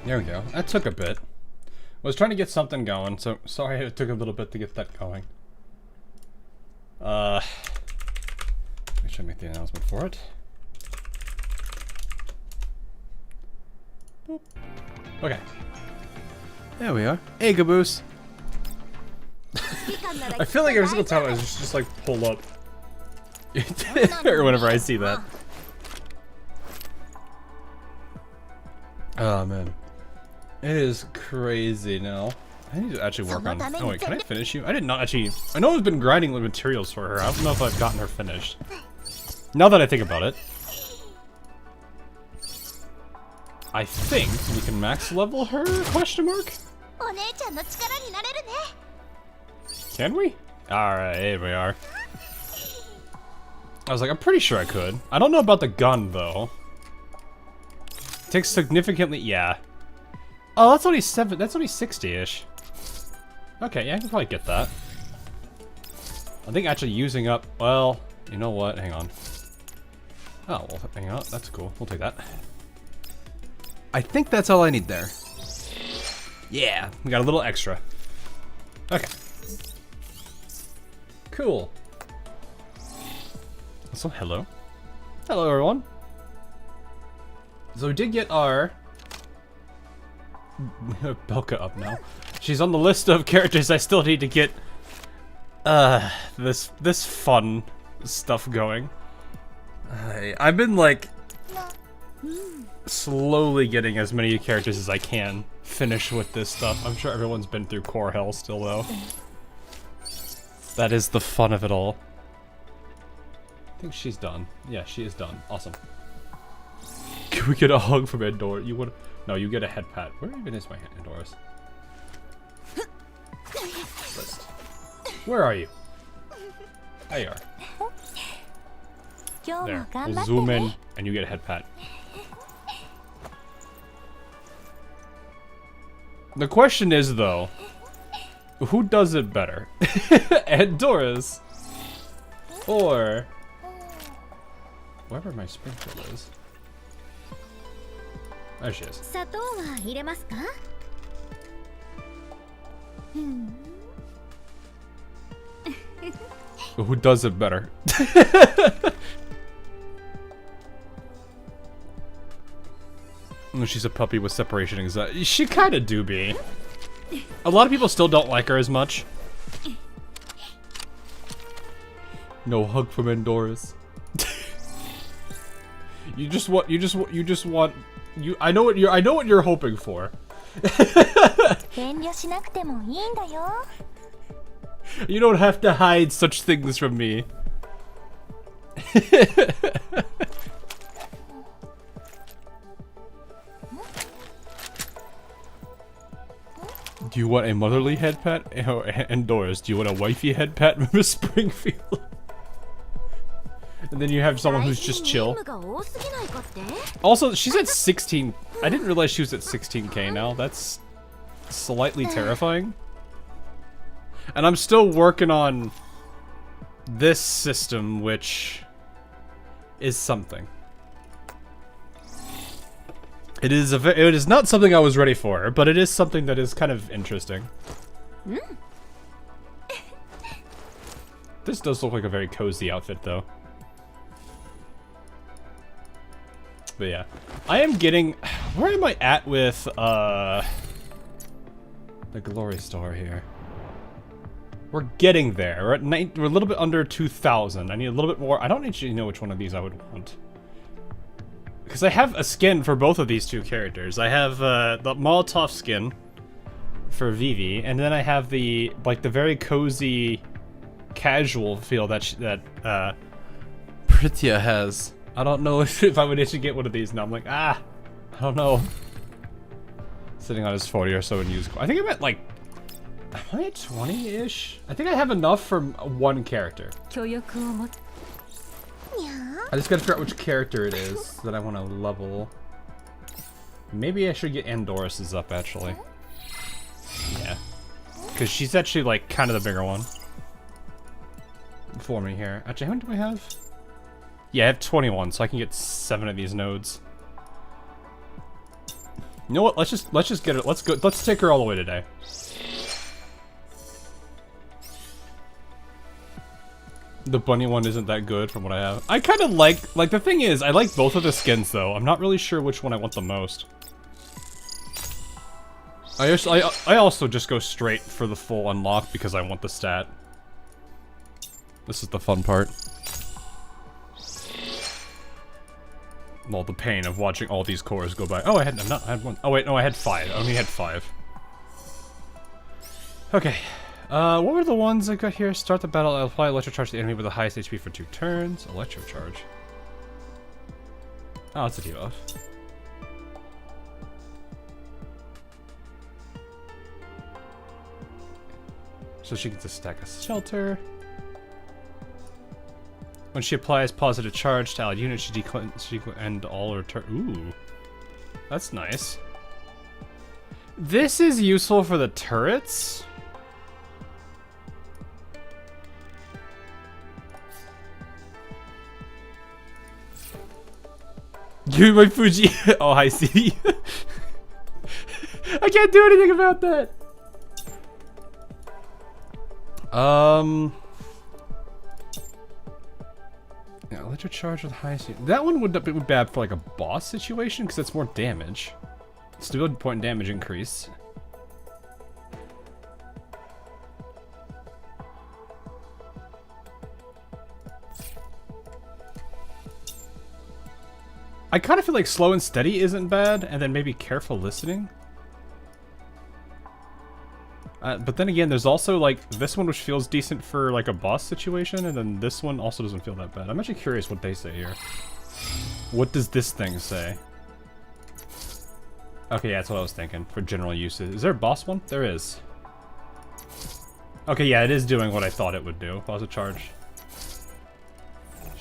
There we go. That took a bit. I was trying to get something going, so sorry it took a little bit to get that going. Make sure I make the announcement for it. Boop. Okay. There we are. Hey, Caboose. I feel like every single time I just like pull up. Or whenever I see that. Oh man. It is crazy now. I need to actually work on... Oh wait, can I finish you? I did not actually... I know I've been grinding with materials for her. I don't know if I've gotten her finished. Now that I think about it. I think we can max level her? Question mark? Can we? Alright, here we are. I was like, I'm pretty sure I could. I don't know about the gun, though. Takes significantly... Yeah. Oh, that's only 7... That's only 60-ish. Okay, yeah, I can probably get that. I think actually using up... Well, you know what? Hang on. Oh, well, hang on. That's cool. We'll take that. I think that's all I need there. Yeah, we got a little extra. Okay. Cool. So, hello. Hello, everyone. So we did get our... Belka up now. She's on the list of characters I still need to get this fun stuff going. I've been like slowly getting as many characters as I can finish with this stuff. I'm sure everyone's been through core hell still though. That is the fun of it all. I think she's done. Yeah, she is done. Awesome. Can we get a hug from Andoris? You would... No, you get a head pat. Where even is my Andoris? List. Where are you? There you are. There. We'll zoom in and you get a head pat. The question is though, who does it better? Andoris or wherever my Springfield is. There she is. Who does it better? She's a puppy with separation anxiety. She kind of do be. A lot of people still don't like her as much. No hug from Andoris. I know what you're hoping for. You don't have to hide such things from me. Do you want a motherly head pat? Oh, Andoris, do you want a wifey head pat from Miss Springfield? And then you have someone who's just chill. Also, she's at 16. I didn't realize she was at 16k now. That's slightly terrifying. And I'm still working on this system, which is something. It is not something I was ready for, but it is something that is kind of interesting. This does look like a very cozy outfit, though. But yeah, I am getting... Where am I at with, the Glory Store here? We're getting there. We're at we're a little bit under 2,000. I need a little bit more. I don't actually know which one of these I would want. Because I have a skin for both of these two characters. I have, the Molotov skin for Vivi, and then I have the, like, the very cozy, casual feel that, Pritya has. I don't know if I would actually get one of these now. I'm like, I don't know. Sitting on his 40 or so and use... I think I'm at, like... Am I at 20-ish? I think I have enough for one character. I just gotta figure out which character it is that I want to level. Maybe I should get Andoris's up, actually. Yeah. Because she's actually, like, kind of the bigger one. For me here. Actually, how many do I have? Yeah, I have 21, so I can get 7 of these nodes. You know what? Let's just get it. Let's go. Let's take her all the way today. The bunny one isn't that good from what I have. I kind of like the thing is, I like both of the skins though. I'm not really sure which one I want the most. I also just go straight for the full unlock because I want the stat. This is the fun part. Well, the pain of watching all these cores go by. Oh, I had one. Oh wait, no, I had 5. I only had 5. Okay. What were the ones I got here? Start the battle, apply electrocharge to the enemy with the highest HP for 2 turns. Electrocharge. Oh, it's a debuff. So she gets a stack of shelter. When she applies positive charge to allied units, she end all her turn. Ooh. That's nice. This is useful for the turrets. You my Fuji. Oh, I see. I can't do anything about that. Yeah, electrocharge with high speed. That one would be bad for like a boss situation because it's more damage. Stability point damage increase. I kind of feel like slow and steady isn't bad, and then maybe careful listening. But then again, there's also like this one which feels decent for like a boss situation, and then this one also doesn't feel that bad. I'm actually curious what they say here. What does this thing say? Okay, yeah, that's what I was thinking for general uses. Is there a boss one? There is. Okay, yeah, it is doing what I thought it would do. Positive charge.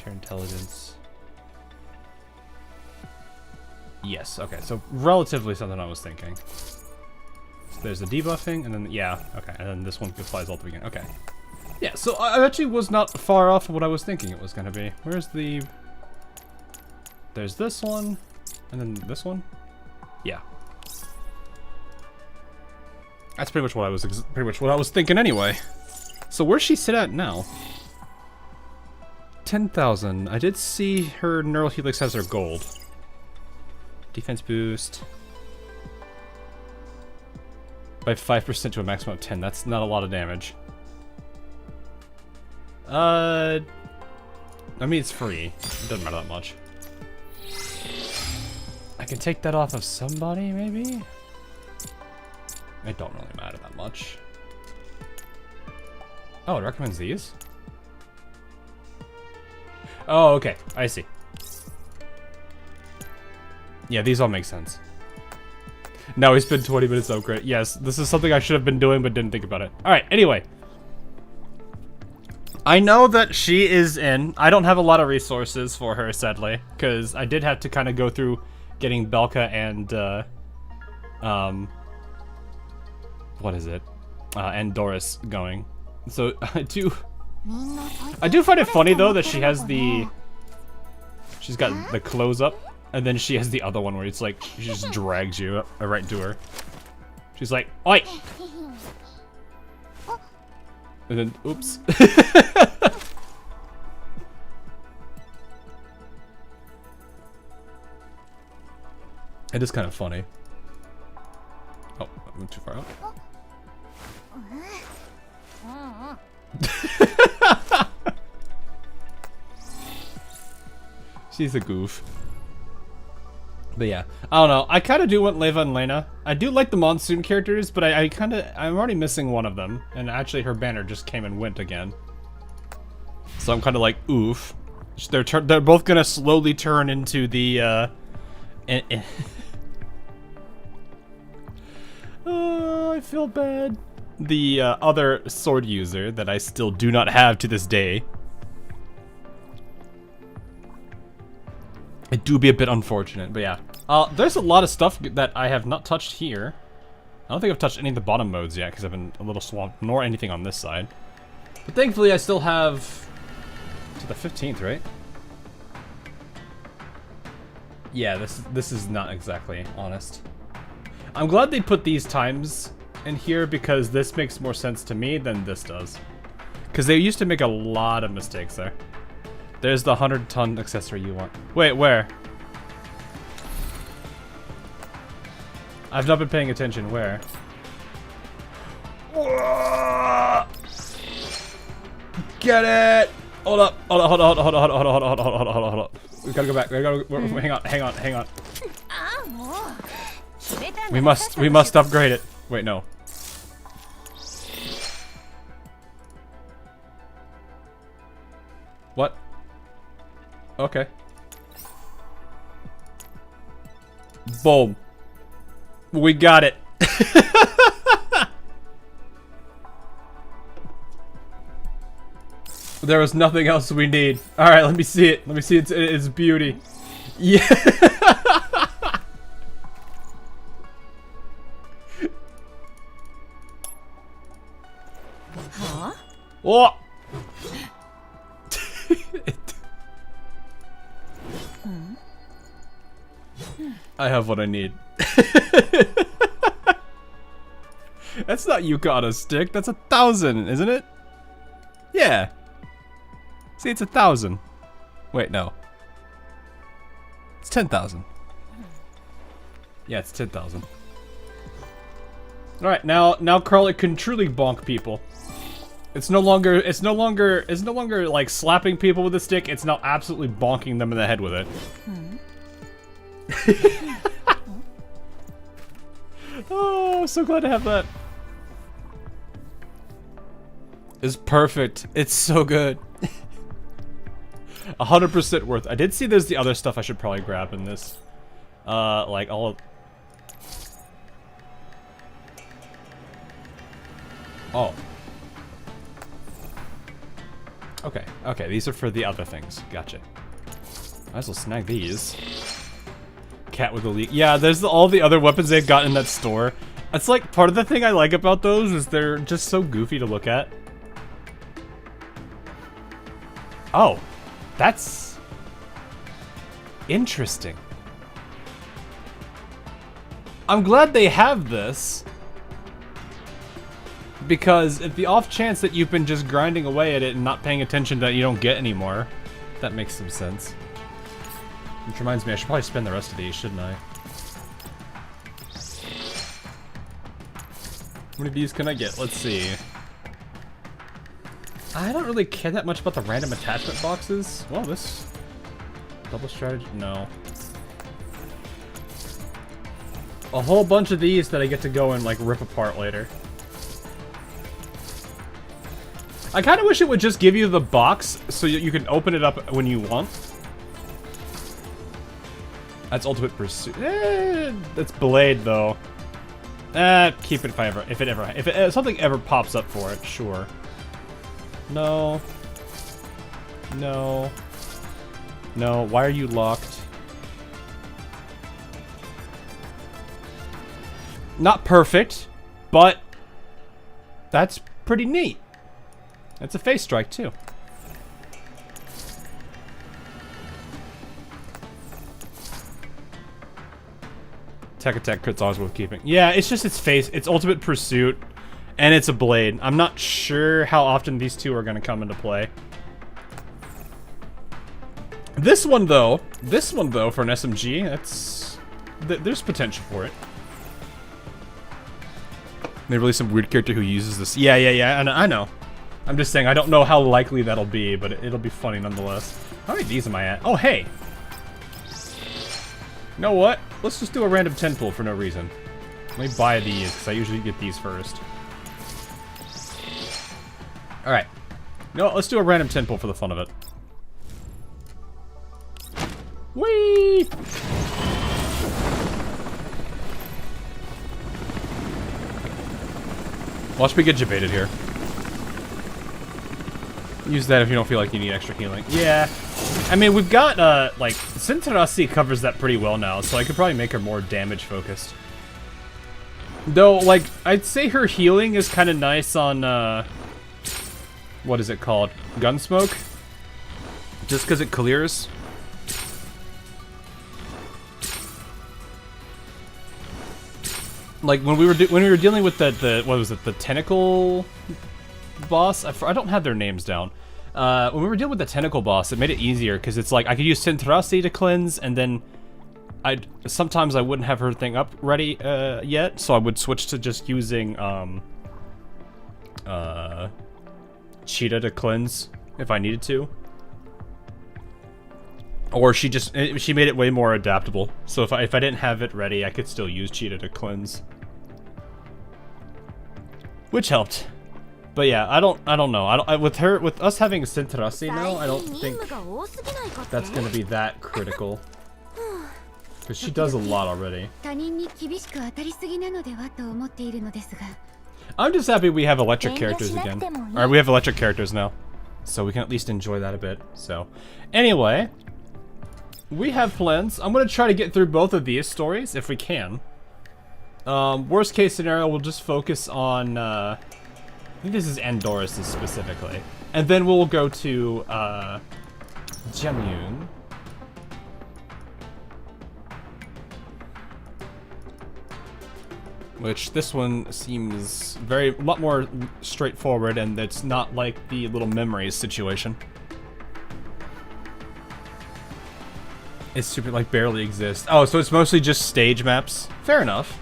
Share intelligence. Yes, okay, so relatively something I was thinking. So there's the debuffing, and then, yeah, okay, and then this one applies all the beginning. Okay. Yeah, so I actually was not far off of what I was thinking it was going to be. Where's the... There's this one, and then this one? Yeah. That's pretty much what I was thinking anyway. So where's she sit at now? 10,000. I did see her neural helix has her gold. Defense boost. By 5% to a maximum of 10. That's not a lot of damage. I mean, it's free. It doesn't matter that much. I can take that off of somebody, maybe? It don't really matter that much. Oh, it recommends these? Oh, okay. I see. Yeah, these all make sense. Now we spent 20 minutes to upgrade. Yes, this is something I should have been doing but didn't think about it. Alright, anyway. I know that she is in. I don't have a lot of resources for her, sadly. Because I did have to kind of go through getting Belka and, what is it? Andoris going. So, I do find it funny, though, that she has the... She's got the close up. And then she has the other one where it's like, she just drags you right to her. She's like, oi! And then, oops. It is kind of funny. Oh, I went too far out. She's a goof. But yeah, I don't know. I kind of do want Leva and Lena. I do like the Monsoon characters, but I'm already missing one of them. And actually her banner just came and went again. So I'm kind of like, oof. They're both gonna slowly turn into the, oh, I feel bad. The other sword user that I still do not have to this day. It do be a bit unfortunate, but yeah. There's a lot of stuff that I have not touched here. I don't think I've touched any of the bottom modes yet, because I've been a little swamped, nor anything on this side. But thankfully I still have... to the 15th, right? Yeah, this is not exactly honest. I'm glad they put these times in here because this makes more sense to me than this does. Because they used to make a lot of mistakes there. There's the 100-ton accessory you want. Wait, where? I've not been paying attention. Where? Get it! Hold up! Hold on! Hold on! Hold on! Hold on! Hold on! Hold on! Hold on! Hold on! Hold on! We gotta go back. We gotta go. Hang on! Hang on! Hang on! We must upgrade it. Wait, no. What? Okay. Boom. We got it. There was nothing else we need. Alright, let me see it. Let me see its beauty. Yeah. Huh? Oh. I have what I need. That's not Yuka on a stick. That's 1,000, isn't it? Yeah. See, it's 1,000. Wait, no. It's 10,000. Yeah, it's 10,000. All right, now Carly can truly bonk people. It's no longer like slapping people with a stick. It's now absolutely bonking them in the head with it. Oh, so glad to have that. It's perfect. It's so good. 100% worth. I did see there's the other stuff I should probably grab in this. Like all of... Oh. Okay, okay, these are for the other things. Gotcha. Might as well snag these. Cat with a leak. Yeah, there's all the other weapons they've got in that store. It's like, part of the thing I like about those is they're just so goofy to look at. Oh, that's interesting. I'm glad they have this. Because if the off chance that you've been just grinding away at it and not paying attention that you don't get anymore, that makes some sense. Which reminds me, I should probably spend the rest of these, shouldn't I? How many of these can I get? Let's see. I don't really care that much about the random attachment boxes. Well, this... double strategy? No. A whole bunch of these that I get to go and, like, rip apart later. I kind of wish it would just give you the box so you can open it up when you want. That's Ultimate Pursuit. That's Blade though. Keep it if something ever pops up for it, sure. No. No. No, why are you locked? Not perfect, but that's pretty neat. It's a face strike, too. Tech attack crit's always worth keeping. Yeah, it's just its face. It's Ultimate Pursuit, and it's a blade. I'm not sure how often these two are going to come into play. This one, though, for an SMG, that's... there's potential for it. They release some weird character who uses this. Yeah, I know. I'm just saying, I don't know how likely that'll be, but it'll be funny nonetheless. How many of these am I at? Oh, hey! You know what? Let's just do a random 10 pull for no reason. Let me buy these, because I usually get these first. Alright. No, let's do a random 10 pull for the fun of it. Whee! Watch me get jebaited here. Use that if you don't feel like you need extra healing. Yeah. I mean, we've got, like, Sintarasi covers that pretty well now, so I could probably make her more damage-focused. Though, like, I'd say her healing is kind of nice on, what is it called? Gunsmoke? Just because it clears. Like when we were dealing with the what was it, the tentacle boss? I don't have their names down. When we were dealing with the tentacle boss, it made it easier because it's like I could use Interstice to cleanse, and then sometimes I wouldn't have her thing up ready yet, so I would switch to just using Cheetah to cleanse if I needed to. Or she made it way more adaptable. So if I didn't have it ready, I could still use Cheetah to cleanse, which helped. But yeah, I don't know. With us having Sintarasi now, I don't think that's gonna be that critical. Because she does a lot already. I'm just happy we have electric characters again. Or we have electric characters now. So we can at least enjoy that a bit. So, anyway, we have plans. I'm going to try to get through both of these stories if we can. Worst case scenario, we'll just focus on, I think this is Andoris specifically. And then we'll go to, Jiangyu. Which this one seems a lot more straightforward, and it's not like the little memories situation. It's super, like, barely exists. Oh, so it's mostly just stage maps. Fair enough.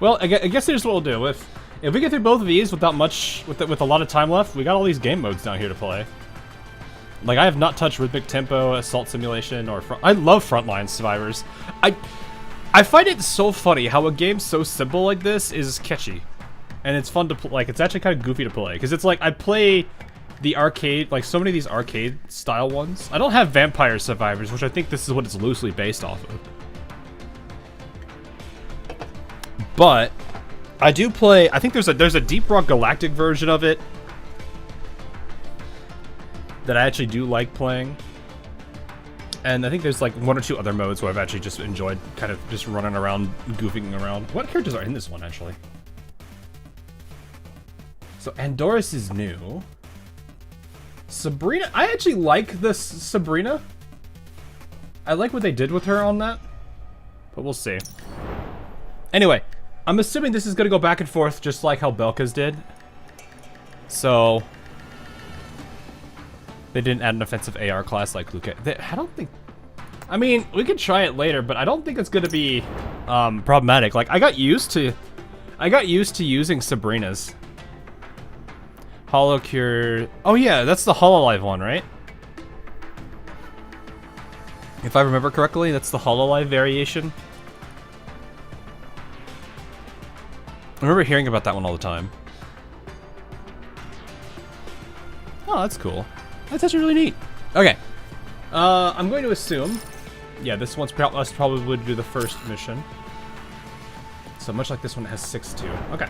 Well, I guess here's what we'll do. If we get through both of these without much, with a lot of time left, we got all these game modes down here to play. Like, I have not touched Rhythmic Tempo, Assault Simulation, or I love Frontline Survivors. I find it so funny how a game so simple like this is catchy. And it's fun to play. Like, it's actually kind of goofy to play. Because it's like, I play the arcade, like so many of these arcade style ones. I don't have Vampire Survivors, which I think this is what it's loosely based off of. But I do play, I think there's a Deep Rock Galactic version of it that I actually do like playing. And I think there's like one or two other modes where I've actually just enjoyed kind of just running around, goofing around. What characters are in this one, actually? So Andoris is new. Sabrina, I actually like this Sabrina. I like what they did with her on that, but we'll see. Anyway, I'm assuming this is gonna go back and forth just like how Belka's did. So they didn't add an offensive AR class like Luke. I don't think... I mean, we could try it later, but I don't think it's going to be problematic. Like, I got used to using Sabrina's. Hollow Cure... Oh yeah, that's the Hololive one, right? If I remember correctly, that's the Hololive variation. I remember hearing about that one all the time. Oh, that's cool. That's actually really neat. Okay. I'm going to assume... Yeah, this one's probably would do the first mission. So much like this one, it has 6 too. Okay.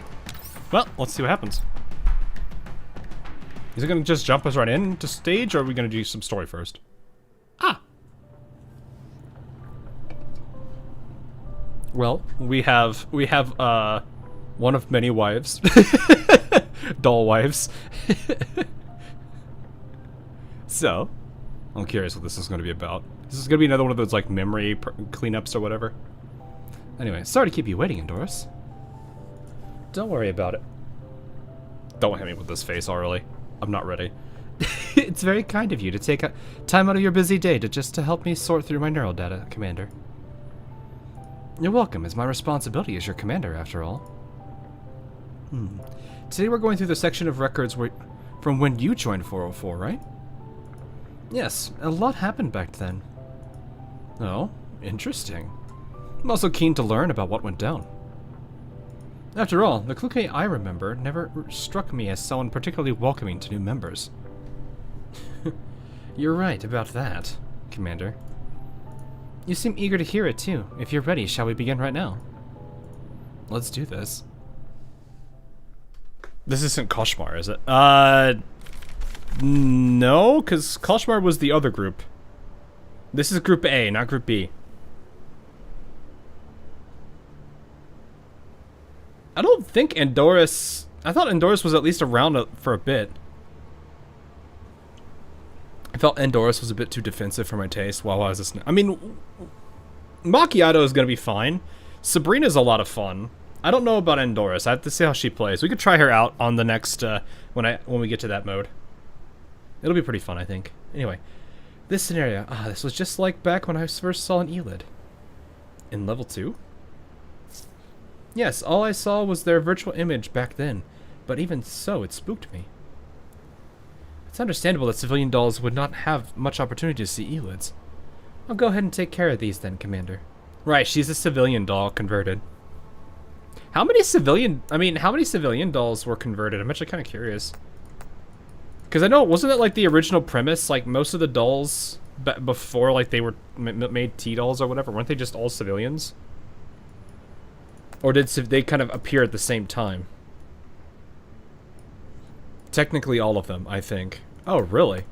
Well, let's see what happens. Is it going to just jump us right into stage, or are we going to do some story first? Ah! Well, we have one of many wives. Doll wives. So, I'm curious what this is going to be about. This is going to be another one of those, like, memory cleanups or whatever. Anyway, sorry to keep you waiting, Andoris. Don't worry about it. Don't hit me with this face already. I'm not ready. It's very kind of you to take time out of your busy day to help me sort through my neural data, Commander. You're welcome. It's my responsibility as your commander, after all. Today we're going through the section of records from when you joined 404, right? Yes, a lot happened back then. Oh, interesting. I'm also keen to learn about what went down. After all, the Kluke I remember never struck me as someone particularly welcoming to new members. You're right about that, Commander. You seem eager to hear it too. If you're ready, shall we begin right now? Let's do this. This isn't Koshmar, is it? No, because Koshmar was the other group. This is Group A, not Group B. I don't think Andoris... I thought Andoris was at least around for a bit. I felt Andoris was a bit too defensive for my taste while I was listening. I mean, Macchiato is going to be fine. Sabrina's a lot of fun. I don't know about Andoris. I have to see how she plays. We could try her out on the next, when we get to that mode. It'll be pretty fun, I think. Anyway, this scenario. This was just like back when I first saw an Elid. In level 2? Yes, all I saw was their virtual image back then. But even so, it spooked me. It's understandable that civilian dolls would not have much opportunity to see Elids. I'll go ahead and take care of these then, Commander. Right, she's a civilian doll converted. How many civilian dolls were converted? I'm actually kind of curious. Because I know, wasn't it like the original premise? Like, most of the dolls before, like, they were made T-dolls or whatever, weren't they just all civilians? Or did they kind of appear at the same time? Technically all of them, I think. Oh, really?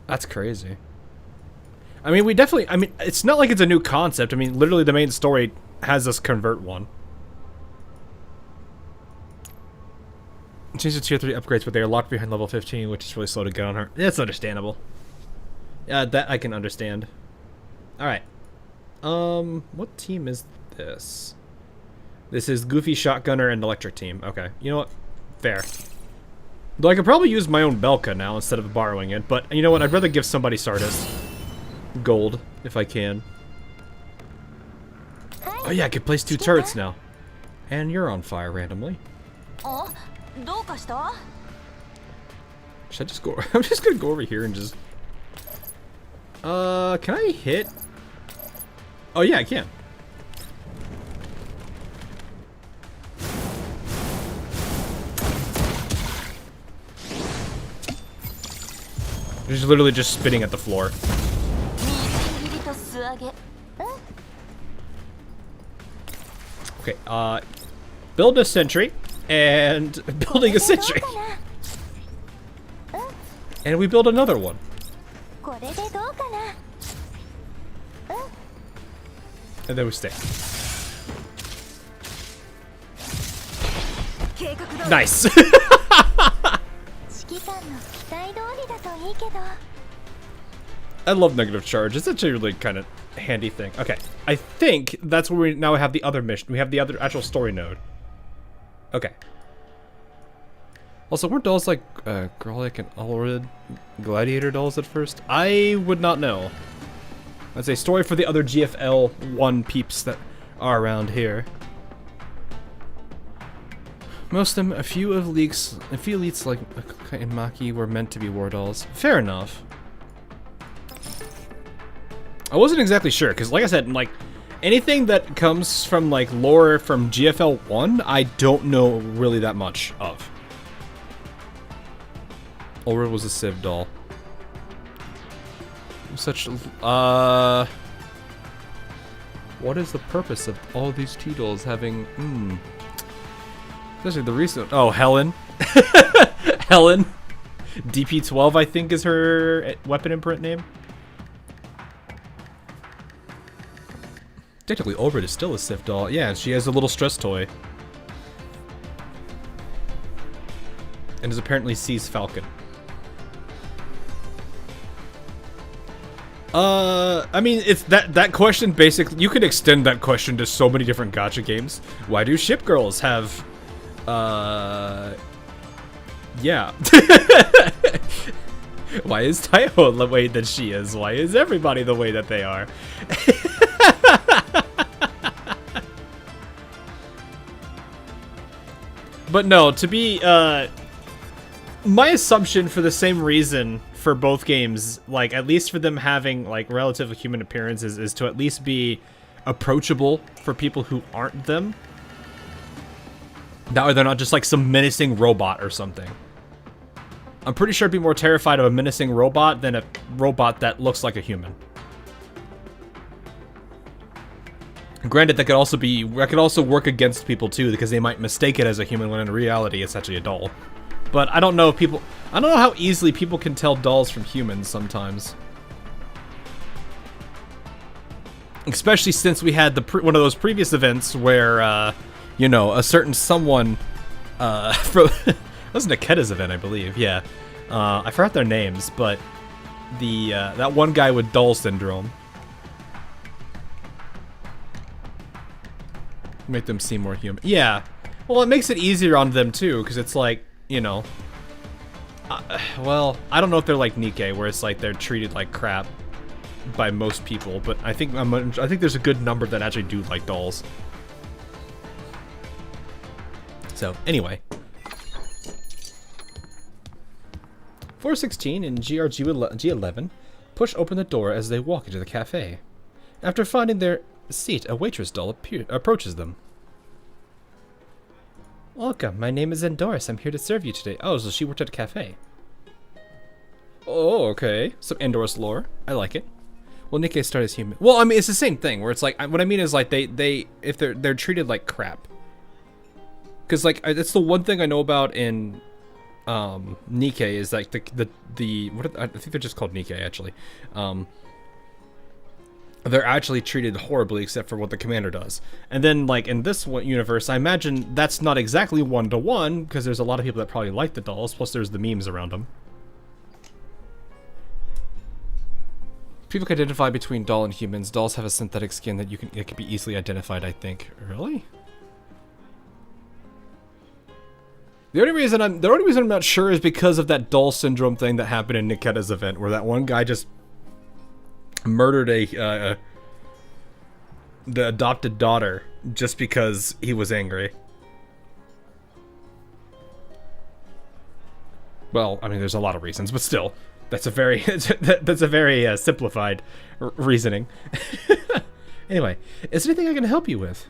That's crazy. I mean, it's not like it's a new concept. I mean, literally the main story has us convert one. Change the tier 3 upgrades, but they are locked behind level 15, which is really slow to get on her. That's understandable. Yeah, that I can understand. Alright. What team is this? This is Goofy, Shotgunner, and Electric Team. Okay, you know what? Fair. Though I could probably use my own Belka now instead of borrowing it, but you know what? I'd rather give somebody Sardis gold, if I can. Oh yeah, I could place 2 turrets now. And you're on fire randomly. Should I just go? I'm just gonna go over here and just... can I hit? Oh yeah, I can. She's literally just spitting at the floor. Okay, build a sentry, and building a sentry. And we build another one. And then we stay. Nice. I love negative charge. It's actually a really kind of handy thing. Okay, I think that's where we now have the other mission. We have the other actual story node. Okay. Also, weren't dolls like Grolic and Ulrid gladiator dolls at first? I would not know. That's a story for the other GFL 1 peeps that are around here. Most of them, a few elites like Akuka and Maki were meant to be war dolls. Fair enough. I wasn't exactly sure, because like I said, like, anything that comes from, like, lore from GFL 1, I don't know really that much of. Ulrid was a Civ doll. Such, what is the purpose of all these T-dolls having, especially the recent, oh, Helen. Helen. DP12, I think, is her weapon imprint name. Technically, Ulrid is still a Sif doll. Yeah, she has a little stress toy. And is apparently C's Falcon. I mean, it's that question basically, you could extend that question to so many different gacha games. Why do ship girls have, yeah. Why is Taiho the way that she is? Why is everybody the way that they are? But no, to be, my assumption for the same reason for both games, like, at least for them having, like, relatively human appearances, is to at least be approachable for people who aren't them. That way they're not just, like, some menacing robot or something. I'm pretty sure I'd be more terrified of a menacing robot than a robot that looks like a human. Granted, that could also work against people too, because they might mistake it as a human when in reality it's actually a doll. But I don't know if I don't know how easily people can tell dolls from humans sometimes. Especially since we had one of those previous events where, you know, a certain someone, from it was Nakeda's event, I believe. Yeah, I forgot their names, but that one guy with doll syndrome. Make them seem more human. Yeah. Well, it makes it easier on them too, because it's like, you know. Well, I don't know if they're like Nikkei, where it's like they're treated like crap by most people, but I think there's a good number that actually do like dolls. So anyway, 416 and G11 push open the door as they walk into the cafe. After finding their seat, a waitress doll approaches them. Welcome, my name is Andoris. I'm here to serve you today. Oh, so she worked at a cafe. Oh, okay. Some Andoris lore. I like it. Well, Nikkei start as human. Well, I mean, it's the same thing, where it's like, what I mean is like, if they're treated like crap. Because, like, that's the one thing I know about in, Nikkei is like I think they're just called Nikkei, actually. They're actually treated horribly except for what the commander does. And then, like, in this universe, I imagine that's not exactly one-to-one, because there's a lot of people that probably like the dolls, plus there's the memes around them. People can identify between doll and humans. Dolls have a synthetic skin that it can be easily identified, I think. Really? The only reason I'm not sure is because of that doll syndrome thing that happened in Nikita's event, where that one guy just murdered the adopted daughter just because he was angry. Well, I mean, there's a lot of reasons, but still, that's a very simplified reasoning. Anyway, is there anything I can help you with?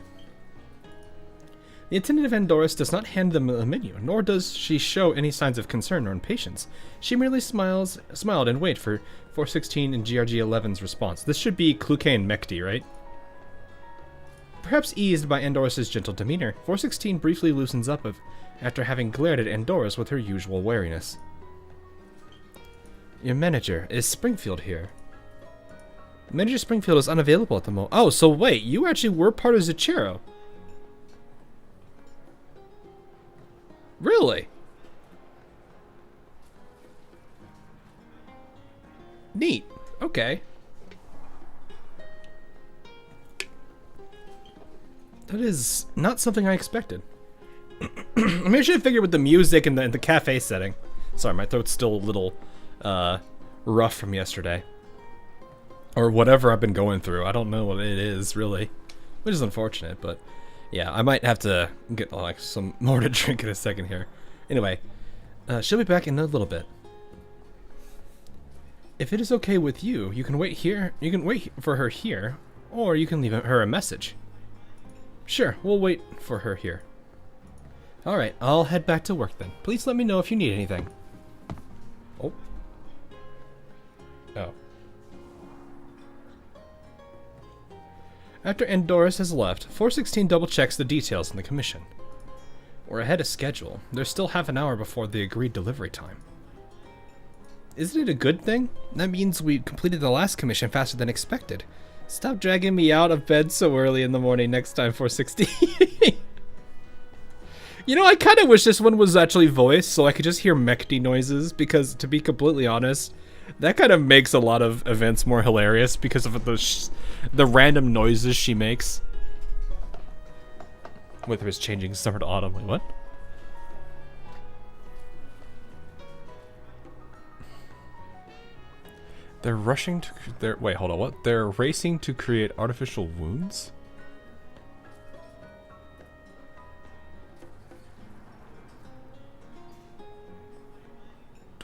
The attendant of Andoris does not hand them a menu, nor does she show any signs of concern or impatience. She merely smiled and wait for 416 and GRG11's response. This should be Kluke and Mekti, right? Perhaps eased by Andoris' gentle demeanor, 416 briefly loosens up after having glared at Andoris with her usual wariness. Your manager, is Springfield here? Manager Springfield is unavailable at the moment. Oh, so wait, you actually were part of Zuchero. Really? Neat. Okay. That is not something I expected. I mean, I should have figured with the music and the cafe setting. Sorry, my throat's still a little rough from yesterday. Or whatever I've been going through. I don't know what it is, really. Which is unfortunate, but yeah, I might have to get like some more to drink in a second here. Anyway, she'll be back in a little bit. If it is okay with you, you can wait here. You can wait for her here, or you can leave her a message. Sure, we'll wait for her here. Alright, I'll head back to work then. Please let me know if you need anything. Oh. Oh. After Andoris has left, 416 double-checks the details in the commission. We're ahead of schedule. There's still half an hour before the agreed delivery time. Isn't it a good thing? That means we completed the last commission faster than expected. Stop dragging me out of bed so early in the morning next time, 416. You know, I kind of wish this one was actually voiced so I could just hear Mekti noises, because to be completely honest, that kind of makes a lot of events more hilarious because of the random noises she makes. Whether it's changing summer to autumn, like what? They're rushing to, wait, hold on, what? They're racing to create artificial wounds?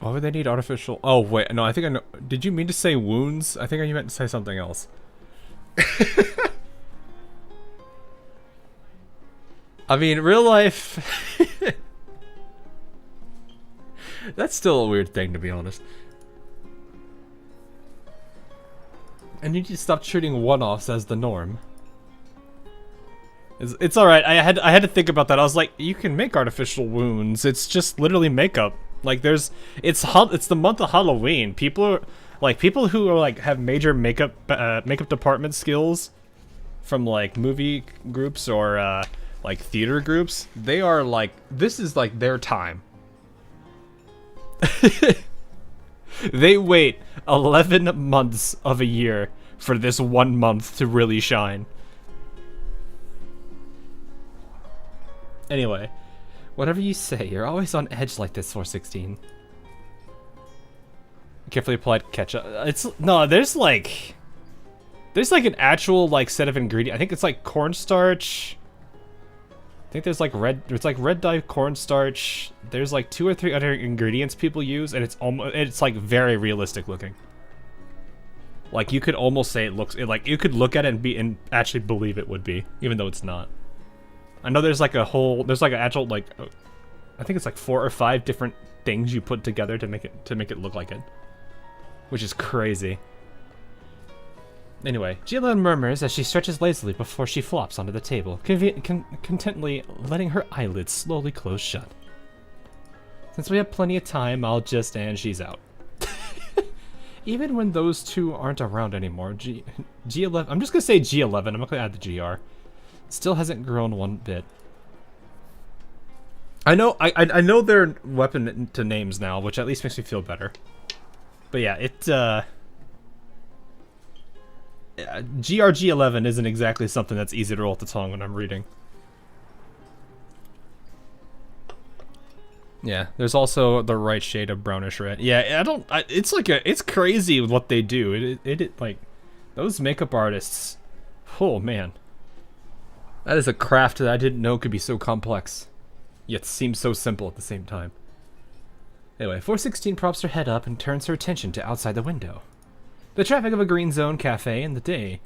Why would they need artificial? Oh, wait, no, I think I know. Did you mean to say wounds? I think you meant to say something else. I mean, real life... That's still a weird thing, to be honest. And you need to stop treating one-offs as the norm. It's alright, I had to think about that. I was like, you can make artificial wounds. It's just literally makeup. Like, it's the month of Halloween. People who are like have major makeup department skills from like movie groups or like theater groups, they are like, this is like their time. They wait 11 months of a year for this 1 month to really shine. Anyway, whatever you say, you're always on edge like this, 416. Carefully applied ketchup. There's like an actual like set of ingredients. I think it's like cornstarch. I think there's like red dye cornstarch. There's like 2 or 3 other ingredients people use, and it's like very realistic looking. Like you could almost say like you could look at it and actually believe it would be, even though it's not. I know there's like an actual like I think it's like 4 or 5 different things you put together to make it look like it, which is crazy. Anyway, Jiangyu murmurs as she stretches lazily before she flops onto the table, contently letting her eyelids slowly close shut. Since we have plenty of time, I'll just... and she's out. Even when those two aren't around anymore, G11... I'm just gonna say G11, I'm not gonna add the GR. Still hasn't grown one bit. I know their weapon to names now, which at least makes me feel better. But yeah, GRG11 isn't exactly something that's easy to roll off the tongue when I'm reading. Yeah, there's also the right shade of brownish red. Yeah, it's crazy what they do. It like, those makeup artists, oh man. That is a craft that I didn't know could be so complex, yet seems so simple at the same time. Anyway, 416 props her head up and turns her attention to outside the window. The traffic of a green zone cafe in the day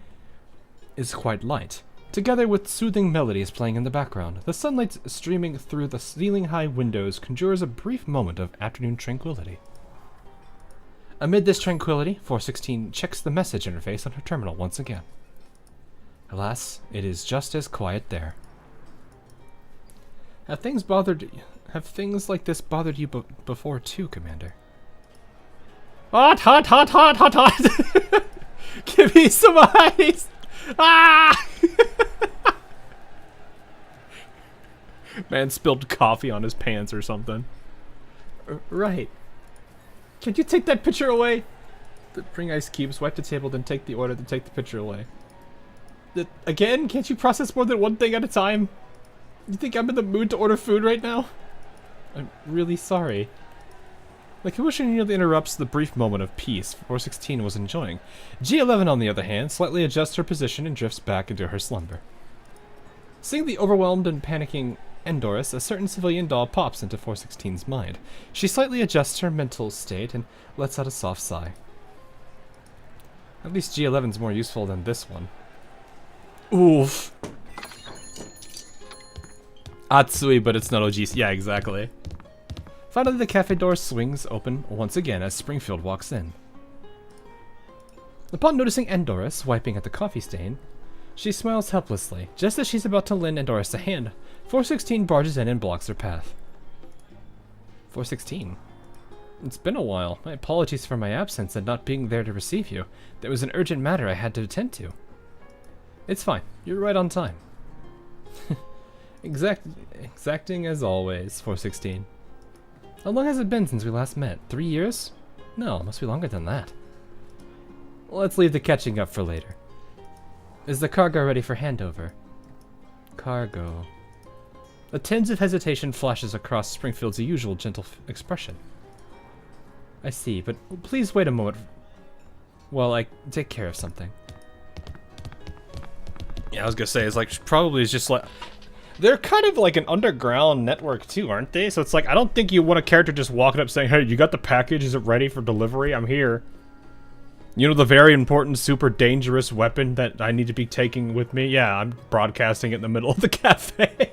is quite light. Together with soothing melodies playing in the background, the sunlight streaming through the ceiling-high windows conjures a brief moment of afternoon tranquility. Amid this tranquility, 416 checks the message interface on her terminal once again. Alas, it is just as quiet there. Have things like this bothered you before too, Commander? Hot, hot, hot, hot, hot, hot! Give me some ice! Ah! Man spilled coffee on his pants or something. Right. Can you take that picture away? Bring ice cubes, wipe the table, then take the order, then take the picture away. Again? Can't you process more than one thing at a time? You think I'm in the mood to order food right now? I'm really sorry. The commotion nearly interrupts the brief moment of peace 416 was enjoying. G11, on the other hand, slightly adjusts her position and drifts back into her slumber. Seeing the overwhelmed and panicking Andoris, a certain civilian doll pops into 416's mind. She slightly adjusts her mental state and lets out a soft sigh. At least G11's more useful than this one. Oof. Atsui, but it's not OG. Yeah, exactly. Finally, the cafe door swings open once again as Springfield walks in. Upon noticing Andoris wiping at the coffee stain, she smiles helplessly. Just as she's about to lend Andoris a hand, 416 barges in and blocks her path. 416? It's been a while. My apologies for my absence and not being there to receive you. There was an urgent matter I had to attend to. It's fine. You're right on time. Exacting as always, 416. How long has it been since we last met? 3 years? No, it must be longer than that. Let's leave the catching up for later. Is the cargo ready for handover? Cargo. A tinge of hesitation flashes across Springfield's usual gentle expression. I see, but please wait a moment while I take care of something. Yeah, I was gonna say, it's like, probably is just like... They're kind of like an underground network too, aren't they? So it's like, I don't think you want a character just walking up saying, hey, you got the package? Is it ready for delivery? I'm here. You know the very important, super dangerous weapon that I need to be taking with me? Yeah, I'm broadcasting it in the middle of the cafe.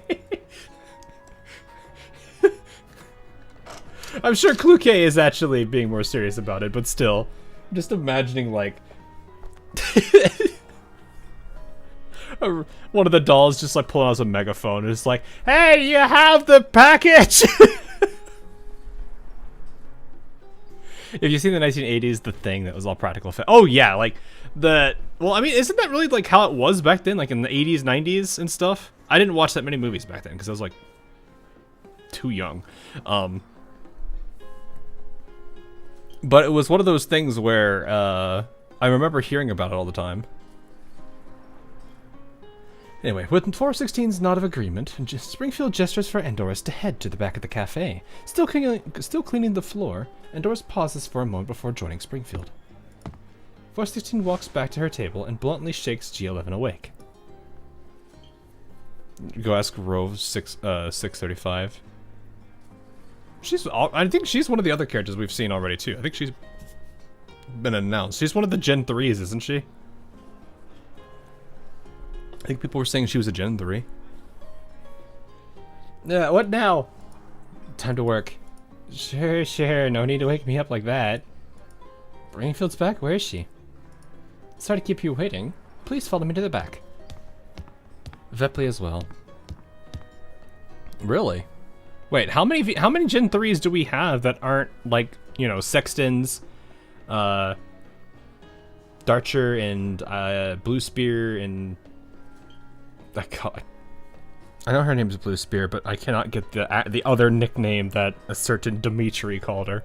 I'm sure Kluke is actually being more serious about it, but still. I'm just imagining, like... one of the dolls just like pulling out a megaphone and it's like, hey, you have the package! If you've seen the 1980s, The Thing, that was all practical effect. Oh yeah, like well, I mean, isn't that really like how it was back then, like in the 80s, 90s and stuff? I didn't watch that many movies back then because I was like too young. But it was one of those things where I remember hearing about it all the time. Anyway, with 416's nod of agreement, Springfield gestures for Andoris to head to the back of the cafe. Still cleaning the floor, Andoris pauses for a moment before joining Springfield. 416 walks back to her table and bluntly shakes G11 awake. Go ask Rove 635. I think she's one of the other characters we've seen already too. I think she's been announced. She's one of the Gen 3s, isn't she? I think people were saying she was a Gen 3. Yeah, what now? Time to work. Sure, no need to wake me up like that. Brainfield's back? Where is she? Sorry to keep you waiting. Please follow me to the back. Vepley as well. Really? Wait, how many Gen 3s do we have that aren't, like, you know, Sextons, Darcher, and Blue Spear, and... I know her name is Blue Spear, but I cannot get the other nickname that a certain Dimitri called her.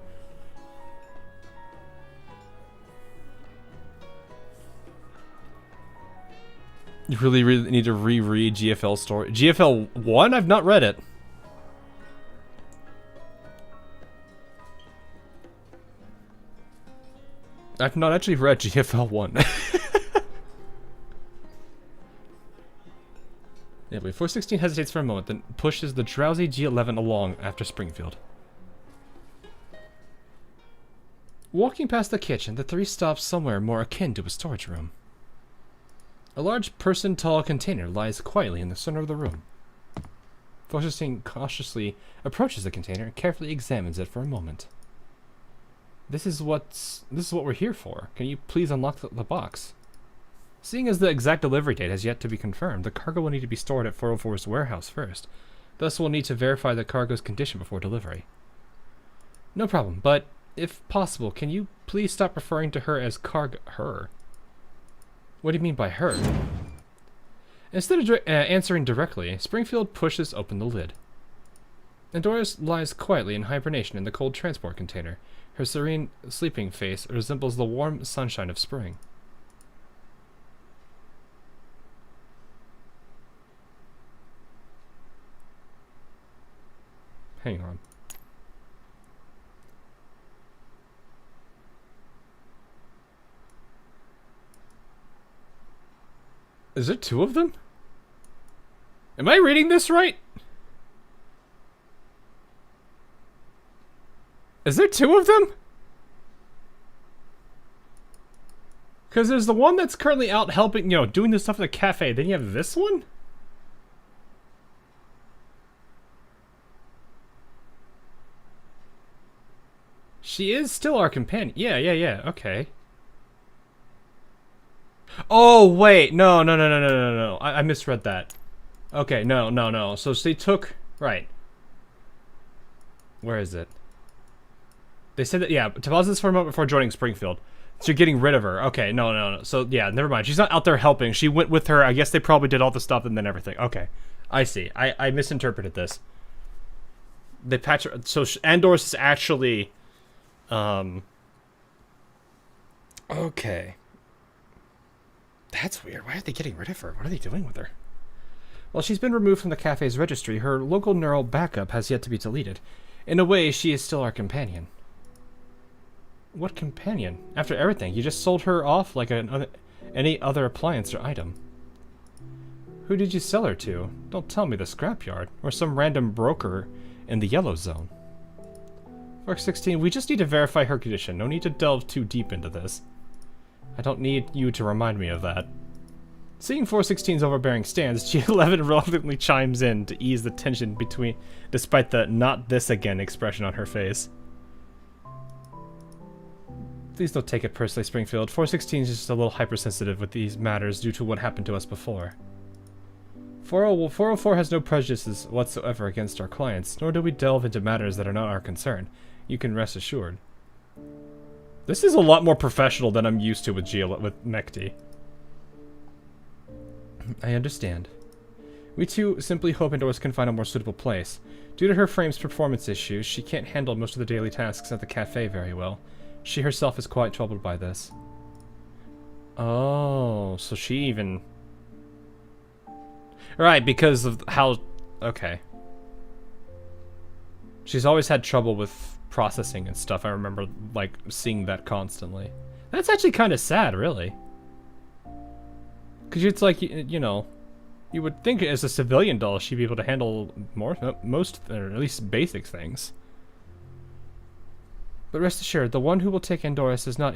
You really need to reread GFL story. GFL 1? I've not read it. I've not actually read GFL 1. Yeah, but 416 hesitates for a moment, then pushes the drowsy G11 along after Springfield. Walking past the kitchen, the three stop somewhere more akin to a storage room. A large person-tall container lies quietly in the center of the room. 416 cautiously approaches the container and carefully examines it for a moment. This is what we're here for. Can you please unlock the box? Seeing as the exact delivery date has yet to be confirmed, the cargo will need to be stored at 404's warehouse first. Thus, we'll need to verify the cargo's condition before delivery. No problem, but if possible, can you please stop referring to her as her? What do you mean by her? Instead of answering directly, Springfield pushes open the lid. Andoris lies quietly in hibernation in the cold transport container. Her serene, sleeping face resembles the warm sunshine of spring. Hang on. Is there two of them? Am I reading this right? Is there two of them? Because there's the one that's currently out helping, you know, doing this stuff at the cafe. Then you have this one? She is still our companion. Yeah, okay. Oh, wait. No. I misread that. Okay, no. So they took... Right. Where is it? They said that, yeah, to pause this for a moment before joining Springfield. So you're getting rid of her. Okay, no. So, yeah, never mind. She's not out there helping. She went with her. I guess they probably did all the stuff and then everything. Okay. I see. I misinterpreted this. They patch her... So Andoris is actually... Okay. That's weird. Why are they getting rid of her? What are they doing with her? While she's been removed from the cafe's registry, her local neural backup has yet to be deleted. In a way, she is still our companion. What companion? After everything, you just sold her off like any other appliance or item. Who did you sell her to? Don't tell me the scrapyard, or some random broker in the yellow zone. 416, we just need to verify her condition. No need to delve too deep into this. I don't need you to remind me of that. Seeing 416's overbearing stance, G11 reluctantly chimes in to ease the tension despite the "not this again" expression on her face. Please don't take it personally, Springfield. 416 is just a little hypersensitive with these matters due to what happened to us before. 404 has no prejudices whatsoever against our clients, nor do we delve into matters that are not our concern. You can rest assured. This is a lot more professional than I'm used to with Mekti. I understand. We too simply hope Andoris can find a more suitable place. Due to her frame's performance issues, she can't handle most of the daily tasks at the cafe very well. She herself is quite troubled by this. Oh, so she even... Right, because of how... Okay. She's always had trouble with processing and stuff. I remember, like, seeing that constantly. That's actually kind of sad, really. Because it's like, you know, you would think as a civilian doll she'd be able to handle most, or at least basic things. But rest assured, the one who will take Andoris is not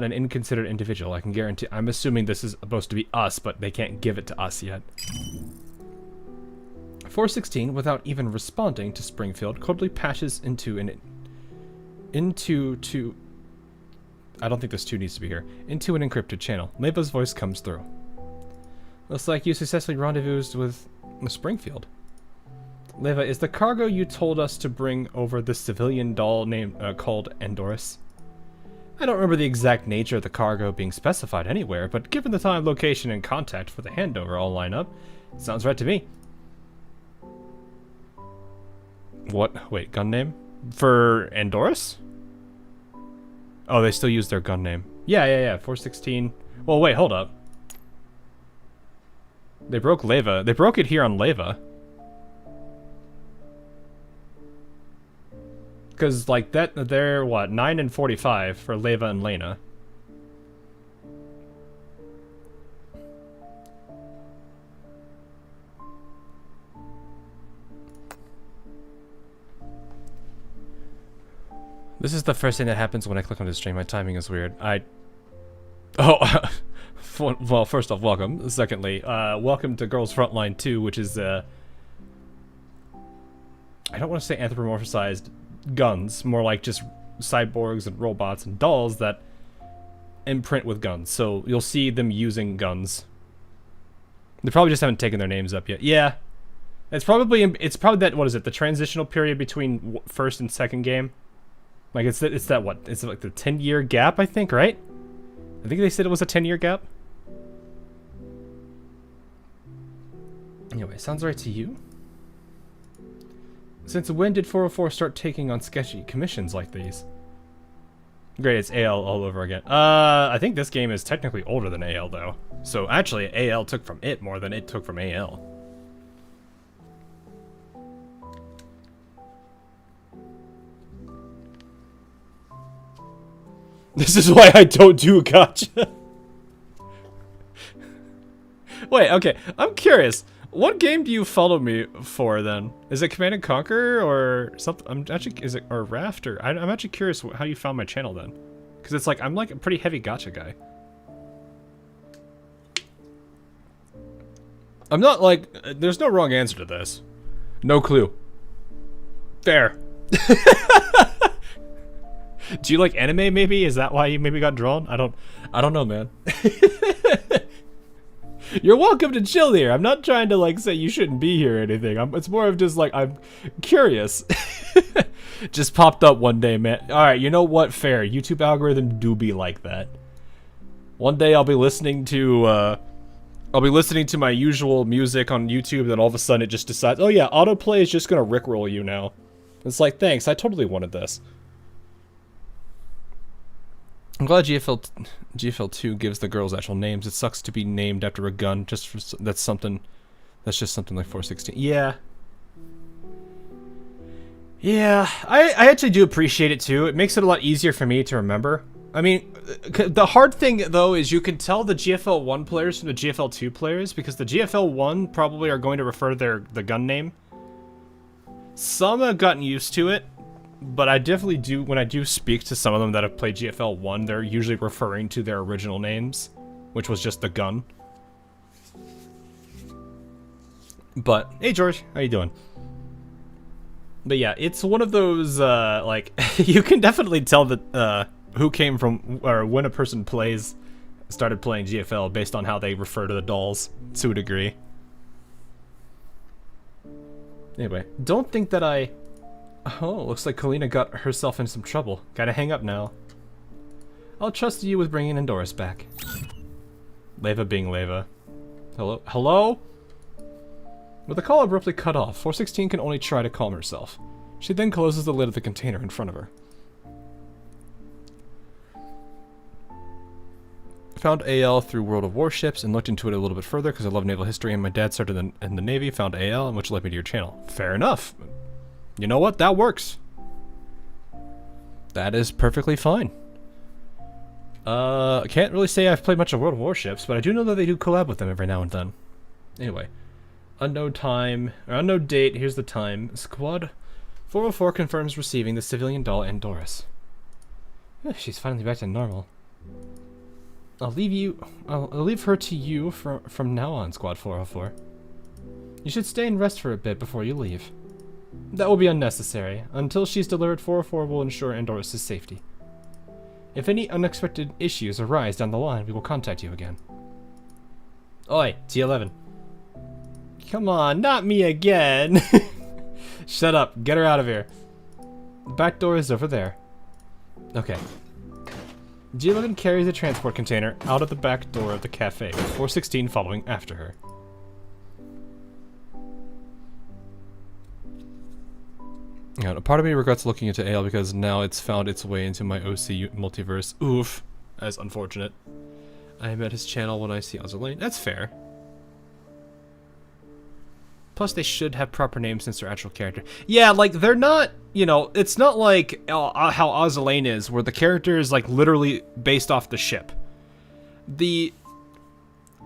an inconsiderate individual, I can guarantee. I'm assuming this is supposed to be us, but they can't give it to us yet. 416, without even responding to Springfield, coldly passes into I don't think this 2 needs to be here. Into an encrypted channel. Leva's voice comes through. Looks like you successfully rendezvoused with Springfield. Leva, is the cargo you told us to bring over the civilian doll named called Andoris? I don't remember the exact nature of the cargo being specified anywhere, but given the time, location, and contact for the handover all line up, it sounds right to me. What? Wait, gun name? For Andoris? Oh, they still use their gun name. Yeah, 416. Well, wait, hold up. They broke Leva. They broke it here on Leva. Because, like, they're, what, 9 and 45 for Leva and Lena. This is the first thing that happens when I click on this stream. My timing is weird. Oh, well, first off, welcome. Secondly, welcome to Girls Frontline 2, which is, I don't want to say anthropomorphized guns, more like just cyborgs and robots and dolls that imprint with guns. So you'll see them using guns. They probably just haven't taken their names up yet. Yeah, it's probably that, what is it, the transitional period between first and second game. Like it's that what? It's like the 10-year gap, I think, right? I think they said it was a 10-year gap. Anyway, sounds right to you? Since when did 404 start taking on sketchy commissions like these? Great, it's AL all over again. I think this game is technically older than AL, though. So actually, AL took from it more than it took from AL. This is why I don't do gacha. Wait, okay, I'm curious. What game do you follow me for then? Is it Command and Conquer or something? I'm actually, is it, or Raft, or I'm actually curious how you found my channel then, because it's like I'm like a pretty heavy gacha guy. I'm not like, there's no wrong answer to this. No clue. Fair. Do you like anime maybe? Is that why you maybe got drawn? I don't know, man. You're welcome to chill here. I'm not trying to like say you shouldn't be here or anything. It's more of just like, I'm curious. Just popped up one day, man. Alright, you know what? Fair. YouTube algorithm do be like that. One day I'll be listening to my usual music on YouTube, then all of a sudden it just decides, oh yeah, autoplay is just gonna rickroll you now. It's like, thanks, I totally wanted this. I'm glad GFL 2 gives the girls actual names. It sucks to be named after a gun. That's just something like 416. Yeah. Yeah, I actually do appreciate it too. It makes it a lot easier for me to remember. I mean, the hard thing though is you can tell the GFL 1 players from the GFL 2 players, because the GFL 1 probably are going to refer to the gun name. Some have gotten used to it. But I definitely do, when I do speak to some of them that have played GFL 1, they're usually referring to their original names, which was just the gun. But, hey George, how you doing? But yeah, it's one of those, like, you can definitely tell that, who came from, or when a person started playing GFL based on how they refer to the dolls, to a degree. Anyway, don't think that Oh, looks like Kalina got herself in some trouble. Gotta hang up now. I'll trust you with bringing Andoris back. Leva being Leva. Hello? Hello? With the call abruptly cut off, 416 can only try to calm herself. She then closes the lid of the container in front of her. Found AL through World of Warships and looked into it a little bit further because I love naval history and my dad started in the Navy. Found AL, which led me to your channel. Fair enough. You know what? That works. That is perfectly fine. I can't really say I've played much of World of Warships, but I do know that they do collab with them every now and then. Anyway. Unknown time, or unknown date, here's the time. Squad 404 confirms receiving the civilian doll Andoris. She's finally back to normal. I'll leave her to you from now on, Squad 404. You should stay and rest for a bit before you leave. That will be unnecessary. Until she's delivered, 404 will ensure Andoris' safety. If any unexpected issues arise down the line, we will contact you again. Oi, T11. Come on, not me again! Shut up, get her out of here. The back door is over there. Okay. G11 carries a transport container out of the back door of the cafe, with 416 following after her. Yeah, a part of me regrets looking into AL because now it's found its way into my OC multiverse. Oof. That's unfortunate. I am at his channel when I see Ozalane. That's fair. Plus, they should have proper names since they're actual character. Yeah, like, they're not, you know, it's not like how Ozalane is, where the character is, like, literally based off the ship.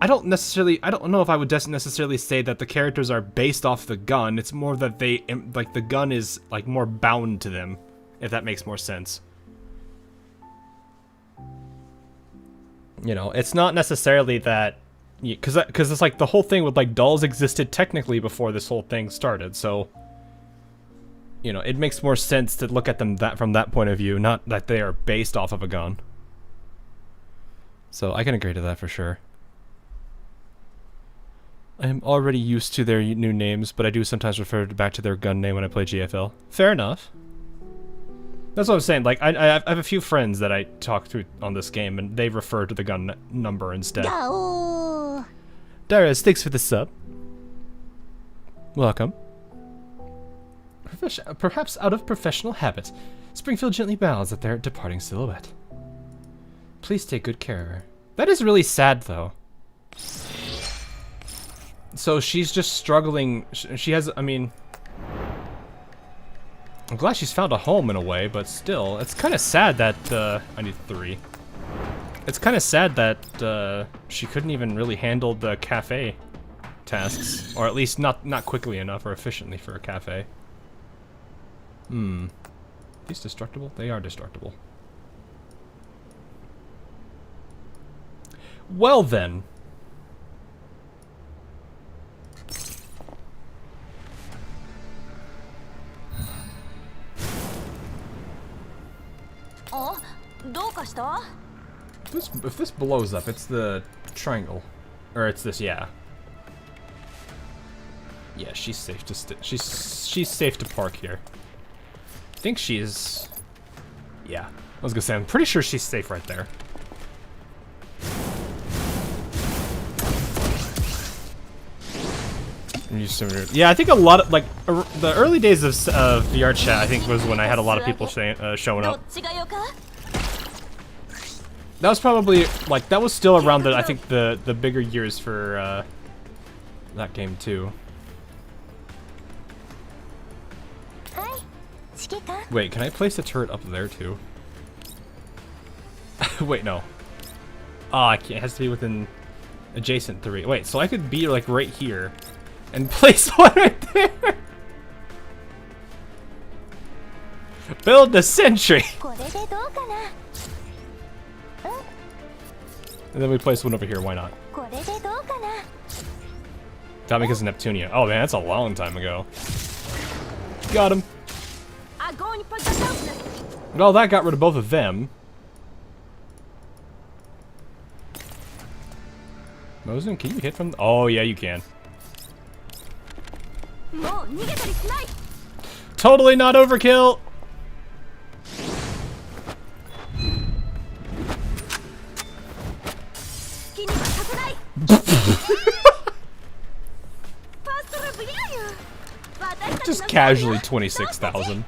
I don't know if I would necessarily say that the characters are based off the gun. It's more that they, like, the gun is, like, more bound to them, if that makes more sense. You know, it's not necessarily that, because it's like the whole thing with, like, dolls existed technically before this whole thing started, so, you know, it makes more sense to look at them from that point of view, not that they are based off of a gun. So I can agree to that for sure. I am already used to their new names, but I do sometimes refer back to their gun name when I play GFL. Fair enough. That's what I'm saying. Like, I have a few friends that I talk to on this game, and they refer to the gun number instead. Darius, thanks for the sub. Welcome. Perhaps out of professional habit, Springfield gently bows at their departing silhouette. Please take good care of her. That is really sad, though. So she's just struggling. She has, I mean, I'm glad she's found a home in a way, but still, it's kind of sad that, I need 3. It's kind of sad that, she couldn't even really handle the cafe tasks, or at least not quickly enough or efficiently for a cafe. These destructible? They are destructible. Well then. If this blows up, it's the triangle, or it's this, yeah. Yeah, she's safe to she's safe to park here. I think she's, yeah. I was gonna say, I'm pretty sure she's safe right there. Yeah, I think a lot of, like, the early days of VR chat, I think, was when I had a lot of people showing up. That was probably, like, that was still around the, I think, the bigger years for, that game, too. Wait, can I place a turret up there, too? Wait, no. Oh, I can't, it has to be within adjacent 3. Wait, so I could be, like, right here and place one right there. Build the sentry. And then we place one over here, why not? Atomic is Neptunia. Oh man, that's a long time ago. Got him. Well, that got rid of both of them. Mosin, can you hit from... Oh yeah, you can. Totally not overkill. Just casually 26,000.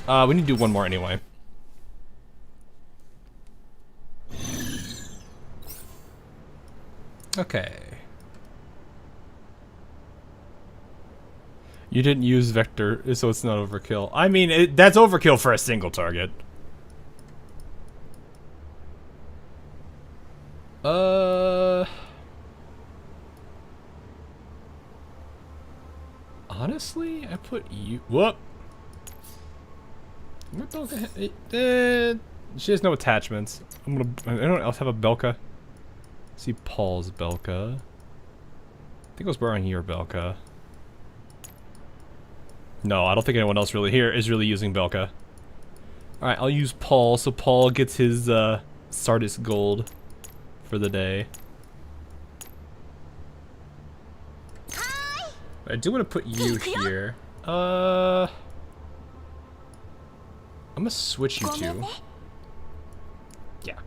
We need to do one more anyway. Okay. You didn't use Vector, so it's not overkill. I mean, that's overkill for a single target. Honestly, I put you. Whoop. She has no attachments. Anyone else have a Belka? See Paul's Belka. I think it was borrowing your Belka. No, I don't think anyone else really here is really using Belka. Alright, I'll use Paul, so Paul gets his Sardis gold for the day. I do want to put you here. I'm gonna switch you two. Yeah.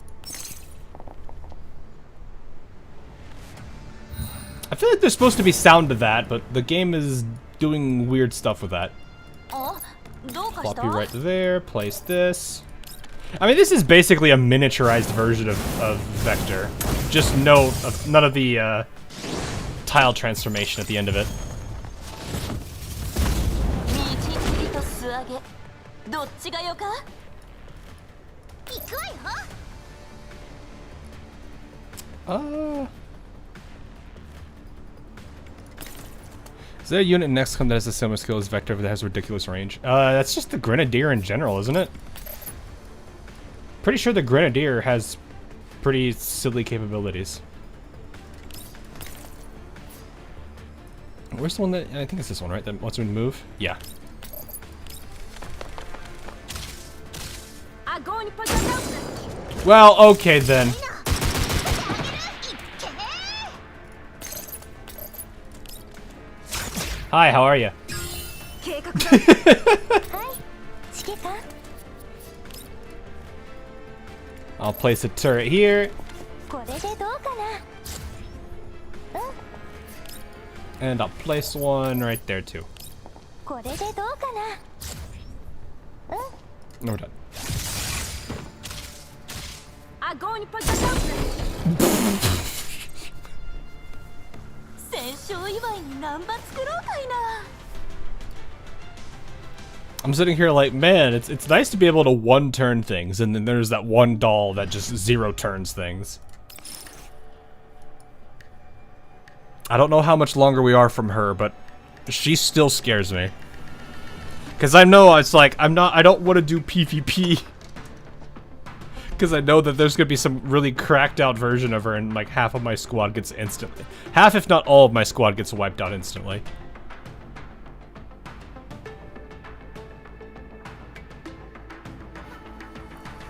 I feel like there's supposed to be sound to that, but the game is doing weird stuff with that. Plop you right there, place this. I mean, this is basically a miniaturized version of Vector. Just none of the tile transformation at the end of it. Is there a unit in XCOM that has a similar skill as Vector that has ridiculous range? That's just the Grenadier in general, isn't it? Pretty sure the Grenadier has pretty silly capabilities. Where's the one that... I think it's this one, right? That wants me to move? Yeah. Well, okay then. Hi, how are you? I'll place a turret here. And I'll place one right there too. No, we're done. I'm sitting here like, man, it's nice to be able to one-turn things, and then there's that one doll that just zero-turns things. I don't know how much longer we are from her, but she still scares me. Cause I know it's like, I don't want to do PvP. Cause I know that there's gonna be some really cracked out version of her and like half of my squad gets instantly. Half if not all of my squad gets wiped out instantly.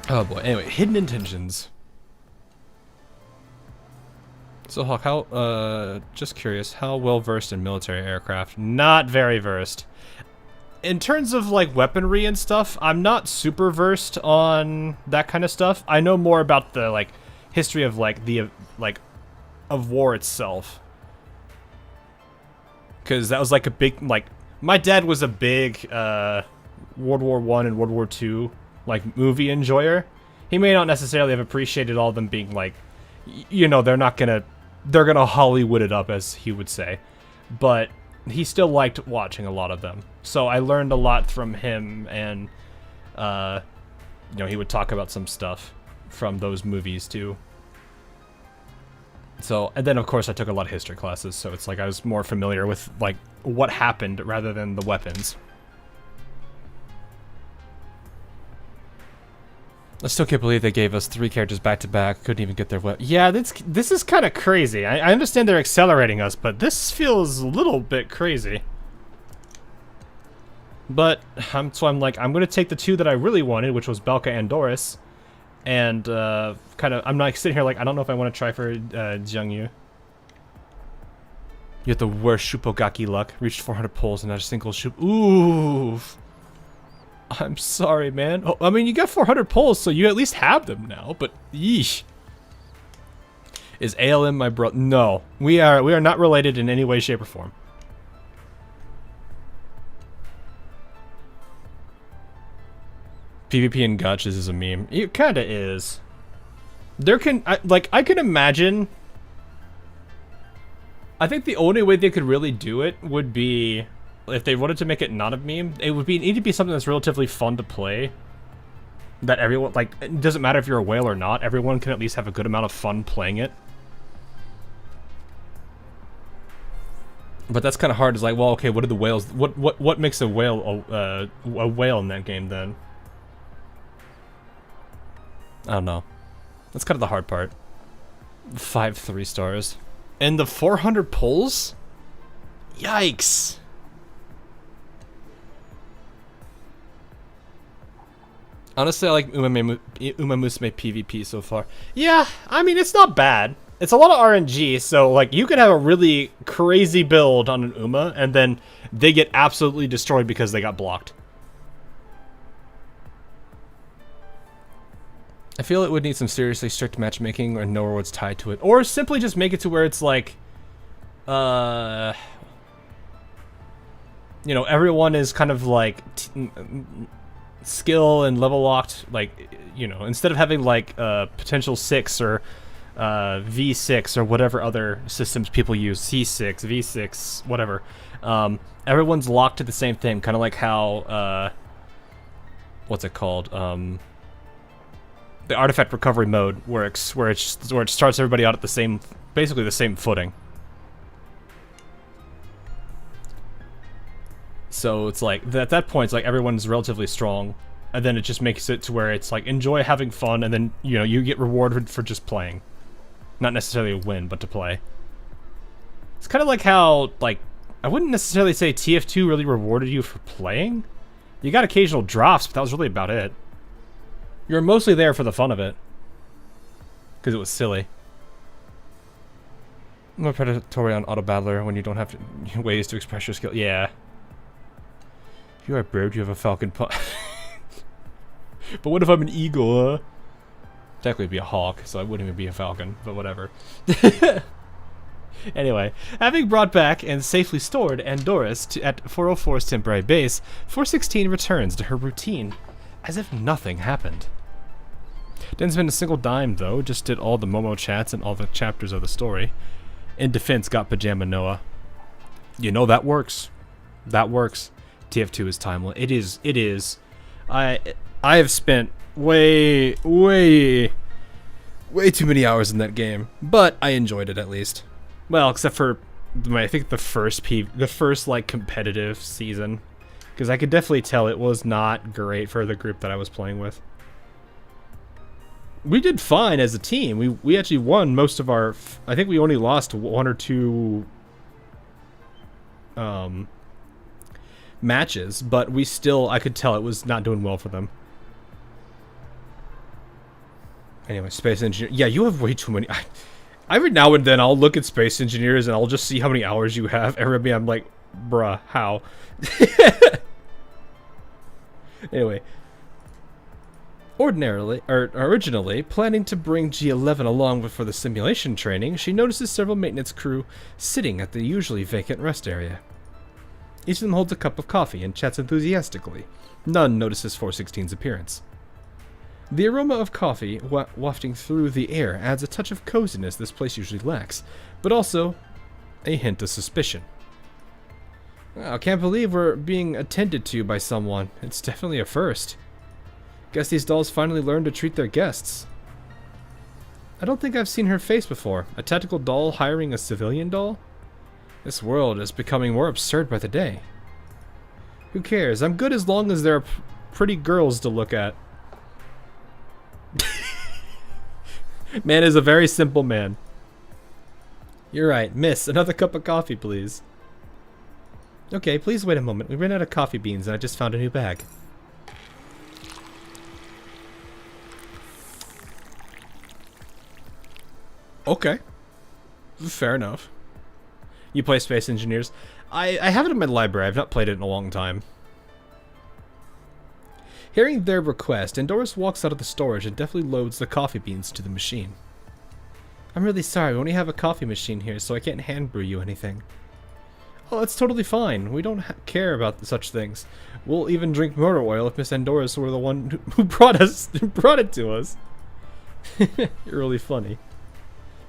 Oh boy, anyway, hidden intentions. So Hawk, how, just curious, how well versed in military aircraft? Not very versed. In terms of like weaponry and stuff, I'm not super versed on that kind of stuff. I know more about the like history of like the of war itself. Cause that was like a big my dad was a big World War I and World War II like movie enjoyer. He may not necessarily have appreciated all of them being like, you know, they're gonna Hollywood it up, as he would say, but he still liked watching a lot of them. So I learned a lot from him, and you know, he would talk about some stuff from those movies too. So, and then of course I took a lot of history classes, so it's like I was more familiar with like what happened rather than the weapons. I still can't believe they gave us 3 characters back to back. Couldn't even get their weapon. Yeah, this is kind of crazy. I understand they're accelerating us, but this feels a little bit crazy. But so I'm like, I'm gonna take the 2 that I really wanted, which was Belka and Andoris, and kind of I'm not sitting here like I don't know if I want to try for Jiangyu. You have the worst Shupogaki luck. Reached 400 pulls and not a single Shup. Ooh. I'm sorry, man. Oh, I mean, you got 400 pulls, so you at least have them now, but yeesh. Is ALM my bro? No. We are not related in any way, shape, or form. PvP and gotchas is a meme. It kinda is. There can, I can imagine I think the only way they could really do it would be if they wanted to make it not a meme. It would need to be something that's relatively fun to play. That everyone, like, it doesn't matter if you're a whale or not. Everyone can at least have a good amount of fun playing it. But that's kind of hard. It's like, well, okay, what are the whales? What makes a whale a whale in that game then? I don't know. That's kind of the hard part. 5 3-stars. And the 400 pulls? Yikes. Honestly, I like Umamusume PvP so far. Yeah, I mean, it's not bad. It's a lot of RNG, so, like, you could have a really crazy build on an Uma, and then they get absolutely destroyed because they got blocked. I feel it would need some seriously strict matchmaking or no rewards tied to it. Or simply just make it to where it's like, you know, everyone is kind of like skill and level locked. Like, you know, instead of having like potential 6 or V6 or whatever other systems people use, C6, V6, whatever. Everyone's locked to the same thing, kind of like how, what's it called? The artifact recovery mode works, where it starts everybody out at the same, basically the same footing. So it's like, at that point, it's like everyone's relatively strong, and then it just makes it to where it's like, enjoy having fun, and then, you know, you get rewarded for just playing. Not necessarily a win, but to play. It's kind of like how, like, I wouldn't necessarily say TF2 really rewarded you for playing. You got occasional drops, but that was really about it. You were mostly there for the fun of it. Because it was silly. More predatory on Auto Battler when you don't have ways to express your skill. Yeah. If you are a bird, you have a falcon But what if I'm an eagle, Technically it'd be a hawk, so I wouldn't even be a falcon, but whatever. Anyway, having brought back and safely stored Andoris at 404's temporary base, 416 returns to her routine, as if nothing happened. Didn't spend a single dime, though, just did all the Momo chats and all the chapters of the story. In defense, got Pajama Noah. You know, that works. That works. TF2 is timeless. It is. I have spent way too many hours in that game, but I enjoyed it at least. Well, except for, I think the first like competitive season, because I could definitely tell it was not great for the group that I was playing with. We did fine as a team. We actually won most of our. I think we only lost 1 or 2 matches, but we still. I could tell it was not doing well for them. Anyway, Space Engineer. Yeah, you have way too many. Every now and then I'll look at Space Engineers and I'll just see how many hours you have. Every I'm like, bruh, how? Anyway. Originally planning to bring G11 along for the simulation training, she notices several maintenance crew sitting at the usually vacant rest area. Each of them holds a cup of coffee and chats enthusiastically. None notices 416's appearance. The aroma of coffee wafting through the air adds a touch of coziness this place usually lacks, but also a hint of suspicion. I can't believe we're being attended to by someone. It's definitely a first. Guess these dolls finally learned to treat their guests. I don't think I've seen her face before. A tactical doll hiring a civilian doll? This world is becoming more absurd by the day. Who cares? I'm good as long as there are pretty girls to look at. Man is a very simple man. You're right. Miss, another cup of coffee, please. Okay, please wait a moment. We ran out of coffee beans and I just found a new bag. Okay. Fair enough. You play Space Engineers? I have it in my library. I've not played it in a long time. Hearing their request, Andoris walks out of the storage and deftly loads the coffee beans to the machine. I'm really sorry, we only have a coffee machine here, so I can't hand brew you anything. Oh, it's totally fine. We don't care about such things. We'll even drink motor oil if Miss Andoris were the one who brought it to us. You're really funny.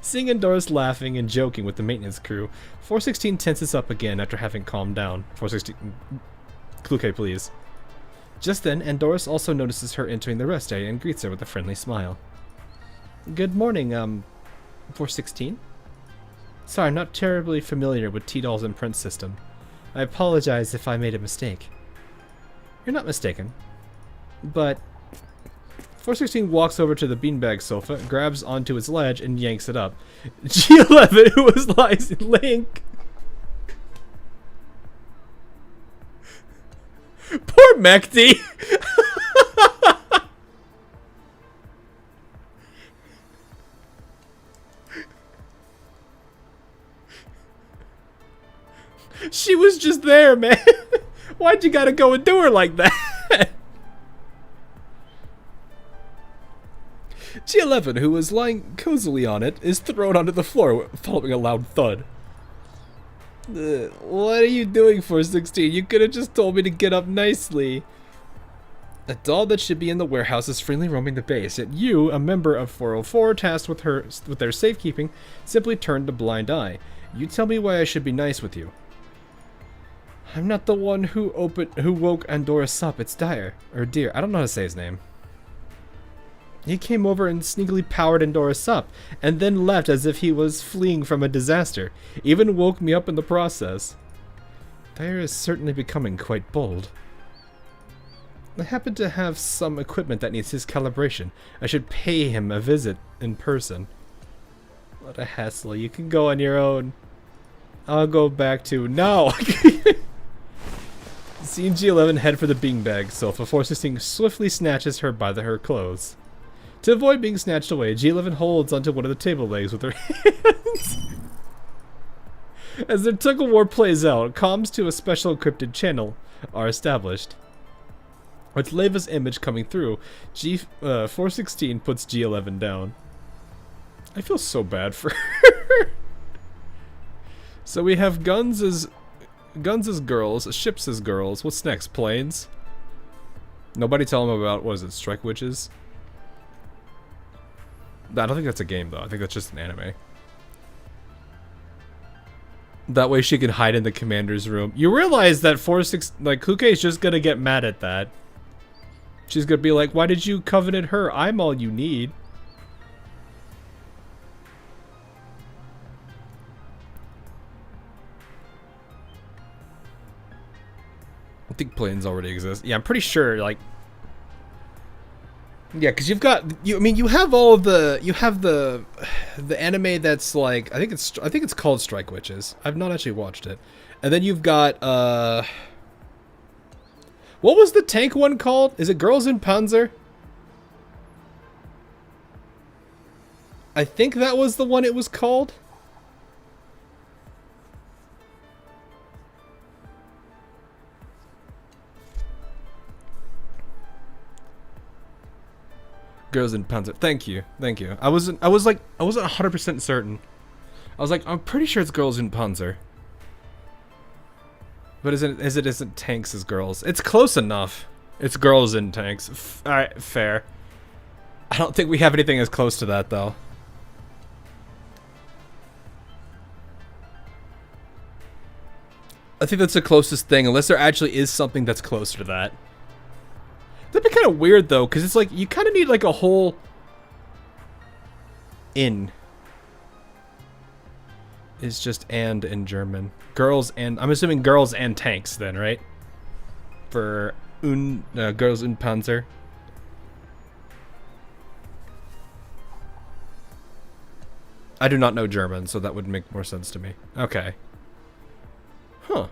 Seeing Andoris laughing and joking with the maintenance crew, 416 tenses up again after having calmed down. 416... Kluke, please. Just then, Andoris also notices her entering the rest area and greets her with a friendly smile. Good morning, 416? Sorry, I'm not terribly familiar with T-Doll's imprint system. I apologize if I made a mistake. You're not mistaken. But 416 walks over to the beanbag sofa, grabs onto its ledge, and yanks it up. G11, who was laying... Poor Mechty! She was just there, man. Why'd you gotta go and do her like that? G11, who was lying cozily on it, is thrown onto the floor, following a loud thud. What are you doing, 416? You could have just told me to get up nicely. A doll that should be in the warehouse is freely roaming the base, yet you, a member of 404 tasked with their safekeeping, simply turned a blind eye. You tell me why I should be nice with you. I'm not the one who woke Andoris up. It's Deer. I don't know how to say his name. He came over and sneakily powered Andoris up, and then left as if he was fleeing from a disaster. Even woke me up in the process. Deer is certainly becoming quite bold. I happen to have some equipment that needs his calibration. I should pay him a visit in person. What a hassle. You can go on your own. I'll go back to... No! Seeing G11 head for the beanbag sofa, 416 swiftly snatches her by her clothes. To avoid being snatched away, G11 holds onto one of the table legs with her hands. As their tug-of-war plays out, comms to a special encrypted channel are established. With Leva's image coming through, 416 puts G11 down. I feel so bad for her. So we have guns as girls, ships as girls. What's next? Planes? Nobody tell them about, what is it, Strike Witches? I don't think that's a game, though. I think that's just an anime. That way she can hide in the commander's room. You realize that Kluke is just gonna get mad at that. She's gonna be like, why did you covenant her? I'm all you need. I think planes already exist. Yeah, I'm pretty sure, like... Yeah, because you've got... I mean, you have all of the... You have the anime that's like... I think it's called Strike Witches. I've not actually watched it. And then you've got, what was the tank one called? Is it Girls in Panzer? I think that was the one it was called. Girls in Panzer. Thank you. Thank you. I wasn't 100% certain. I was like, I'm pretty sure it's Girls in Panzer. But isn't tanks as girls? It's close enough. It's girls in tanks. Alright, fair. I don't think we have anything as close to that, though. I think that's the closest thing, unless there actually is something that's closer to that. That'd be kind of weird, though, because it's like, you kind of need, like, a whole... in. Is just and in German. Girls and... I'm assuming girls and tanks, then, right? For Girls in Panzer. I do not know German, so that would make more sense to me. Okay. Huh.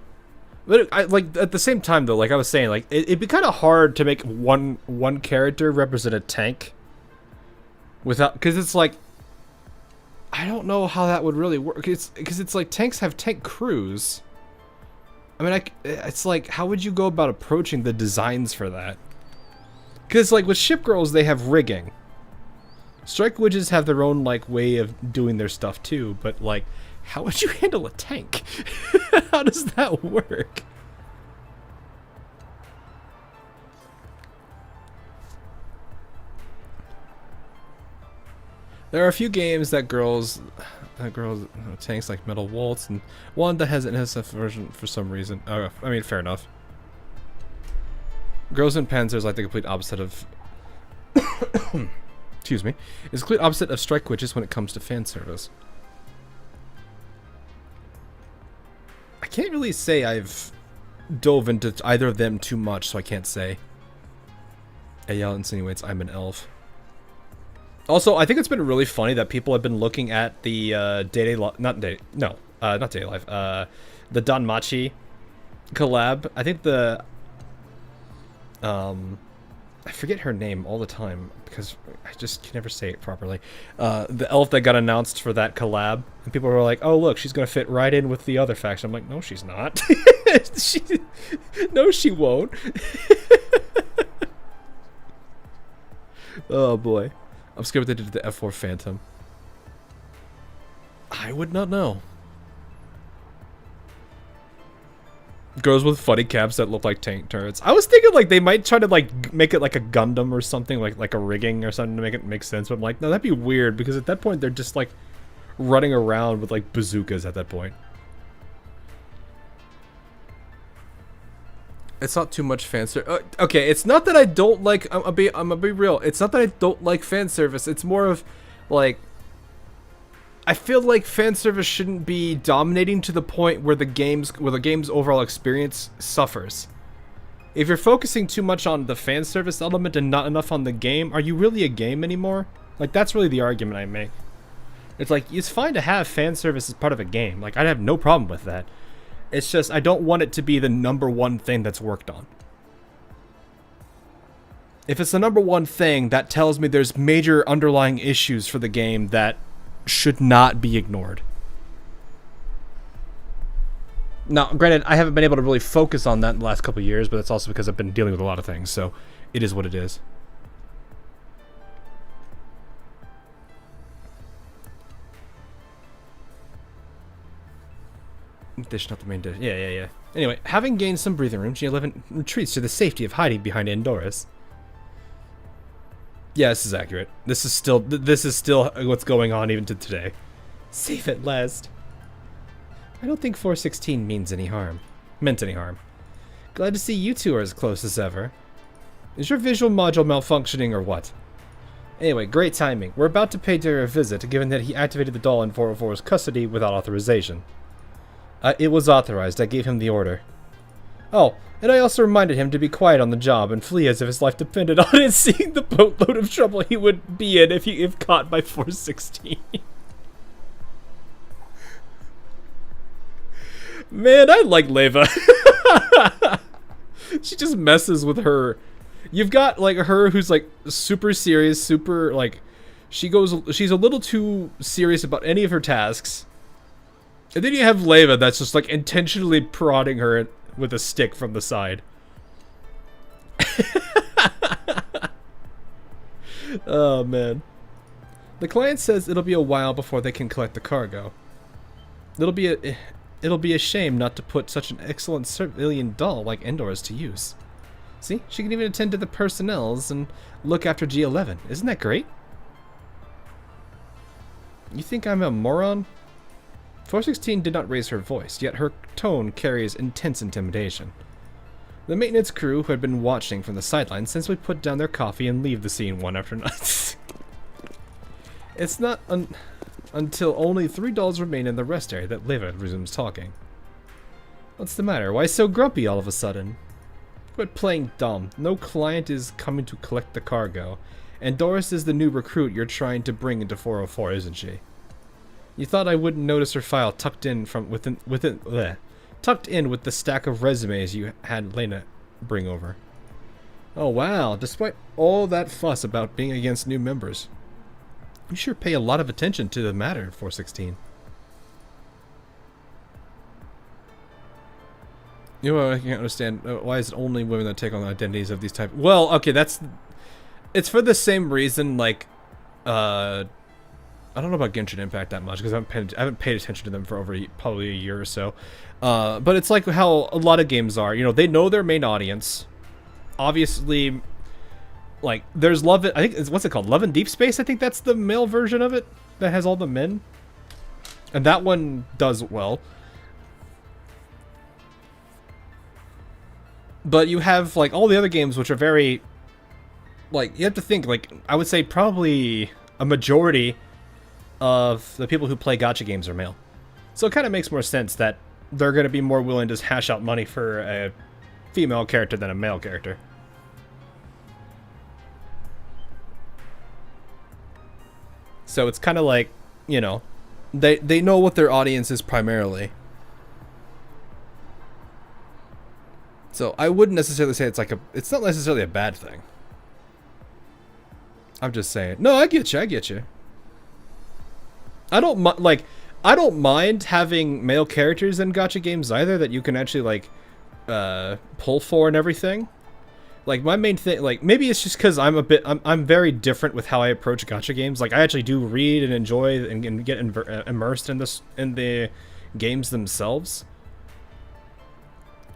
But like at the same time though, like I was saying, like it'd be kind of hard to make one character represent a tank without, because it's like, I don't know how that would really work. Because it's like tanks have tank crews. I mean, it's like, how would you go about approaching the designs for that? Because like with ship girls, they have rigging. Strike Witches have their own like way of doing their stuff too, but like, how would you handle a tank? How does that work? There are a few games that girls tanks like Metal Waltz, and one that has an NSF version for some reason. I mean, fair enough. Girls in Panzer is like the complete opposite of excuse me, is the complete opposite of Strike Witches when it comes to fan service. I can't really say I've dove into either of them too much, so I can't say. Ayala insinuates I'm an elf. Also, I think it's been really funny that people have been looking at the not Day Life, the Danmachi collab. I think the I forget her name all the time because I just can never say it properly. The elf that got announced for that collab, and people were like, "Oh, look, she's gonna fit right in with the other faction." I'm like, "No, she's not. No, she won't." Oh boy, I'm scared what they did to the F4 Phantom. I would not know. Girls with funny caps that look like tank turrets. I was thinking like they might try to like make it like a Gundam or something, like a rigging or something to make it make sense. But I'm like, no, that'd be weird because at that point they're just like running around with like bazookas at that point. It's not too much fan service. Okay, it's not that I don't like. I'm gonna be real. It's not that I don't like fan service. It's more of like, I feel like fan service shouldn't be dominating to the point where the game's overall experience suffers. If you're focusing too much on the fan service element and not enough on the game, are you really a game anymore? Like, that's really the argument I make. It's like, it's fine to have fan service as part of a game. Like, I'd have no problem with that. It's just, I don't want it to be the #1 thing that's worked on. If it's the #1 thing, that tells me there's major underlying issues for the game that should not be ignored. Now, granted, I haven't been able to really focus on that in the last couple of years, but it's also because I've been dealing with a lot of things, so it is what it is. Dish, not the main dish. Yeah. Anyway, having gained some breathing room, G11 retreats to the safety of hiding behind Andoris. Yeah, this is accurate. This is still what's going on even to today. Safe at last. I don't think 416 meant any harm. Glad to see you two are as close as ever. Is your visual module malfunctioning or what? Anyway, great timing. We're about to pay Dare a visit, given that he activated the doll in 404's custody without authorization. It was authorized. I gave him the order. Oh, and I also reminded him to be quiet on the job and flee as if his life depended on it, seeing the boatload of trouble he would be in if caught by 416. Man, I like Leva. She just messes with her. You've got like her who's like super serious, super like she's a little too serious about any of her tasks. And then you have Leva that's just like intentionally prodding her with a stick from the side. Oh man. The client says it'll be a while before they can collect the cargo. It'll be a shame not to put such an excellent civilian doll like Andoris to use. See, she can even attend to the personnels and look after G11. Isn't that great? You think I'm a moron? 416 did not raise her voice, yet her tone carries intense intimidation. The maintenance crew, who had been watching from the sidelines, simply put down their coffee and leave the scene one after another. It's not until only 3 dolls remain in the rest area that Leva resumes talking. What's the matter? Why so grumpy all of a sudden? Quit playing dumb. No client is coming to collect the cargo, and Doris is the new recruit you're trying to bring into 404, isn't she? You thought I wouldn't notice her file tucked in with the stack of resumes you had Lena bring over. Oh wow, despite all that fuss about being against new members, you sure pay a lot of attention to the matter, 416. You know, I can't understand why is it only women that take on the identities of these type. Well, okay, it's for the same reason. Like, I don't know about Genshin Impact that much because I haven't paid attention to them for probably a year or so. But it's like how a lot of games are. You know, they know their main audience. Obviously, like, there's Love. I think it's what's it called? Love in Deep Space. I think that's the male version of it that has all the men, and that one does well. But you have like all the other games, which are very, like, you have to think, like, I would say probably a majority of the people who play gacha games are male. So it kind of makes more sense that they're going to be more willing to hash out money for a female character than a male character. So it's kind of like, you know, they know what their audience is primarily. So I wouldn't necessarily say it's not necessarily a bad thing. I'm just saying. No, I get you. I don't mind having male characters in gacha games either that you can actually like pull for and everything. Like my main thing, like maybe it's just because I'm very different with how I approach gacha games. Like I actually do read and enjoy and get immersed in the games themselves.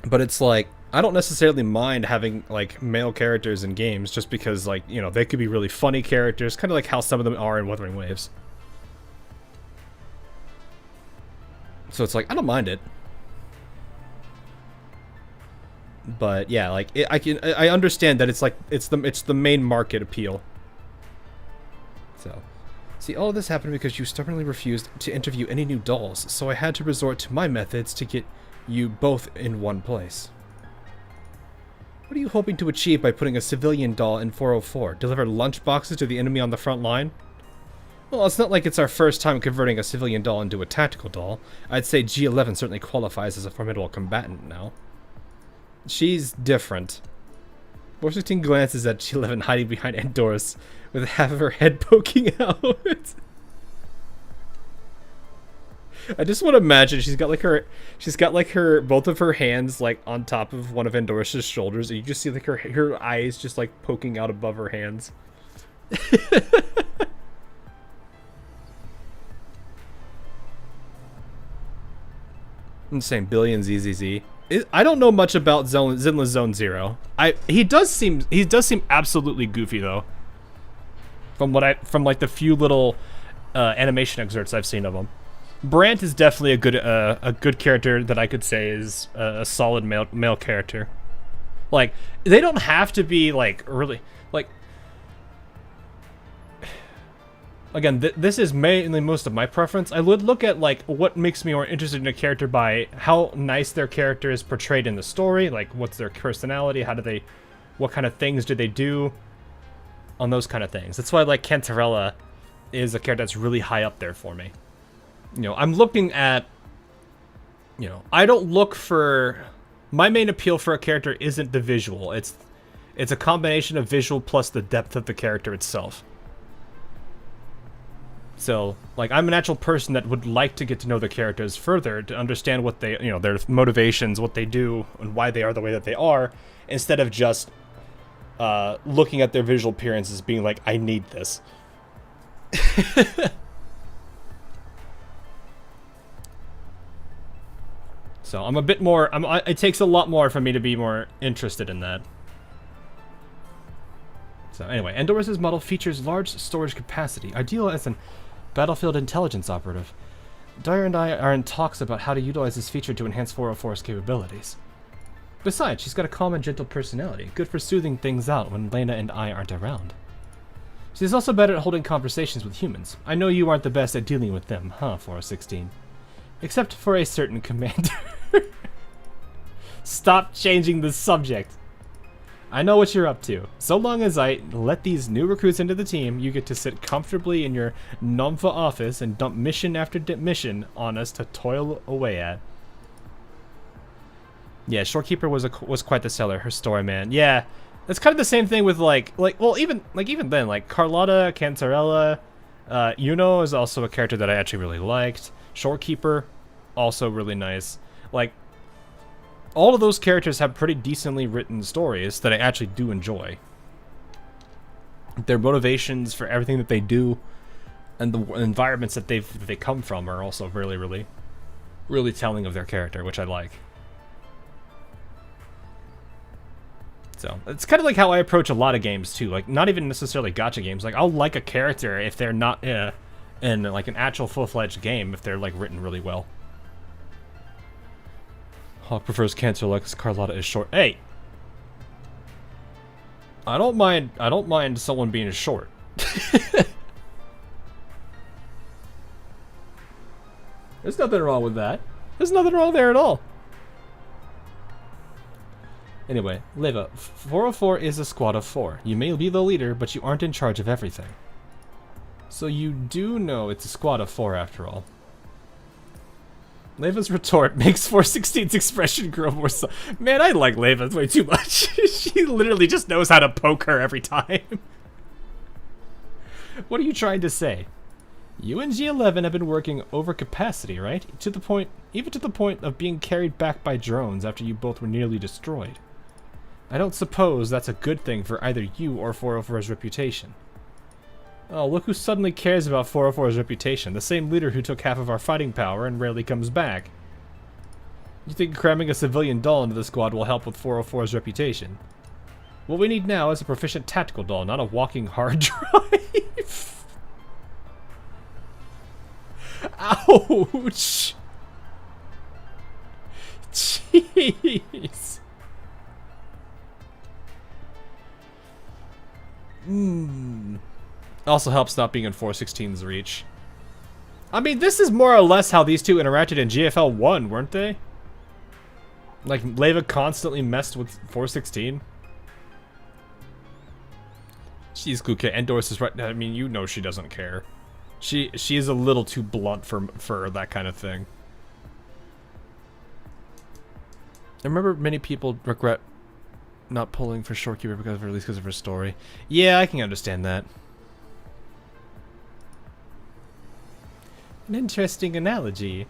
But it's like I don't necessarily mind having like male characters in games just because, like, you know, they could be really funny characters, kind of like how some of them are in Wuthering Waves. So it's like I don't mind it. But yeah, like I understand that it's like it's the main market appeal. So, see, all of this happened because you stubbornly refused to interview any new dolls, so I had to resort to my methods to get you both in one place. What are you hoping to achieve by putting a civilian doll in 404? Deliver lunch boxes to the enemy on the front line? Well, it's not like it's our first time converting a civilian doll into a tactical doll. I'd say G11 certainly qualifies as a formidable combatant now. She's different. 416 glances at G11 hiding behind Andoris with half of her head poking out. I just want to imagine she's got like her both of her hands like on top of one of Andoris' shoulders, and you just see like her eyes just like poking out above her hands. I'm saying billion ZZZ. I don't know much about Zinla's Zone Zero. He does seem absolutely goofy though. From like the few little animation excerpts I've seen of him. Brant is definitely a good character that I could say is a solid male character. Like they don't have to be like really like. Again, this is mainly most of my preference. I would look at like what makes me more interested in a character by how nice their character is portrayed in the story, like what's their personality, what kind of things do they do, on those kind of things. That's why like Cantarella is a character that's really high up there for me. You know, I'm looking at, you know, I don't look for, my main appeal for a character isn't the visual. It's a combination of visual plus the depth of the character itself. So, like, I'm a natural person that would like to get to know the characters further, to understand what they, you know, their motivations, what they do, and why they are the way that they are, instead of just looking at their visual appearances being like, I need this. So, I'm a bit more, it takes a lot more for me to be more interested in that. So, anyway, Andoris' model features large storage capacity, ideal as an battlefield intelligence operative. Dyer and I are in talks about how to utilize this feature to enhance 404's capabilities. Besides, she's got a calm and gentle personality, good for soothing things out when Lena and I aren't around. She's also better at holding conversations with humans. I know you aren't the best at dealing with them, huh, 416? Except for a certain commander. Stop changing the subject. I know what you're up to. So long as I let these new recruits into the team, you get to sit comfortably in your Nomfa office and dump mission after mission on us to toil away at. Yeah, Shorekeeper was quite the seller. Her story, man. Yeah, it's kind of the same thing with even then, like Carlotta, Cantarella, Yuno is also a character that I actually really liked. Shorekeeper, also really nice. Like, all of those characters have pretty decently written stories that I actually do enjoy. Their motivations for everything that they do and the environments that they come from are also really, really, really telling of their character, which I like. So, it's kind of like how I approach a lot of games, too. Like, not even necessarily gacha games. Like, I'll like a character if they're not in, like, an actual full-fledged game, if they're, like, written really well. Hawk prefers Cancer Lex, Carlotta is short. Hey! I don't mind someone being short. There's nothing wrong with that. There's nothing wrong there at all. Anyway, Leva, 404 is a squad of 4. You may be the leader, but you aren't in charge of everything. So you do know it's a squad of 4 after all. Leva's retort makes 416's expression grow more so. Man, I like Leva way too much. She literally just knows how to poke her every time. What are you trying to say? You and G11 have been working over capacity, right? Even to the point of being carried back by drones after you both were nearly destroyed. I don't suppose that's a good thing for either you or 404's reputation. Oh, look who suddenly cares about 404's reputation, the same leader who took half of our fighting power and rarely comes back. You think cramming a civilian doll into the squad will help with 404's reputation? What we need now is a proficient tactical doll, not a walking hard drive. Ouch! Jeez. Also helps not being in 416's reach. I mean, this is more or less how these two interacted in GFL 1, weren't they? Like, Leva constantly messed with 416. She's Kuke. Andoris is right. I mean, you know she doesn't care. She is a little too blunt for that kind of thing. I remember many people regret not pulling for Shorekeeper because of her story. Yeah, I can understand that. An interesting analogy.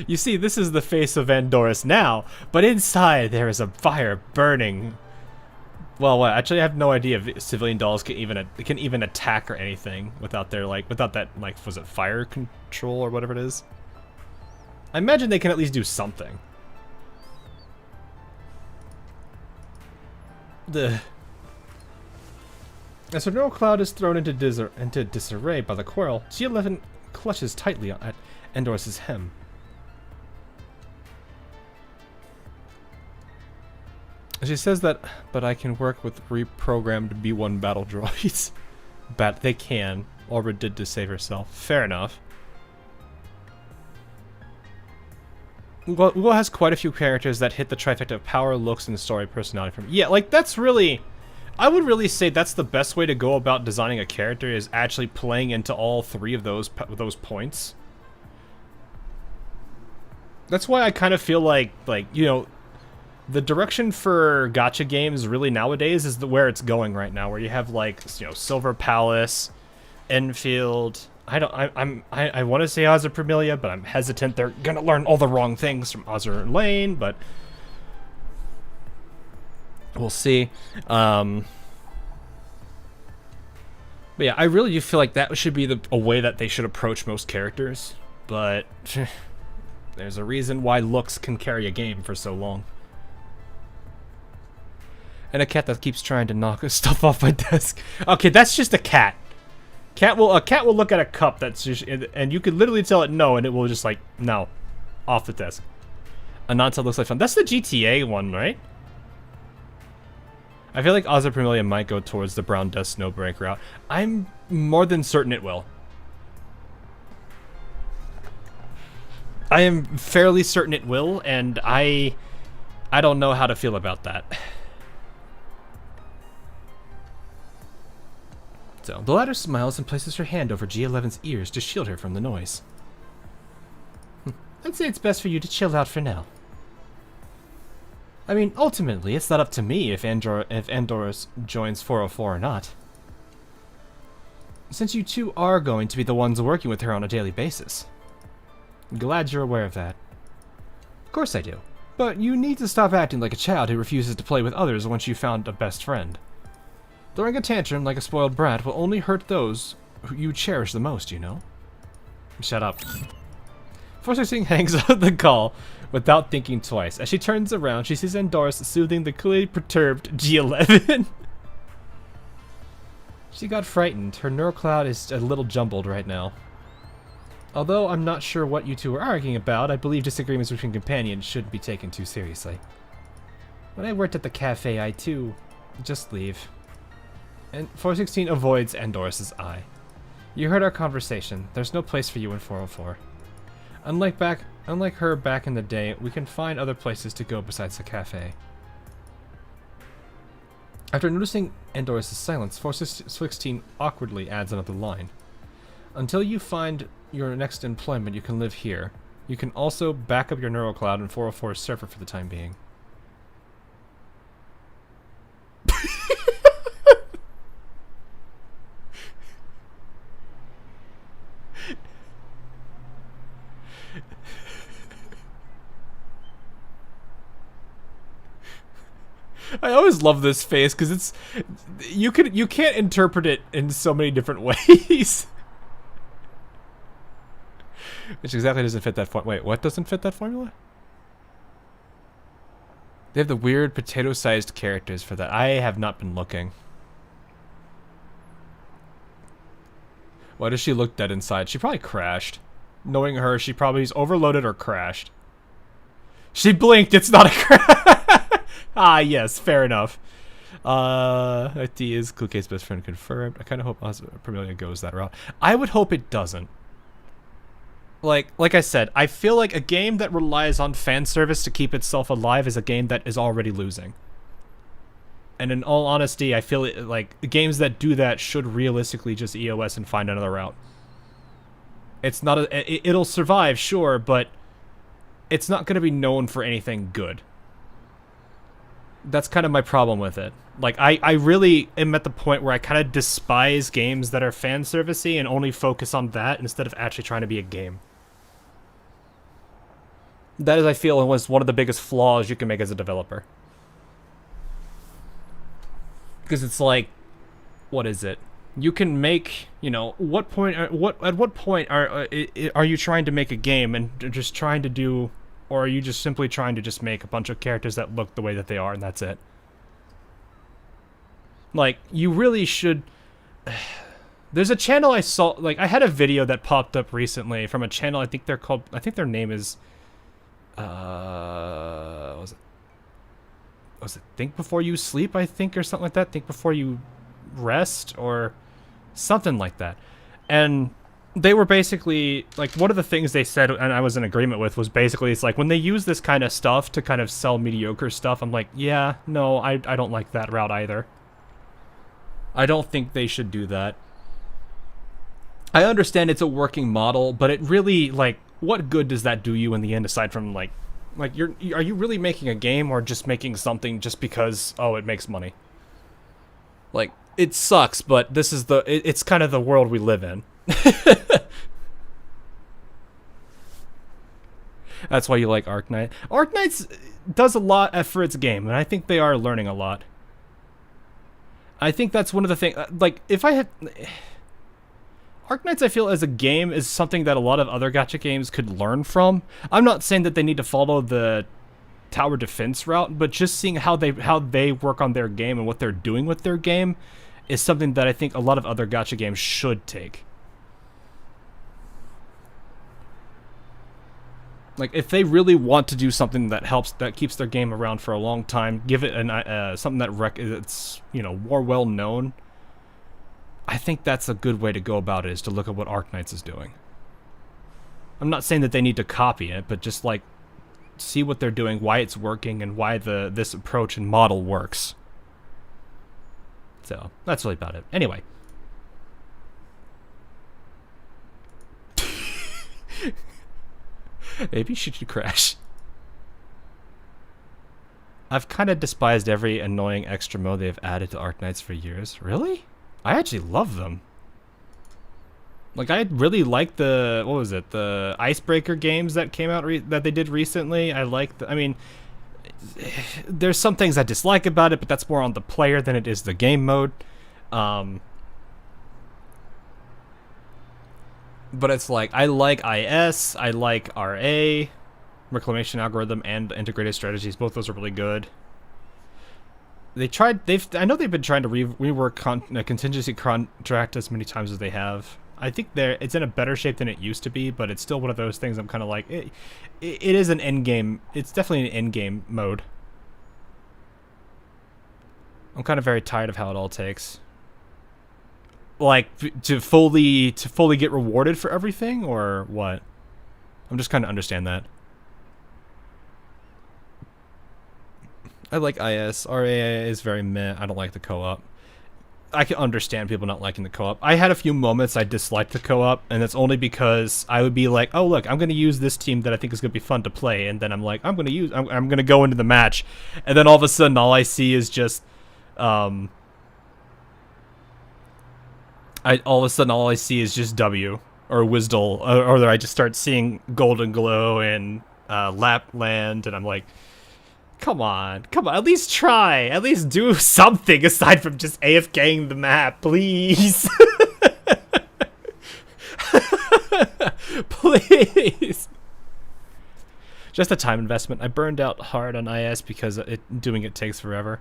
You see, this is the face of Andoris now, but inside there is a fire burning. Well, what? Actually, I have no idea if civilian dolls can even attack or anything without their without that was it fire control or whatever it is. I imagine they can at least do something. As her neural cloud is thrown into disarray by the quarrel, G11 clutches tightly at Andoris' hem. She says that, but I can work with reprogrammed B1 battle droids. They can. Orbit did to save herself. Fair enough. Google has quite a few characters that hit the trifecta of power, looks, and story personality from. Yeah, like that's really, I would really say that's the best way to go about designing a character is actually playing into all three of those points. That's why I kind of feel like you know, the direction for gacha games really nowadays is where it's going right now, where you have like, you know, Silver Palace, Enfield. I want to say Ozzer Premilia, but I'm hesitant. They're gonna learn all the wrong things from Ozzer and Lane, but we'll see. But yeah, I really do feel like that should be a way that they should approach most characters. But there's a reason why looks can carry a game for so long. And a cat that keeps trying to knock stuff off my desk. Okay, that's just a cat. A cat will look at a cup that's just, and you could literally tell it no, and it will just like no, off the desk. Ananta looks like fun. That's the GTA one, right? I feel like Ozzer Premilia might go towards the Brown Dust Snowbreak route. I'm more than certain it will. I am fairly certain it will, and I don't know how to feel about that. So, the latter smiles and places her hand over G11's ears to shield her from the noise. I'd say it's best for you to chill out for now. I mean, ultimately, it's not up to me if Andoris joins 404 or not. Since you two are going to be the ones working with her on a daily basis. Glad you're aware of that. Of course I do. But you need to stop acting like a child who refuses to play with others once you've found a best friend. Throwing a tantrum like a spoiled brat will only hurt those who you cherish the most, you know? Shut up. 416 hangs up the call without thinking twice. As she turns around, she sees Andoris soothing the clearly perturbed G11. She got frightened. Her neural cloud is a little jumbled right now. Although I'm not sure what you two are arguing about, I believe disagreements between companions shouldn't be taken too seriously. When I worked at the cafe, I too just leave. And 416 avoids Andoris' eye. You heard our conversation. There's no place for you in 404. Unlike her back in the day, we can find other places to go besides the cafe. After noticing Andoris' silence, 416 awkwardly adds another line. Until you find your next employment, you can live here. You can also back up your neural cloud in 404's server for the time being. I always love this face because it's you can't interpret it in so many different ways. Which exactly doesn't fit that Wait, what doesn't fit that formula? They have the weird potato-sized characters for that. I have not been looking. Why does she look dead inside? She probably crashed. Knowing her, she probably is overloaded or crashed. She blinked. It's not a crash. Ah, yes, fair enough. IT is Kluke's best friend confirmed. I kind of hope Permilia goes that route. I would hope it doesn't. Like I said, I feel like a game that relies on fan service to keep itself alive is a game that is already losing. And in all honesty, I feel like games that do that should realistically just EOS and find another route. It's not it'll survive, sure, but it's not going to be known for anything good. That's kind of my problem with it. Like, I really am at the point where I kind of despise games that are fan servicey and only focus on that instead of actually trying to be a game. That is, I feel, was one of the biggest flaws you can make as a developer. Because it's like, what is it? You can make, you know, at what point are you trying to make a game and just trying to do, or are you just simply trying to just make a bunch of characters that look the way that they are and that's it? Like, you really should... There's a channel I saw, like, I had a video that popped up recently from a channel, I think their name is, was it Think Before You Sleep, I think, or something like that? Think Before You Rest, or something like that. And they were basically, like, one of the things they said, and I was in agreement with, was basically, it's like, when they use this kind of stuff to kind of sell mediocre stuff, I'm like, yeah, no, I don't like that route either. I don't think they should do that. I understand it's a working model, but it really, like, what good does that do you in the end, aside from, are you really making a game or just making something just because, oh, it makes money? Like, it sucks, but this is it's kind of the world we live in. That's why you like Arknight. Arknights does a lot for its game, and I think they are learning a lot. I think that's one of the things, like, if I had... Arknights, I feel, as a game, is something that a lot of other gacha games could learn from. I'm not saying that they need to follow the tower defense route, but just seeing how they work on their game and what they're doing with their game is something that I think a lot of other gacha games should take. Like, if they really want to do something that keeps their game around for a long time, give it something that's, you know, more well known. I think that's a good way to go about it, is to look at what Arknights is doing. I'm not saying that they need to copy it, but just, like, see what they're doing, why it's working, and why this approach and model works. So, that's really about it. Anyway. Maybe you should crash. I've kind of despised every annoying extra mode they've added to Arknights for years. Really? I actually love them. Like, I really like the, what was it, the Icebreaker games that came out, that they did recently. I like, I mean, there's some things I dislike about it, but that's more on the player than it is the game mode. But it's like, I like IS, I like RA, Reclamation Algorithm, and Integrated Strategies. Both those are really good. I know they've been trying to rework a contingency contract as many times as they have. I think it's in a better shape than it used to be, but it's still one of those things I'm kind of like, it is an end game. It's definitely an end game mode. I'm kind of very tired of how it all takes. Like, to fully get rewarded for everything, or what? I'm just kind of understand that. I like IS. RA is very meh. I don't like the co-op. I can understand people not liking the co-op. I had a few moments I disliked the co-op, and it's only because I would be like, oh look, I'm going to use this team that I think is going to be fun to play, and then I'm like, I'm going to go into the match, and then all of a sudden all I see is just all I see is just W or Wisdol, or I just start seeing Golden Glow and Lapland, and I'm like, come on, at least try, at least do something aside from just AFKing the map, please. Please. Just a time investment. I burned out hard on IS because doing it takes forever.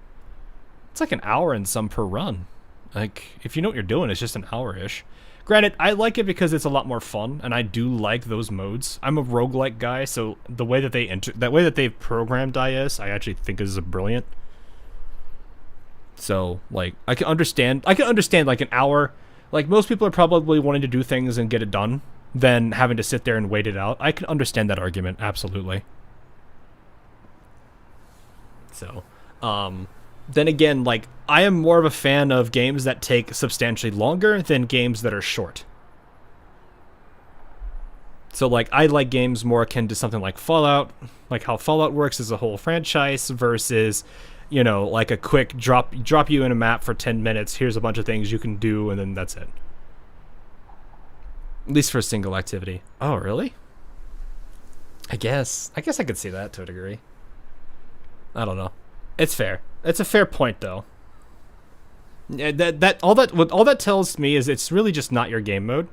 It's like an hour and some per run. Like, if you know what you're doing, it's just an hour-ish. Granted, I like it because it's a lot more fun, and I do like those modes. I'm a roguelike guy, so the way that they've programmed IS, I actually think is brilliant. So, like, I can understand like an hour. Like, most people are probably wanting to do things and get it done than having to sit there and wait it out. I can understand that argument, absolutely. So, then again, like, I am more of a fan of games that take substantially longer than games that are short. So, like, I like games more akin to something like Fallout, like how Fallout works as a whole franchise versus, you know, like a quick drop you in a map for 10 minutes, here's a bunch of things you can do, and then that's it. At least for a single activity. Oh, really? I guess I could see that to a degree. I don't know. It's fair. It's a fair point, though. All that tells me is it's really just not your game mode,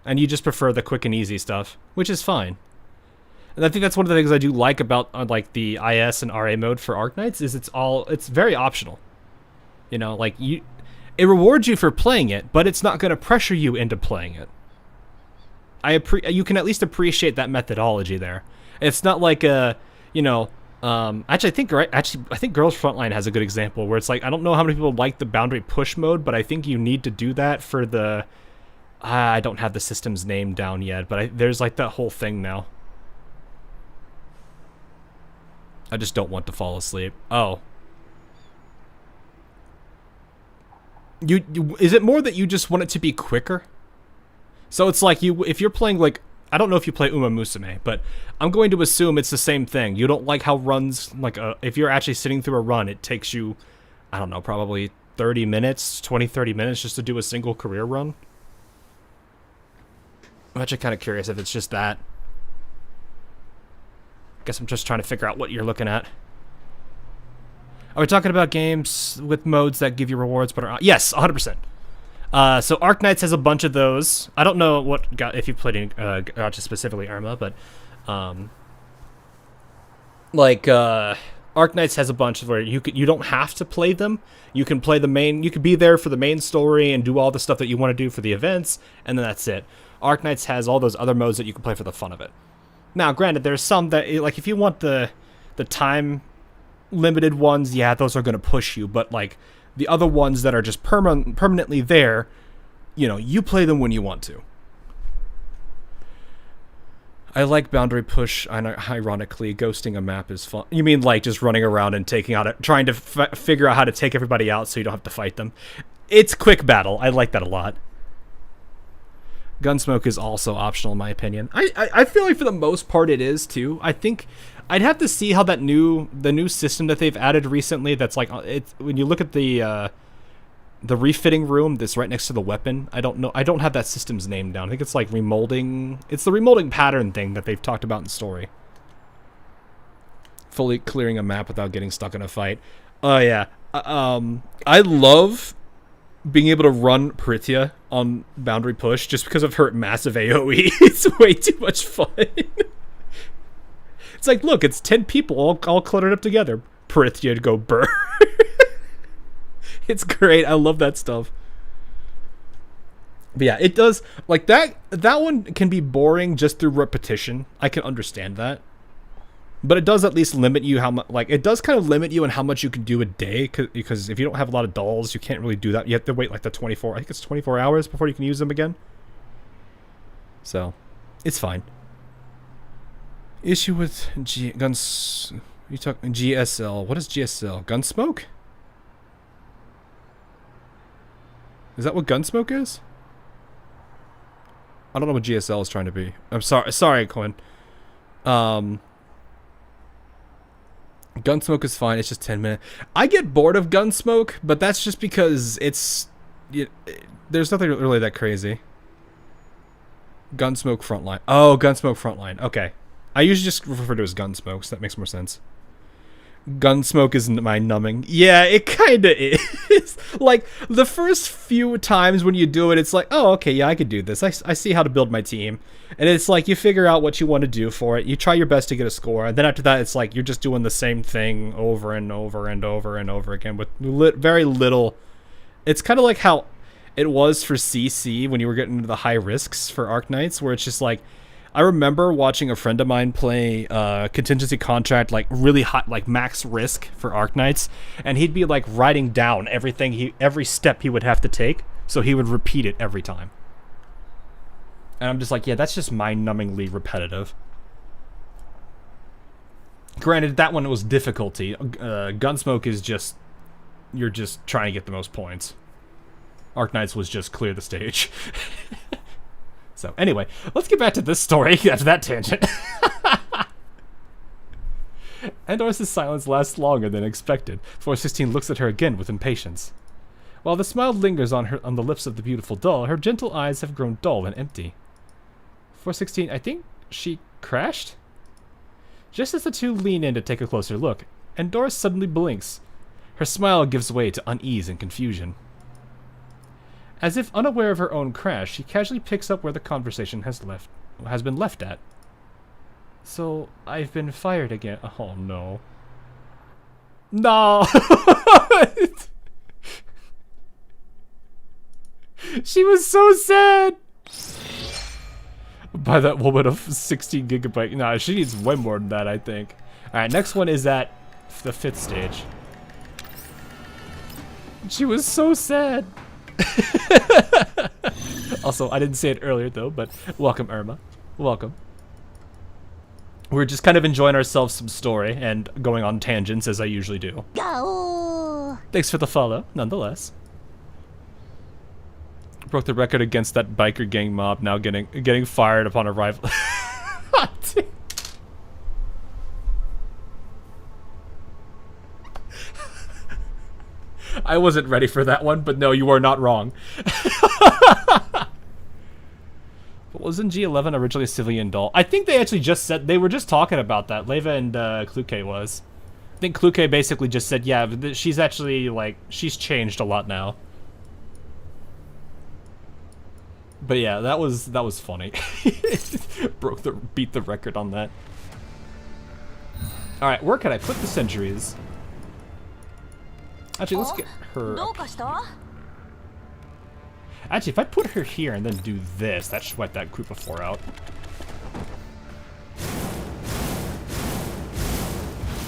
and you just prefer the quick and easy stuff, which is fine. And I think that's one of the things I do like about like the IS and RA mode for Arknights is it's very optional. You know, like it rewards you for playing it, but it's not going to pressure you into playing it. You can at least appreciate that methodology there. It's not like I think Girls Frontline has a good example where it's like, I don't know how many people like the boundary push mode, but I think you need to do that for the I don't have the system's name down yet, but there's like that whole thing now. I just don't want to fall asleep. Oh. Is it more that you just want it to be quicker? So it's like if you're playing, like, I don't know if you play Uma Musume, but I'm going to assume it's the same thing. You don't like how runs, like, if you're actually sitting through a run, it takes you, I don't know, probably 30 minutes just to do a single career run. I'm actually kind of curious if it's just that. Guess I'm just trying to figure out what you're looking at. Are we talking about games with modes that give you rewards but are... Yes, 100%. So Arknights has a bunch of those. I don't know if you played in Gacha specifically, Irma, but Arknights has a bunch where you don't have to play them. You can play the main. You could be there for the main story and do all the stuff that you want to do for the events, and then that's it. Arknights has all those other modes that you can play for the fun of it. Now, granted, there's some that, like, if you want the time limited ones, yeah, those are going to push you, but like the other ones that are just permanently there, you know, you play them when you want to. I like boundary push, and ironically, ghosting a map is fun. You mean like just running around and trying to figure out how to take everybody out so you don't have to fight them? It's quick battle. I like that a lot. Gunsmoke is also optional in my opinion. I feel like for the most part it is too. I think I'd have to see how the new system that they've added recently, that's like, when you look at the refitting room that's right next to the weapon, I don't know, I don't have that system's name down. I think it's like remolding. It's the remolding pattern thing that they've talked about in story. Fully clearing a map without getting stuck in a fight. Oh yeah. I love being able to run Prithia on boundary push just because of her massive AoE. It's way too much fun. It's like, look, it's 10 people all cluttered up together. Prithia to go burn. It's great. I love that stuff. But yeah, it does, like, that one can be boring just through repetition. I can understand that. But it does at least limit you how much, like, it does kind of limit you on how much you can do a day, because if you don't have a lot of dolls, you can't really do that. You have to wait, like, I think it's 24 hours before you can use them again. So, it's fine. Issue with guns, you talk GSL. What is GSL? Gunsmoke? Is that what Gunsmoke is? I don't know what GSL is trying to be. I'm sorry, Quinn. Gunsmoke is fine. It's just 10 minutes. I get bored of Gunsmoke, but that's just because there's nothing really that crazy. Gunsmoke Frontline. Oh, Gunsmoke Frontline. Okay. I usually just refer to it as Gunsmoke, so that makes more sense. Gunsmoke is mind numbing. Yeah, it kinda is. Like, the first few times when you do it, it's like, oh, okay, yeah, I could do this. I see how to build my team. And it's like, you figure out what you want to do for it. You try your best to get a score. And then after that, it's like, you're just doing the same thing over and over and over and over again with very little. It's kind of like how it was for CC when you were getting into the high risks for Arknights, where it's just like, I remember watching a friend of mine play Contingency Contract, like really hot, like max risk for Arknights, and he'd be like writing down every step he would have to take, so he would repeat it every time. And I'm just like, yeah, that's just mind-numbingly repetitive. Granted, that one was difficulty. Gunsmoke is just, you're just trying to get the most points. Arknights was just clear the stage. So, anyway, let's get back to this story after that tangent. Andoris' silence lasts longer than expected. 416 looks at her again with impatience. While the smile lingers on the lips of the beautiful doll, her gentle eyes have grown dull and empty. 416, I think she crashed? Just as the two lean in to take a closer look, Andoris suddenly blinks. Her smile gives way to unease and confusion. As if unaware of her own crash, she casually picks up where the conversation has been left at. So, I've been fired again. Oh, no. No! She was so sad! By that woman of 16 gigabyte. Nah, she needs way more than that, I think. Alright, next one is at the 5th stage. She was so sad. Also, I didn't say it earlier though, but welcome, Irma. Welcome. We're just kind of enjoying ourselves some story and going on tangents as I usually do. Thanks for the follow, nonetheless. Broke the record against that biker gang mob, now getting fired upon arrival. I wasn't ready for that one, but no, you are not wrong. But wasn't G11 originally a civilian doll? I think they actually just said, they were just talking about that. Leva and Kluke was. I think Kluke basically just said, yeah, she's actually, like, she's changed a lot now. But yeah, that was funny. Beat the record on that. Alright, where can I put the sentries? Actually, let's get her up. Actually, if I put her here and then do this, that should wipe that group of 4 out.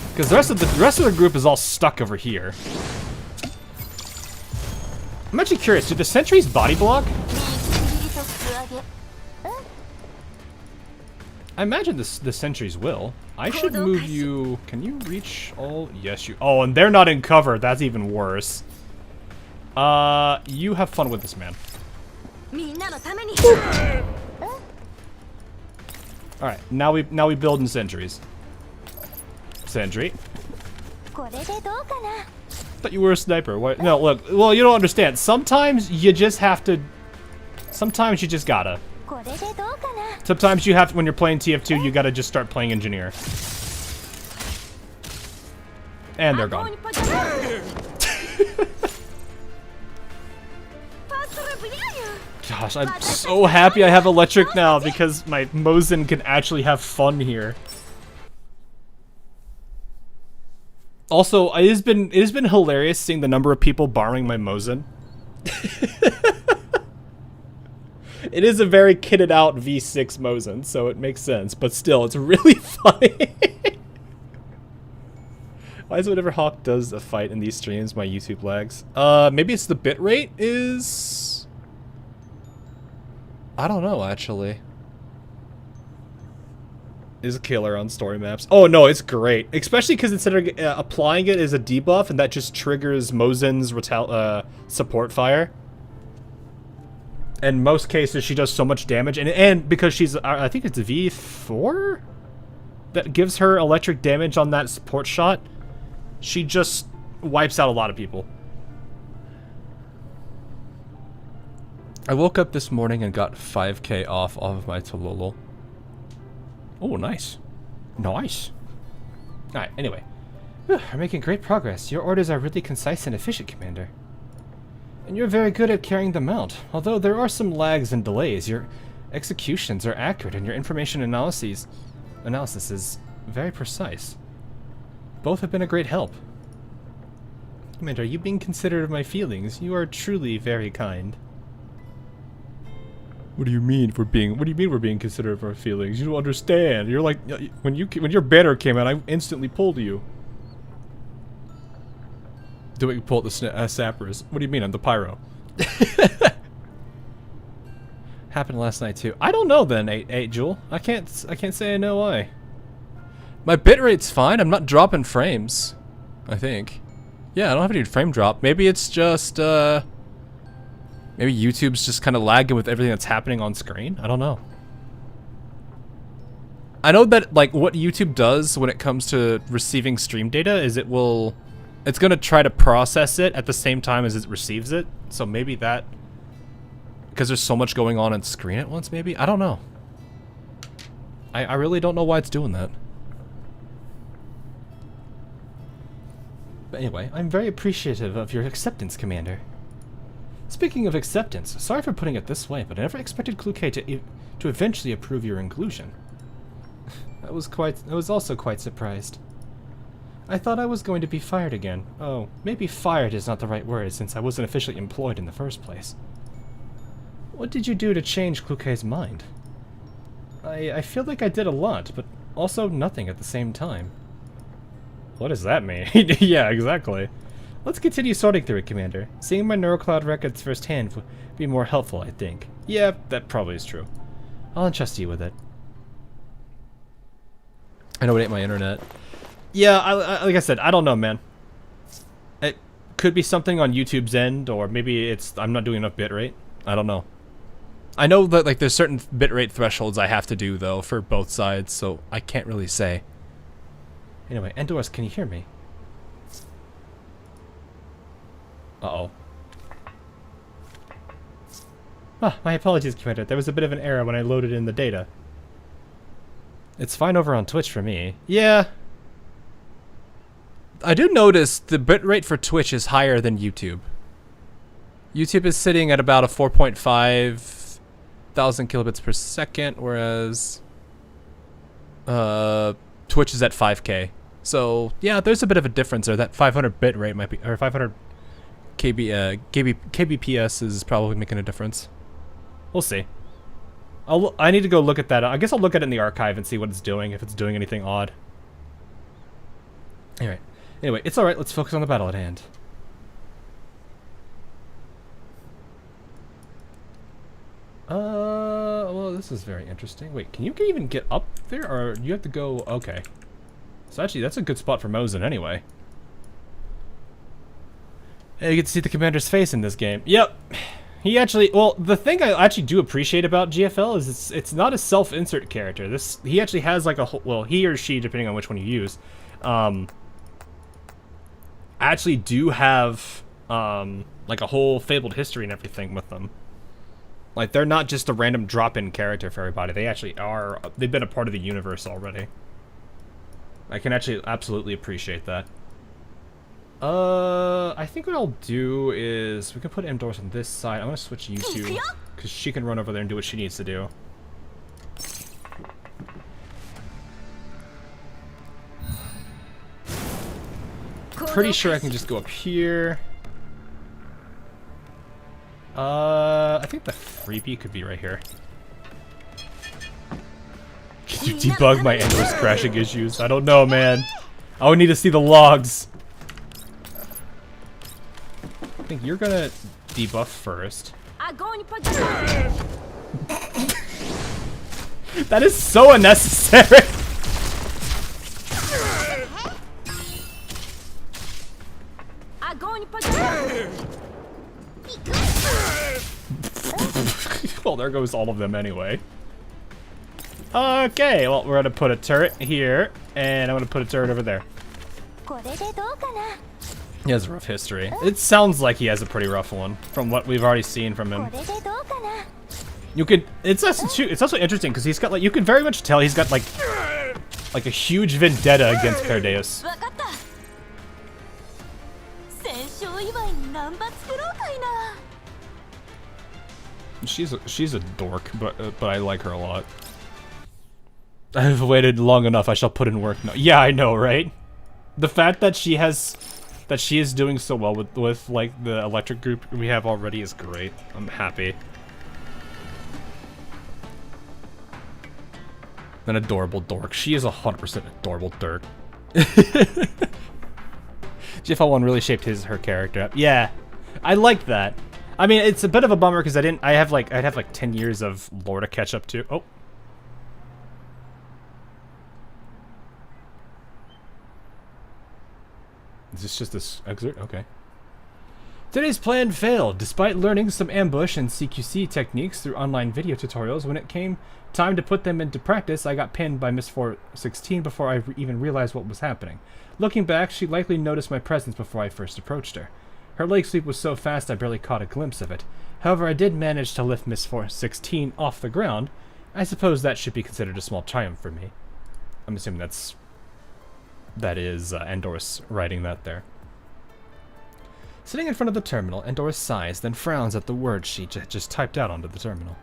Because the rest of the group is all stuck over here. I'm actually curious, do the sentries body block? I imagine the sentries will. I should move you. Can you reach all? Yes, you. Oh, and they're not in cover. That's even worse. You have fun with this, man. All right, now we build in sentries. Sentry. Thought you were a sniper. What? No, look. Well, you don't understand. Sometimes you just have to. Sometimes you just gotta. Sometimes you have to, when you're playing TF2, you gotta just start playing engineer. And they're gone. gosh, I'm so happy I have electric now because my Mosin can actually have fun here. Also, it has been hilarious seeing the number of people borrowing my Mosin. It is a very kitted out V6 Mosin, so it makes sense, but still, it's really funny. Why is whenever Hawk does a fight in these streams, my YouTube lags? Maybe it's the bitrate is... I don't know, actually. Is killer on story maps. Oh no, it's great. Especially because instead of applying it as a debuff, and that just triggers Mosin's support fire. In most cases, she does so much damage, and because she's, I think it's V4? That gives her electric damage on that support shot. She just wipes out a lot of people. I woke up this morning and got 5k off of my Tololo. Oh, nice. Nice. Alright, anyway. Whew, we're making great progress. Your orders are really concise and efficient, Commander. And you're very good at carrying them out. Although there are some lags and delays, your executions are accurate and your information analysis is very precise. Both have been a great help. Commander, are you being considerate of my feelings? You are truly very kind. What do you mean we're being considerate of our feelings? You don't understand. You're like when your banner came out, I instantly pulled you. Do we pull the sappers? What do you mean? I'm the pyro. Happened last night too. I don't know then, 8 Jewel. I can't say I know why. My bitrate's fine. I'm not dropping frames. I think. Yeah, I don't have any frame drop. Maybe it's just maybe YouTube's just kind of lagging with everything that's happening on screen. I don't know. I know that like what YouTube does when it comes to receiving stream data is it's gonna try to process it at the same time as it receives it. So maybe that, because there's so much going on screen at once, maybe? I don't know. I really don't know why it's doing that. But anyway, I'm very appreciative of your acceptance, Commander. Speaking of acceptance, sorry for putting it this way, but I never expected Kluke to eventually approve your inclusion. I was also quite surprised. I thought I was going to be fired again. Oh, maybe fired is not the right word since I wasn't officially employed in the first place. What did you do to change Kluke's mind? I feel like I did a lot, but also nothing at the same time. What does that mean? Yeah, exactly. Let's continue sorting through it, Commander. Seeing my NeuroCloud records firsthand would be more helpful, I think. Yeah, that probably is true. I'll entrust you with it. I know it ain't my internet. Yeah, like I said, I don't know, man. It could be something on YouTube's end, or maybe it's I'm not doing enough bitrate. I don't know. I know that like there's certain bitrate thresholds I have to do though for both sides, so I can't really say. Anyway, Andoris, can you hear me? Uh-oh. Ah, my apologies, Commander. There was a bit of an error when I loaded in the data. It's fine over on Twitch for me. Yeah. I do notice the bitrate for Twitch is higher than YouTube. YouTube is sitting at about a 4.5 thousand kilobits per second, whereas Twitch is at 5K. So yeah, there's a bit of a difference there. That 500 bit rate might be, or 500 kbps is probably making a difference. We'll see. I need to go look at that. I guess I'll look at it in the archive and see what it's doing, if it's doing anything odd. Anyway, it's alright. Let's focus on the battle at hand. Well, this is very interesting. Wait, can you even get up there, or you have to go? Okay. So actually, that's a good spot for Mosin anyway. And you get to see the commander's face in this game. Yep. He actually, well, the thing I actually do appreciate about GFL is it's not a self-insert character. He actually has like a whole, well, he or she, depending on which one you use, actually do have like a whole fabled history and everything with them. Like, they're not just a random drop-in character for everybody. They actually are, they've been a part of the universe already. I can actually absolutely appreciate that. I think what I'll do is we can put Andoris on this side. I'm gonna switch you two because she can run over there and do what she needs to do. Pretty sure I can just go up here. I think the freebie could be right here. Can you debug my Andoris crashing issues? I don't know, man. I would need to see the logs. I think you're gonna debuff first. That is so unnecessary. Well, there goes all of them anyway. Okay, well, we're gonna put a turret here, and I'm gonna put a turret over there. He has a rough history. It sounds like he has a pretty rough one, from what we've already seen from him. You could, it's also interesting, because he's got, like, you can very much tell he's got, like a huge vendetta against Perdeus. She's a dork, but I like her a lot. I've waited long enough. I shall put in work now. Yeah, I know, right? The fact that she is doing so well with like the electric group we have already is great. I'm happy. An adorable dork. She is 100% adorable dork. GFL1 really shaped her character up. Yeah, I like that. I mean, it's a bit of a bummer because I'd have like 10 years of lore to catch up to. Oh. Is this just this excerpt? Okay. Today's plan failed. Despite learning some ambush and CQC techniques through online video tutorials, when it came time to put them into practice, I got pinned by Miss 416 before I even realized what was happening. Looking back, she likely noticed my presence before I first approached her. Her leg sweep was so fast I barely caught a glimpse of it. However, I did manage to lift Miss 416 off the ground. I suppose that should be considered a small triumph for me. I'm assuming that is Andoris writing that there. Sitting in front of the terminal, Andoris sighs, then frowns at the words she just typed out onto the terminal.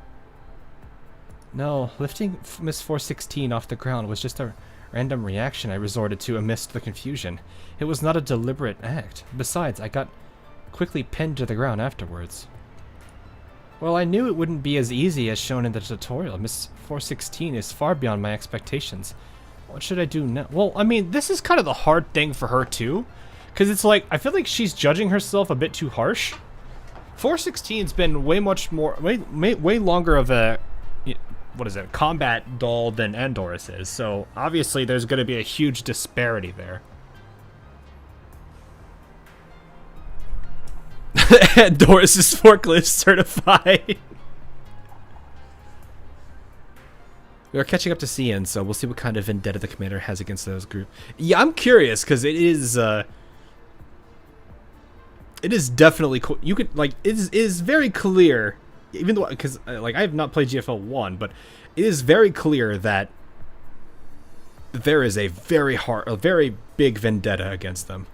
No, lifting Miss 416 off the ground was just a random reaction I resorted to amidst the confusion. It was not a deliberate act. Besides, I got quickly pinned to the ground afterwards. Well, I knew it wouldn't be as easy as shown in the tutorial. Miss 416 is far beyond my expectations. What should I do now? Well, I mean, this is kind of the hard thing for her, too. Because it's like, I feel like she's judging herself a bit too harsh. 416's been way longer of a, what is it, combat doll than Andoris is. So, obviously, there's going to be a huge disparity there. Andoris is forklift certified. We are catching up to CN, so we'll see what kind of vendetta the commander has against those group. Yeah, I'm curious because it is definitely cool. You could like it is very clear, even though because like I have not played GFL 1, but it is very clear that there is a very big vendetta against them.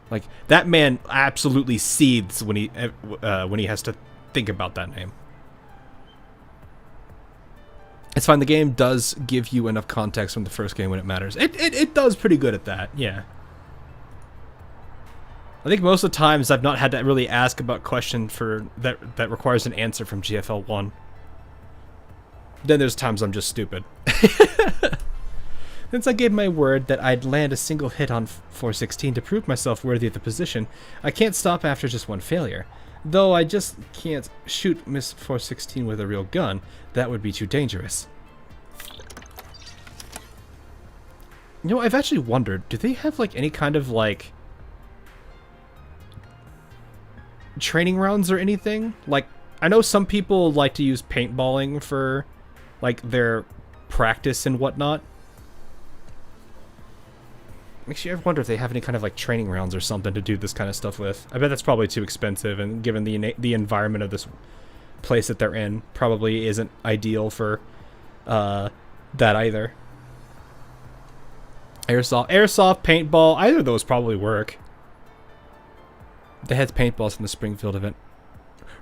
Like that man absolutely seethes when he has to think about that name. It's fine, the game does give you enough context from the first game when it matters. It does pretty good at that, yeah. I think most of the times I've not had to really ask about question that requires an answer from GFL 1. Then there's times I'm just stupid. Since I gave my word that I'd land a single hit on 416 to prove myself worthy of the position, I can't stop after just one failure. Though I just can't shoot Miss 416 with a real gun. That would be too dangerous. You know, I've actually wondered, do they have like any kind of like training rounds or anything? Like, I know some people like to use paintballing for like their practice and whatnot. Actually, I wonder if they have any kind of like training rounds or something to do this kind of stuff with. I bet that's probably too expensive, and given the environment of this place that they're in, probably isn't ideal for that either. Airsoft, paintball, either of those probably work. They had paintballs from the Springfield event.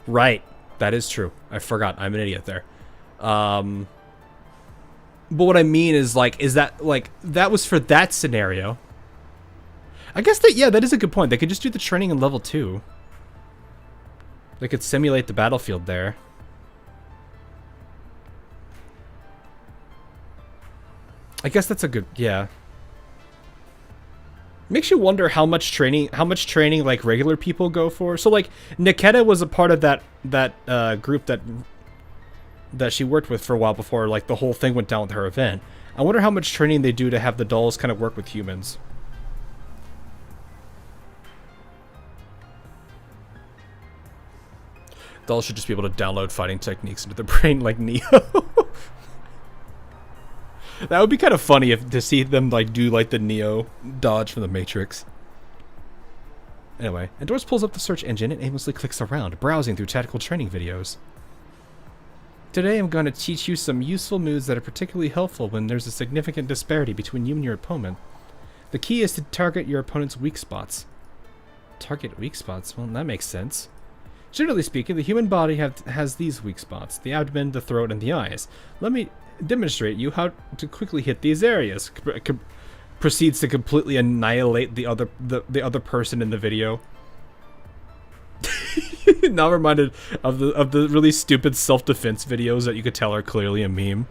Right. That is true. I forgot. I'm an idiot there. But what I mean is, like, that was for that scenario. I guess that, yeah, that is a good point. They could just do the training in level 2. They could simulate the battlefield there. I guess that's a good, yeah. Makes you wonder how much training like regular people go for. So like Nikita was a part of that group that she worked with for a while before like the whole thing went down with her event. I wonder how much training they do to have the dolls kind of work with humans. Dolls should just be able to download fighting techniques into their brain like Neo. That would be kind of funny to see them like do like the Neo dodge from the Matrix. Anyway, Andoris pulls up the search engine and aimlessly clicks around, browsing through tactical training videos. Today I'm going to teach you some useful moves that are particularly helpful when there's a significant disparity between you and your opponent. The key is to target your opponent's weak spots. Target weak spots? Well, that makes sense. Generally speaking, the human body has these weak spots: the abdomen, the throat, and the eyes. Let me demonstrate you how to quickly hit these areas. Proceeds to completely annihilate the other person in the video. Now reminded of the really stupid self-defense videos that you could tell are clearly a meme.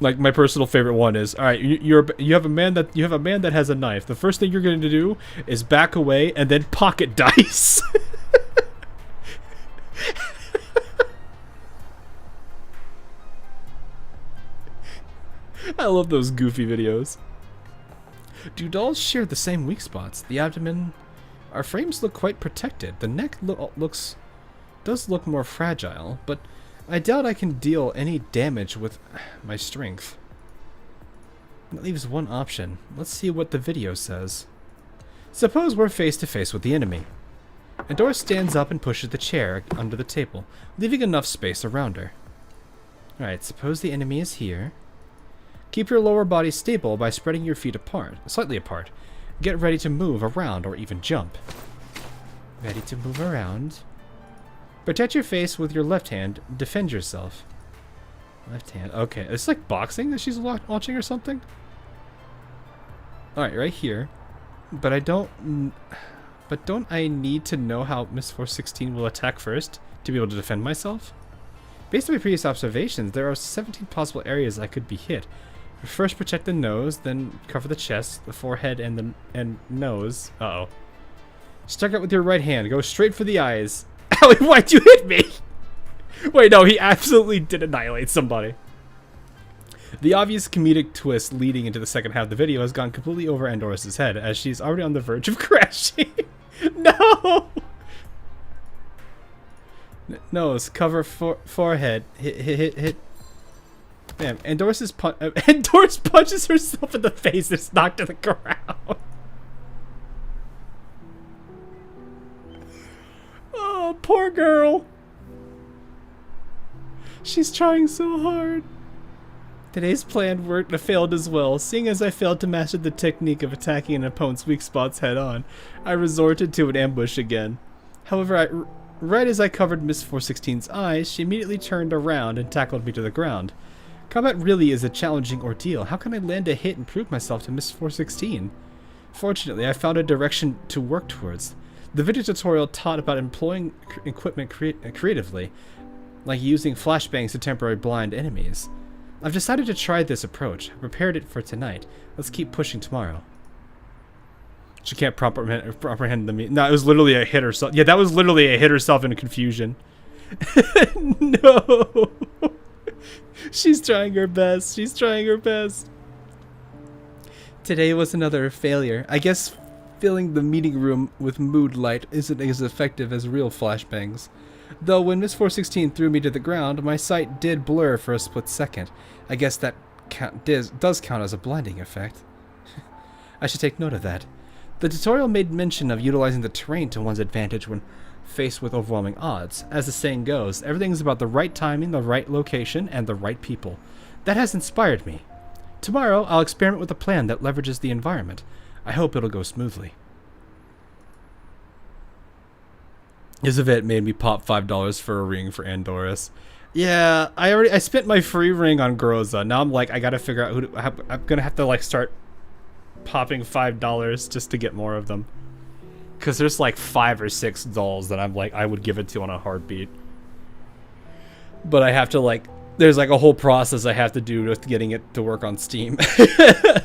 Like my personal favorite one is, all right, you have a man that has a knife. The first thing you're going to do is back away and then pocket dice. I love those goofy videos. Do dolls share the same weak spots? The abdomen, our frames look quite protected. The neck does look more fragile, but I doubt I can deal any damage with my strength. That leaves one option. Let's see what the video says. Suppose we're face to face with the enemy. Andoris stands up and pushes the chair under the table, leaving enough space around her. Alright, suppose the enemy is here. Keep your lower body stable by spreading your feet slightly apart. Get ready to move around or even jump. Ready to move around. Protect your face with your left hand. Defend yourself. Left hand. Okay, it's like boxing that she's watching or something. Alright, right here. But don't I need to know how Miss 416 will attack first to be able to defend myself? Based on my previous observations, there are 17 possible areas I could be hit. First, protect the nose, then cover the chest, the forehead, and nose. Uh-oh. Strike out with your right hand. Go straight for the eyes. Owie, why'd you hit me? Wait, no, he absolutely did annihilate somebody. The obvious comedic twist leading into the second half of the video has gone completely over Andoris' head, as she's already on the verge of crashing. No! Nose, cover forehead, hit. Damn, Andoris punches herself in the face and is knocked to the ground. Oh, poor girl. She's trying so hard. Today's plan failed as well. Seeing as I failed to master the technique of attacking an opponent's weak spots head on, I resorted to an ambush again. However, right as I covered Miss 416's eyes, she immediately turned around and tackled me to the ground. Combat really is a challenging ordeal. How can I land a hit and prove myself to Miss 416? Fortunately, I found a direction to work towards. The video tutorial taught about employing equipment creatively, like using flashbangs to temporarily blind enemies. I've decided to try this approach. I prepared it for tonight. Let's keep pushing tomorrow. She can't comprehend the meaning. No, it was literally a hit herself. Yeah, that was literally a hit herself in confusion. No. She's trying her best. She's trying her best. Today was another failure. I guess filling the meeting room with mood light isn't as effective as real flashbangs. Though when Miss 416 threw me to the ground, my sight did blur for a split second. I guess that does count as a blinding effect. I should take note of that. The tutorial made mention of utilizing the terrain to one's advantage when faced with overwhelming odds. As the saying goes, everything's about the right timing, the right location, and the right people. That has inspired me. Tomorrow, I'll experiment with a plan that leverages the environment. I hope it'll go smoothly. This event made me pop $5 for a ring for Andoris. Yeah, I spent my free ring on Groza. Now I'm like, I gotta figure out I'm gonna have to like start popping $5 just to get more of them. Cause there's like 5 or 6 dolls that I'm like, I would give it to on a heartbeat. But I have to like, there's like a whole process I have to do with getting it to work on Steam. The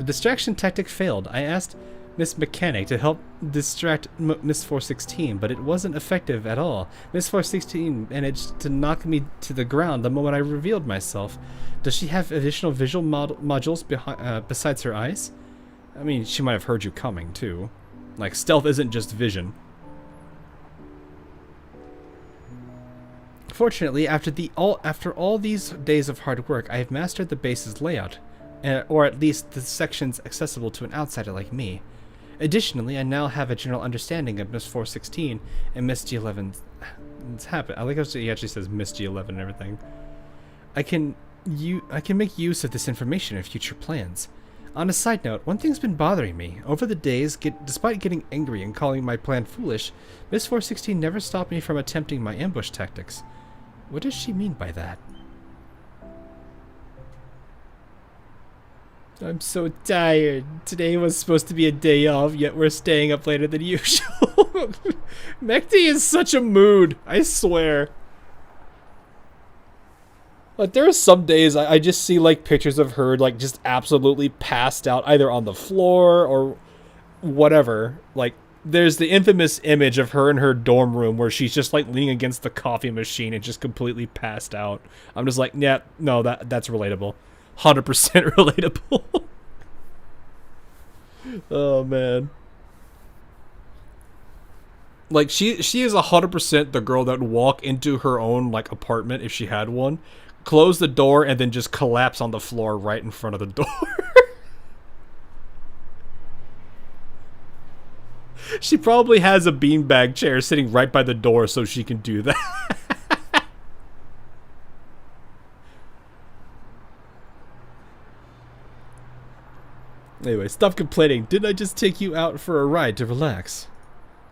distraction tactic failed. I asked Miss Mechanic to help distract Miss 416, but it wasn't effective at all. Miss 416 managed to knock me to the ground the moment I revealed myself. Does she have additional visual modules besides her eyes? I mean, she might have heard you coming, too. Like, stealth isn't just vision. Fortunately, after all these days of hard work, I have mastered the base's layout, or at least the sections accessible to an outsider like me. Additionally, I now have a general understanding of Miss 416 and Miss G11's habit. I like how he actually says Miss G11 and everything. I can make use of this information in future plans. On a side note, one thing's been bothering me. Over the days, despite getting angry and calling my plan foolish, Miss 416 never stopped me from attempting my ambush tactics. What does she mean by that? I'm so tired. Today was supposed to be a day off, yet we're staying up later than usual. Mekti is such a mood, I swear. Like, there are some days I just see like pictures of her like just absolutely passed out either on the floor or whatever. Like, there's the infamous image of her in her dorm room where she's just like leaning against the coffee machine and just completely passed out. I'm just like, yeah, no, that's relatable. 100% relatable. Oh man. Like, she is 100% the girl that would walk into her own like apartment if she had one, close the door, and then just collapse on the floor right in front of the door. She probably has a beanbag chair sitting right by the door so she can do that. Anyway, stop complaining. Didn't I just take you out for a ride to relax?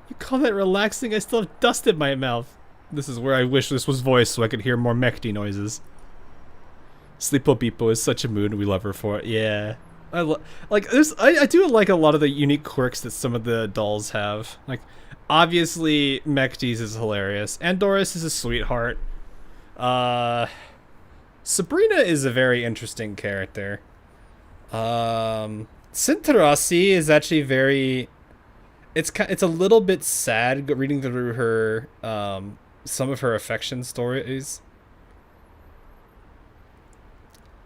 You call that relaxing? I still have dust in my mouth. This is where I wish this was voiced so I could hear more Mekti noises. Sleepo is such a mood, and we love her for it. Yeah. I do like a lot of the unique quirks that some of the dolls have. Like, obviously, Mekti's is hilarious. Andoris is a sweetheart. Sabrina is a very interesting character. Sintarasi is actually very... It's a little bit sad reading through her, some of her affection stories.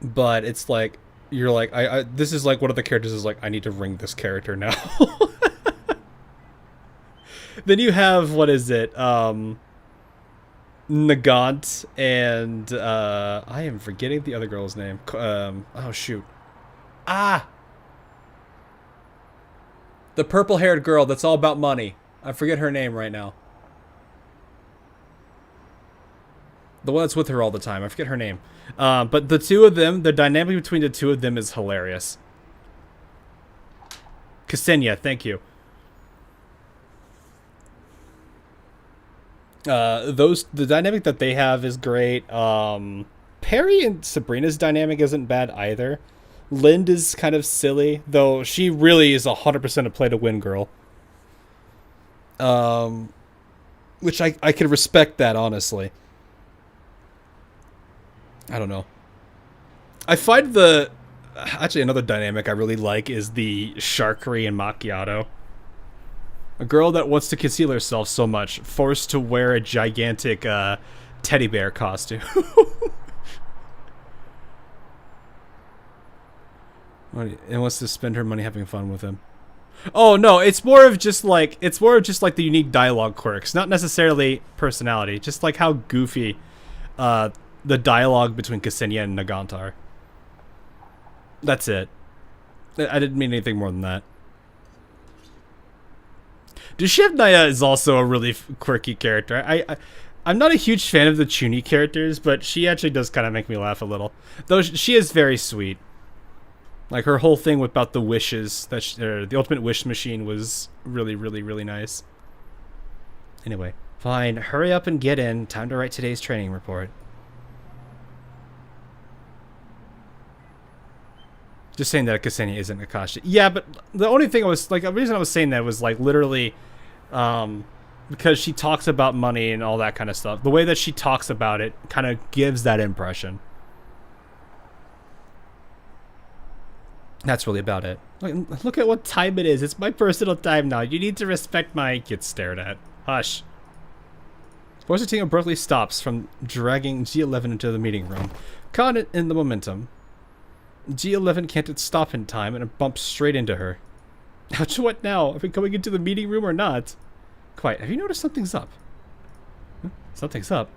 But it's like, you're like, this is like one of the characters is like, I need to ring this character now. Then you have, what is it? Nagant and, I am forgetting the other girl's name. Oh shoot. Ah! The purple-haired girl that's all about money. I forget her name right now. The one that's with her all the time. I forget her name. But the two of them, the dynamic between the two of them is hilarious. Ksenia, thank you. The dynamic that they have is great. Perry and Sabrina's dynamic isn't bad either. Lind is kind of silly, though she really is 100% a play-to-win girl. Which I can respect that, honestly. I don't know. I find actually another dynamic I really like is the Sharkery and Macchiato. A girl that wants to conceal herself so much, forced to wear a gigantic teddy bear costume. And wants to spend her money having fun with him. Oh no, it's more of just like the unique dialogue quirks, not necessarily personality, just like how goofy the dialogue between Ksenia and Nagant are. That's it. I didn't mean anything more than that. Dushevnaya is also a really quirky character. I'm not a huge fan of the Chuni characters, but she actually does kind of make me laugh a little. Though she is very sweet. Like, her whole thing about the wishes, the ultimate wish machine was really, really, really nice. Anyway, fine. Hurry up and get in. Time to write today's training report. Just saying that Ksenia isn't Akashi. Yeah, but the only thing the reason I was saying that was, like, literally, because she talks about money and all that kind of stuff. The way that she talks about it kind of gives that impression. That's really about it. Look at what time it is. It's my personal time now. You need to respect my... Get stared at. Hush. Forsythia abruptly stops from dragging G11 into the meeting room. Caught in the momentum. G11 can't stop in time and bumps straight into her. Ouch, what now? Are we going into the meeting room or not? Quiet, have you noticed something's up? Huh? Something's up?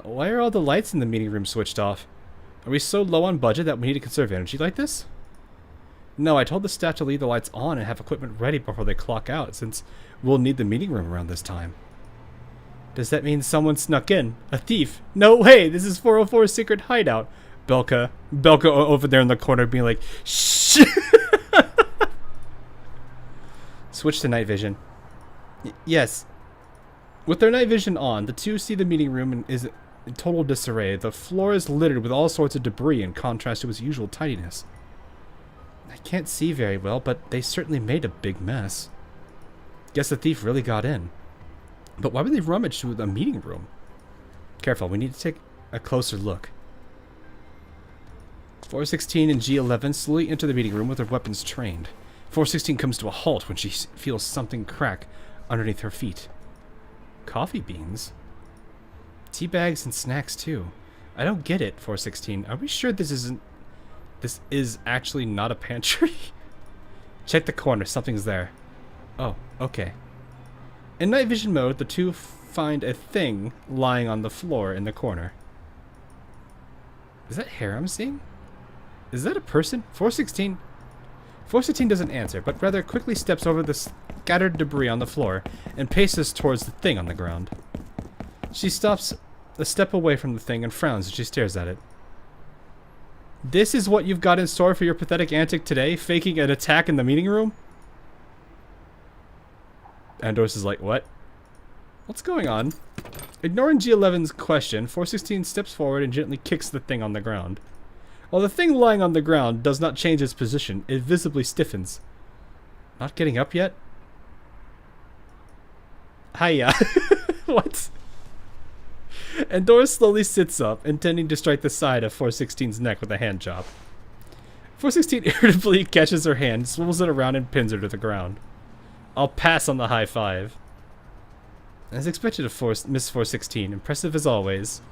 Why are all the lights in the meeting room switched off? Are we so low on budget that we need to conserve energy like this? No, I told the staff to leave the lights on and have equipment ready before they clock out, since we'll need the meeting room around this time. Does that mean someone snuck in? A thief? No way! This is 404's secret hideout. Belka over there in the corner being like, shh! Switch to night vision. Yes. With their night vision on, the two see the meeting room and is in total disarray. The floor is littered with all sorts of debris in contrast to its usual tidiness. I can't see very well, but they certainly made a big mess. Guess the thief really got in. But why would they rummage through the meeting room? Careful, we need to take a closer look. 416 and G11 slowly enter the meeting room with their weapons trained. 416 comes to a halt when she feels something crack underneath her feet. Coffee beans? Tea bags and snacks too. I don't get it, 416. Are we sure this is actually not a pantry? Check the corner, something's there. Oh, okay. In night vision mode, the two find a thing lying on the floor in the corner. Is that hair I'm seeing? Is that a person? 416 doesn't answer, but rather quickly steps over the scattered debris on the floor and paces towards the thing on the ground. She stops a step away from the thing and frowns as she stares at it. This is what you've got in store for your pathetic antic today, faking an attack in the meeting room? Andoris is like, what? What's going on? Ignoring G11's question, 416 steps forward and gently kicks the thing on the ground. While the thing lying on the ground does not change its position, it visibly stiffens. Not getting up yet? Hiya. What? Andoris slowly sits up, intending to strike the side of 416's neck with a hand job. 416 irritably catches her hand, swivels it around, and pins her to the ground. I'll pass on the high five. As expected of Miss 416, impressive as always.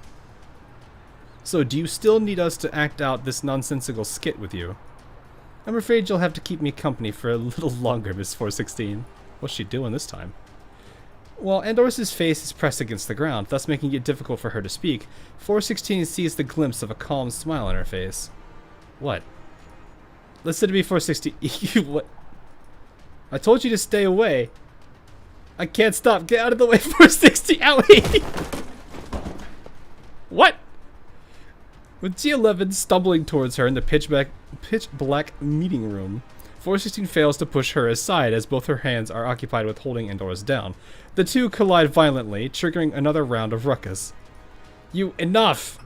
So, do you still need us to act out this nonsensical skit with you? I'm afraid you'll have to keep me company for a little longer, Miss 416. What's she doing this time? While Andoris' face is pressed against the ground, thus making it difficult for her to speak, 416 sees the glimpse of a calm smile on her face. What? Listen to me, 416. What? I told you to stay away. I can't stop. Get out of the way, 416. Owie! What? With G11 stumbling towards her in the pitch black meeting room, 416 fails to push her aside as both her hands are occupied with holding Andoris down. The two collide violently, triggering another round of ruckus. Enough!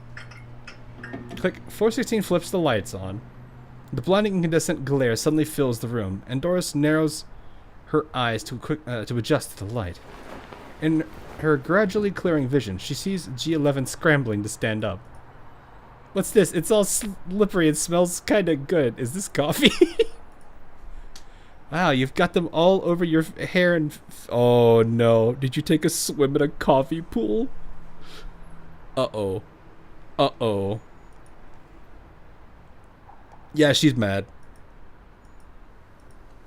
Click. 416 flips the lights on. The blinding incandescent glare suddenly fills the room. Andoris narrows her eyes to adjust to the light. In her gradually clearing vision, she sees G11 scrambling to stand up. What's this? It's all slippery and smells kinda good. Is this coffee? Wow, you've got them all over your hair and... Oh no, did you take a swim in a coffee pool? Uh-oh. Uh-oh. Yeah, she's mad.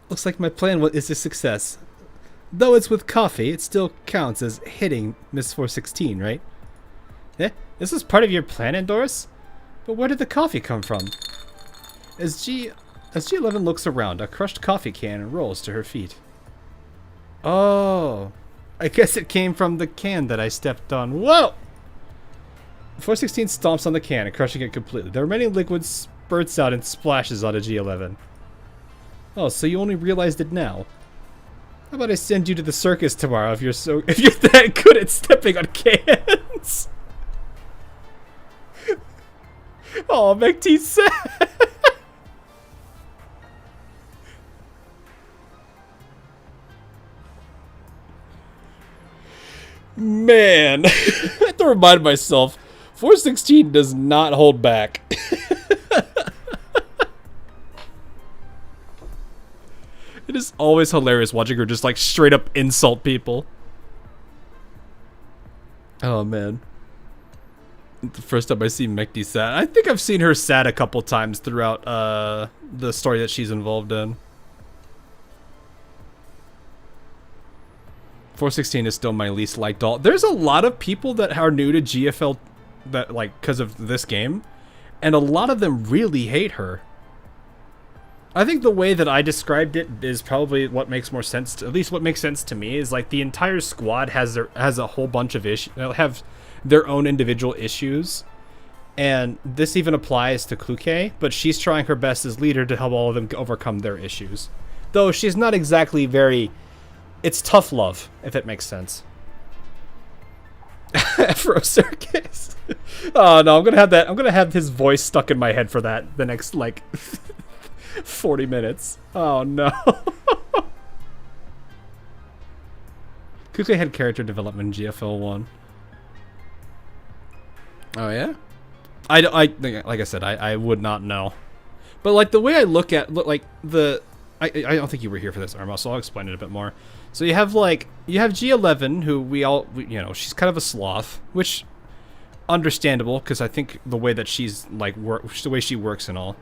Looks like my plan is a success. Though it's with coffee, it still counts as hitting Miss 416, right? Eh? This was part of your plan, Andoris? But where did the coffee come from? As G11 looks around, a crushed coffee can rolls to her feet. Oh, I guess it came from the can that I stepped on. Whoa! 416 stomps on the can and crushing it completely. The remaining liquid spurts out and splashes onto G11. Oh, so you only realized it now? How about I send you to the circus tomorrow if you're that good at stepping on cans? Oh, McT's sad. Man, I have to remind myself, 416 does not hold back. It is always hilarious watching her just like straight up insult people. Oh man. The first time I see Mekti sad. I think I've seen her sad a couple times throughout the story that she's involved in. 416 is still my least liked doll. There's a lot of people that are new to GFL that like because of this game, and a lot of them really hate her. I think the way that I described it is probably what makes more sense to, at least what makes sense to me, is like the entire squad has a whole bunch of issues, have their own individual issues, and this even applies to Kluke, but she's trying her best as leader to help all of them overcome their issues. Though she's not exactly very, it's tough love, if it makes sense. Afro Circus. Oh no, I'm gonna have his voice stuck in my head for that the next like 40 minutes. Oh no. Kuke had character development in GFL 1. Oh yeah? I like I said, I would not know. But like the way I look at like the I don't think you were here for this, Arma, so I'll explain it a bit more. So you have G11, who you know, she's kind of a sloth, which understandable because I think the way that she's like the way she works and all.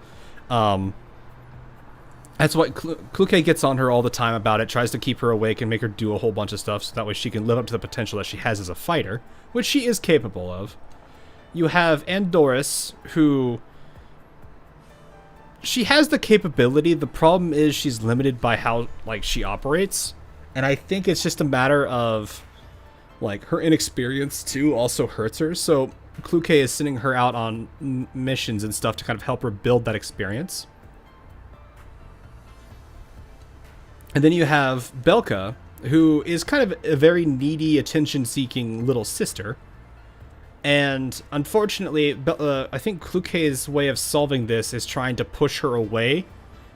That's what Kluke gets on her all the time about it, tries to keep her awake and make her do a whole bunch of stuff so that way she can live up to the potential that she has as a fighter, which she is capable of. You have Andoris, who she has the capability. The problem is she's limited by how like she operates, and I think it's just a matter of like her inexperience too also hurts her. So Kluke is sending her out on missions and stuff to kind of help her build that experience. And then you have Belka, who is kind of a very needy, attention-seeking little sister. And unfortunately, I think Kluke's way of solving this is trying to push her away,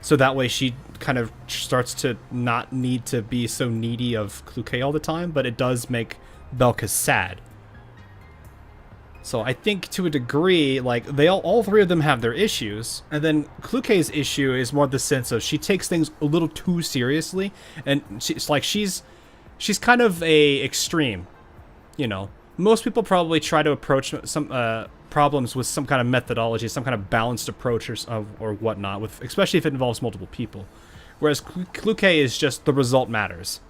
so that way she kind of starts to not need to be so needy of Kluke all the time, but it does make Belka sad. So I think to a degree, like all three of them have their issues, and then Kluke's issue is more the sense of she takes things a little too seriously, and she's kind of a extreme, you know. Most people probably try to approach some problems with some kind of methodology, some kind of balanced approach or whatnot, especially if it involves multiple people. Whereas Kluke is just the result matters.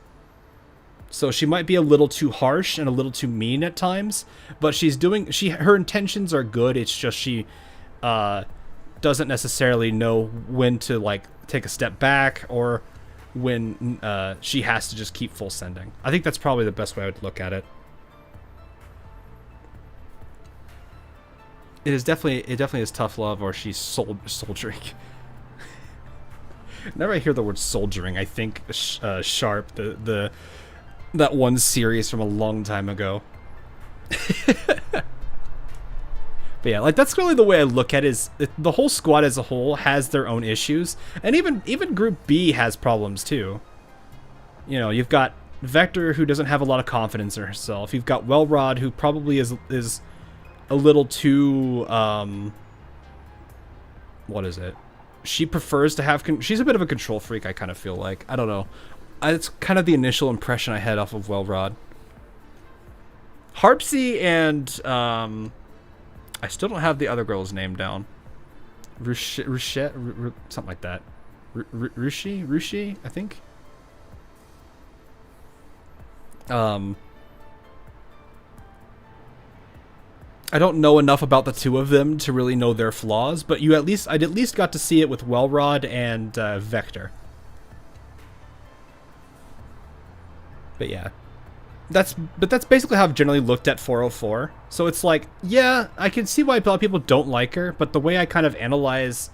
So she might be a little too harsh and a little too mean at times, but her intentions are good. It's just she doesn't necessarily know when to like take a step back or when she has to just keep full sending. I think that's probably the best way I would look at it. It definitely is tough love, or she's soldiering. Whenever I hear the word soldiering, I think Sharp, that one series from a long time ago. But yeah, like that's really the way I look at it, is the whole squad as a whole has their own issues, and even Group B has problems too. You know, you've got Vector, who doesn't have a lot of confidence in herself. You've got Wellrod, who probably is a little too what is it? She prefers to have she's a bit of a control freak, I kind of feel like. I don't know. It's kind of the initial impression I had off of Wellrod. Harpsy and I still don't have the other girl's name down. Ruchet, something like that. Rushi, I think. I don't know enough about the two of them to really know their flaws, but I'd at least got to see it with Wellrod and Vector. But yeah, that's basically how I've generally looked at 404. So it's like, yeah, I can see why a lot of people don't like her, but the way I kind of analyze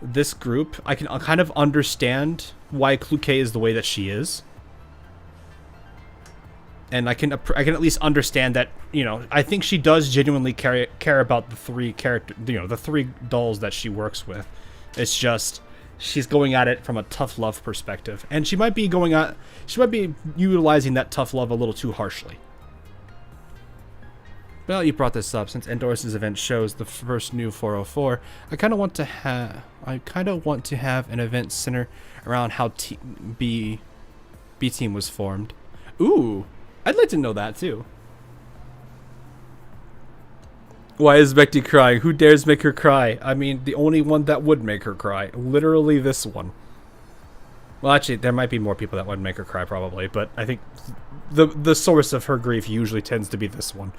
this group, I can kind of understand why Kluke is the way that she is. And I can at least understand that, you know, I think she does genuinely care about the three the three dolls that she works with. It's just she's going at it from a tough love perspective, and she might be utilizing that tough love a little too harshly. Well, you brought this up. Since Andoris' event shows the first new 404, I kind of want to have an event center around how B team was formed. Ooh, I'd like to know that too. Why is Vecti crying? Who dares make her cry? I mean, the only one that would make her cry. Literally this one. Well, actually, there might be more people that would make her cry, probably, but I think the source of her grief usually tends to be this one.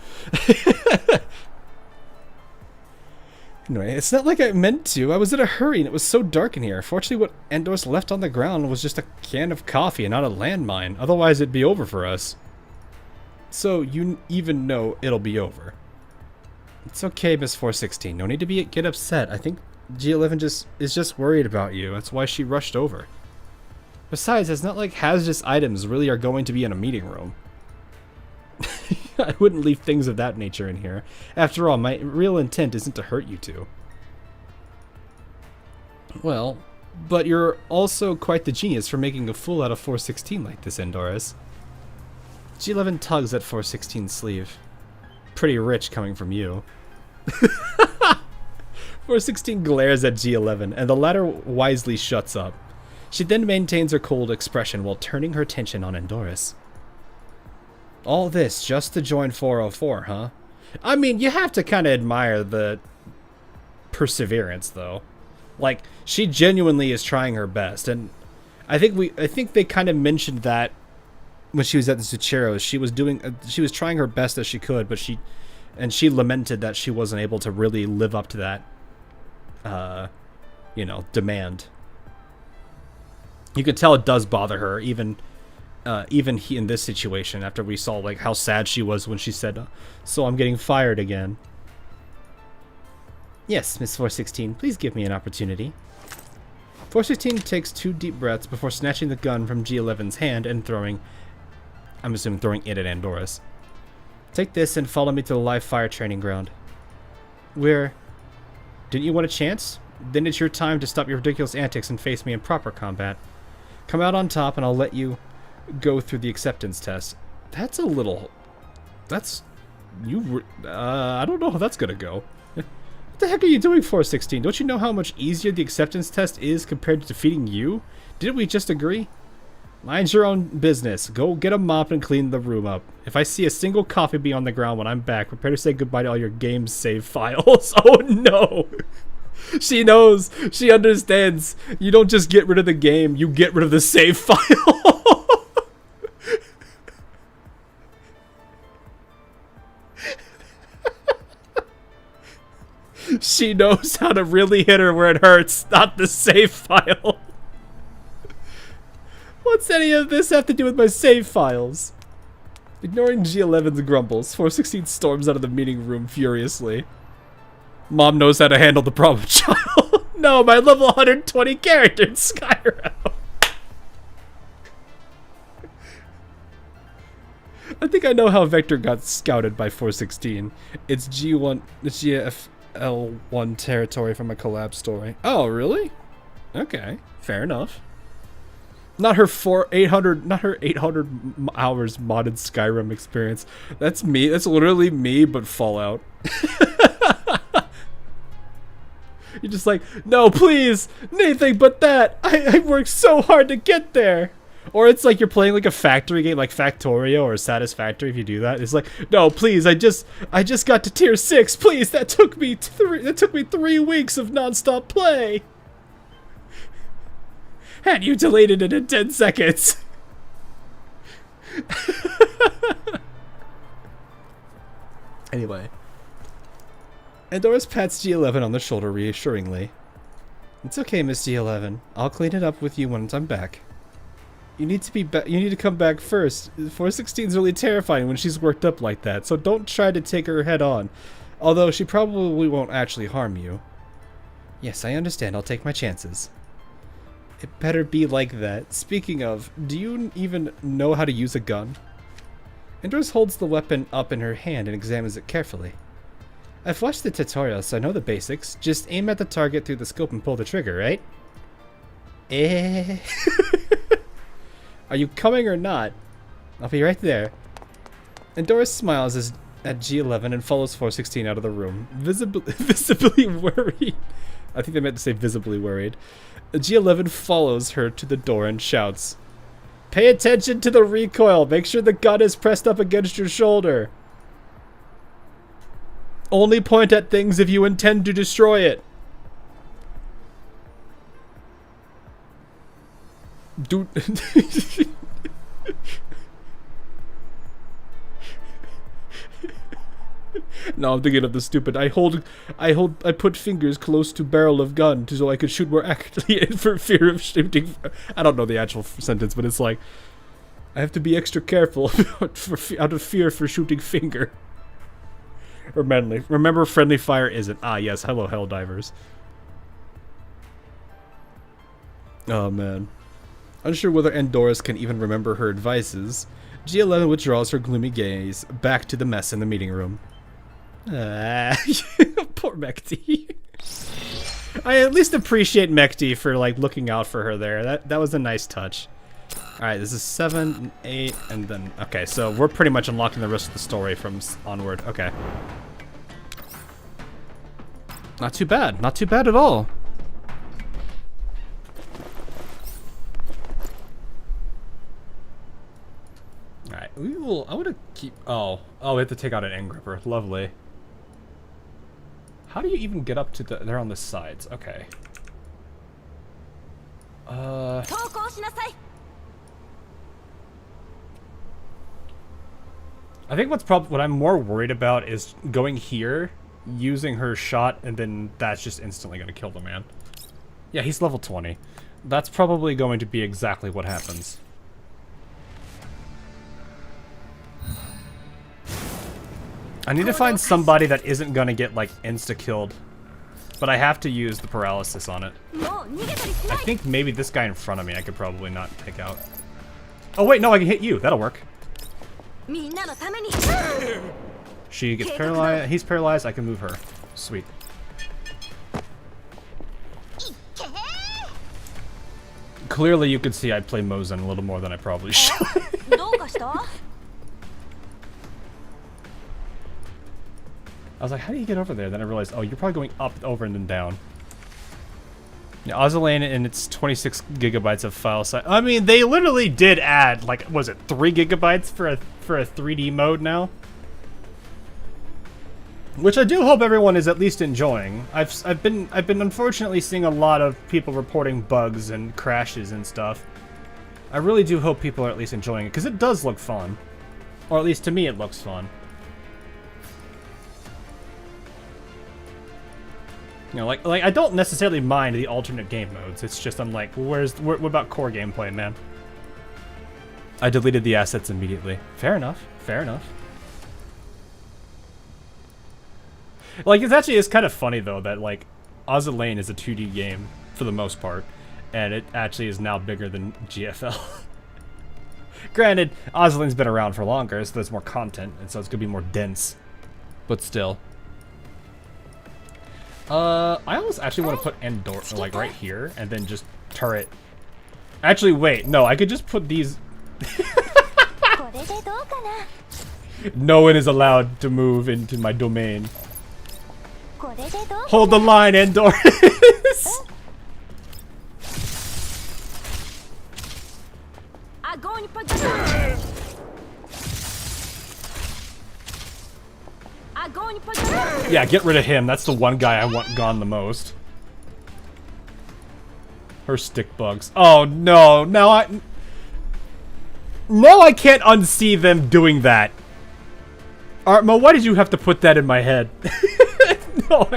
Anyway, it's not like I meant to. I was in a hurry, and it was so dark in here. Fortunately, what Andoris left on the ground was just a can of coffee and not a landmine. Otherwise, it'd be over for us. So, you even know it'll be over. It's okay, Miss 416. No need to get upset. I think G11 is just worried about you. That's why she rushed over. Besides, it's not like hazardous items really are going to be in a meeting room. I wouldn't leave things of that nature in here. After all, my real intent isn't to hurt you two. Well, but you're also quite the genius for making a fool out of 416 like this, Andoris. G11 tugs at 416's sleeve. Pretty rich coming from you. 416 glares at G11, and the latter wisely shuts up. She then maintains her cold expression while turning her attention on Andoris. All this just to join 404, huh? I mean, you have to kind of admire the perseverance, though. Like, she genuinely is trying her best, and I think they kind of mentioned that when she was at the Tsuchiros. She was trying her best as she could, but she lamented that she wasn't able to really live up to that, demand. You could tell it does bother her, even in this situation, after we saw like how sad she was when she said, "So I'm getting fired again." Yes, Miss 416, please give me an opportunity. 416 takes 2 deep breaths before snatching the gun from G11's hand and throwing it at Andoris. Take this and follow me to the live fire training ground. Didn't you want a chance? Then it's your time to stop your ridiculous antics and face me in proper combat. Come out on top and I'll let you go through the acceptance test. I don't know how that's gonna go. What the heck are you doing, 416? Don't you know how much easier the acceptance test is compared to defeating you? Didn't we just agree? Mind your own business. Go get a mop and clean the room up. If I see a single coffee bean on the ground when I'm back, prepare to say goodbye to all your game save files. Oh no! She knows. She understands. You don't just get rid of the game, you get rid of the save file. She knows how to really hit her where it hurts, not the save file. What's any of this have to do with my save files? Ignoring G11's grumbles, 416 storms out of the meeting room furiously. Mom knows how to handle the problem child. No, my level 120 character in Skyrim. I think I know how Vector got scouted by 416. It's GFL1 territory from a collab story. Oh, really? Okay, fair enough. Not her 800 hours modded Skyrim experience. That's me. That's literally me, but Fallout. You're just like, no, please, anything but that. I worked so hard to get there. Or it's like you're playing like a factory game, like Factorio or Satisfactory. If you do that, it's like, no, please, I just got to tier 6. Please, that took me 3 weeks of nonstop play. And you deleted it in 10 seconds. Anyway. Andoris pats G11 on the shoulder reassuringly. It's okay, Miss G11. I'll clean it up with you once I'm back. You need to you need to come back first. 416 is really terrifying when she's worked up like that, so don't try to take her head on. Although she probably won't actually harm you. Yes, I understand. I'll take my chances. It better be like that. Speaking of, do you even know how to use a gun? Andoris holds the weapon up in her hand and examines it carefully. I've watched the tutorial, so I know the basics. Just aim at the target through the scope and pull the trigger, right? Are you coming or not? I'll be right there. Andoris smiles at G11 and follows 416 out of the room, visibly worried. I think they meant to say visibly worried. G11 follows her to the door and shouts, "Pay attention to the recoil. Make sure the gun is pressed up against your shoulder. Only point at things if you intend to destroy it." Dude. No, I'm thinking of the stupid. I put fingers close to barrel of gun so I could shoot more accurately for fear of shooting. I don't know the actual sentence, but it's like, I have to be extra careful out of fear for shooting finger. Remember, friendly fire isn't. Ah, yes. Hello, Helldivers. Oh, man. Unsure whether Andoris can even remember her advices, G11 withdraws her gloomy gaze back to the mess in the meeting room. Poor Mekti. I at least appreciate Mekti for like looking out for her there. That was a nice touch. Alright, this is 7, 8, and then... Okay, so we're pretty much unlocking the rest of the story from onward. Okay. Not too bad. Not too bad at all. Alright, I want to keep... Oh, we have to take out an end gripper. Lovely. How do you even get up to the... They're on the sides. Okay. I think what I'm more worried about is going here, using her shot, and then that's just instantly going to kill the man. Yeah, he's level 20. That's probably going to be exactly what happens. I need to find somebody that isn't going to get, like, insta-killed. But I have to use the paralysis on it. I think maybe this guy in front of me I could probably not take out. Oh, wait, no, I can hit you. That'll work. She gets paralyzed. He's paralyzed. I can move her. Sweet. Clearly, you could see I play Mozen a little more than I probably should. I was like, how do you get over there? Then I realized, oh, you're probably going up, over, and then down. Yeah, Ozalane and its 26 gigabytes of file size. I mean, they literally did add, like, was it 3 gigabytes for a 3D mode now? Which I do hope everyone is at least enjoying. I've been unfortunately seeing a lot of people reporting bugs and crashes and stuff. I really do hope people are at least enjoying it, because it does look fun. Or at least to me it looks fun. You know, like I don't necessarily mind the alternate game modes. It's just I'm like, what about core gameplay, man? I deleted the assets immediately. Fair enough. Fair enough. Like, it's kind of funny though that like Ozalane is a 2D game for the most part, and it actually is now bigger than GFL. Granted, Ozalane's been around for longer, so there's more content, and so it's gonna be more dense. But still. I almost actually want to put Andoris like right here, and then just turret. Actually, wait, no, I could just put these. No one is allowed to move into my domain. Hold the line, Andoris. Yeah, get rid of him. That's the one guy I want gone the most. Her stick bugs. Oh no! Now I can't unsee them doing that. Artmo, why did you have to put that in my head? No,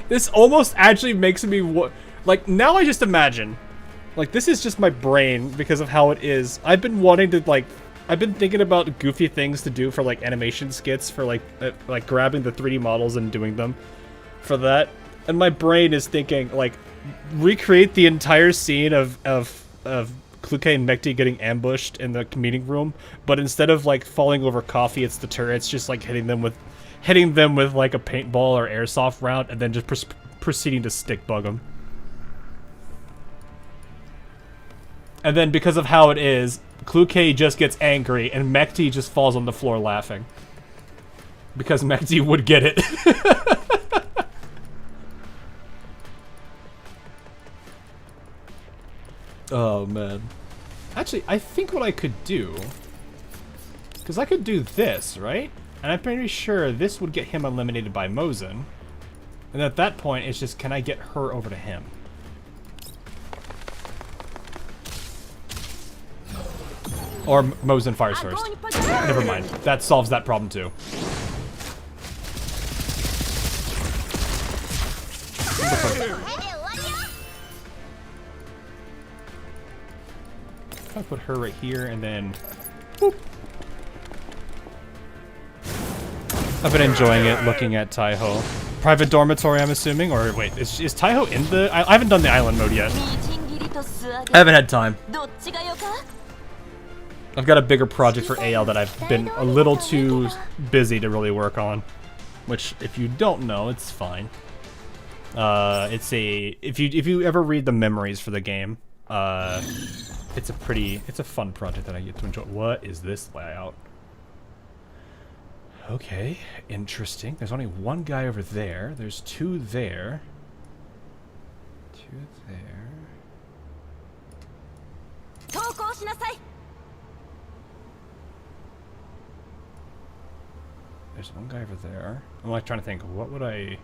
this almost actually makes me like now. I just imagine Like, this is just my brain because of how it is. I've been wanting to, like... I've been thinking about goofy things to do for, like, animation skits for, like grabbing the 3D models and doing them for that. And my brain is thinking, like, recreate the entire scene of Kluke and Mekti getting ambushed in the meeting room, but instead of, like, falling over coffee, it's the turrets just, like, hitting them with, like, a paintball or airsoft round, and then just proceeding to stick bug them. And then, because of how it is, Kluke just gets angry, and Mekti just falls on the floor laughing. Because Mekti would get it. Oh, man. Actually, I think what I could do... Because I could do this, right? And I'm pretty sure this would get him eliminated by Mosin. And at that point, it's just, can I get her over to him? Or Mosin fires first. Never mind. That solves that problem too. I'll put her right here and then... Boop. I've been enjoying it, looking at Taiho. Private dormitory, I'm assuming? Or wait, is Taiho in the... I haven't done the island mode yet. I haven't had time. I've got a bigger project for AL that I've been a little too busy to really work on. Which, if you don't know, it's fine. It's a... If you ever read the memories for the game, it's a fun project that I get to enjoy. What is this layout? Okay, interesting. There's only one guy over there. There's two there. Two there. There's one guy over there. I'm like trying to think, what would I...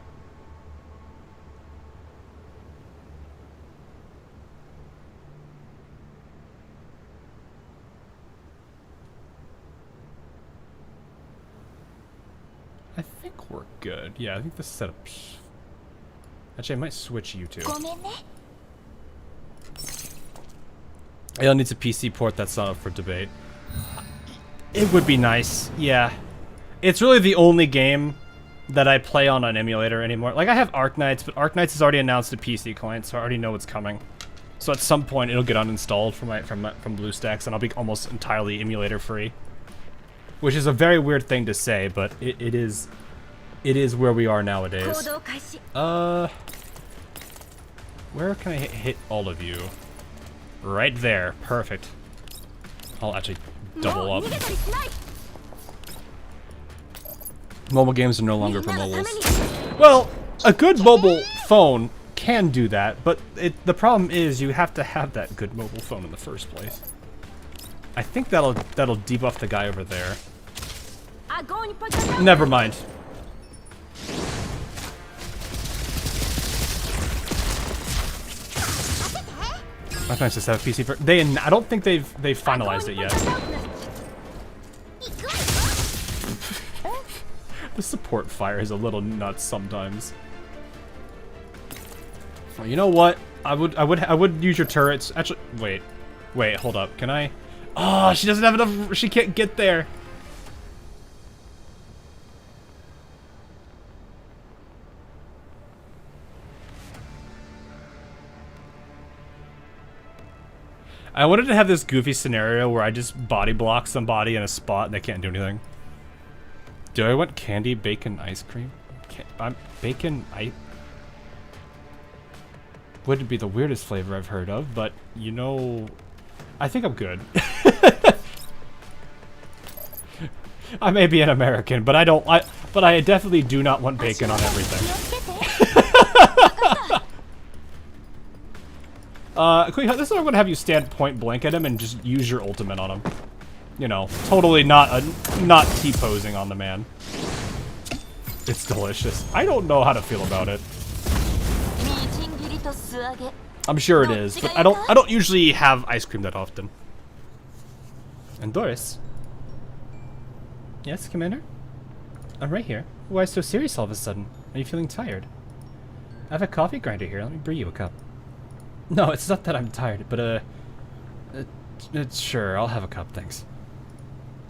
I think we're good. Yeah, I think the setup's... Actually, I might switch you two. AL needs a PC port, that's not up for debate. It would be nice, yeah. It's really the only game that I play on an emulator anymore. Like, I have Arknights, but Arknights has already announced a PC client, so I already know what's coming. So at some point, it'll get uninstalled from BlueStacks, and I'll be almost entirely emulator-free. Which is a very weird thing to say, but it is where we are nowadays. Where can I hit all of you? Right there. Perfect. I'll actually double up. Mobile games are no longer for mobiles. Well, a good mobile phone can do that, but the problem is you have to have that good mobile phone in the first place. I think that'll debuff the guy over there. Never mind. My parents just have a PC for I don't think they've finalized it yet. The support fire is a little nuts sometimes. Well, you know what? I would use your turrets. Actually, wait, hold up. Can I? Oh, she doesn't have enough. She can't get there. I wanted to have this goofy scenario where I just body block somebody in a spot and they can't do anything. Do I want candy, bacon, ice cream? Bacon, wouldn't be the weirdest flavor I've heard of, but you know, I think I'm good. I may be an American, but I definitely do not want bacon on everything. This is why I'm gonna have you stand point blank at him and just use your ultimate on him. You know, totally not T-posing on the man. It's delicious. I don't know how to feel about it. I'm sure it is, but I don't usually have ice cream that often. Andoris. Yes, Commander? I'm right here. Why so serious all of a sudden? Are you feeling tired? I have a coffee grinder here. Let me brew you a cup. No, it's not that I'm tired, but sure, I'll have a cup, thanks.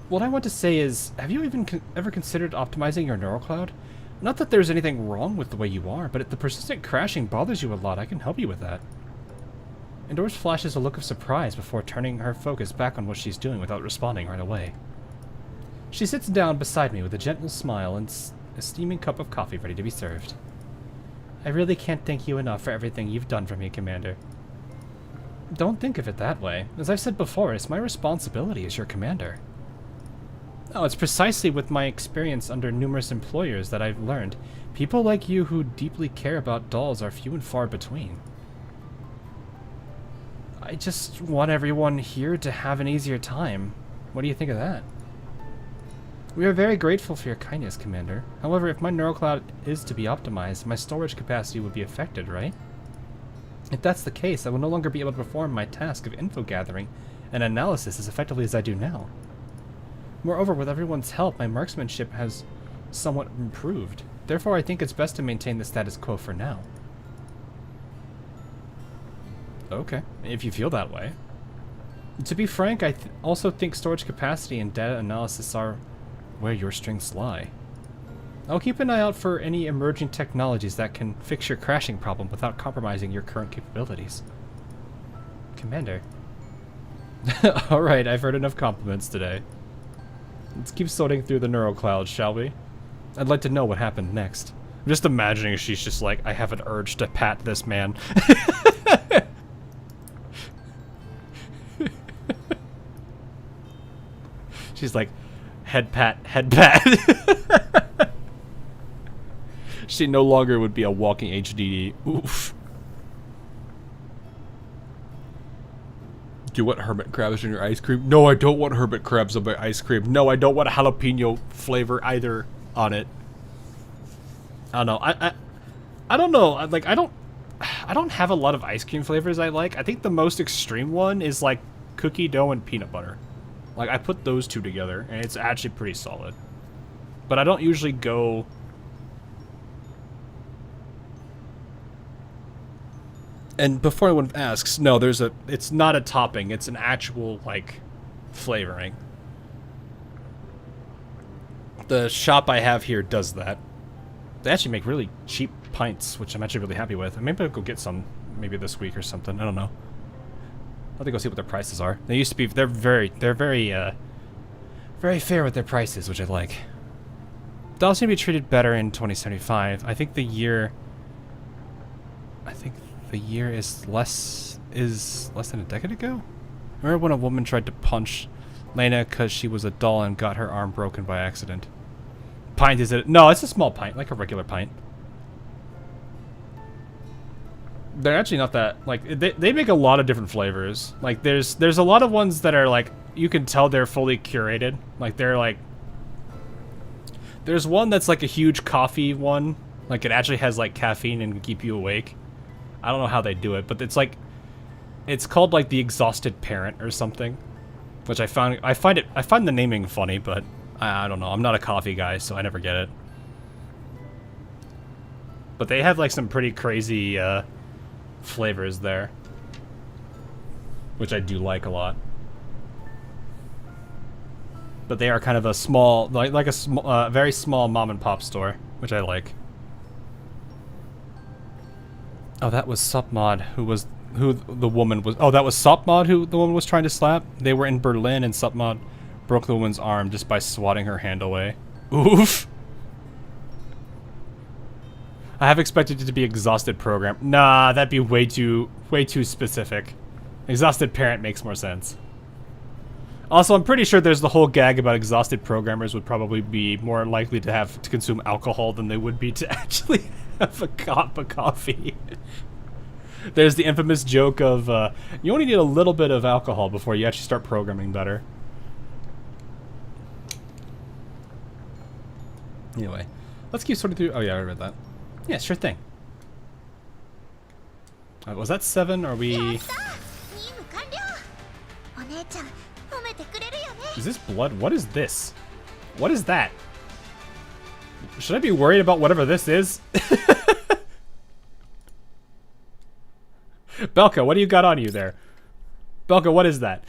What I want to say is, have you even ever considered optimizing your neural cloud? Not that there's anything wrong with the way you are, but if the persistent crashing bothers you a lot, I can help you with that. Andoris flashes a look of surprise before turning her focus back on what she's doing without responding right away. She sits down beside me with a gentle smile and a steaming cup of coffee ready to be served. I really can't thank you enough for everything you've done for me, Commander. Don't think of it that way. As I've said before, it's my responsibility as your commander. Oh, it's precisely with my experience under numerous employers that I've learned. People like you who deeply care about dolls are few and far between. I just want everyone here to have an easier time. What do you think of that? We are very grateful for your kindness, Commander. However, if my neural cloud is to be optimized, my storage capacity would be affected, right? If that's the case, I will no longer be able to perform my task of info gathering and analysis as effectively as I do now. Moreover, with everyone's help, my marksmanship has somewhat improved. Therefore, I think it's best to maintain the status quo for now. Okay, if you feel that way. To be frank, I also think storage capacity and data analysis are where your strengths lie. I'll keep an eye out for any emerging technologies that can fix your crashing problem without compromising your current capabilities. Commander. Alright, I've heard enough compliments today. Let's keep sorting through the neural clouds, shall we? I'd like to know what happened next. I'm just imagining she's just like, I have an urge to pat this man. She's like, head pat, head pat. She no longer would be a walking HDD. Oof. Do you want hermit crabs in your ice cream? No, I don't want hermit crabs on my ice cream. No, I don't want a jalapeno flavor either on it. I don't know. I don't know. Like, I don't have a lot of ice cream flavors I like. I think the most extreme one is like cookie dough and peanut butter. Like, I put those two together and it's actually pretty solid. But I don't usually go... And before anyone asks, no, it's not a topping, it's an actual, like, flavoring. The shop I have here does that. They actually make really cheap pints, which I'm actually really happy with. Maybe I'll go get some maybe this week or something, I don't know. I'll have to go see what their prices are. They used to be, they're very fair with their prices, which I like. They'll also be treated better in 2075. I think the year is less than a decade ago? Remember when a woman tried to punch Lena because she was a doll and got her arm broken by accident? Pint is it? No, it's a small pint, like a regular pint. They're actually not that, like, they make a lot of different flavors. Like, there's a lot of ones that are, like, you can tell they're fully curated. Like, they're, like... There's one that's, like, a huge coffee one. Like, it actually has, like, caffeine and can keep you awake. I don't know how they do it, but it's, like... It's called, like, the Exhausted Parent or something. Which I find the naming funny, but I don't know. I'm not a coffee guy, so I never get it. But they have, like, some pretty crazy, flavors there, which I do like a lot. But they are kind of a small, like a small, very small mom and pop store, which I like. Oh, that was Supmod, who the woman was. Oh, that was Supmod who the woman was trying to slap. They were in Berlin, and Supmod broke the woman's arm just by swatting her hand away. Oof. I have expected it to be Exhausted Program. Nah, that'd be way too specific. Exhausted Parent makes more sense. Also, I'm pretty sure there's the whole gag about exhausted programmers would probably be more likely to have to consume alcohol than they would be to actually have a cup of coffee. There's the infamous joke of, you only need a little bit of alcohol before you actually start programming better. Anyway, let's keep sorting through. Oh yeah, I read that. Yeah, sure thing. Was that 7? Are we... Is this blood? What is this? What is that? Should I be worried about whatever this is? Belka, what do you got on you there? Belka, what is that?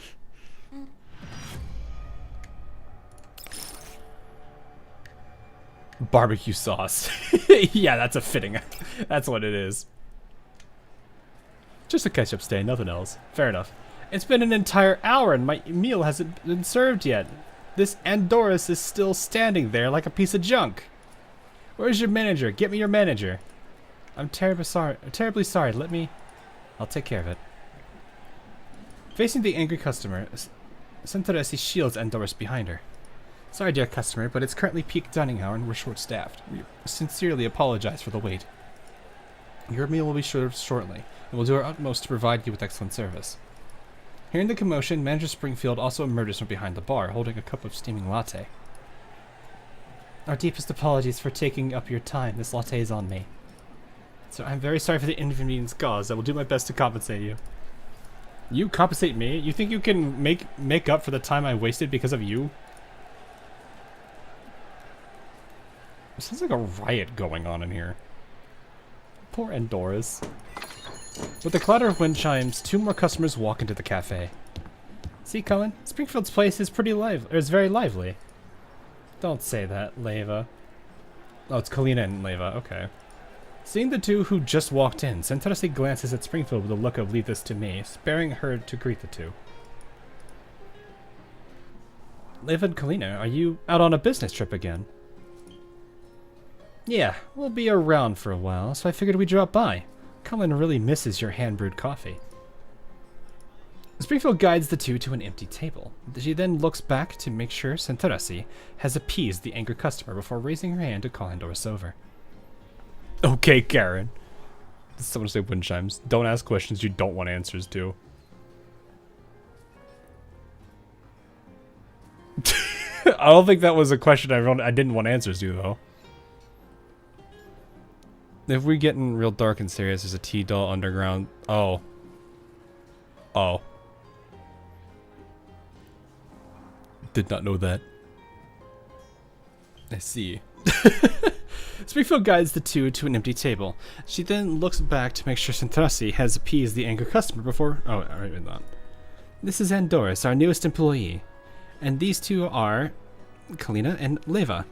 Barbecue sauce. Yeah, that's a fitting. That's what it is. Just a ketchup stain, nothing else. Fair enough. It's been an entire hour and my meal hasn't been served yet. This Andoris is still standing there like a piece of junk. Where's your manager? Get me your manager. I'm terribly sorry. Let me... I'll take care of it. Facing the angry customer, Interstice shields Andoris behind her. Sorry, dear customer, but it's currently peak dining hour and we're short-staffed. We sincerely apologize for the wait. Your meal will be served shortly, and we'll do our utmost to provide you with excellent service. Hearing the commotion, Manager Springfield also emerges from behind the bar, holding a cup of steaming latte. Our deepest apologies for taking up your time. This latte is on me. So I'm very sorry for the inconvenience caused. I will do my best to compensate you. You compensate me? You think you can make up for the time I wasted because of you? It sounds like a riot going on in here. Poor Andoris. With the clatter of wind chimes, 2 more customers walk into the cafe. See, Cullen? Springfield's place is very lively. Don't say that, Leva. Oh, it's Kalina and Leva, okay. Seeing the 2 who just walked in, Interstice glances at Springfield with a look of leave this to me, sparing her to greet the 2. Leva and Kalina, are you out on a business trip again? Yeah, we'll be around for a while, so I figured we'd drop by. Cullen really misses your hand-brewed coffee. Springfield guides the 2 to an empty table. She then looks back to make sure Interstice has appeased the angry customer before raising her hand to call Andoris over. Okay, Karen. Someone say wind chimes. Don't ask questions you don't want answers to. I don't think that was a question I didn't want answers to, though. If we're getting real dark and serious, there's a T-Doll underground. Oh. Oh. Did not know that. I see. Springfield guides the 2 to an empty table. She then looks back to make sure Interstice has appeased the angry customer before... Oh, I read that. This is Andoris, our newest employee. And these 2 are... Kalina and Leva.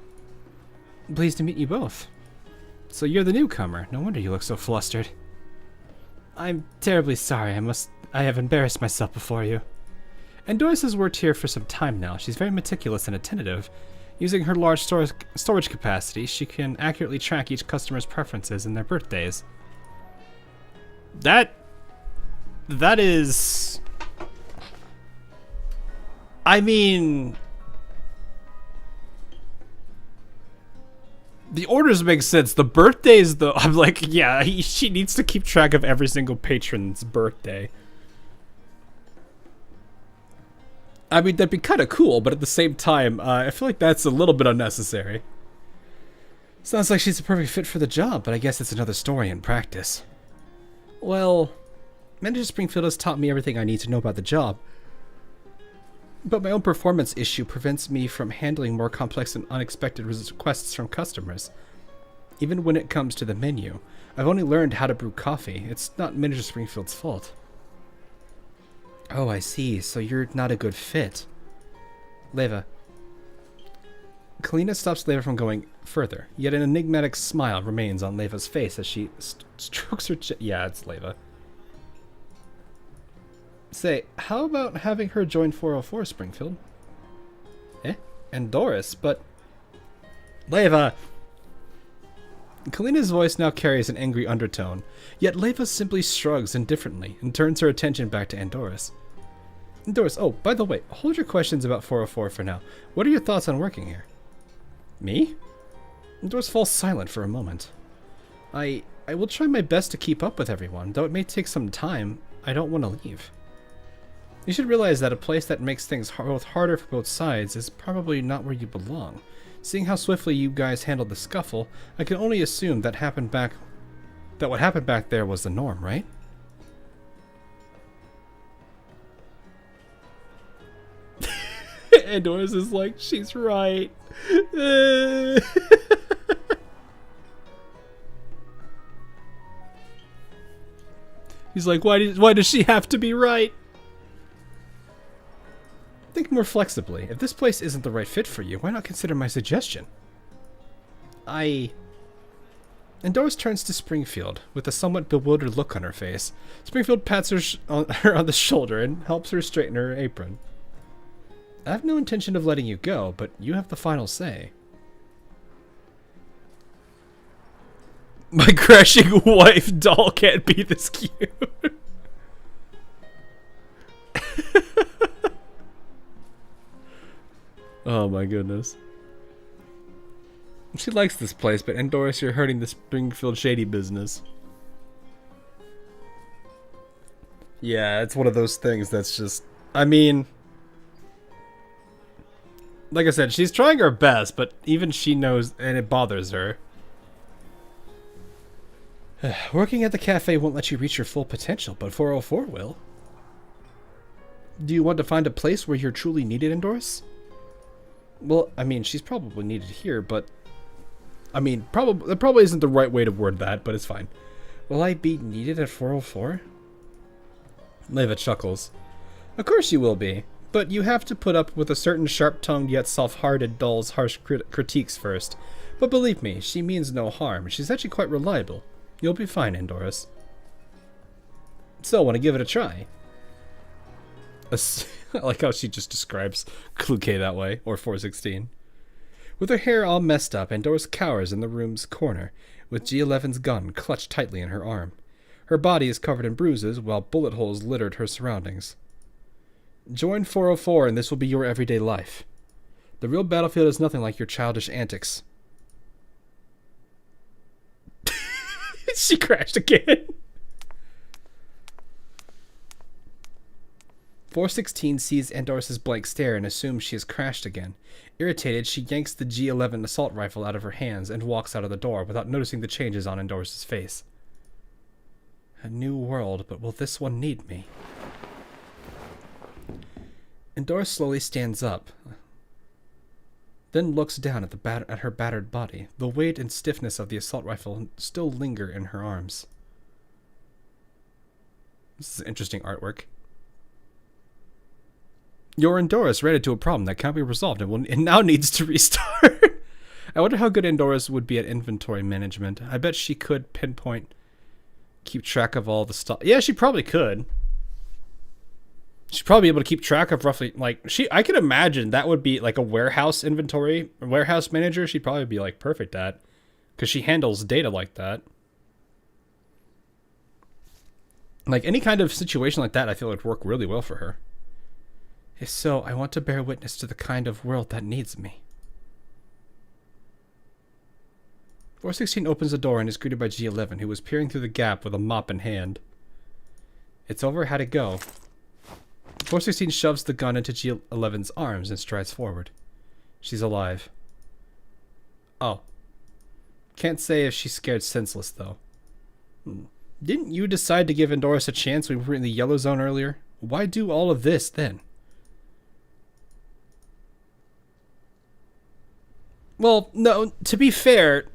Pleased to meet you both. So you're the newcomer. No wonder you look so flustered. I'm terribly sorry. I have embarrassed myself before you. Andoris has worked here for some time now. She's very meticulous and attentive. Using her large storage capacity, she can accurately track each customer's preferences and their birthdays. That is... I mean... The orders make sense. The birthdays, though, I'm like, yeah, she needs to keep track of every single patron's birthday. I mean, that'd be kind of cool, but at the same time, I feel like that's a little bit unnecessary. Sounds like she's a perfect fit for the job, but I guess it's another story in practice. Well, Manager Springfield has taught me everything I need to know about the job. But my own performance issue prevents me from handling more complex and unexpected requests from customers. Even when it comes to the menu, I've only learned how to brew coffee. It's not Manager Springfield's fault. Oh, I see. So you're not a good fit. Leva. Kalina stops Leva from going further, yet an enigmatic smile remains on Leva's face as she strokes her chin. Yeah, it's Leva. Say, how about having her join 404, Springfield? Eh? Andoris, but... Leva! Kalina's voice now carries an angry undertone, yet Leva simply shrugs indifferently and turns her attention back to Andoris. Andoris, oh, by the way, hold your questions about 404 for now. What are your thoughts on working here? Me? Andoris falls silent for a moment. I will try my best to keep up with everyone, though it may take some time. I don't want to leave. You should realize that a place that makes things both harder for both sides is probably not where you belong. Seeing how swiftly you guys handled the scuffle, I can only assume that what happened back there was the norm, right? Andoris is like, she's right. He's like, why does she have to be right? Think more flexibly. If this place isn't the right fit for you, why not consider my suggestion? Andoris turns to Springfield with a somewhat bewildered look on her face. Springfield pats her on the shoulder and helps her straighten her apron. I have no intention of letting you go, but you have the final say. My crashing wife doll can't be this cute. Oh my goodness. She likes this place, but Andoris, you're hurting the Springfield shady business. Yeah, it's one of those things that's just... I mean... Like I said, she's trying her best, but even she knows, and it bothers her. Working at the cafe won't let you reach your full potential, but 404 will. Do you want to find a place where you're truly needed, Andoris? Well, I mean, she's probably needed here, but... I mean, that probably isn't the right way to word that, but it's fine. Will I be needed at 404? Leva chuckles. Of course you will be, but you have to put up with a certain sharp-tongued yet soft-hearted doll's harsh critiques first. But believe me, she means no harm. She's actually quite reliable. You'll be fine, Andoris. So, want to give it a try? I like how she just describes Kluke that way, or 416. With her hair all messed up, Andoris cowers in the room's corner, with G11's gun clutched tightly in her arm. Her body is covered in bruises, while bullet holes littered her surroundings. Join 404 and this will be your everyday life. The real battlefield is nothing like your childish antics. She crashed again. 416 sees Andoris' blank stare and assumes she has crashed again. Irritated, she yanks the G11 assault rifle out of her hands and walks out of the door without noticing the changes on Andoris' face. A new world, but will this one need me? Andoris slowly stands up, then looks down at her battered body. The weight and stiffness of the assault rifle still linger in her arms. This is interesting artwork. Your Andoris ran into a problem that can't be resolved and now needs to restart. I wonder how good Andoris would be at inventory management. I bet she could keep track of all the stuff. Yeah, she probably could. She'd probably be able to keep track of roughly, I could imagine that would be like a warehouse inventory, a warehouse manager. She'd probably be like perfect at, because she handles data like that. Like any kind of situation like that, I feel would work really well for her. If so, I want to bear witness to the kind of world that needs me. 416 opens the door and is greeted by G11, who was peering through the gap with a mop in hand. It's over, how'd it go? 416 shoves the gun into G11's arms and strides forward. She's alive. Oh. Can't say if she's scared senseless, though. Didn't you decide to give Andoris a chance when we were in the yellow zone earlier? Why do all of this, then? Well, no, to be fair,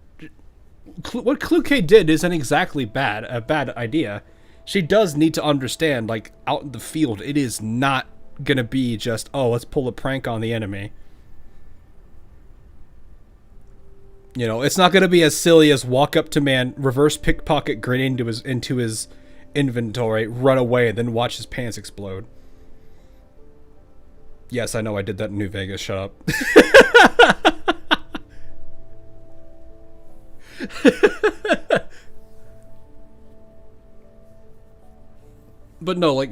what Kluke did isn't exactly a bad idea. She does need to understand, like, out in the field, it is not gonna be just, oh, let's pull a prank on the enemy. You know, it's not gonna be as silly as walk up to man, reverse pickpocket grenade into his inventory, run away, and then watch his pants explode. Yes, I know I did that in New Vegas, shut up. But no, like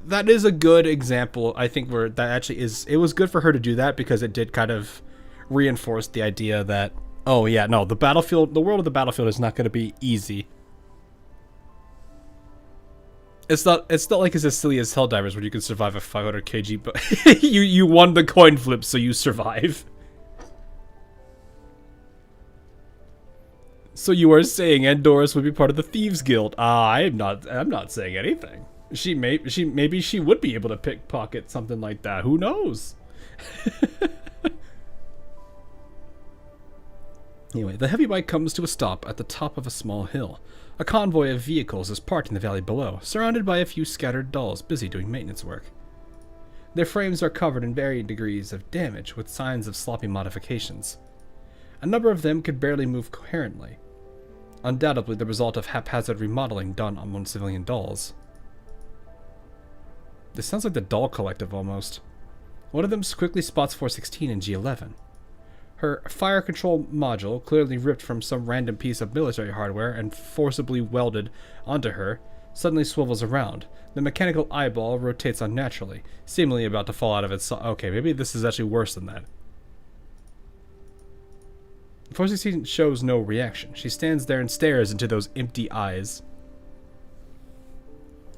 that is a good example, I think, where that actually is, it was good for her to do that because it did kind of reinforce the idea that, oh yeah, no, the world of the battlefield is not going to be easy. It's not like it's as silly as Helldivers where you can survive a 500 kg, but you won the coin flip, so you survive. So you are saying Andoris would be part of the Thieves Guild? I'm not saying anything. Maybe she would be able to pickpocket something like that. Who knows? Anyway, the heavy bike comes to a stop at the top of a small hill. A convoy of vehicles is parked in the valley below, surrounded by a few scattered dolls busy doing maintenance work. Their frames are covered in varying degrees of damage, with signs of sloppy modifications. A number of them could barely move coherently, undoubtedly the result of haphazard remodeling done on civilian dolls. This sounds like the doll collective almost. One of them quickly spots 416 and G11. Her fire control module, clearly ripped from some random piece of military hardware and forcibly welded onto her, suddenly swivels around. The mechanical eyeball rotates unnaturally, seemingly about to fall out of its... Okay, maybe this is actually worse than that. 416 shows no reaction. She stands there and stares into those empty eyes.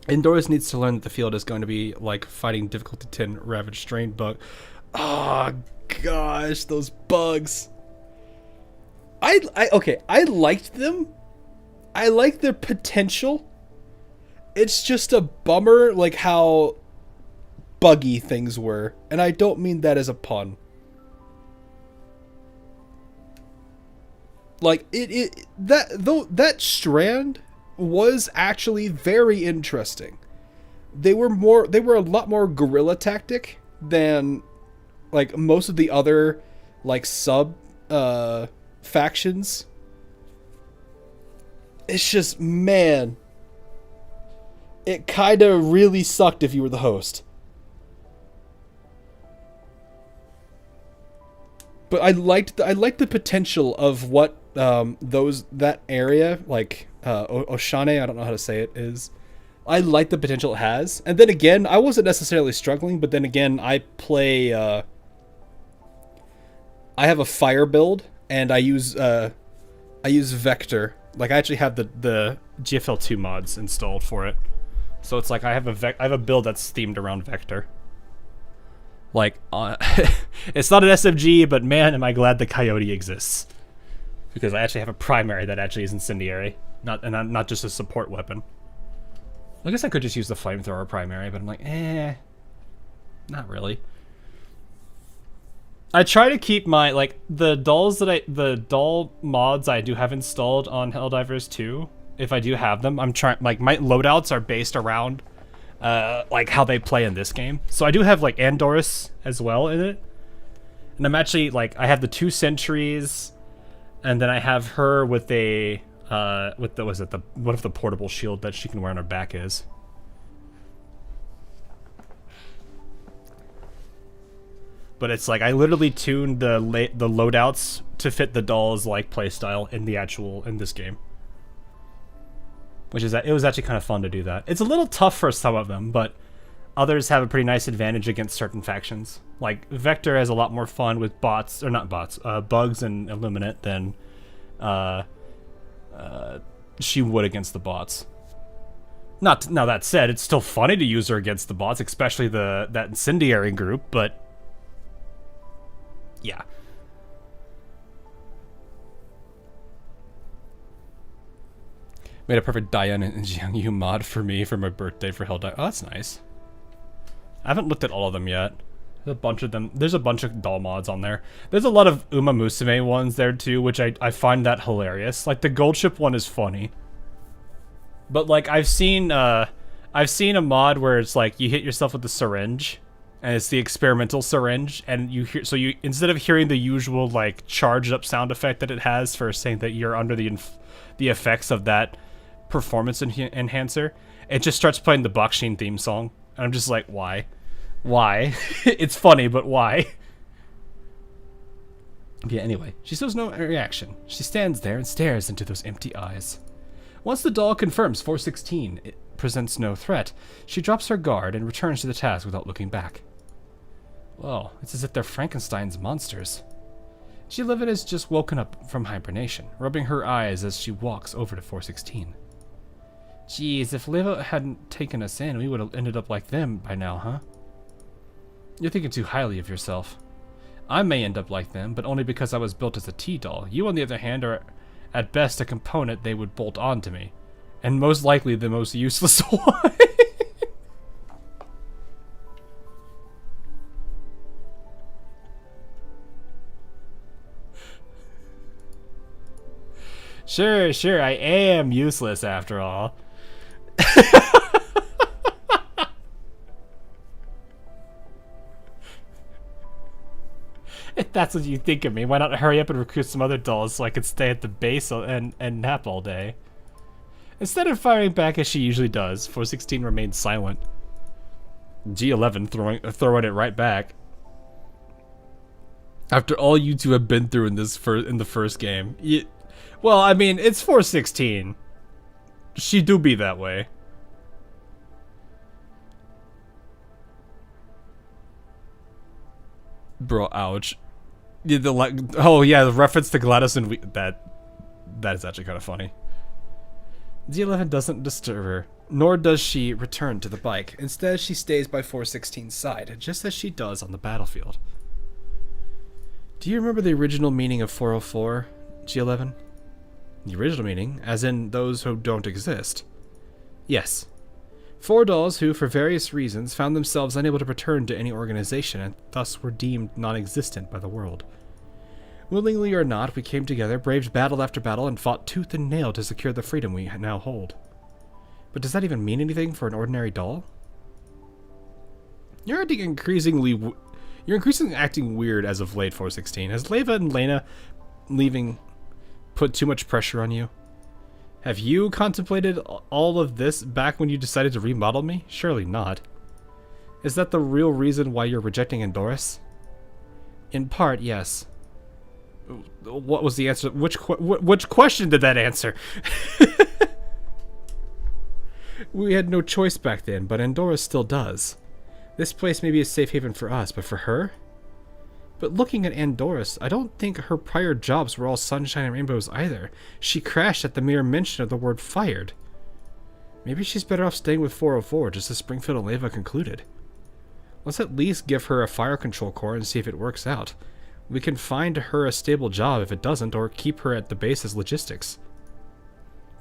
Andoris needs to learn that the field is going to be like fighting difficulty 10 ravaged strain bug. Oh gosh, those bugs. I liked them. I liked their potential. It's just a bummer like how buggy things were, and I don't mean that as a pun. Like that strand was actually very interesting. They were a lot more guerrilla tactic than like most of the other like sub factions. It's just, man, it kind of really sucked if you were the host. But I liked the potential of what that area, like Oshane, I don't know how to say it, is. I like the potential it has. And then again, I wasn't necessarily struggling, but then again, I play I have a fire build, and I use Vector. Like, I actually have the GFL2 mods installed for it. So it's like I have a build that's themed around Vector. Like, it's not an SMG, but man, am I glad the Coyote exists. Because I actually have a primary that actually is incendiary, not just a support weapon. I guess I could just use the flamethrower primary, but I'm like, not really. I try to keep my, like, the doll mods I do have installed on Helldivers 2, if I do have them, I'm trying, like, my loadouts are based around like how they play in this game. So I do have like Andoris as well in it, and I'm actually like, I have the 2 sentries, and then I have her with a what if the portable shield that she can wear on her back is. But it's like I literally tuned the loadouts to fit the doll's like playstyle in this game. Which is that it was actually kind of fun to do that. It's a little tough for some of them, but others have a pretty nice advantage against certain factions. Like Vector has a lot more fun with bugs and Illuminate than she would against the bots. Now that said, it's still funny to use her against the bots, especially that incendiary group, but yeah. Made a perfect Diane and Jiangyu mod for me for my birthday for Helldive. Oh, that's nice. I haven't looked at all of them yet. There's a bunch of them. There's a bunch of doll mods on there. There's a lot of Uma Musume ones there too, which I find that hilarious. Like the gold ship one is funny. But like I've seen a mod where it's like you hit yourself with the syringe, and it's the experimental syringe, and you hear, so you, instead of hearing the usual like charged up sound effect that it has for saying that you're under the effects of that performance enhancer, it just starts playing the Bakshin theme song, and I'm just like, why? It's funny, but why? Yeah, anyway, she shows no reaction. She stands there and stares into those empty eyes. Once the doll confirms 416 it presents no threat, she drops her guard and returns to the task without looking back. Well, it's as if they're Frankenstein's monsters. G11 has just woken up from hibernation, rubbing her eyes as she walks over to 416. Geez, if Liva hadn't taken us in, we would have ended up like them by now, huh? You're thinking too highly of yourself. I may end up like them, but only because I was built as a T-doll. You, on the other hand, are at best a component they would bolt onto me. And most likely the most useless one. Sure, I am useless after all. If that's what you think of me, why not hurry up and recruit some other dolls so I can stay at the base and nap all day? Instead of firing back as she usually does, 416 remained silent. G11 throwing it right back. After all you two have been through in the first game. Well, I mean, it's 416. She do be that way. Bro, ouch. Oh yeah, the reference to GLaDOS and that is actually kind of funny. D11 doesn't disturb her, nor does she return to the bike. Instead, she stays by 416's side, just as she does on the battlefield. Do you remember the original meaning of 404, G11? The original meaning, as in those who don't exist. Yes. 4 dolls who, for various reasons, found themselves unable to return to any organization and thus were deemed non-existent by the world. Willingly or not, we came together, braved battle after battle, and fought tooth and nail to secure the freedom we now hold. But does that even mean anything for an ordinary doll? You're increasingly acting weird as of late, 416. Has Leva and Lena leaving put too much pressure on you? Have you contemplated all of this back when you decided to remodel me? Surely not. Is that the real reason why you're rejecting Andoris? In part, yes. What was the answer? Which question did that answer? We had no choice back then, but Andoris still does. This place may be a safe haven for us, but for her? But looking at Andoris, I don't think her prior jobs were all sunshine and rainbows either. She crashed at the mere mention of the word fired. Maybe she's better off staying with 404, just as Springfield and Leva concluded. Let's at least give her a fire control core and see if it works out. We can find her a stable job if it doesn't, or keep her at the base as logistics.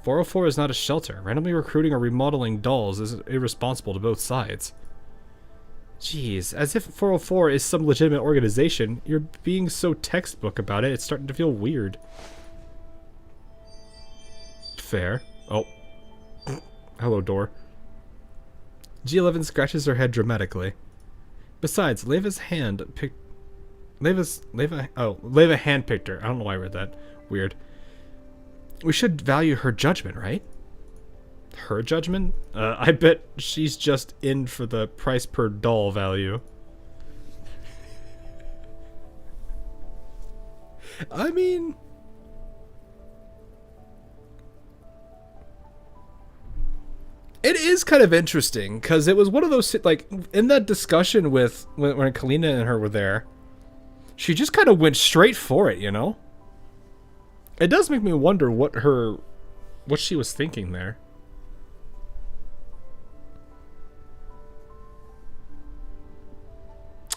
404 is not a shelter. Randomly recruiting or remodeling dolls is irresponsible to both sides. Jeez, as if 404 is some legitimate organization. You're being so textbook about it, it's starting to feel weird. Fair. Oh. Hello, door. G11 scratches her head dramatically. Besides, Leva handpicked her. I don't know why I read that. Weird. We should value her judgment, right? Her judgment? I bet she's just in for the price per doll value. I mean... it is kind of interesting, because it was one of those, like, in that discussion with, when Kalina and her were there, she just kind of went straight for it, you know? It does make me wonder what she was thinking there.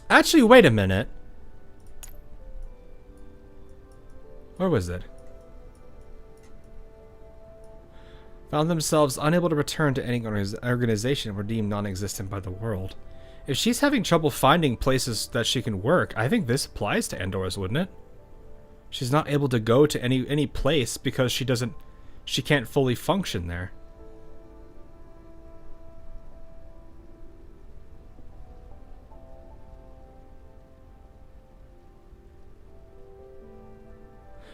Actually, wait a minute. Where was it? Found themselves unable to return to any organization and were deemed non-existent by the world. If she's having trouble finding places that she can work, I think this applies to Andoris, wouldn't it? She's not able to go to any place because she can't fully function there.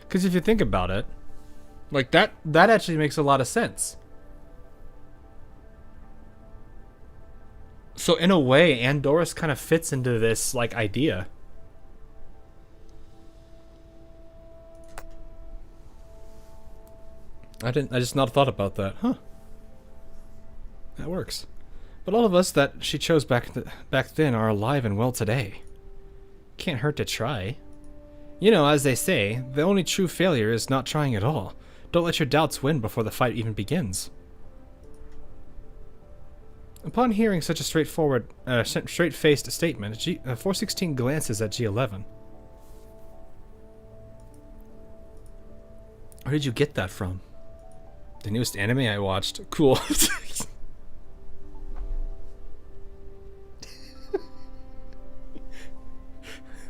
Because if you think about it, like that actually makes a lot of sense. So in a way, Andoris kind of fits into this like idea. I just not thought about that. Huh. That works. But all of us that she chose back then are alive and well today. Can't hurt to try. You know, as they say, the only true failure is not trying at all. Don't let your doubts win before the fight even begins. Upon hearing such a straight-faced statement, 416 glances at G11. Where did you get that from? The newest anime I watched. Cool.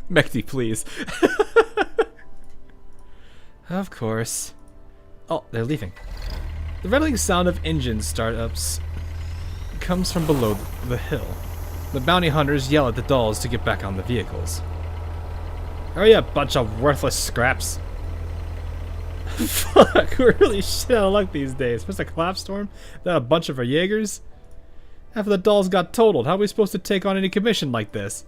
Mekti, please. Of course. Oh, they're leaving. The rattling sound of engine startups comes from below the hill. The bounty hunters yell at the dolls to get back on the vehicles. Hurry up, bunch of worthless scraps. Fuck, we're really shit out of luck these days. First a collapse storm, then a bunch of our Jaegers. Half of the dolls got totaled. How are we supposed to take on any commission like this?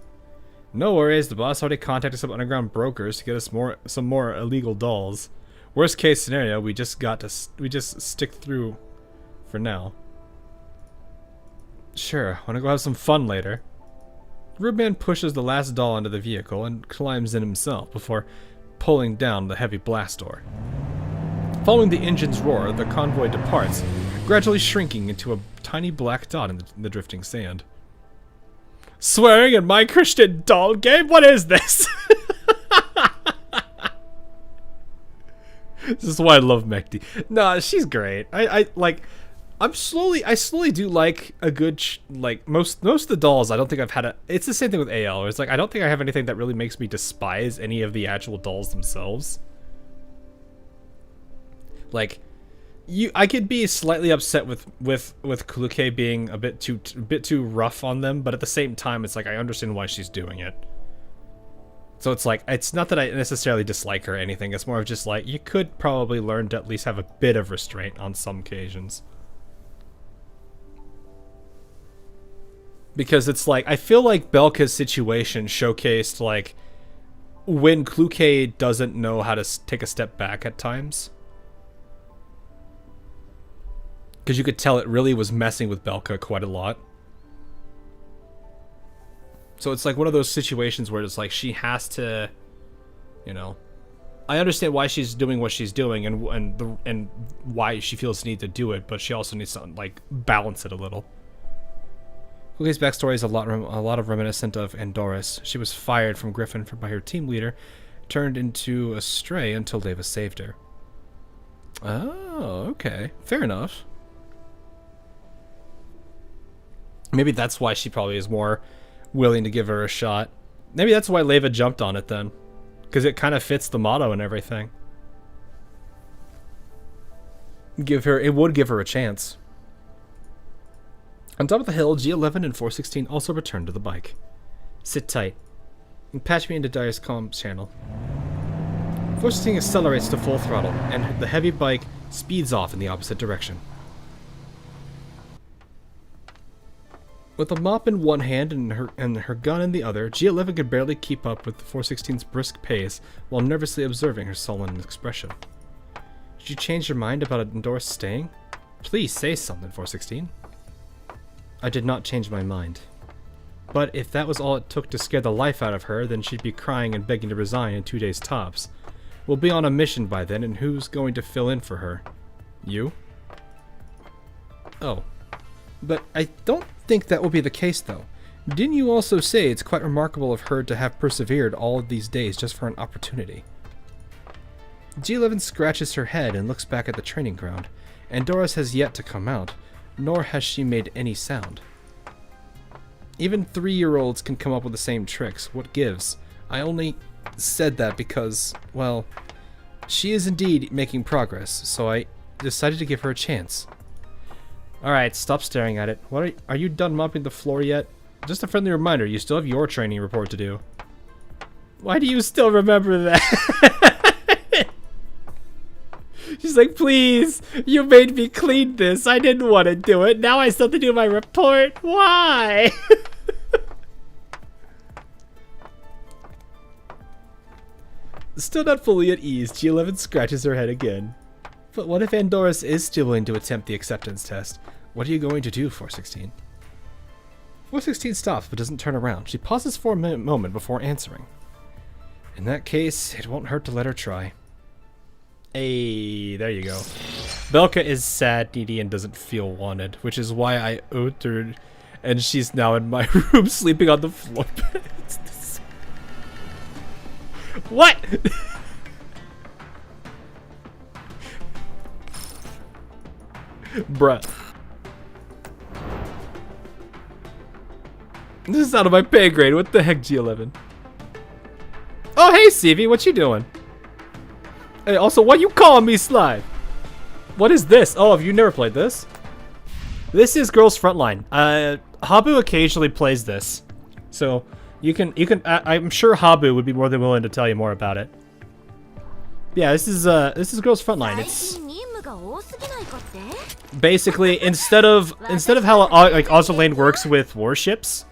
No worries, the boss already contacted some underground brokers to get us some more illegal dolls. Worst case scenario, we just stick through for now. Sure, wanna go have some fun later. Rubman pushes the last doll into the vehicle and climbs in himself before pulling down the heavy blast door. Following the engine's roar, the convoy departs, gradually shrinking into a tiny black dot in the drifting sand. Swearing in my Christian doll game? What is this? This is why I love Mekti. No, she's great. I slowly do like a good like most of the dolls. I don't think I've had a. It's the same thing with AL. Where it's like I don't think I have anything that really makes me despise any of the actual dolls themselves. Like, I could be slightly upset with Kuluke being a bit too rough on them, but at the same time, it's like I understand why she's doing it. So it's like, it's not that I necessarily dislike her or anything, it's more of just like, you could probably learn to at least have a bit of restraint on some occasions. Because it's like, I feel like Belka's situation showcased like, when Kuluke doesn't know how to take a step back at times. Because you could tell it really was messing with Belka quite a lot. So it's like one of those situations where it's like she has to, you know, I understand why she's doing what she's doing and why she feels the need to do it, but she also needs to like balance it a little. Kuluke's backstory is a lot of reminiscent of Andoris. She was fired from Griffin by her team leader, turned into a stray until Davis saved her. Oh, okay, fair enough. Maybe that's why she probably is more willing to give her a shot. Maybe that's why Leva jumped on it then. Because it kind of fits the motto and everything. It would give her a chance. On top of the hill, G11 and 416 also returned to the bike. Sit tight. And patch me into Dyer's comms channel. 416 accelerates to full throttle, and the heavy bike speeds off in the opposite direction. With a mop in one hand and her gun in the other, G11 could barely keep up with the 416's brisk pace while nervously observing her sullen expression. Did you change your mind about Andoris staying? Please say something, 416. I did not change my mind. But if that was all it took to scare the life out of her, then she'd be crying and begging to resign in 2 days tops. We'll be on a mission by then, and who's going to fill in for her? You? Oh. But I don't think that will be the case, though. Didn't you also say it's quite remarkable of her to have persevered all of these days just for an opportunity? G11 scratches her head and looks back at the training ground. Andoris has yet to come out, nor has she made any sound. Even 3-year-olds can come up with the same tricks. What gives? I only said that because, well, she is indeed making progress, so I decided to give her a chance. Alright, stop staring at it. What are you done mopping the floor yet? Just a friendly reminder, you still have your training report to do. Why do you still remember that? She's like, please, you made me clean this. I didn't want to do it. Now I still have to do my report. Why? Still not fully at ease, G11 scratches her head again. But what if Andoris is still willing to attempt the acceptance test? What are you going to do, 416? 416 stops but doesn't turn around. She pauses for a moment before answering. In that case, it won't hurt to let her try. Hey, there you go. Belka is sad, needy, and doesn't feel wanted, which is why I uttered, and she's now in my room sleeping on the floor. What? Bruh. This is out of my pay grade. What the heck, G11? Oh, hey, CV, what you doing? Hey, also, why you calling me Slide? What is this? Oh, have you never played this? This is Girls Frontline. Habu occasionally plays this, so you can. I'm sure Habu would be more than willing to tell you more about it. Yeah, this is Girls Frontline. It's basically instead of how like Ozolane works with warships,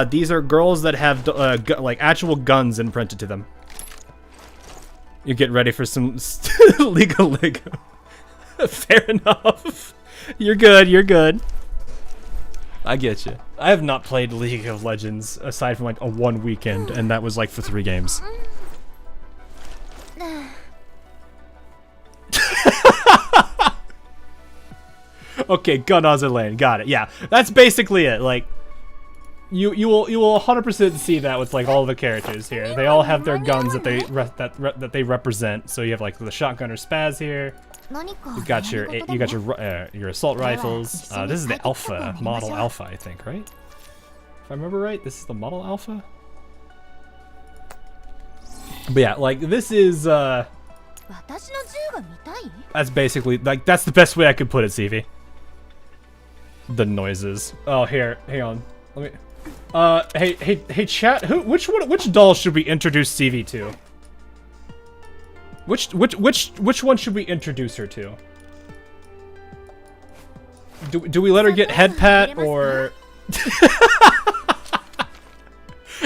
these are girls that have like actual guns imprinted to them. You get ready for some Lego. Fair enough. You're good. You're good. I get you. I have not played League of Legends aside from like a one weekend, and that was like for 3 games. Okay, gun Ozolane. Got it. Yeah, that's basically it. Like, you will 100% see that with like all the characters here. They all have their guns that they represent. So you have like the shotgun or spaz here. You got your assault rifles. This is the alpha model alpha, I think, right? If I remember right, this is the model alpha. But yeah, like this is that's basically like that's the best way I could put it, CV. The noises. Oh, here, hang on. Let me. Hey, chat. Which doll should we introduce CV to? Which one should we introduce her to? Do we let her get head pat or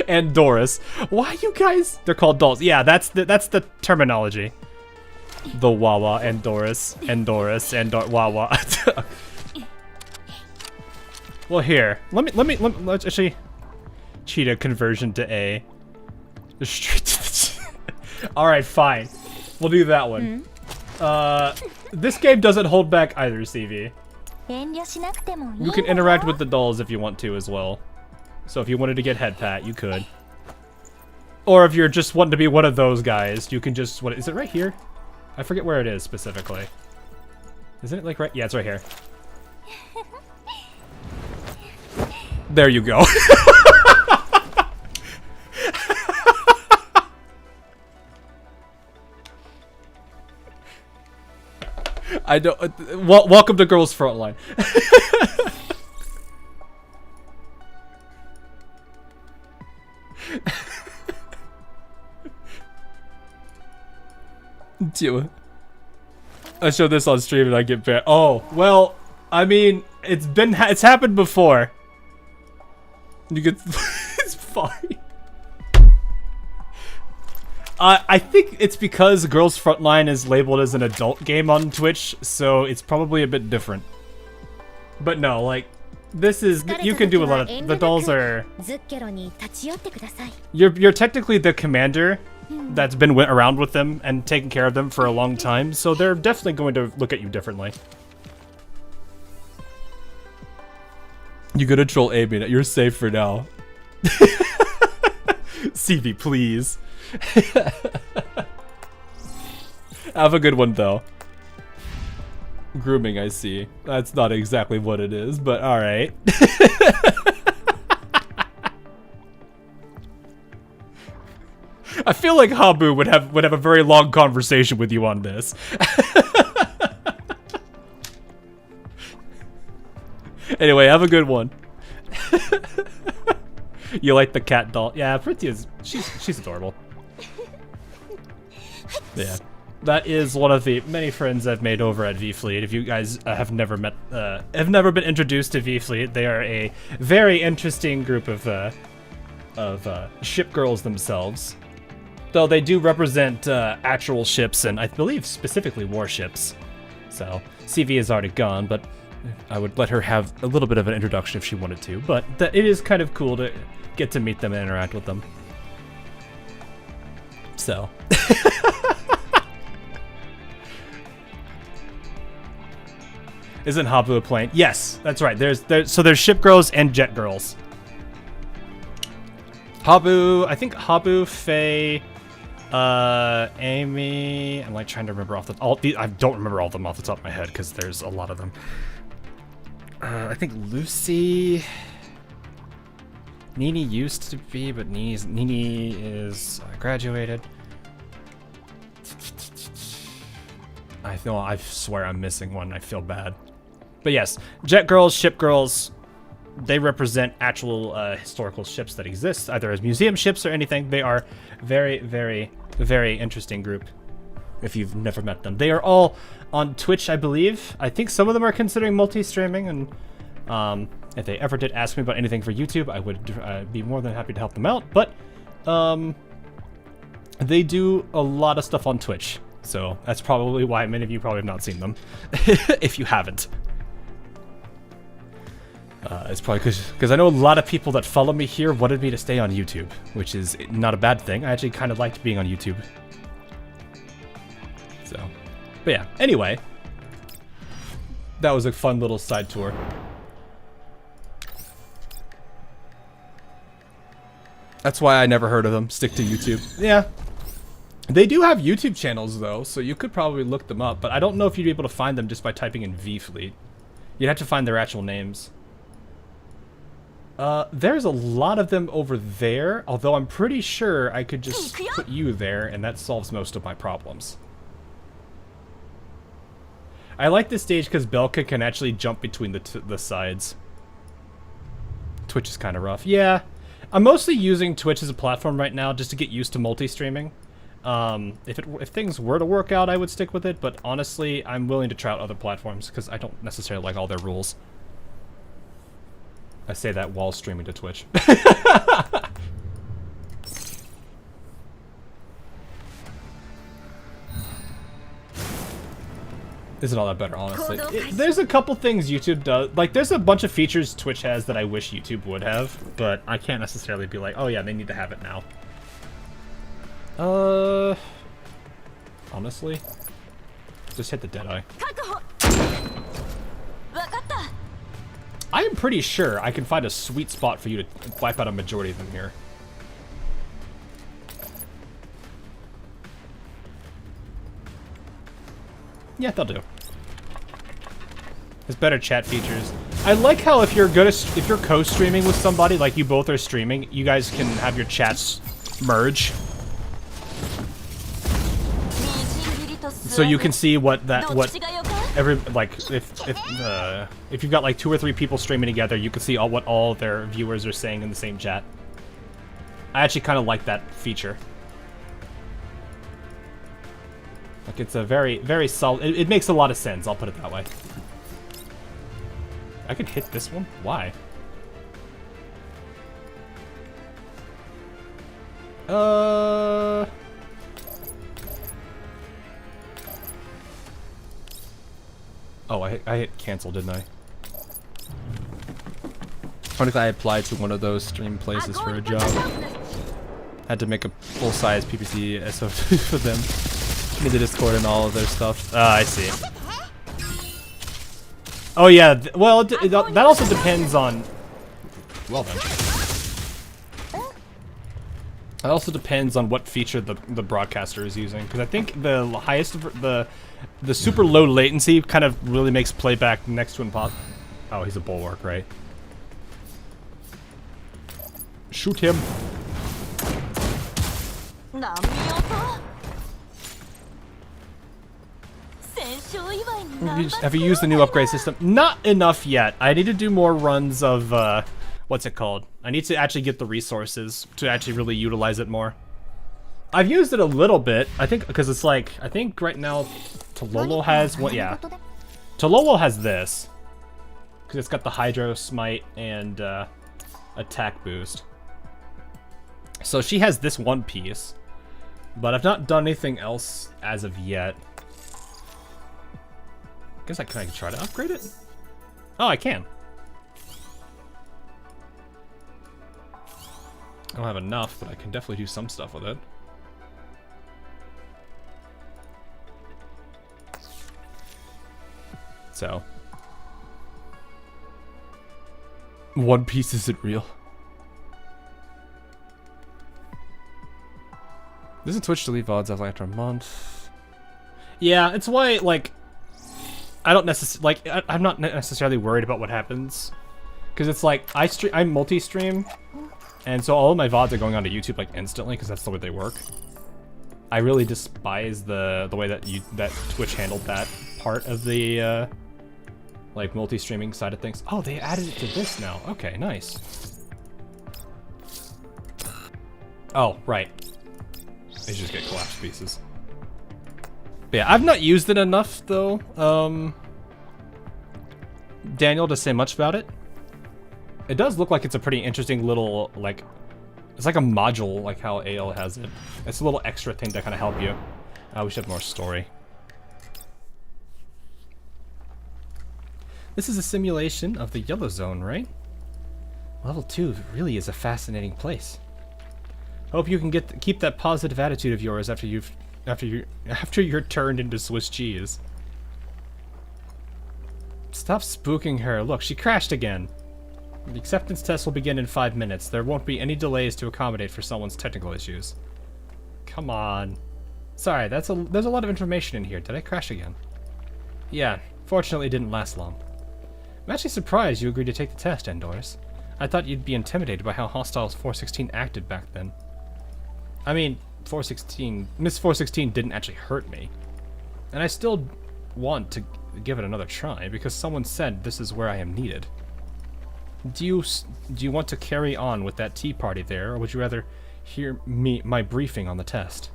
Andoris? Why you guys? They're called dolls. Yeah, that's the terminology. The Wawa Andoris, Wawa. Well, here. Let's actually cheat a conversion to A. All right, fine. We'll do that one. This game doesn't hold back either, CV. You can interact with the dolls if you want to as well. So if you wanted to get head pat, you could. Or if you're just wanting to be one of those guys, you can just... What is it right here? I forget where it is specifically. Isn't it like right... Yeah, it's right here. There you go. I don't. Welcome to Girls Frontline. I show this on stream and I get banned. Oh well, I mean, it's happened before. You get it's fine. I think it's because Girls Frontline is labeled as an adult game on Twitch, so it's probably a bit different. But no, like, this is, you can do a lot of, the dolls are, you're technically the commander that's been around with them and taking care of them for a long time, so they're definitely going to look at you differently. You gotta troll Amy, you're safe for now. CV, please. Have a good one though. Grooming, I see. That's not exactly what it is, but alright. I feel like Habu would have a very long conversation with you on this. Anyway, have a good one. You like the cat doll? Yeah, Pretty is she's adorable. Yeah, that is one of the many friends I've made over at V-Fleet. If you guys have never been introduced to V-Fleet, they are a very interesting group of ship girls themselves. Though they do represent actual ships and I believe specifically warships. So CV is already gone, but I would let her have a little bit of an introduction if she wanted to. But it is kind of cool to get to meet them and interact with them. So. Isn't Habu a plane? Yes, that's right. So there's ship girls and jet girls. Habu, I think Habu, Faye, Amy. I'm like trying to remember I don't remember all of them off the top of my head because there's a lot of them. I think Lucy. Nini used to be, but Nini is graduated. I I swear I'm missing one. I feel bad. But yes, jet girls, ship girls, they represent actual historical ships that exist, either as museum ships or anything. They are very, very, very interesting group if you've never met them. They are all on Twitch, I believe. I think some of them are considering multi-streaming, and if they ever did ask me about anything for YouTube, I would be more than happy to help them out. But they do a lot of stuff on Twitch, so that's probably why many of you probably have not seen them, if you haven't. It's probably because I know a lot of people that follow me here wanted me to stay on YouTube, which is not a bad thing. I actually kind of liked being on YouTube. So, but yeah, anyway. That was a fun little side tour. That's why I never heard of them. Stick to YouTube. Yeah. They do have YouTube channels, though, so you could probably look them up, but I don't know if you'd be able to find them just by typing in V-Fleet. You'd have to find their actual names. There's a lot of them over there, although I'm pretty sure I could just put you there, and that solves most of my problems. I like this stage because Belka can actually jump between the sides. Twitch is kind of rough. Yeah, I'm mostly using Twitch as a platform right now just to get used to multi-streaming. If things were to work out, I would stick with it, but honestly, I'm willing to try out other platforms because I don't necessarily like all their rules. I say that while streaming to Twitch. Isn't all that better, honestly. There's a couple things YouTube does. Like, there's a bunch of features Twitch has that I wish YouTube would have, but I can't necessarily be like, oh yeah, they need to have it now. Honestly, just hit the Deadeye. I am pretty sure I can find a sweet spot for you to wipe out a majority of them here. Yeah, they'll do. There's better chat features. I like how if you're co-streaming with somebody, like you both are streaming, you guys can have your chats merge. So you can see if you've got like 2 or 3 people streaming together, you can see what all their viewers are saying in the same chat. I actually kind of like that feature. Like, it's a very, very solid. It makes a lot of sense. I'll put it that way. I could hit this one. Why? Oh, I hit cancel, didn't I? What if I applied to one of those stream places for a job? Had to make a full-size PPC SO for them. Need the Discord and all of their stuff. I see. Oh yeah, well, that also depends on... Well then. It also depends on what feature the broadcaster is using, because I think the highest, the super low latency kind of really makes playback next to impossible. Oh, he's a bulwark, right? Shoot him. Have you used the new upgrade system? Not enough yet. I need to do more runs of, what's it called? I need to actually get the resources to actually really utilize it more. I've used it a little bit, I think, because it's like, I think right now Tololo has, yeah. Tololo has this. Because it's got the Hydro Smite and attack boost. So she has this one piece. But I've not done anything else as of yet. Guess I can try to upgrade it? Oh, I can. I don't have enough, but I can definitely do some stuff with it. So. One Piece isn't real. Doesn't Twitch delete VODs after a month? Yeah, it's why, like, I don't necessarily, like, I'm not necessarily worried about what happens. Because it's like, I multi-stream, and so all of my VODs are going onto YouTube, like, instantly, because that's the way they work. I really despise the way that Twitch handled that part of the like multi-streaming side of things. Oh, they added it to this now. Okay, nice. Oh, right. They just get collapsed pieces. But yeah, I've not used it enough though, Daniel, to say much about it. It does look like it's a pretty interesting little, like, it's like a module, like how AL has it. It's a little extra thing to kind of help you. We should have more story. This is a simulation of the Yellow Zone, right? Level 2 really is a fascinating place. Hope you can keep that positive attitude of yours after you're turned into Swiss cheese. Stop spooking her. Look, she crashed again. The acceptance test will begin in 5 minutes. There won't be any delays to accommodate for someone's technical issues. Come on. Sorry, there's a lot of information in here. Did I crash again? Yeah, fortunately it didn't last long. I'm actually surprised you agreed to take the test, Andoris. I thought you'd be intimidated by how hostile 416 acted back then. I mean, Miss 416 didn't actually hurt me. And I still want to give it another try, because someone said this is where I am needed. Do you want to carry on with that tea party there, or would you rather hear my briefing on the test?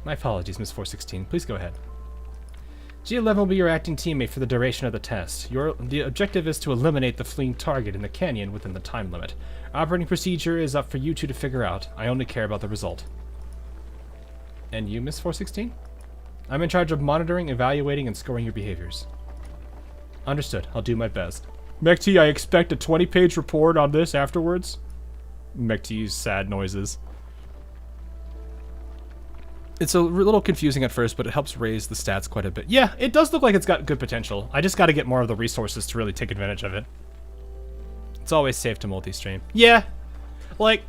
My apologies, Miss 416. Please go ahead. G11 will be your acting teammate for the duration of the test. The objective is to eliminate the fleeing target in the canyon within the time limit. Operating procedure is up for you two to figure out. I only care about the result. And you, Miss 416? I'm in charge of monitoring, evaluating, and scoring your behaviors. Understood. I'll do my best. Mech-T, I expect a 20-page report on this afterwards? Mech-T's sad noises. It's a little confusing at first, but it helps raise the stats quite a bit. Yeah, it does look like it's got good potential. I just got to get more of the resources to really take advantage of it. It's always safe to multi-stream. Yeah, like,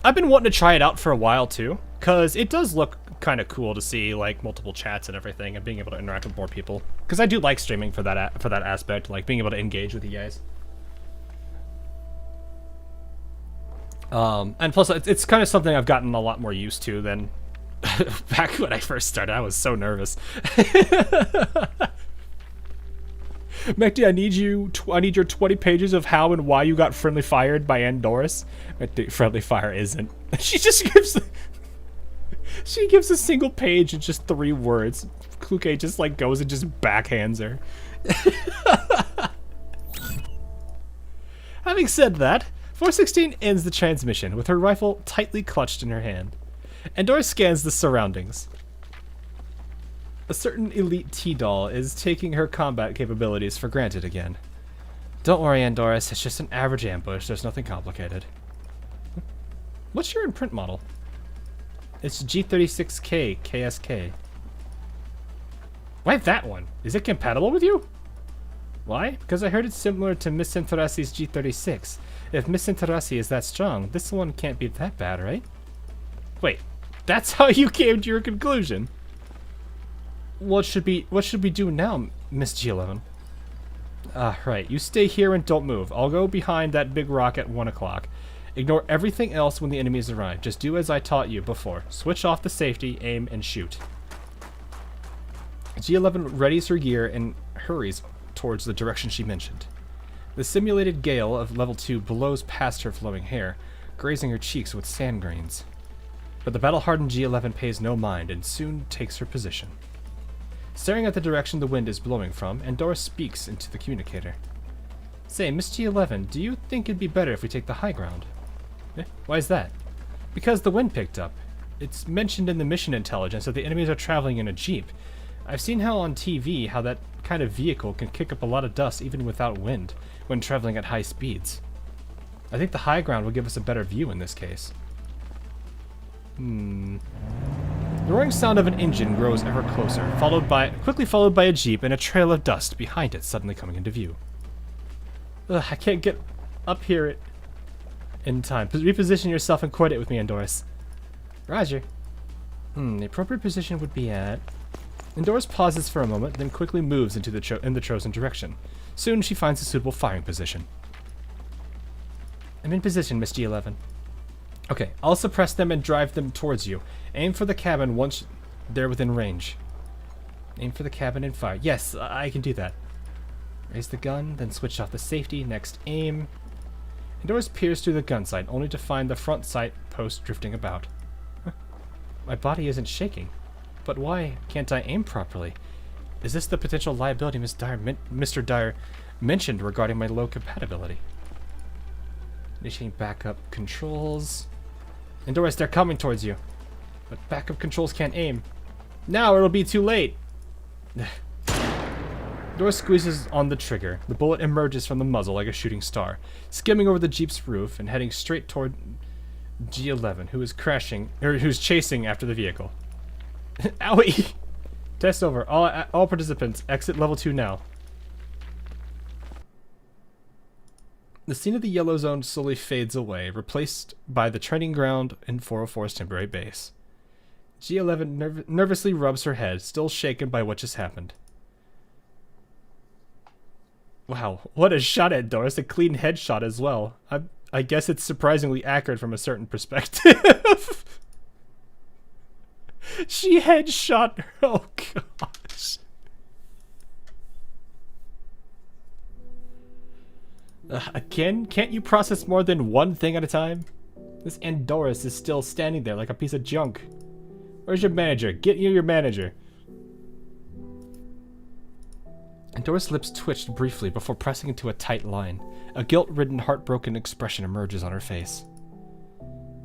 I've been wanting to try it out for a while too, because it does look kind of cool to see like multiple chats and everything, and being able to interact with more people. Because I do like streaming for that aspect, like being able to engage with you guys. And plus, it's kind of something I've gotten a lot more used to than back when I first started. I was so nervous. Mech-T, I need your 20 pages of how and why you got friendly fired by Andoris. Friendly fire isn't. She gives a single page in just 3 words. Kluke just like goes and just backhands her. Having said that, 416 ends the transmission with her rifle tightly clutched in her hand. Andoris scans the surroundings. A certain elite T-doll is taking her combat capabilities for granted again. Don't worry, Andoris, it's just an average ambush. There's nothing complicated. What's your imprint model? It's G36K KSK. Why that one? Is it compatible with you? Why? Because I heard it's similar to Miss Interstice's G36. If Miss Interstice is that strong, this one can't be that bad, right? Wait, that's how you came to your conclusion? What should we do now, Miss G11? Right. You stay here and don't move. I'll go behind that big rock at 1 o'clock. Ignore everything else when the enemies arrive. Just do as I taught you before. Switch off the safety, aim, and shoot. G11 readies her gear and hurries towards the direction she mentioned. The simulated gale of level 2 blows past her flowing hair, grazing her cheeks with sand grains. But the battle-hardened G11 pays no mind and soon takes her position. Staring at the direction the wind is blowing from, Andoris speaks into the communicator. Say, Miss G11, do you think it'd be better if we take the high ground? Why is that? Because the wind picked up. It's mentioned in the mission intelligence that the enemies are traveling in a jeep. I've seen on TV how that kind of vehicle can kick up a lot of dust even without wind when traveling at high speeds. I think the high ground will give us a better view in this case. The roaring sound of an engine grows ever closer, quickly followed by a jeep and a trail of dust behind it suddenly coming into view. Ugh, I can't get up here in time. Reposition yourself and coordinate with me, Andoris. Roger. The appropriate position would be at... Andoris pauses for a moment, then quickly moves into the chosen direction. Soon she finds a suitable firing position. I'm in position, Miss G11. Okay, I'll suppress them and drive them towards you. Aim for the cabin once They're within range. Aim for the cabin and fire. Yes, I can do that. Raise the gun, then switch off the safety. Next aim. Andoris peers through the gun sight, only to find the front sight post drifting about. Huh. My body isn't shaking. But why can't I aim properly? Is this the potential liability Mr. Dyer mentioned regarding my low compatibility? Initiating backup controls. Andoris, they're coming towards you. But backup controls can't aim. Now it'll be too late. Andoris squeezes on the trigger. The bullet emerges from the muzzle like a shooting star, skimming over the Jeep's roof and heading straight toward G11, who's chasing after the vehicle. Owie! Test over. All participants, exit level 2 now. The scene of the yellow zone slowly fades away, replaced by the training ground in 404's temporary base. G11 nervously rubs her head, still shaken by what just happened. Wow, what a shot at Doris, a clean headshot as well. I guess it's surprisingly accurate from a certain perspective. She headshot her. Oh gosh. Again, can't you process more than one thing at a time? This Andoris is still standing there like a piece of junk. Where's your manager? Get your manager. Andoris' lips twitched briefly before pressing into a tight line. A guilt-ridden, heartbroken expression emerges on her face.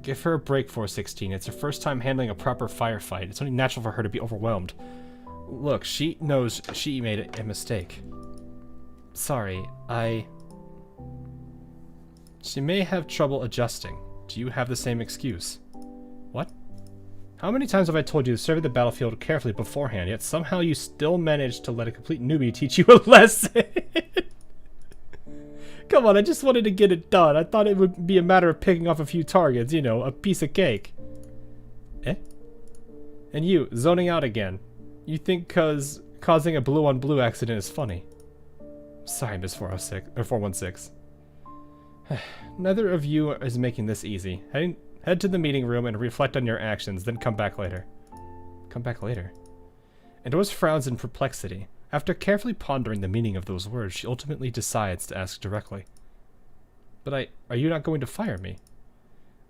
Give her a break, 416. It's her first time handling a proper firefight. It's only natural for her to be overwhelmed. Look, she knows she made a mistake. Sorry, She may have trouble adjusting. Do you have the same excuse? What? How many times have I told you to survey the battlefield carefully beforehand, yet somehow you still managed to let a complete newbie teach you a lesson? Come on, I just wanted to get it done. I thought it would be a matter of picking off a few targets, you know, a piece of cake. Eh? And you, zoning out again. You think causing a blue-on-blue accident is funny. Sorry, Miss 406, or 416. Neither of you is making this easy. Head to the meeting room and reflect on your actions, then come back later. Come back later? Andoris frowns in perplexity. After carefully pondering the meaning of those words, she ultimately decides to ask directly. But are you not going to fire me?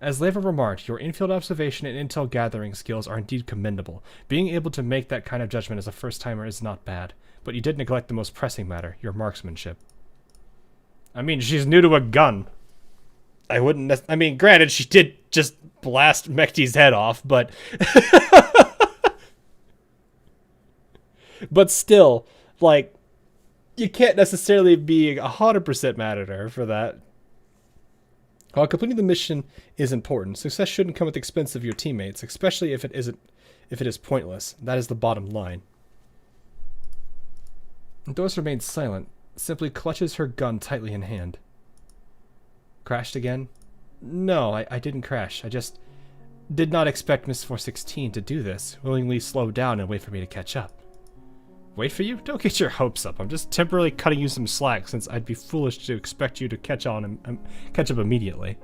As Leva remarked, your infield observation and intel gathering skills are indeed commendable. Being able to make that kind of judgment as a first-timer is not bad, but you did neglect the most pressing matter, your marksmanship. I mean, she's new to a gun. I wouldn't... I mean, granted, she did just blast Mekti's head off, but... but still, like, you can't necessarily be 100% mad at her for that. While completing the mission is important, success shouldn't come at the expense of your teammates, especially if it is pointless. That is the bottom line. Doris remains silent, simply clutches her gun tightly in hand. Crashed again? No, I didn't crash. I just did not expect Miss 416 to do this, willingly slow down and wait for me to catch up. Wait for you? Don't get your hopes up. I'm just temporarily cutting you some slack since I'd be foolish to expect you to catch on and catch up immediately.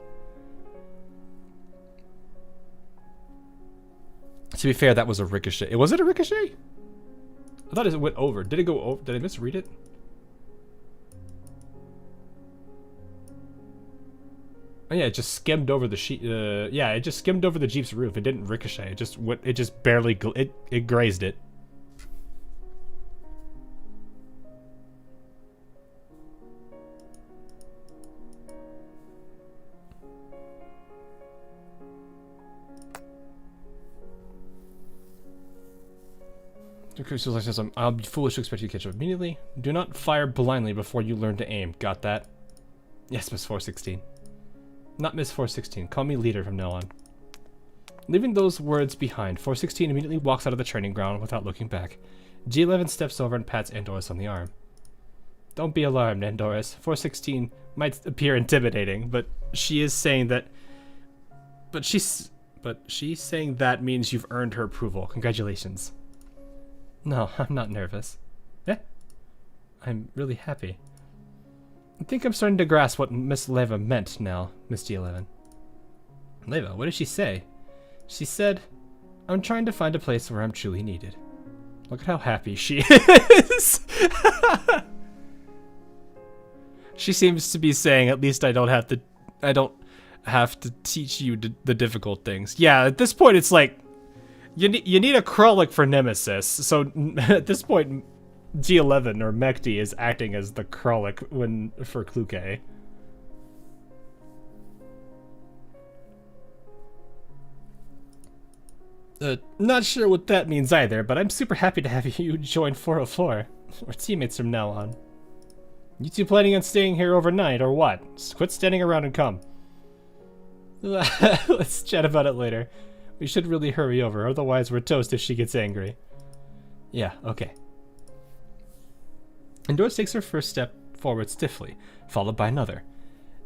To be fair, that was a ricochet. Was it a ricochet? I thought it went over. Did it go over? Did I misread it? Oh yeah, it just skimmed over the sheet. Yeah, it just skimmed over the Jeep's roof. It didn't ricochet. It just went. It just barely. It grazed it. I'll be foolish to expect you to catch up immediately. Do not fire blindly before you learn to aim. Got that? Yes, Miss 416. Not Miss 416. Call me leader from now on. Leaving those words behind, 416 immediately walks out of the training ground without looking back. G11 steps over and pats Andoris on the arm. Don't be alarmed, Andoris. 416 might appear intimidating, but she is saying that... But she's saying that means you've earned her approval. Congratulations. No, I'm not nervous. Eh? I'm really happy. I think I'm starting to grasp what Miss Leva meant now, Miss G11. Leva, what did she say? She said, I'm trying to find a place where I'm truly needed. Look at how happy she is. She seems to be saying, at least I don't have to teach you the difficult things. Yeah, at this point it's like, you need a Kralik for Nemesis. So at this point, G11 or Mekti is acting as the Kralik for Kluke. Not sure what that means either, but I'm super happy to have you join 404. We're teammates from now on. You two planning on staying here overnight, or what? Just quit standing around and come. Let's chat about it later. We should really hurry over, otherwise we're toast if she gets angry. Yeah, okay. Andoris takes her first step forward stiffly, followed by another,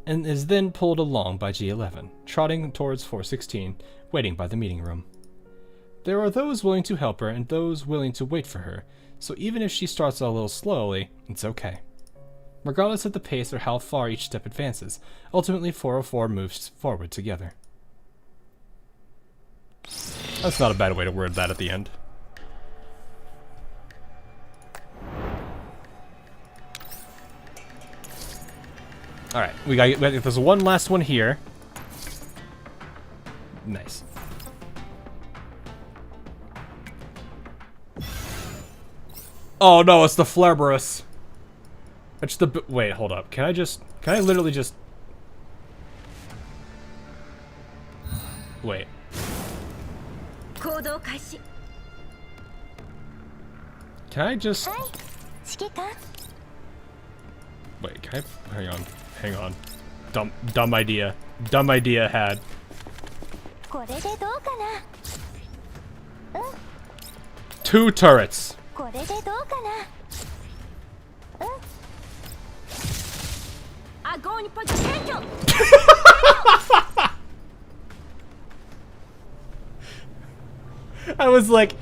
and is then pulled along by G11, trotting towards 416, waiting by the meeting room. There are those willing to help her and those willing to wait for her, so even if she starts a little slowly, it's okay. Regardless of the pace or how far each step advances, ultimately 404 moves forward together. That's not a bad way to word that at the end. Alright, there's one last one here. Nice. Oh no, it's the Flerberus. It's the wait, hold up. Can I literally just wait. Can I just wait, can I hang on. Dumb idea. Dumb idea had. Two turrets. I was like,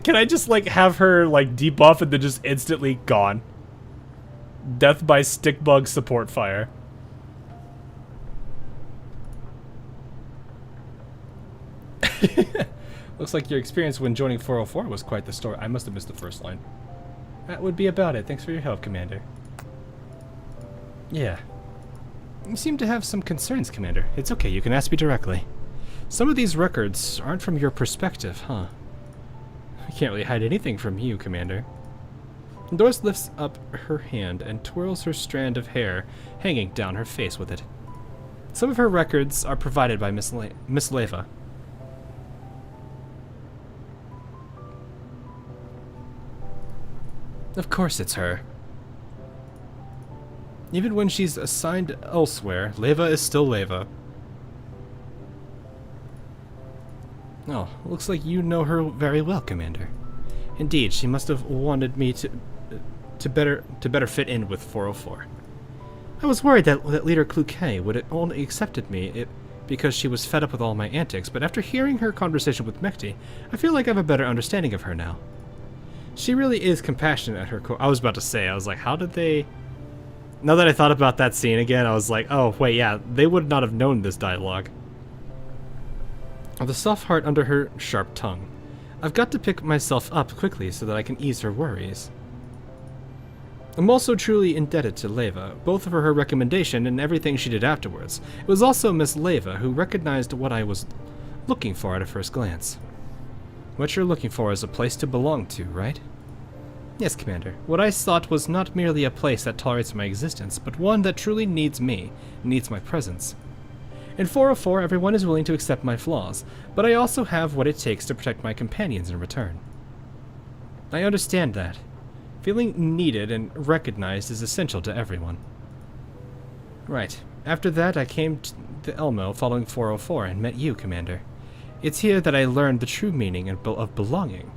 can I just like have her like debuff and then just instantly gone? Death by stick bug support fire. Looks like your experience when joining 404 was quite the story. I must have missed the first line. That would be about it. Thanks for your help, Commander. Yeah. You seem to have some concerns, Commander. It's okay, you can ask me directly. Some of these records aren't from your perspective, huh? I can't really hide anything from you, Commander. Doris lifts up her hand and twirls her strand of hair, hanging down her face with it. Some of her records are provided by Miss Leva. Of course it's her. Even when she's assigned elsewhere, Leva is still Leva. Oh, looks like you know her very well, Commander. Indeed, she must have wanted me to better fit in with 404. I was worried that Leader Kluke would have only accepted me because she was fed up with all my antics, but after hearing her conversation with Mekti, I feel like I have a better understanding of her now. She really is compassionate at her core. I was about to say, I was like, how did they... Now that I thought about that scene again, I was like, oh, wait, yeah, they would not have known this dialogue. The soft heart under her sharp tongue. I've got to pick myself up quickly so that I can ease her worries. I'm also truly indebted to Leva, both for her recommendation and everything she did afterwards. It was also Miss Leva who recognized what I was looking for at a first glance. What you're looking for is a place to belong to, right? Yes, Commander. What I sought was not merely a place that tolerates my existence, but one that truly needs me, needs my presence. In 404, everyone is willing to accept my flaws, but I also have what it takes to protect my companions in return. I understand that. Feeling needed and recognized is essential to everyone. Right. After that, I came to Elmo following 404 and met you, Commander. It's here that I learned the true meaning of belonging.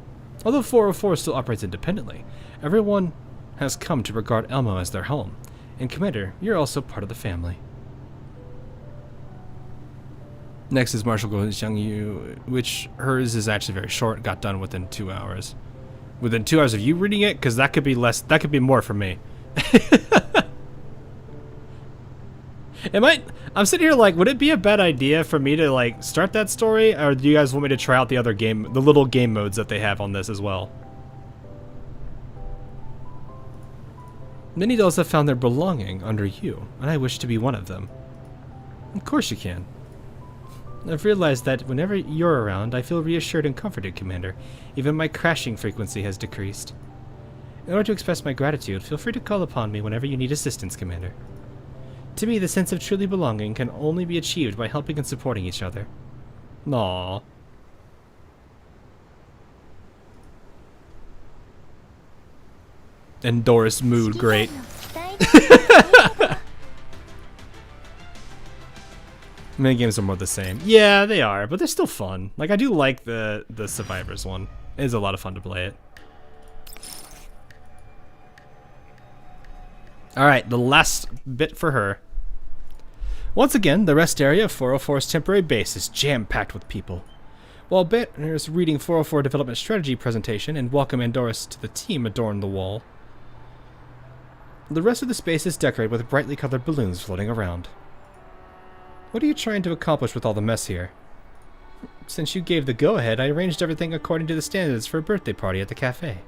Although 404 still operates independently, everyone has come to regard Elmo as their home. And Commander, you're also part of the family. Next is Marshal Jiangyu, which hers is actually very short, got done within 2 hours. Within 2 hours of you reading it? Because that could be less, that could be more for me. I'm sitting here like, would it be a bad idea for me to like start that story, or do you guys want me to try out the other game, the little game modes that they have on this as well? Many dolls have found their belonging under you, and I wish to be one of them. Of course you can. I've realized that whenever you're around, I feel reassured and comforted, Commander. Even my crashing frequency has decreased. In order to express my gratitude, feel free to call upon me whenever you need assistance, Commander. To me, the sense of truly belonging can only be achieved by helping and supporting each other. Aww. Andoris mood, great. Minigames are more the same. Yeah, they are, but they're still fun. Like, I do like the Survivors one. It is a lot of fun to play it. Alright, the last bit for her. Once again, the rest area of 404's temporary base is jam-packed with people. While banners reading 404 development strategy presentation and welcome Andoris to the team adorn the wall, the rest of the space is decorated with brightly colored balloons floating around. What are you trying to accomplish with all the mess here? Since you gave the go-ahead, I arranged everything according to the standards for a birthday party at the cafe.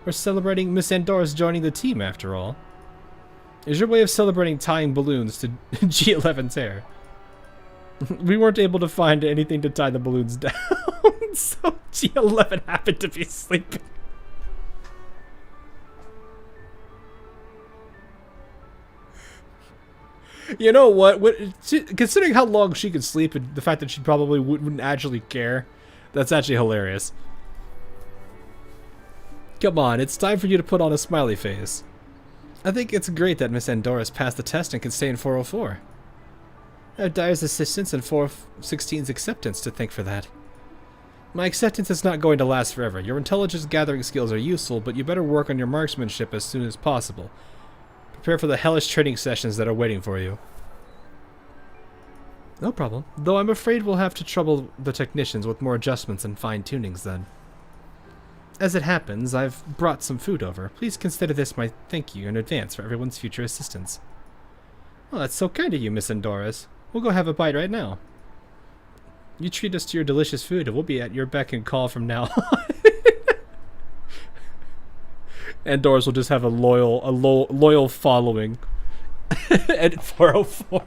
We're celebrating Miss Andoris joining the team, after all. Is your way of celebrating tying balloons to G11's hair? We weren't able to find anything to tie the balloons down, so G11 happened to be sleeping. You know what? Considering how long she could sleep and the fact that she probably wouldn't actually care, that's actually hilarious. Come on, it's time for you to put on a smiley face. I think it's great that Miss Andoris passed the test and can stay in 404. I have Dyer's assistance and 416's acceptance to thank for that. My acceptance is not going to last forever. Your intelligence gathering skills are useful, but you better work on your marksmanship as soon as possible. Prepare for the hellish training sessions that are waiting for you. No problem. Though I'm afraid we'll have to trouble the technicians with more adjustments and fine-tunings then. As it happens, I've brought some food over. Please consider this my thank you in advance for everyone's future assistance. Oh, that's so kind of you, Miss Andoris. We'll go have a bite right now. You treat us to your delicious food and we'll be at your beck and call from now on. Andoris will just have a loyal following at 404.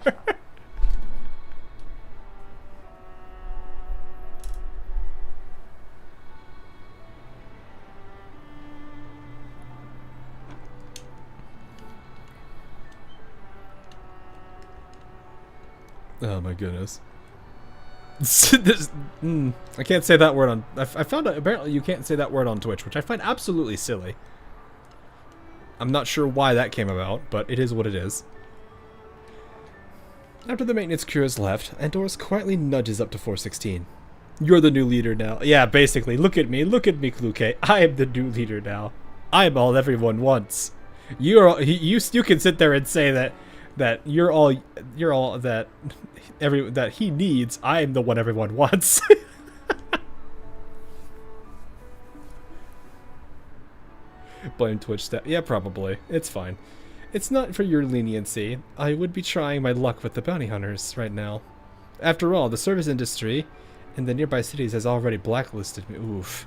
Oh my goodness. I can't say that word on... I found out apparently you can't say that word on Twitch, which I find absolutely silly. I'm not sure why that came about, but it is what it is. After the maintenance crew has left, Andoris quietly nudges up to 416. You're the new leader now. Yeah, basically. Look at me, Kluke. I am the new leader now. I'm all everyone wants. You can sit there and say that you're all that he needs. I'm the one everyone wants. Blame Twitch stuff. Yeah, probably. It's fine. It's not for your leniency. I would be trying my luck with the bounty hunters right now. After all, the service industry in the nearby cities has already blacklisted me. Oof.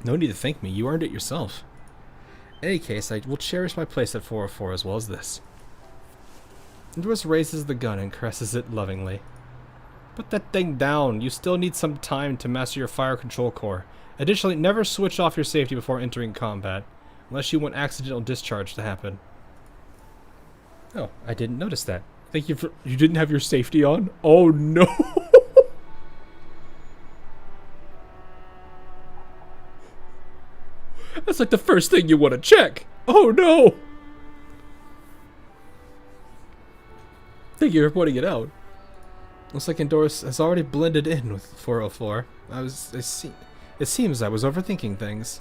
No need to thank me. You earned it yourself. In any case, I will cherish my place at 404 as well as this. Andoris raises the gun and caresses it lovingly. Put that thing down. You still need some time to master your fire control core. Additionally, never switch off your safety before entering combat, unless you want accidental discharge to happen. Oh, I didn't notice that. Thank you for... You didn't have your safety on? Oh no! That's like the first thing you want to check! Oh no! Thank you for pointing it out. Looks like Andoris has already blended in with 404. It seems I was overthinking things.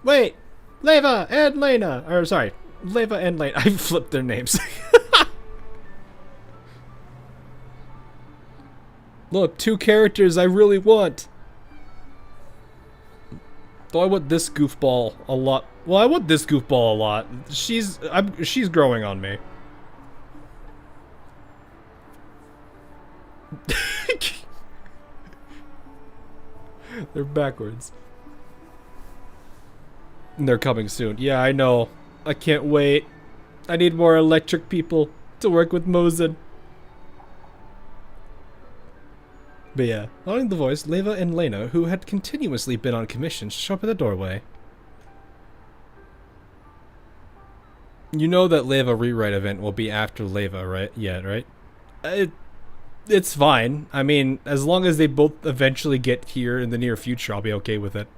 Wait! Leva and Lena! Or, sorry. Leva and Lena. I flipped their names. Look, 2 characters I really want. Though I want this goofball a lot Well, I want this goofball a lot. She's growing on me. They're backwards. And they're coming soon. Yeah, I know. I can't wait. I need more electric people to work with Mosin. But yeah, following the voice, Leva and Lena, who had continuously been on commission, show up at the doorway. You know that Leva rewrite event will be after Leva, right? Yeah, right? It's fine. I mean, as long as they both eventually get here in the near future, I'll be okay with it.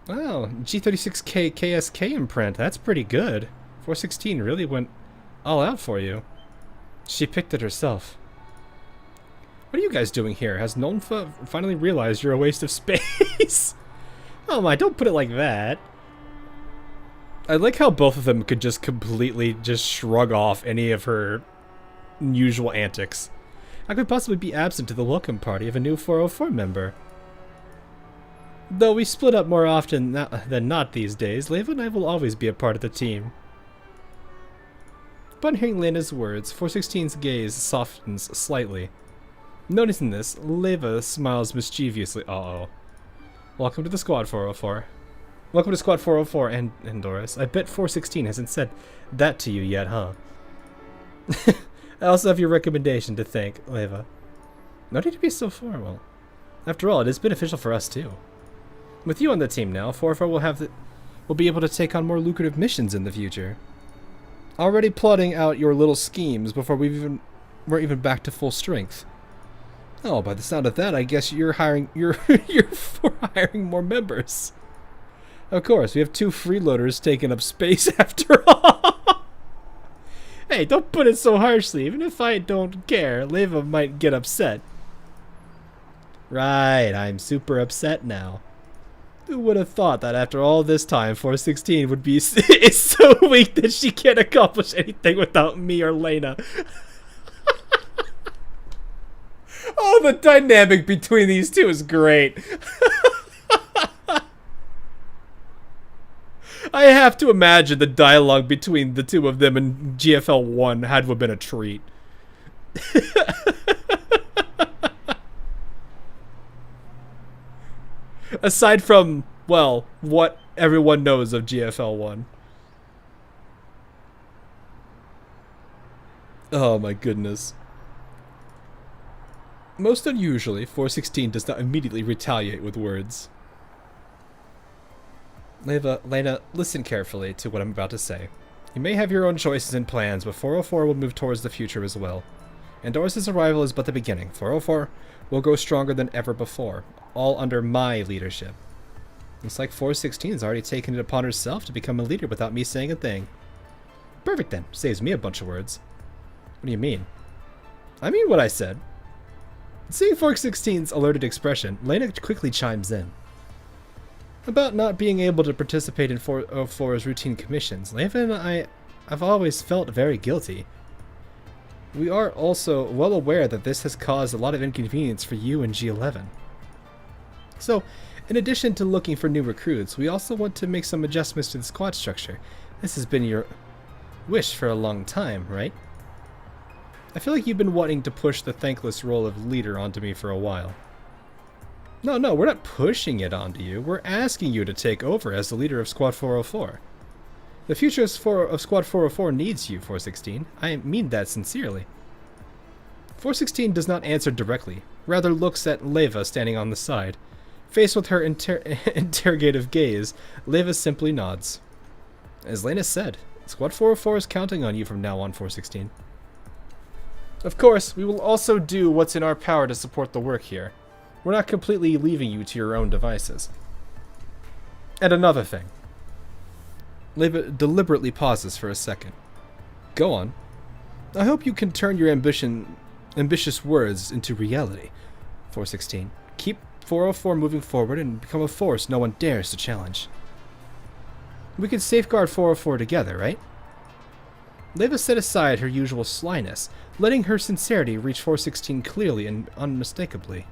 Wow, G36K KSK imprint. That's pretty good. 416 really went all out for you. She picked it herself. What are you guys doing here? Has Nonfa finally realized you're a waste of space? Oh my, don't put it like that. I like how both of them could just completely just shrug off any of her usual antics. I could possibly be absent to the welcome party of a new 404 member. Though we split up more often than not these days, Leva and I will always be a part of the team. Upon hearing Lena's words, 416's gaze softens slightly. Noticing this, Leva smiles mischievously. Uh-oh. Welcome to the Squad 404. Welcome to Squad 404 and Andoris. I bet 416 hasn't said that to you yet, huh? I also have your recommendation to thank, Leva. No need to be so formal. After all, it is beneficial for us too. With you on the team now, 404 will be able to take on more lucrative missions in the future. Already plotting out your little schemes before we're even back to full strength. Oh, by the sound of that, I guess you're for hiring more members. Of course, we have 2 freeloaders taking up space after all. Hey, don't put it so harshly. Even if I don't care, Leva might get upset. Right, I'm super upset now. Who would have thought that after all this time, 416 would be is so weak that she can't accomplish anything without me or Lena? Oh, the dynamic between these two is great. I have to imagine the dialogue between the two of them in GFL 1 had to have been a treat. Aside from, well, what everyone knows of GFL 1. Oh my goodness. Most unusually, 416 does not immediately retaliate with words. Lena, listen carefully to what I'm about to say. You may have your own choices and plans, but 404 will move towards the future as well. Andoris' arrival is but the beginning. 404 will grow stronger than ever before, all under my leadership. Looks like 416 has already taken it upon herself to become a leader without me saying a thing. Perfect then. Saves me a bunch of words. What do you mean? I mean what I said. Seeing 416's alerted expression, Lena quickly chimes in. About not being able to participate in 404's routine commissions, Leva and I have always felt very guilty. We are also well aware that this has caused a lot of inconvenience for you and G11. So, in addition to looking for new recruits, we also want to make some adjustments to the squad structure. This has been your wish for a long time, right? I feel like you've been wanting to push the thankless role of leader onto me for a while. No, we're not pushing it onto you. We're asking you to take over as the leader of Squad 404. The future of Squad 404 needs you, 416. I mean that sincerely. 416 does not answer directly, rather looks at Leva standing on the side. Faced with her interrogative gaze, Leva simply nods. As Lena said, Squad 404 is counting on you from now on, 416. Of course, we will also do what's in our power to support the work here. We're not completely leaving you to your own devices. And another thing. Leva deliberately pauses for a second. Go on. I hope you can turn your ambitious words into reality, 416. Keep 404 moving forward and become a force no one dares to challenge. We can safeguard 404 together, right? Leva set aside her usual slyness, letting her sincerity reach 416 clearly and unmistakably.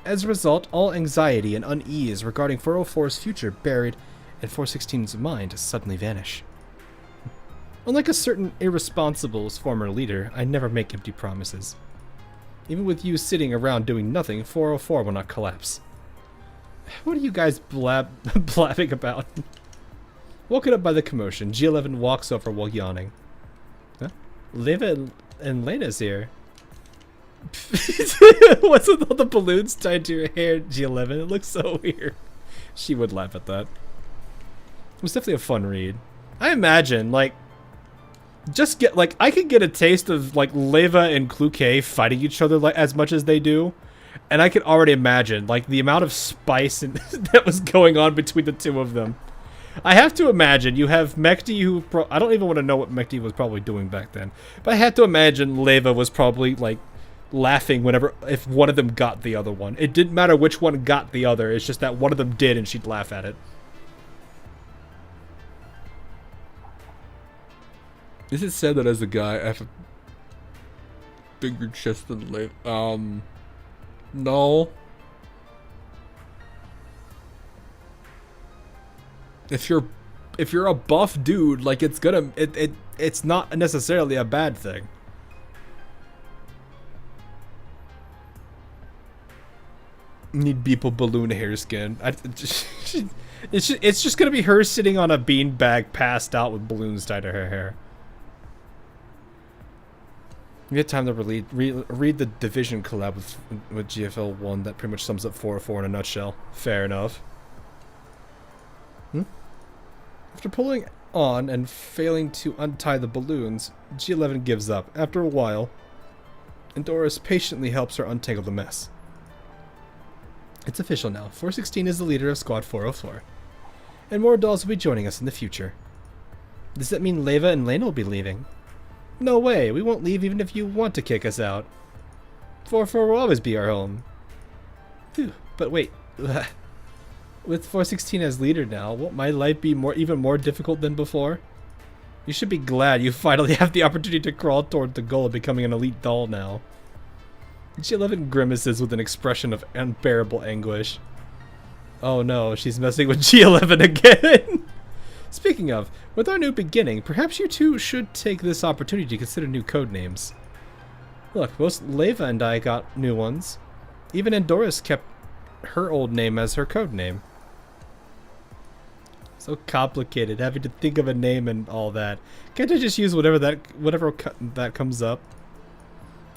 As a result, all anxiety and unease regarding 404's future buried in 416's mind suddenly vanish. Unlike a certain irresponsible former leader, I never make empty promises. Even with you sitting around doing nothing, 404 will not collapse. What are you guys blabbing about? Woken up by the commotion, G11 walks over while yawning. Huh? Leva and Lena's here. What's with all the balloons tied to your hair, G11? It looks so weird. She would laugh at that. It was definitely a fun read. I imagine, like, I could get a taste of, like, Leva and Kluke fighting each other like as much as they do. And I could already imagine, like, the amount of spice that was going on between the two of them. I have to imagine you have Mekti who... I don't even want to know what Mekti was probably doing back then. But I have to imagine Leva was probably, like, laughing if one of them got the other one. It didn't matter which one got the other. It's just that one of them did and she'd laugh at it. Is it said that as a guy I have a bigger chest than Leva? No. If you're a buff dude, like it's not necessarily a bad thing. Need people balloon hair skin. It's just gonna be her sitting on a beanbag, passed out with balloons tied to her hair. We had time to read the Division collab with GFL 1 that pretty much sums up 404 in a nutshell. Fair enough. After pulling on and failing to untie the balloons, G11 gives up. After a while, Andoris patiently helps her untangle the mess. It's official now. 416 is the leader of Squad 404. And more dolls will be joining us in the future. Does that mean Leva and Lena will be leaving? No way, we won't leave even if you want to kick us out. 404 will always be our home. Phew, but wait. With 416 as leader now, won't my life be even more difficult than before? You should be glad you finally have the opportunity to crawl toward the goal of becoming an elite doll now. G11 grimaces with an expression of unbearable anguish. Oh no, she's messing with G11 again! Speaking of, with our new beginning, perhaps you two should take this opportunity to consider new code names. Look, both Leva and I got new ones. Even Andoris kept her old name as her code name. So complicated, having to think of a name and all that. Can't I just use whatever that comes up?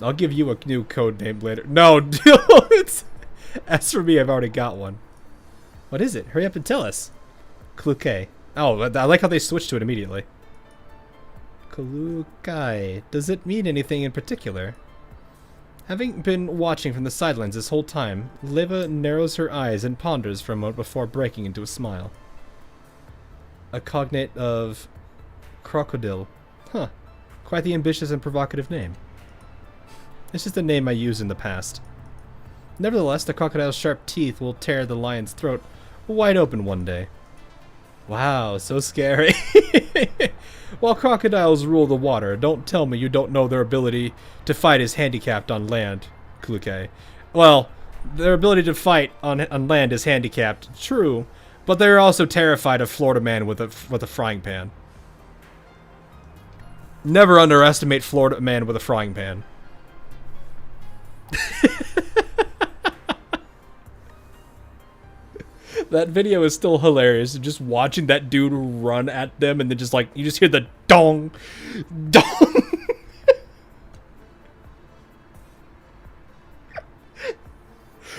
I'll give you a new code name later. No, as for me, I've already got one. What is it? Hurry up and tell us. Kluke. Oh, I like how they switched to it immediately. Klukai. Does it mean anything in particular? Having been watching from the sidelines this whole time, Leva narrows her eyes and ponders for a moment before breaking into a smile. A cognate of crocodile. Huh. Quite the ambitious and provocative name. It's just a name I used in the past. Nevertheless, the crocodile's sharp teeth will tear the lion's throat wide open one day. Wow, so scary. While crocodiles rule the water, don't tell me you don't know their ability to fight is handicapped on land, Kluke. Well, their ability to fight on land is handicapped, true, but they're also terrified of Florida Man with a frying pan. Never underestimate Florida Man with a frying pan. That video is still hilarious. Just watching that dude run at them and then just like, you just hear the dong, dong.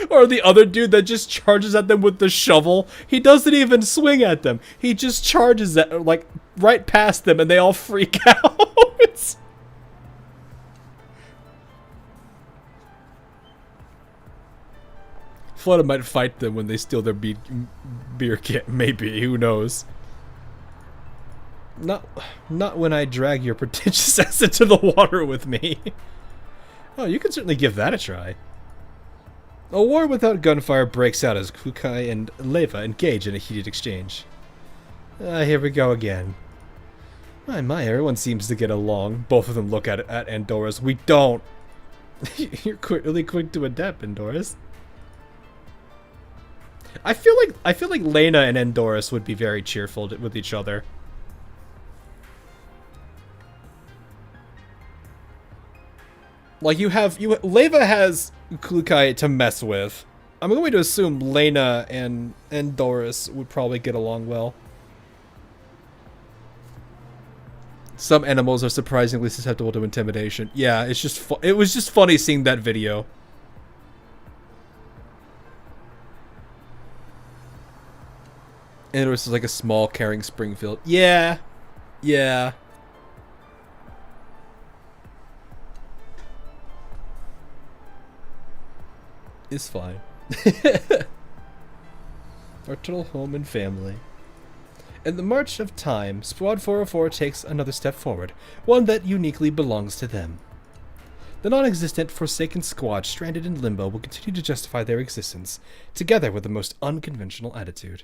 Or the other dude that just charges at them with the shovel. He doesn't even swing at them. He just charges at, like, right past them and they all freak out. Florida might fight them when they steal their beer can. Maybe, who knows? Not when I drag your pretentious ass into the water with me. Oh, you can certainly give that a try. A war without gunfire breaks out as Kukai and Leva engage in a heated exchange. Here we go again. My, everyone seems to get along. Both of them look at Andoris. We don't. You're really quick to adapt, Andoris. I feel like Lena and Andoris would be very cheerful with each other. Like Leva has Klukai to mess with. I'm going to assume Lena and Andoris would probably get along well. Some animals are surprisingly susceptible to intimidation. Yeah, it's just it was just funny seeing that video. Andoris is like a small, caring Springfield. Yeah. Yeah. It's fine. Our turtle home and family. In the march of time, Squad 404 takes another step forward, one that uniquely belongs to them. The non-existent Forsaken Squad stranded in limbo will continue to justify their existence, together with the most unconventional attitude.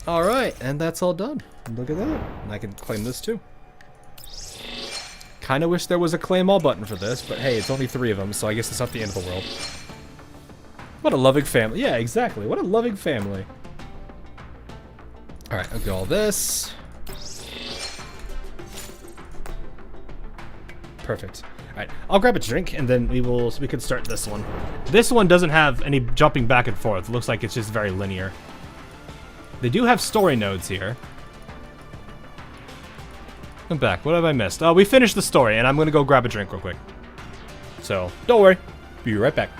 Alright, and that's all done. Look at that. And I can claim this too. Kinda wish there was a claim all button for this, but hey, it's only 3 of them, so I guess it's not the end of the world. What a loving family. Yeah, exactly. What a loving family. Alright, I'll get all this. Perfect. Alright, I'll grab a drink and then we can start this one. This one doesn't have any jumping back and forth. It looks like it's just very linear. They do have story nodes here. I'm back. What have I missed? Oh, we finished the story and I'm gonna go grab a drink real quick. So, don't worry. Be right back.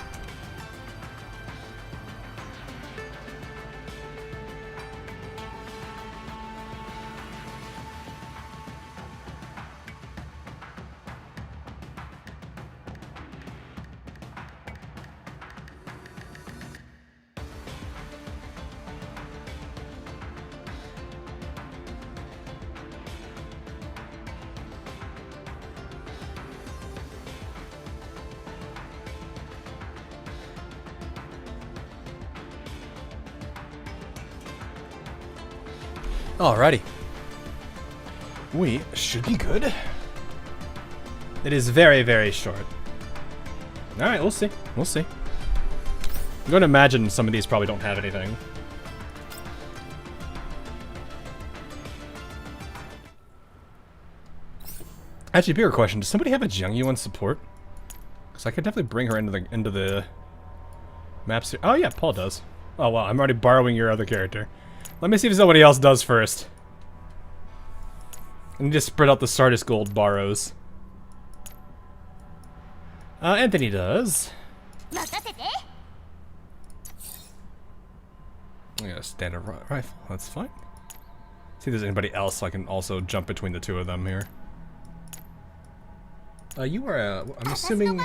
Alrighty. We should be good. It is very, very short. Alright, we'll see. We'll see. I'm going to imagine some of these probably don't have anything. Actually, bigger question. Does somebody have a Jiangyu on support? Because I could definitely bring her into the maps. Oh yeah, Paul does. Oh well, I'm already borrowing your other character. Let me see if somebody else does first. And just spread out the Sardis Gold borrows. Anthony does. I got a standard rifle. That's fine. See if there's anybody else so I can also jump between the two of them here. You are a... I'm assuming...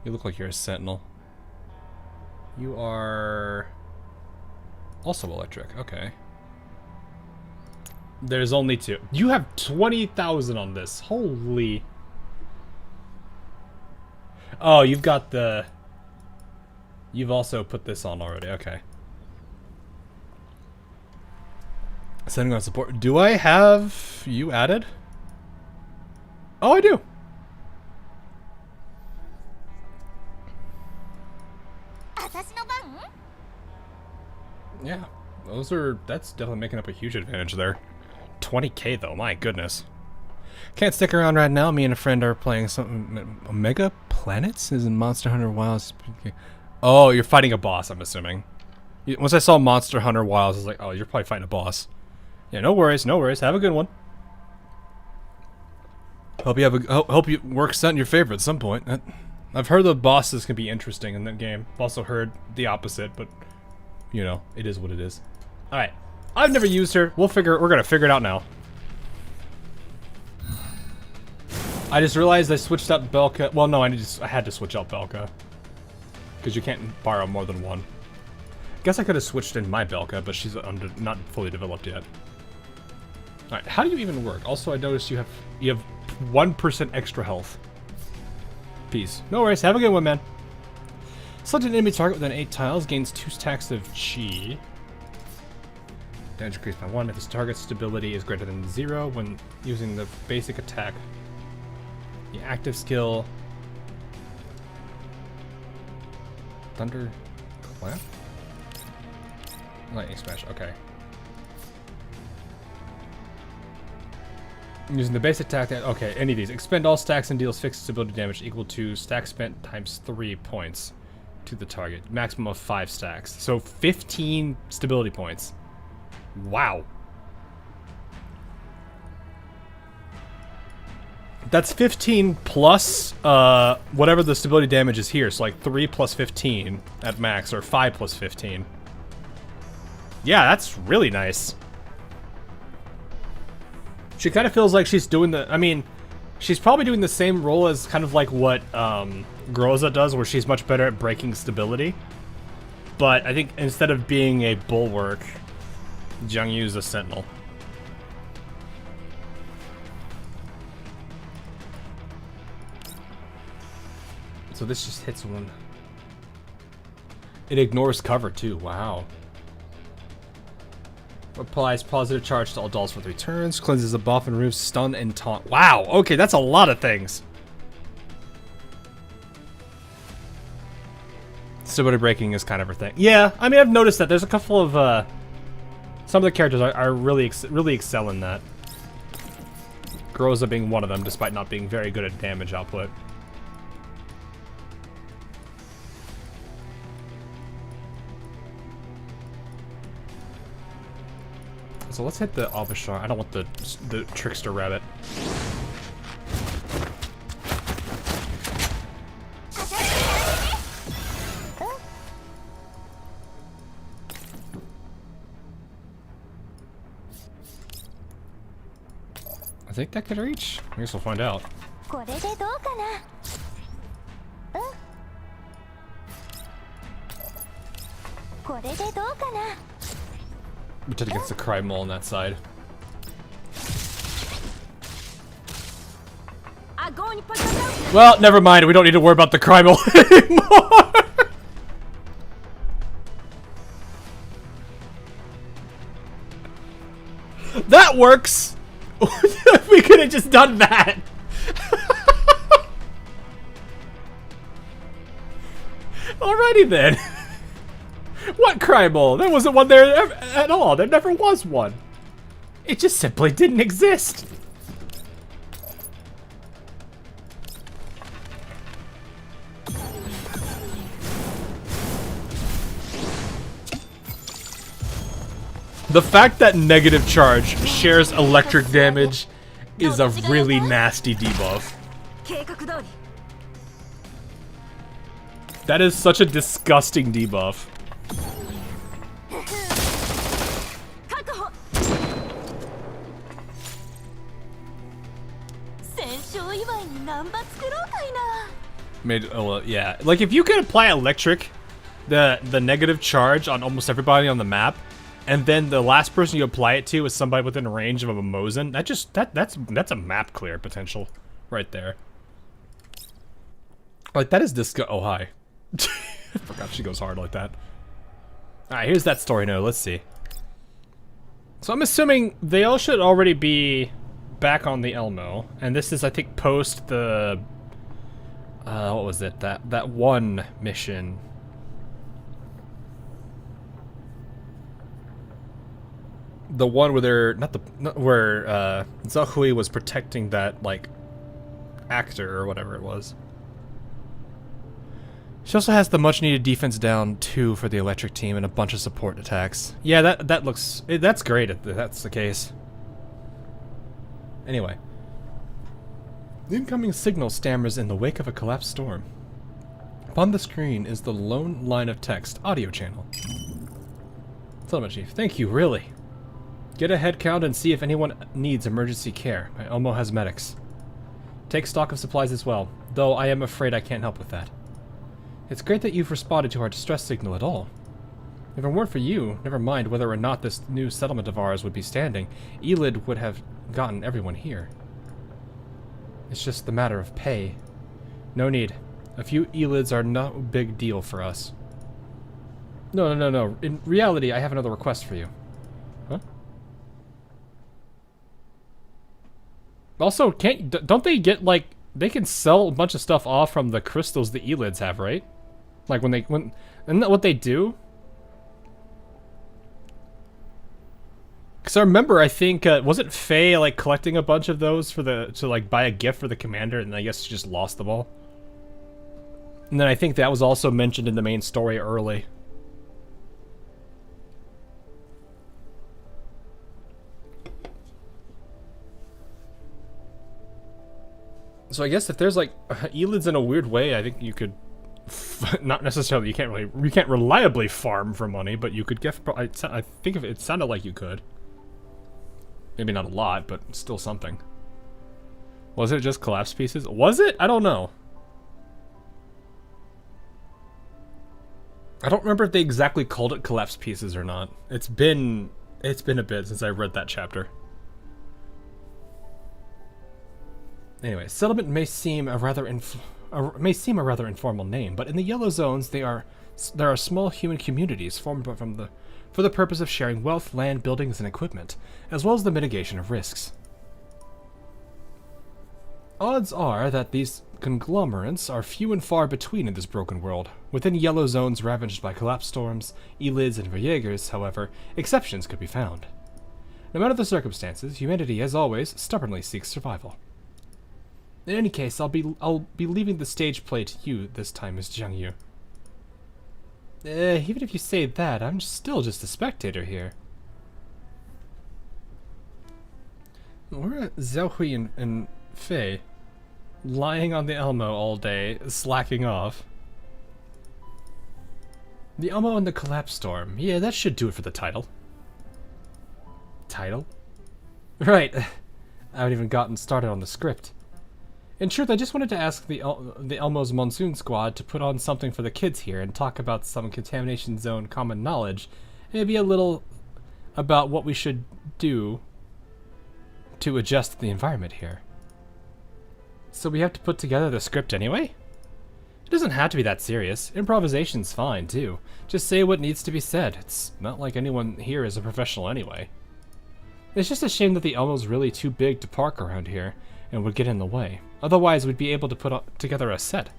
You look like you're a sentinel. You are... Also electric, okay. There's only 2. You have 20,000 on this. Holy... Oh, you've got the... You've also put this on already, okay. Sending on support. Do I have you added? Oh, I do. Yeah, that's definitely making up a huge advantage there. 20k though, my goodness. Can't stick around right now. Me and a friend are playing something. Omega Planets is in Monster Hunter Wilds. Oh, you're fighting a boss, I'm assuming. Once I saw Monster Hunter Wilds, I was like, oh, you're probably fighting a boss. Yeah, no worries, no worries. Have a good one. Hope you have a hope you works out in your favor at some point. I've heard the bosses can be interesting in that game. I've also heard the opposite, but you know, it is what it is. All right, I've never used her. We're gonna figure it out now. I just realized I switched out Belka. Well, no, I had to switch out Belka because you can't borrow more than one. I guess I could have switched in my Belka, but she's not fully developed yet. All right, how do you even work? Also, I noticed you have 1% extra health. Peace. No worries. Have a good one, man. Select an enemy target within 8 tiles, gains 2 stacks of chi. Damage increased by 1 if this target's stability is greater than 0 when using the basic attack. The active skill. Thunder Clap? Lightning Smash, okay. Using the base attack, okay, any of these. Expend all stacks and deals fixed stability damage equal to stack spent times 3 points to the target. Maximum of 5 stacks. So 15 stability points. Wow. That's 15 plus whatever the stability damage is here. So like 3 plus 15 at max, or 5 plus 15. Yeah, that's really nice. She kind of feels like she's doing the... I mean, she's probably doing the same role as kind of like what Groza does, where she's much better at breaking stability. But I think instead of being a bulwark, Jiangyu is a sentinel. So this just hits one. It ignores cover too, wow. Applies positive charge to all dolls for 3 turns. Cleanses a buff and removes stun and taunt. Wow, okay, that's a lot of things. Stability breaking is kind of her thing. Yeah, I mean, I've noticed that there's a couple of, some of the characters are really excel in that. Groza being one of them, despite not being very good at damage output. So let's hit the Abishar. I don't want the Trickster Rabbit. I think that could reach. I guess we'll find out. We did against the Cry Mole on that side. Well, never mind. We don't need to worry about the Cry Mole anymore. That works. We could have just done that. Alrighty then. What Cry Mole? There wasn't one there at all. There never was one. It just simply didn't exist. The fact that negative charge shares electric damage is a really nasty debuff. That is such a disgusting debuff. Yeah, like if you could apply electric, the negative charge on almost everybody on the map, and then the last person you apply it to is somebody within range of a Mimosan, that's a map clear potential right there. Like that is oh hi. I forgot she goes hard like that. Alright, here's that story node, let's see. So I'm assuming they all should already be back on the Elmo, and this is I think post the what was it? That one mission. The one where they're where Zahui was protecting that like actor or whatever it was. She also has the much needed defense down too for the electric team and a bunch of support attacks. Yeah, that's great if that's the case. Anyway. The incoming signal stammers in the wake of a collapsed storm. Upon the screen is the lone line of text audio channel. Settlement Chief, thank you, really. Get a head count and see if anyone needs emergency care. My Elmo has medics. Take stock of supplies as well, though I am afraid I can't help with that. It's great that you've responded to our distress signal at all. If it weren't for you, never mind whether or not this new settlement of ours would be standing, Elid would have gotten everyone here. It's just the matter of pay. No need. A few Elids are no big deal for us. No. In reality, I have another request for you. Huh? Also, don't they get, like, they can sell a bunch of stuff off from the crystals the Elids have, right? Like isn't that what they do? Because I remember, I think, wasn't Faye like collecting a bunch of those to like buy a gift for the commander, and I guess she just lost them all. And then I think that was also mentioned in the main story early. So I guess if there's like Elids in a weird way, I think you could not necessarily you can't reliably farm for money, but you could get. I think it sounded like you could. Maybe not a lot, but still something. Was it just collapse pieces? Was it? I don't know. I don't remember if they exactly called it collapse pieces or not. It's been a bit since I read that chapter. Anyway, settlement may seem a rather informal name, but in the yellow zones there are small human communities formed for the purpose of sharing wealth, land, buildings, and equipment, as well as the mitigation of risks. Odds are that these conglomerates are few and far between in this broken world. Within yellow zones ravaged by collapse storms, Elids, and Verjaegers, however, exceptions could be found. No matter the circumstances, humanity, as always, stubbornly seeks survival. In any case, I'll be leaving the stage play to you this time, Miss Jiangyu. Even if you say that, I'm still just a spectator here. We're at Xiaohui and Fei, lying on the Elmo all day, slacking off. The Elmo and the Collapse Storm. Yeah, that should do it for the title. Title? Right. I haven't even gotten started on the script. In truth, I just wanted to ask the Elmo's Monsoon Squad to put on something for the kids here and talk about some contamination zone common knowledge, and maybe a little about what we should do to adjust the environment here. So we have to put together the script anyway? It doesn't have to be that serious. Improvisation's fine, too. Just say what needs to be said. It's not like anyone here is a professional anyway. It's just a shame that the Elmo's really too big to park around here and would get in the way. Otherwise, we'd be able to put together a set.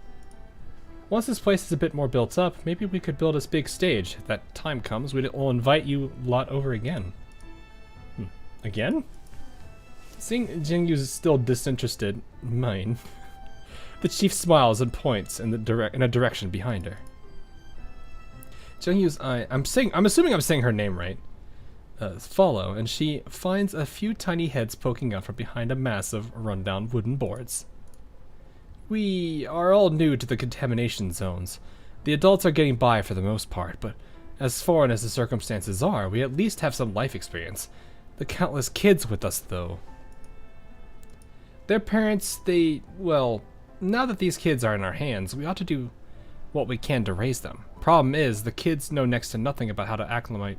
Once this place is a bit more built up, maybe we could build a big stage. If that time comes, we'll invite you lot over again. Again? Seeing Jiangyu's still disinterested, mine. The chief smiles and points in a direction behind her. Jiangyu's eye. I'm assuming I'm saying her name right. Follow, and she finds a few tiny heads poking out from behind a mass of rundown wooden boards. We are all new to the contamination zones. The adults are getting by for the most part, but as foreign as the circumstances are, we at least have some life experience. The countless kids with us, though. Their parents, well, now that these kids are in our hands, we ought to do what we can to raise them. Problem is, the kids know next to nothing about how to acclimate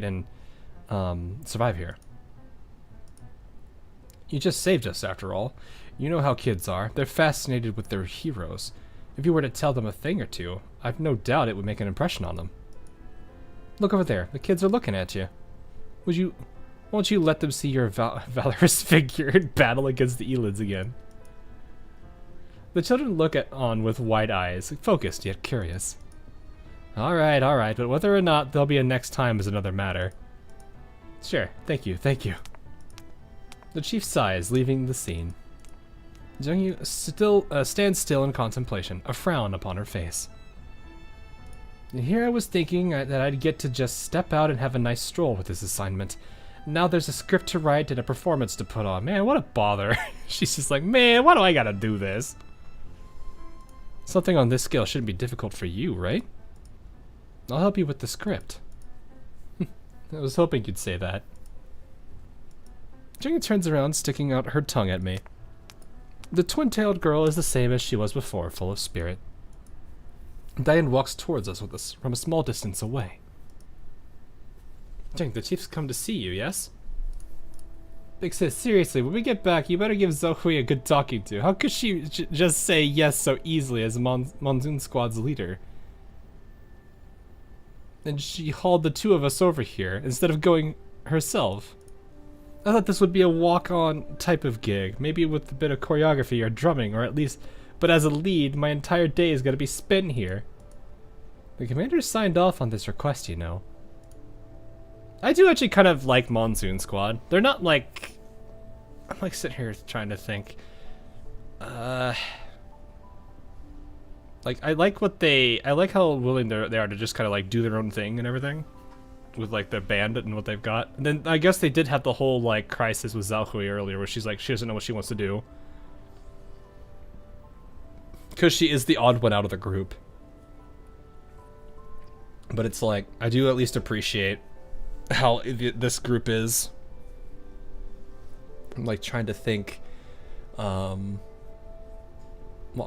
and survive here. You just saved us, after all. You know how kids are. They're fascinated with their heroes. If you were to tell them a thing or two, I've no doubt it would make an impression on them. Look over there. The kids are looking at you. Won't you let them see your valorous figure in battle against the Elids again? The children look on with wide eyes, focused yet curious. Alright, but whether or not there'll be a next time is another matter. Sure, thank you. The chief sighs, leaving the scene. Jiangyu stands still in contemplation, a frown upon her face. Here I was thinking that I'd get to just step out and have a nice stroll with this assignment. Now there's a script to write and a performance to put on. Man, what a bother. She's just like, man, why do I gotta do this? Something on this scale shouldn't be difficult for you, right? I'll help you with the script. I was hoping you'd say that. Jiangyu turns around, sticking out her tongue at me. The twin-tailed girl is the same as she was before, full of spirit. Diane walks towards us from a small distance away. Jiang, the chief's come to see you, yes? Big sis, seriously, when we get back, you better give Xiaohui a good talking to. How could she just say yes so easily as Monsoon Squad's leader? And she hauled the two of us over here, instead of going herself. I thought this would be a walk-on type of gig, maybe with a bit of choreography or drumming, or at least but as a lead, my entire day is gonna be spent here. The commander signed off on this request, you know. I do actually kind of like Monsoon Squad. They're not like... I'm like sitting here trying to think. Like, I like how willing they are to just kind of like do their own thing and everything. With like their bandit and what they've got. And then I guess they did have the whole like crisis with Zhaohui earlier where she's like, she doesn't know what she wants to do. Because she is the odd one out of the group. But it's like, I do at least appreciate how this group is. I'm like trying to think what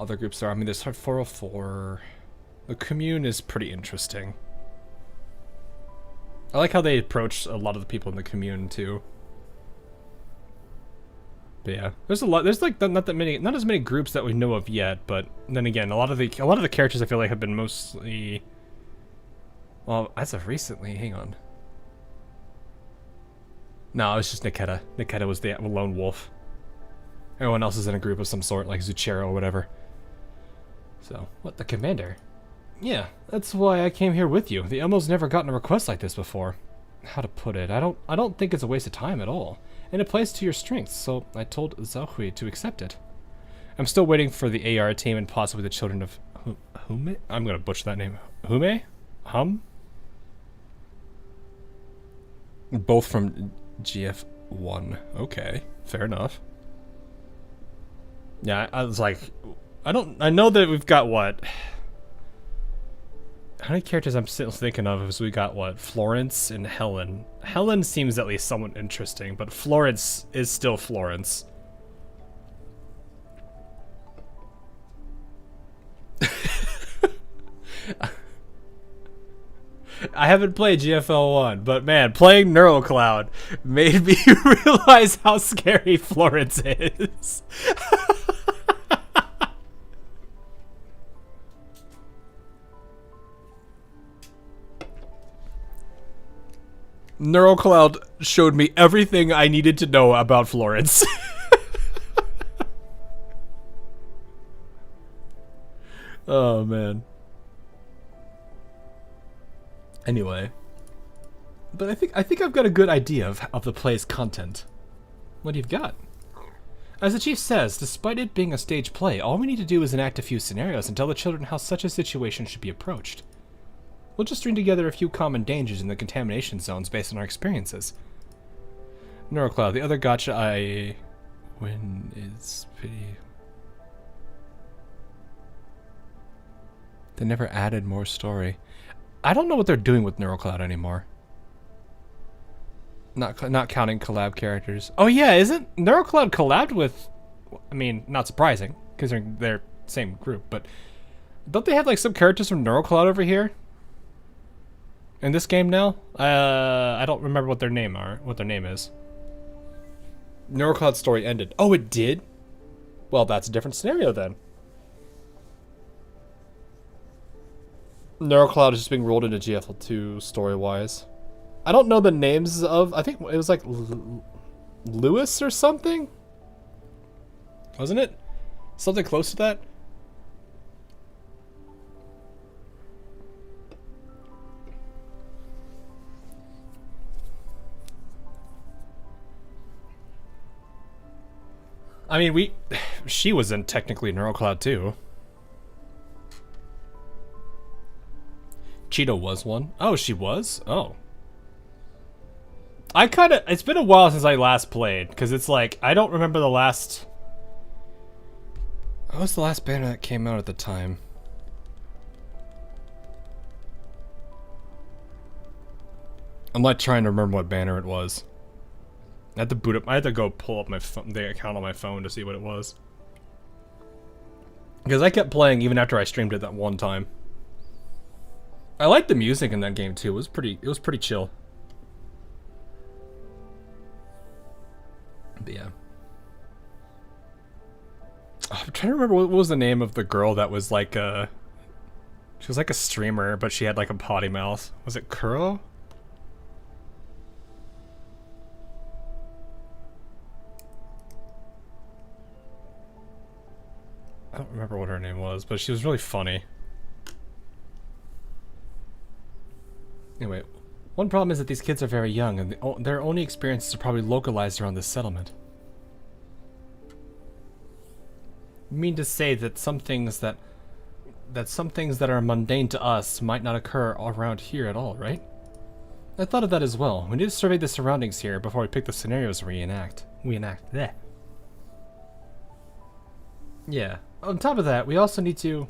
other groups are. I mean, there's 404. The commune is pretty interesting. I like how they approach a lot of the people in the commune too. But yeah, there's a lot. There's like not as many groups that we know of yet. But then again, a lot of the characters I feel like have been mostly. Well, as of recently, hang on. No, it's just Niketa. Niketa was the lone wolf. Everyone else is in a group of some sort, like Zuchero or whatever. So, what, the commander? Yeah, that's why I came here with you. The Elmo's never gotten a request like this before. How to put it? I don't think it's a waste of time at all. And it plays to your strengths, so I told Zhaohui to accept it. I'm still waiting for the AR team and possibly the children of Hume? I'm gonna butcher that name. Hume? Hum? Both from GF1. Okay, fair enough. Yeah, I was like, I know that we've got what? How many characters I'm still thinking of is we got what? Florence and Helen. Helen seems at least somewhat interesting, but Florence is still Florence. I haven't played GFL1, but man, playing NeuroCloud made me realize how scary Florence is. NeuroCloud showed me everything I needed to know about Florence. Oh man. Anyway, but I think I've got a good idea of the play's content. What do you've got? As the chief says, despite it being a stage play, all we need to do is enact a few scenarios and tell the children how such a situation should be approached. We'll just string together a few common dangers in the contamination zones based on our experiences. NeuroCloud, the other gotcha I win is pity. They never added more story. I don't know what they're doing with NeuroCloud anymore. Not counting collab characters. Oh yeah, isn't NeuroCloud collabed with? I mean, not surprising because they're same group, but don't they have like some characters from NeuroCloud over here in this game now? I don't remember what their name is. NeuroCloud story ended. Oh, it did? Well, that's a different scenario then. NeuroCloud is just being rolled into GFL2 story-wise. I don't know the names of... I think it was like Lewis or something? Wasn't it? Something close to that? I mean, she was in technically NeuroCloud too. Cheeto was one. Oh, she was? Oh. It's been a while since I last played, because it's like, I don't remember the last... What was the last banner that came out at the time? I'm like trying to remember what banner it was. I had to boot up, I had to go pull up my the account on my phone to see what it was. Because I kept playing even after I streamed it that one time. I liked the music in that game too. It was pretty chill. But yeah. Oh, I'm trying to remember what was the name of the girl that was like she was like a streamer, but she had like a potty mouth. Was it Kuro? don't remember what her name was, but she was really funny. Anyway, one problem is that these kids are very young, and their only experiences are probably localized around this settlement. You mean to say that some things that are mundane to us might not occur around here at all, right? I thought of that as well. We need to survey the surroundings here before we pick the scenarios to reenact. Bleh. Yeah. On top of that, we also need to...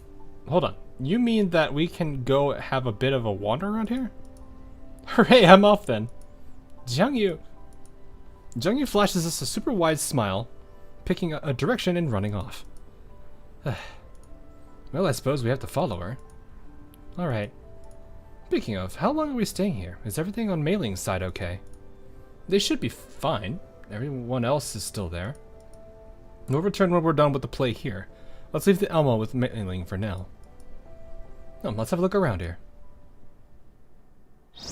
Hold on. You mean that we can go have a bit of a wander around here? Hooray, I'm off then. Jiangyu flashes us a super wide smile, picking a direction and running off. Well, I suppose we have to follow her. Alright. Speaking of, how long are we staying here? Is everything on Mailing's side okay? They should be fine. Everyone else is still there. We'll return when we're done with the play here. Let's leave the Elmo with Mailing for now. Let's have a look around here.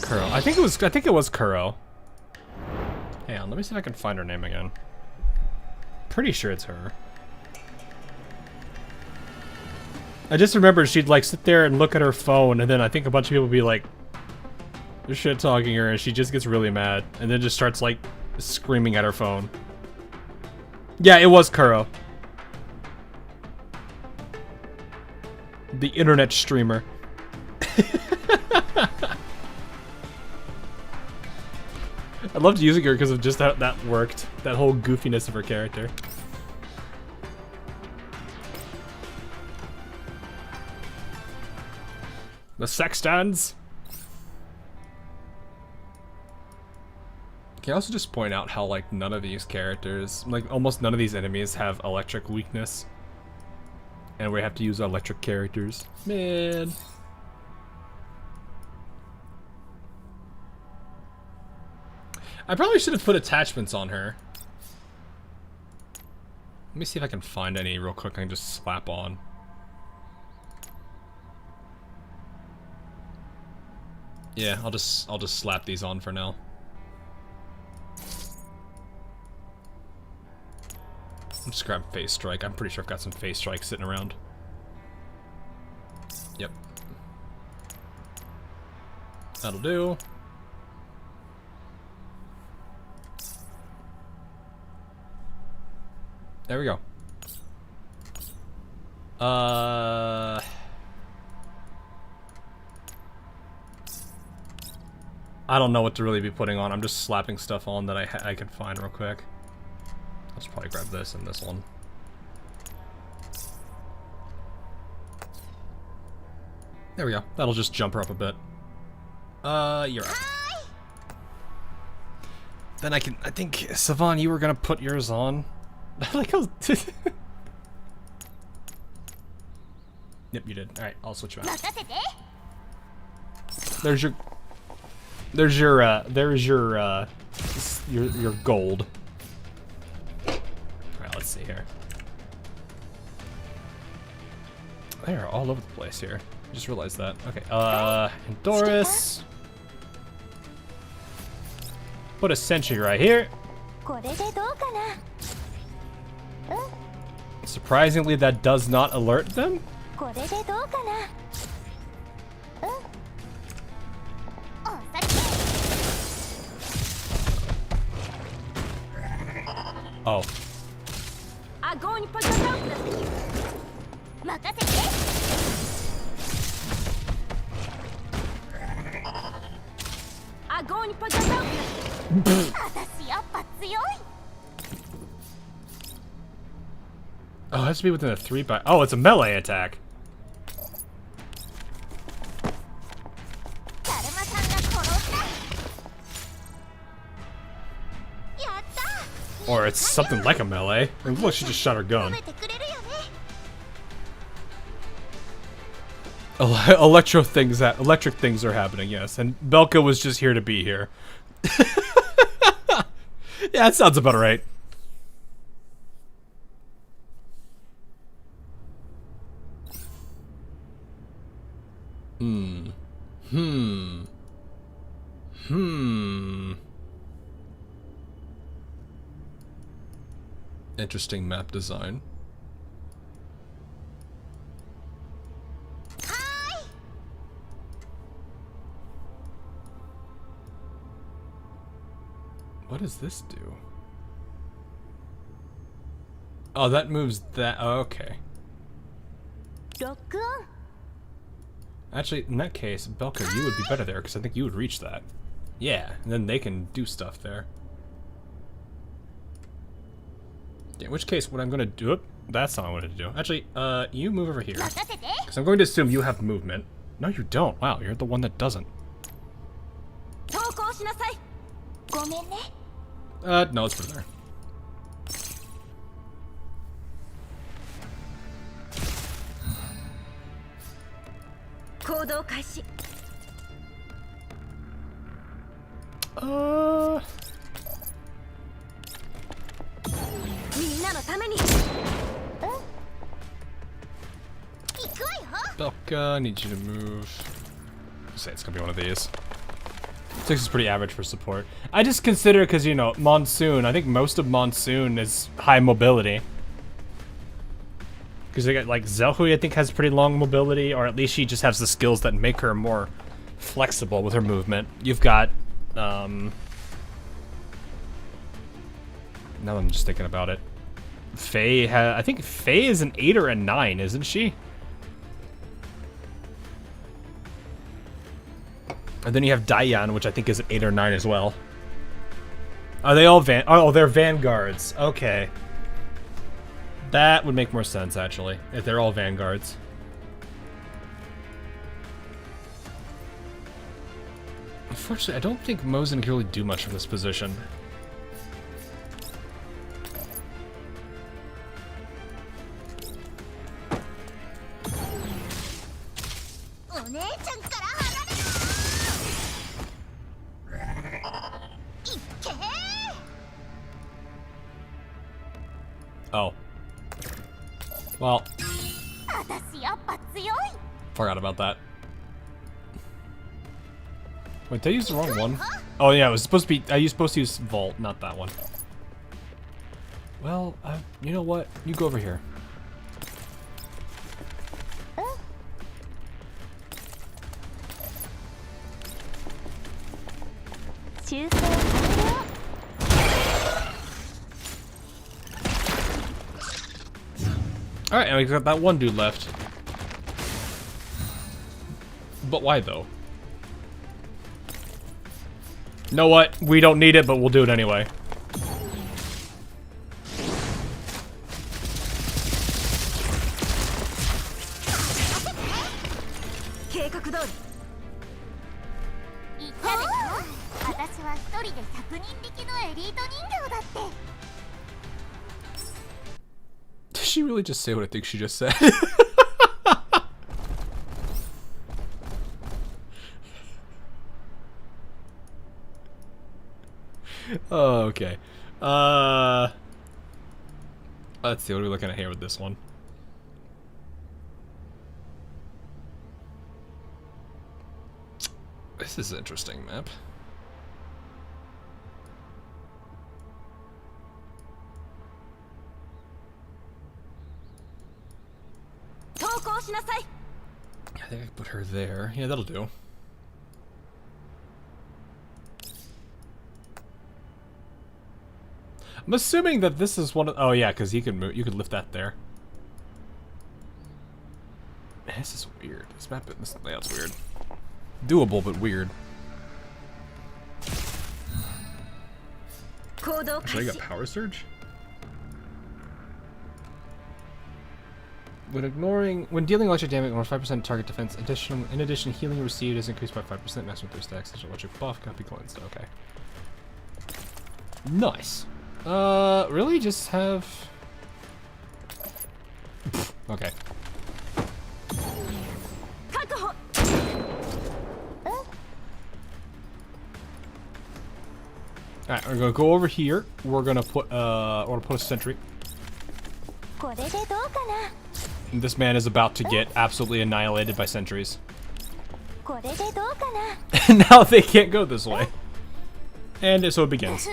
Kuro. I think it was Kuro. Hang on, let me see if I can find her name again. Pretty sure it's her. I just remember she'd like sit there and look at her phone, and then I think a bunch of people would be like shit talking her, and she just gets really mad, and then just starts like screaming at her phone. Yeah, it was Kuro. The internet streamer. I loved using her because of just how that worked. That whole goofiness of her character. The sextons. Can I also just point out how like none of these characters, like almost none of these enemies have electric weakness. And we have to use electric characters. Man. I probably should have put attachments on her. Let me see if I can find any real quick I can just slap on. Yeah, I'll just slap these on for now. I'll just grab Phase Strike. I'm pretty sure I've got some Phase Strike sitting around. Yep. That'll do. There we go. I don't know what to really be putting on. I'm just slapping stuff on that I can find real quick. I'll just probably grab this and this one. There we go. That'll just jump her up a bit. You're up. Then I think, Savan, you were gonna put yours on. Like I was Yep, you did. Alright, I'll switch you out. There's your gold. Alright, let's see here. They are all over the place here. I just realized that. Okay, Andoris. Put a sentry right here. Surprisingly, that does not alert them. Oh. Oh, it has to be within a 3 by. Oh, it's a melee attack. Or it's something like a melee. And look, she just shot her gun. Electric things are happening, yes. And Belka was just here to be here. Yeah, that sounds about right. Interesting map design. what does this do? Oh, that moves that. Oh, okay. Actually, in that case, Belka, you would be better there because I think you would reach that. Yeah, and then they can do stuff there. In which case, what I'm going to do... That's not what I wanted to do. Actually, you move over here. Because I'm going to assume you have movement. No, you don't. Wow, you're the one that doesn't. No, let's put it there. Belka, I need you to move. Say it's gonna be one of these. 6 is pretty average for support. I just consider, because, you know, Monsoon, I think most of Monsoon is high mobility. Because they got, like, Zelhui, I think, has pretty long mobility, or at least she just has the skills that make her more flexible with her movement. You've got, now I'm just thinking about it. Faye I think Faye is an 8 or a 9, isn't she? And then you have Diane, which I think is an 8 or 9 as well. Are they all oh, they're vanguards. Okay. That would make more sense, actually, if they're all vanguards. Unfortunately, I don't think Mosin can really do much from this position. Oh. Well. Forgot about that. Wait, did I use the wrong one? Oh yeah, it was supposed to be, I was supposed to use Vault, not that one. Well, you know what? You go over here. Alright, and we got that one dude left. But why, though? Know what? We don't need it, but we'll do it anyway. Did she really just say what I think she just said? Oh, okay. Let's see, what are we looking at here with this one? This is an interesting map. I think I put her there. Yeah, that'll do. I'm assuming that this is one of... Oh, yeah, because he can move. You could lift that there. Man, this is weird. This map, this layout's weird. Doable, but weird. Should I get Power Surge? When dealing electric damage, ignore 5% target defense. In addition, healing received is increased by 5%. Maximum 3 stacks. Such electric buff. Copy cleansed. Okay. Nice. Really? Just have... Okay. Alright, we're gonna go over here. We're gonna put a sentry. And this man is about to get absolutely annihilated by sentries. And now they can't go this way. And so it begins.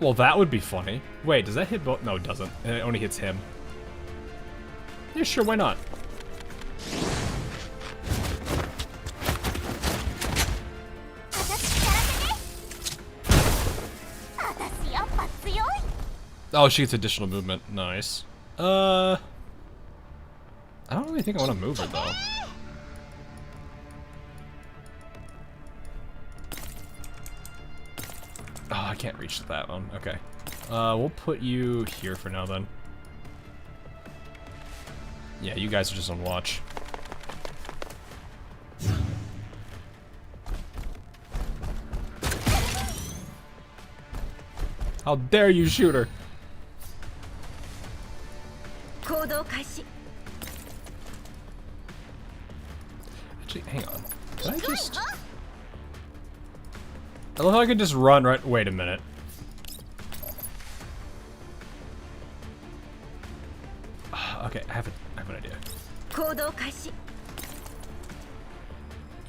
Well, that would be funny. Wait, does that hit both? No, it doesn't. It only hits him. Yeah, sure, why not? Oh, she gets additional movement. Nice. I don't really think I want to move her, though. Oh, I can't reach that one. Okay. We'll put you here for now, then. Yeah, you guys are just on watch. How dare you shoot her? Actually, hang on. Can I just... I love how I can just run right... Wait a minute. Okay, I have an idea.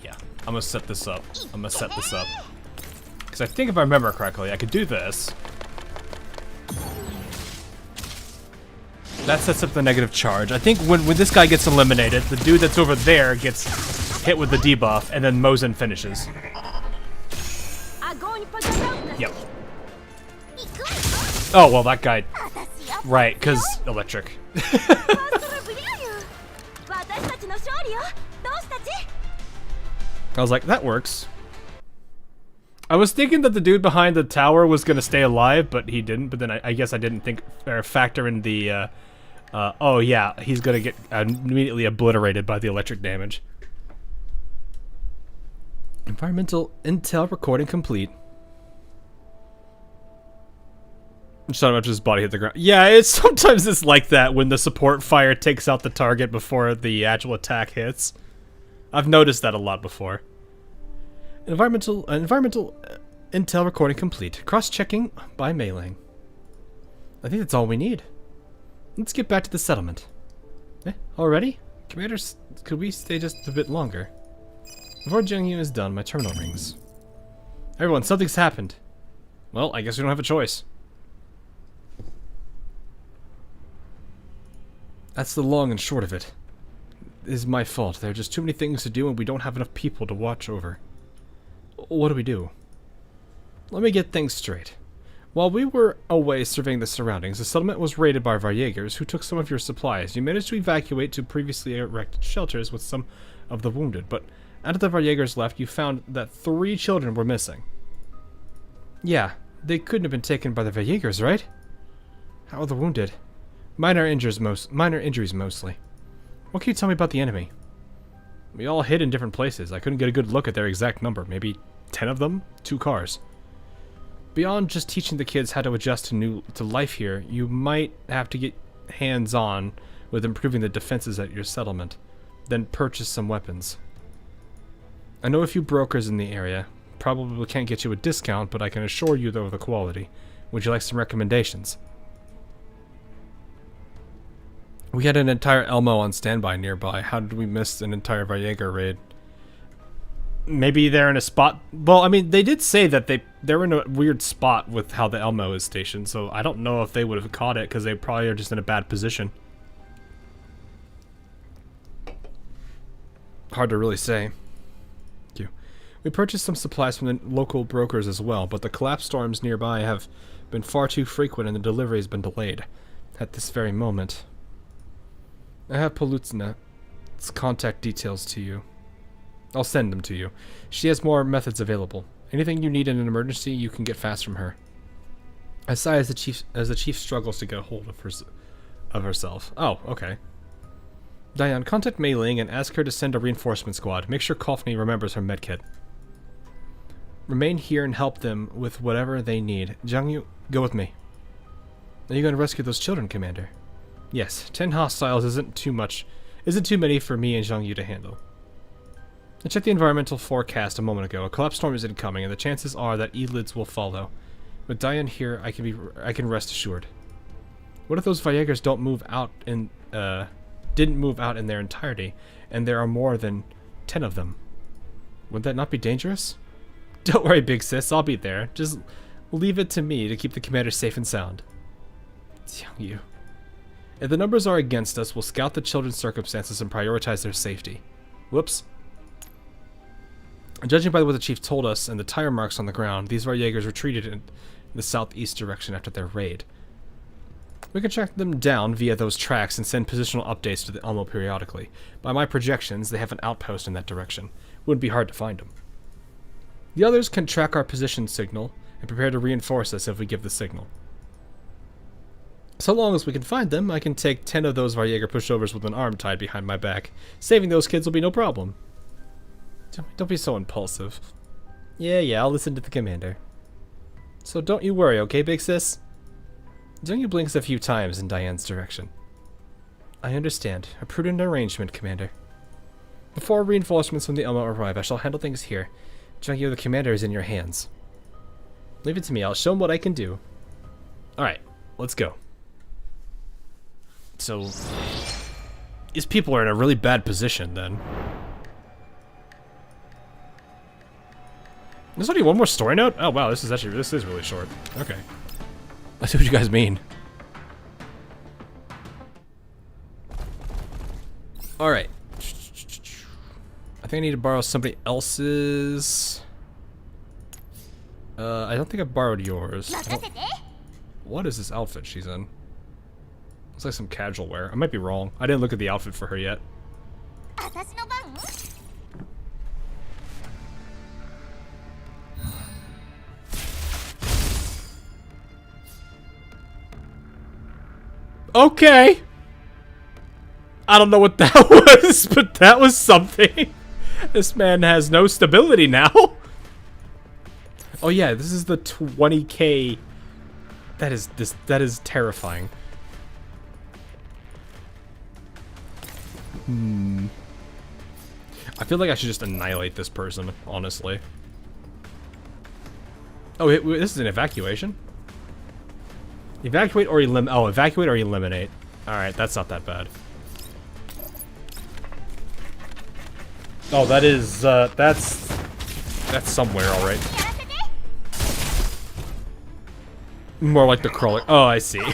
Yeah, I'm gonna set this up. Because I think if I remember correctly, I could do this. That sets up the negative charge. I think when this guy gets eliminated, the dude that's over there gets hit with the debuff, and then Mozen finishes. Yep. Oh, well, that guy... Right, because electric. I was like, that works. I was thinking that the dude behind the tower was going to stay alive, but he didn't. But then I guess I didn't think or factor in the... oh, yeah, he's going to get immediately obliterated by the electric damage. Environmental intel recording complete. I'm just talking about his body hit the ground. Yeah, sometimes it's like that when the support fire takes out the target before the actual attack hits. I've noticed that a lot before. Environmental intel recording complete. Cross-checking by mailing. I think that's all we need. Let's get back to the settlement. Already? Commanders, could we stay just a bit longer? Before Jiangyu is done, my terminal rings. Everyone, something's happened. Well, I guess we don't have a choice. That's the long and short of it. It is my fault. There are just too many things to do and we don't have enough people to watch over. What do we do? Let me get things straight. While we were away surveying the surroundings, the settlement was raided by Varjegers who took some of your supplies. You managed to evacuate to previously erected shelters with some of the wounded, but after the Varjegers left, you found that 3 children were missing. Yeah, they couldn't have been taken by the Varjegers, right? How are the wounded? Minor injuries mostly. What can you tell me about the enemy? We all hid in different places. I couldn't get a good look at their exact number. Maybe 10 of them? 2 cars. Beyond just teaching the kids how to adjust to life here, you might have to get hands-on with improving the defenses at your settlement, then purchase some weapons. I know a few brokers in the area. Probably can't get you a discount, but I can assure you though of the quality. Would you like some recommendations? We had an entire Elmo on standby nearby. How did we miss an entire Varjeger raid? Maybe they're in a spot... Well, I mean, they did say that they're in a weird spot with how the Elmo is stationed, so I don't know if they would have caught it, because they probably are just in a bad position. Hard to really say. Thank you. We purchased some supplies from the local brokers as well, but the collapse storms nearby have been far too frequent and the delivery has been delayed. At this very moment... I have Polutzna's contact details to you. I'll send them to you. She has more methods available. Anything you need in an emergency, you can get fast from her. I sigh as the chief struggles to get a hold of herself. Oh, okay. Diane, contact Mei Ling and ask her to send a reinforcement squad. Make sure Kofni remembers her medkit. Remain here and help them with whatever they need. Jiangyu, go with me. Are you going to rescue those children, Commander? Yes, 10 hostiles isn't too many for me and Jiangyu to handle. I checked the environmental forecast a moment ago. A collapse storm is incoming, and the chances are that elids will follow. With Diane here, I can rest assured. What if those Varjegers didn't move out in their entirety, and there are more than 10 of them? Would that not be dangerous? Don't worry, big sis. I'll be there. Just Leave it to me to keep the commander safe and sound. Jiangyu. If the numbers are against us, we'll scout the children's circumstances and prioritize their safety. Whoops. Judging by what the chief told us and the tire marks on the ground, these Varjägers retreated in the southeast direction after their raid. We can track them down via those tracks and send positional updates to the Elmo periodically. By my projections, they have an outpost in that direction. Wouldn't be hard to find them. The others can track our position signal and prepare to reinforce us if we give the signal. So long as we can find them, I can take 10 of those Varjäger pushovers with an arm tied behind my back. Saving those kids will be no problem. Don't be so impulsive. Yeah, I'll listen to the commander. So don't you worry, okay, big sis? Jiangyu blinks a few times in Diane's direction. I understand. A prudent arrangement, Commander. Before reinforcements from the Elmo arrive, I shall handle things here. Jiangyu, the commander is in your hands. Leave it to me. I'll show him what I can do. Alright, let's go. So, these people are in a really bad position, then. There's only one more story note? Oh, wow, this is really short. Okay. I see what you guys mean. Alright. I think I need to borrow somebody else's... I don't think I borrowed yours. What is this outfit she's in? Looks like some casual wear. I might be wrong. I didn't look at the outfit for her yet. Okay. I don't know what that was, but that was something. This man has no stability now. Oh yeah, this is the 20k. That is terrifying. I feel like I should just annihilate this person, honestly. Oh, this is an evacuation? Evacuate or eliminate. Oh, evacuate or eliminate. Alright, that's not that bad. Oh, that is, that's somewhere, alright. More like the crawler. Oh, I see. I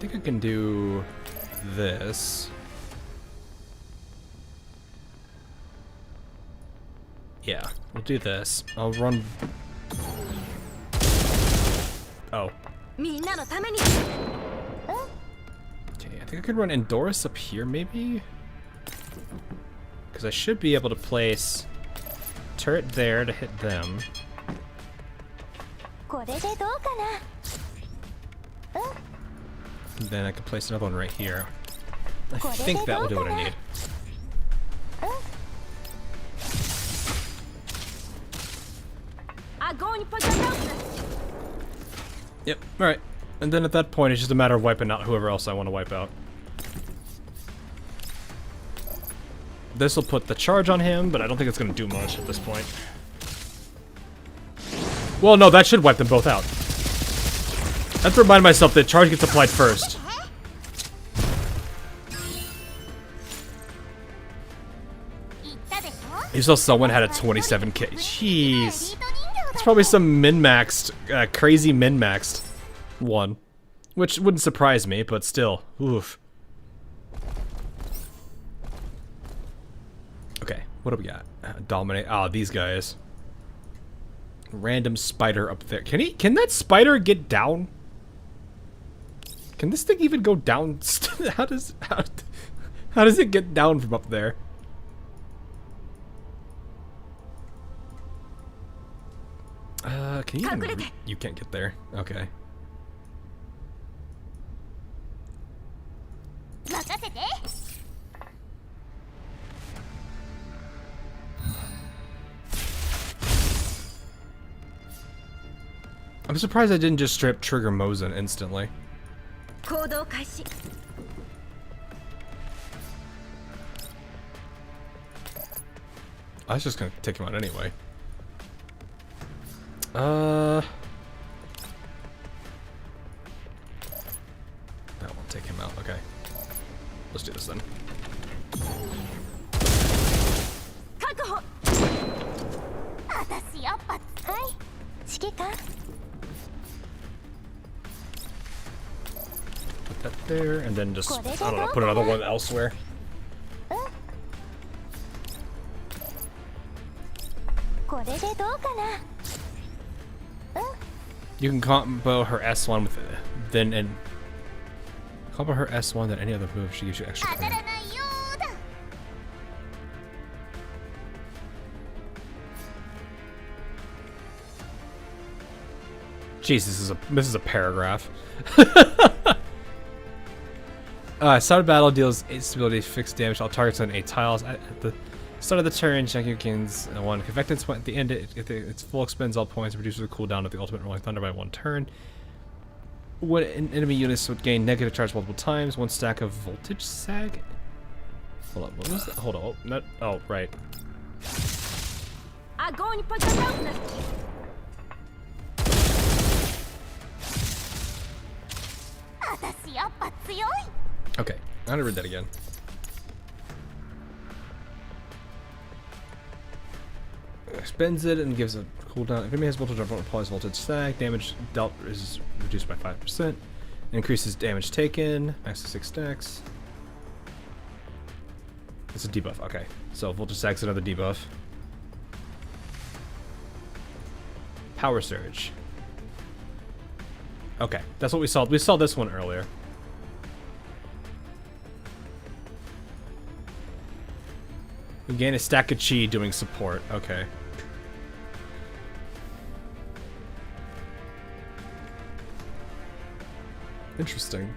think I can do this. Yeah, we'll do this. I'll run. Oh. Okay, I think I could run Andoris up here, maybe? Because I should be able to place turret there to hit them. And then I could place another one right here. I think that will do what I need. Yep, alright. And then at that point, it's just a matter of wiping out whoever else I want to wipe out. This will put the charge on him, but I don't think it's going to do much at this point. Well, no, that should wipe them both out. I have to remind myself that charge gets applied first. You saw someone had a 27k. Jeez. It's probably some min-maxed, crazy min-maxed one. Which wouldn't surprise me, but still. Oof. Okay, what do we got? Dominate. Ah, these guys. Random spider up there. Can that spider get down? Can this thing even go down? How does it get down from up there? Can you even you can't get there. Okay. I'm surprised I didn't just strip trigger Mosin instantly. I was just gonna take him out anyway. That won't take him out. Okay. Let's do this then. Put that there, and then just, I don't know, put another one elsewhere. You can combo her S1 with and combo her S1, then any other move she gives you extra credit. Jeez, this is a paragraph. Start of battle deals 8 stability, fixed damage to all targets on 8 tiles. At the start of the turn, Jiangyu gains 1 convectance. At the end, its full expends all points and reduces the cooldown of the ultimate rolling thunder by 1 turn. When enemy units would gain negative charge multiple times, 1 stack of voltage sag. Hold on, what was that? Hold on, oh, not, oh, right. Okay, I'm gonna read that again. Spends it and gives a cooldown. If enemy has voltage, applies voltage stack. Damage dealt is reduced by 5%. Increases damage taken. Max to 6 stacks. It's a debuff. Okay, so voltage stack's another debuff. Power surge. Okay, that's what we saw. We saw this one earlier. We gain a stack of chi doing support. Okay. Interesting.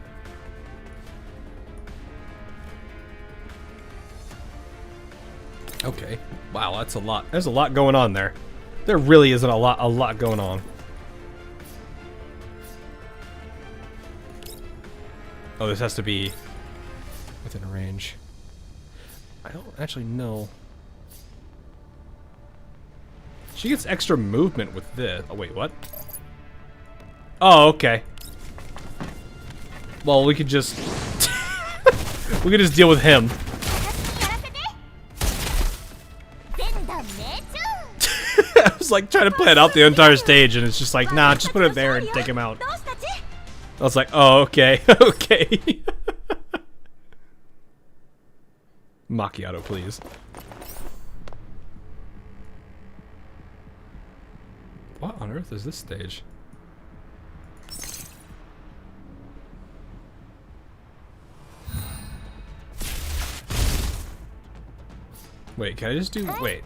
Okay. Wow, that's a lot. There's a lot going on there. There really isn't a lot going on. Oh, this has to be within a range. I don't actually know. She gets extra movement with this. Oh, wait, what? Oh, okay. Well, we could just... we could just deal with him. I was like trying to plan out the entire stage, and it's just like, nah, just put it there and take him out. I was like, oh, okay, okay. Macchiato, please. What on earth is this stage? Wait, can I just do... Wait.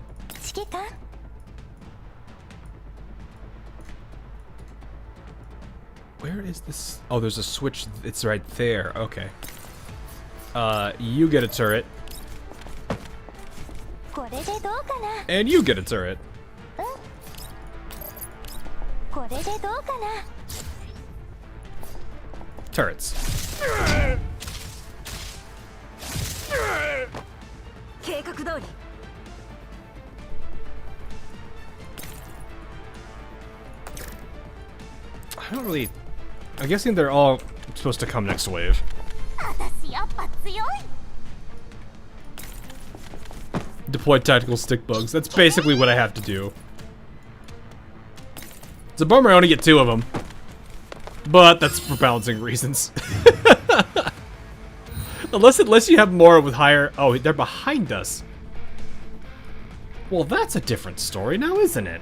Where is this? Oh, there's a switch. It's right there. Okay. You get a turret. And you get a turret. Turrets. I don't really... I'm guessing they're all supposed to come next wave. Deploy tactical stick bugs. That's basically what I have to do. It's a bummer I only get 2 of them. But that's for balancing reasons. Unless you have more with higher... Oh, they're behind us. Well, that's a different story now, isn't it?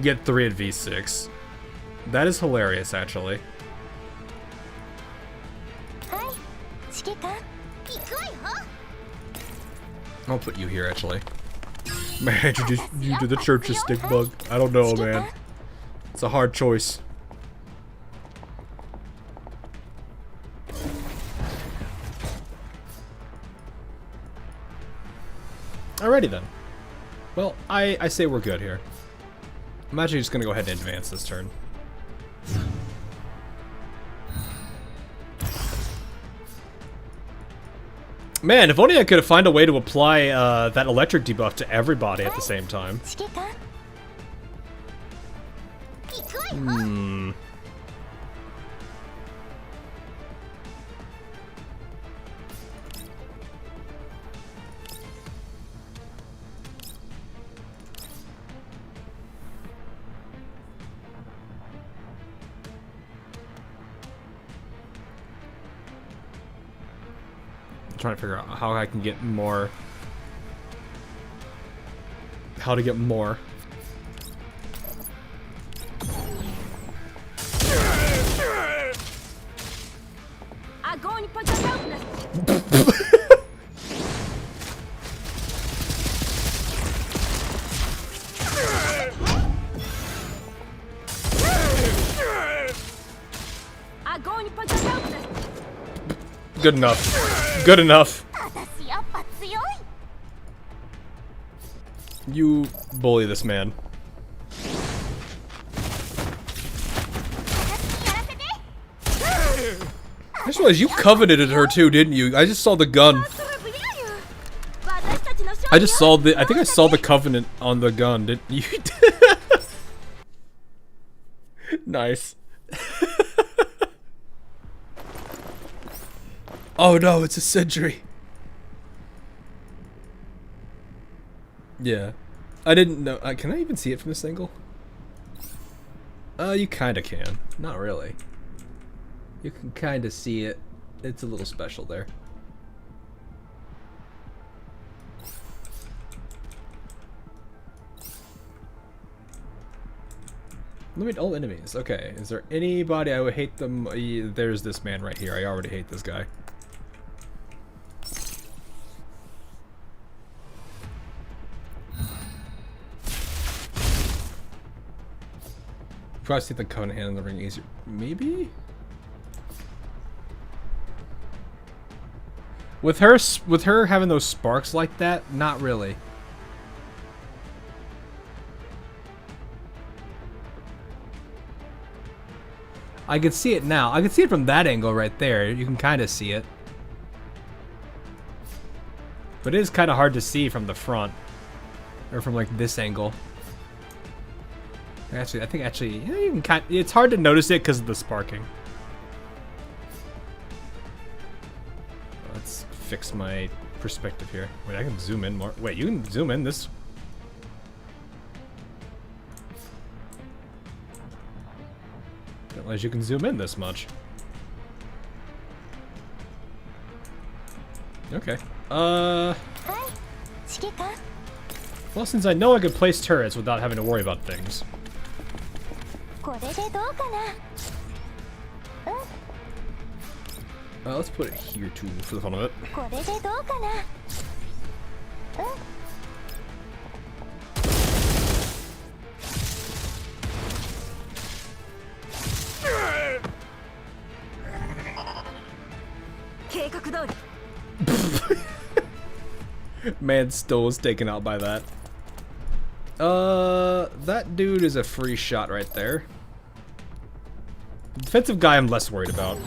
Get 3 at V6. That is hilarious, actually. I'll put you here, actually. May I introduce you to the Church's stick bug? I don't know, man. It's a hard choice. Alrighty then. Well, I say we're good here. I'm actually just gonna go ahead and advance this turn. Man, if only I could find a way to apply that electric debuff to everybody at the same time. Hmm. Trying to figure out how I can get more. How to get more. Good enough. Good enough. You bully this man. I just realized you coveted her too, didn't you? I just saw the gun. I just saw the. I think I saw the covenant on the gun. Didn't you? Nice. Oh no, it's a sentry. Yeah. I didn't know. Can I even see it from this angle? You kinda can. Not really. You can kinda see it. It's a little special there. Limit all enemies. Okay. Is there anybody I would hate them? There's this man right here. I already hate this guy. Probably see the cone hand in the ring easier. Maybe? With her having those sparks like that, not really. I can see it now. I can see it from that angle right there. You can kind of see it. But it is kind of hard to see from the front. Or from like this angle. Actually, I think yeah, you can it's hard to notice it because of the sparking. Let's fix my perspective here. Wait, I can zoom in more. Wait, you can zoom in this. Didn't realize you can zoom in this much. Okay. Well, since I know I could place turrets without having to worry about things. Let's put it here too, for the fun of it. Man still was taken out by that. That dude is a free shot right there. The defensive guy I'm less worried about.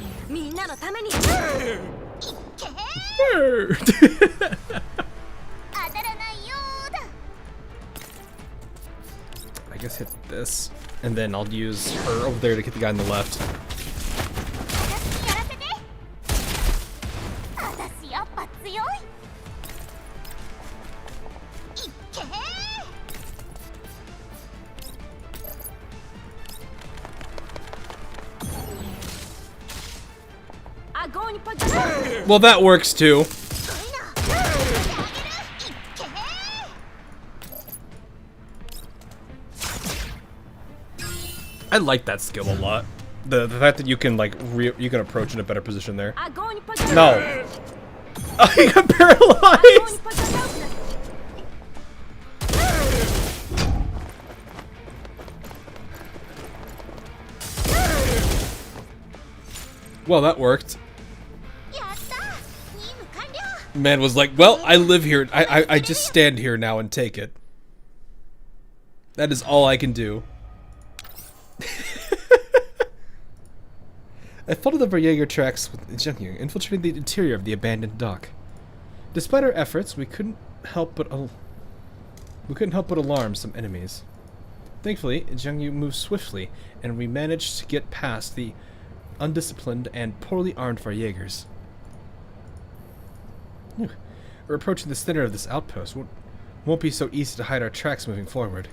I guess hit this, and then I'll use her over there to hit the guy on the left. Well, that works too. I like that skill a lot. The fact that you can like you can approach in a better position there. No. I got paralyzed. Well, that worked. Man was like, well, I live here. I just stand here now and take it. That is all I can do. I followed the Jaeger tracks with Jiangyu, infiltrating the interior of the abandoned dock. Despite our efforts, we couldn't help but alarm some enemies. Thankfully, Jiangyu moved swiftly, and we managed to get past the undisciplined and poorly armed Jaegers. We're approaching the center of this outpost. Won't be so easy to hide our tracks moving forward.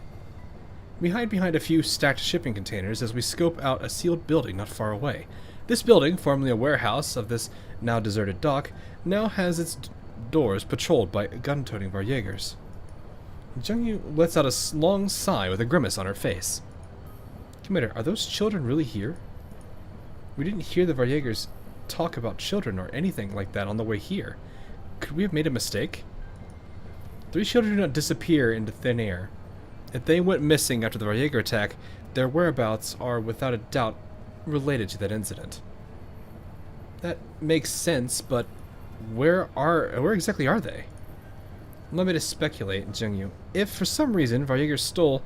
We hide behind a few stacked shipping containers as we scope out a sealed building not far away. This building, formerly a warehouse of this now deserted dock, now has its doors patrolled by gun-toting Jaegers. Jiangyu lets out a long sigh with a grimace on her face. Commander, are those children really here? We didn't hear the Jaegers talk about children or anything like that on the way here. Could we have made a mistake? 3 children do not disappear into thin air. If they went missing after the Jaeger attack, their whereabouts are without a doubt related to that incident. That makes sense, but where exactly are they? Allow me to speculate, Jiangyu. If for some reason Jaegers stole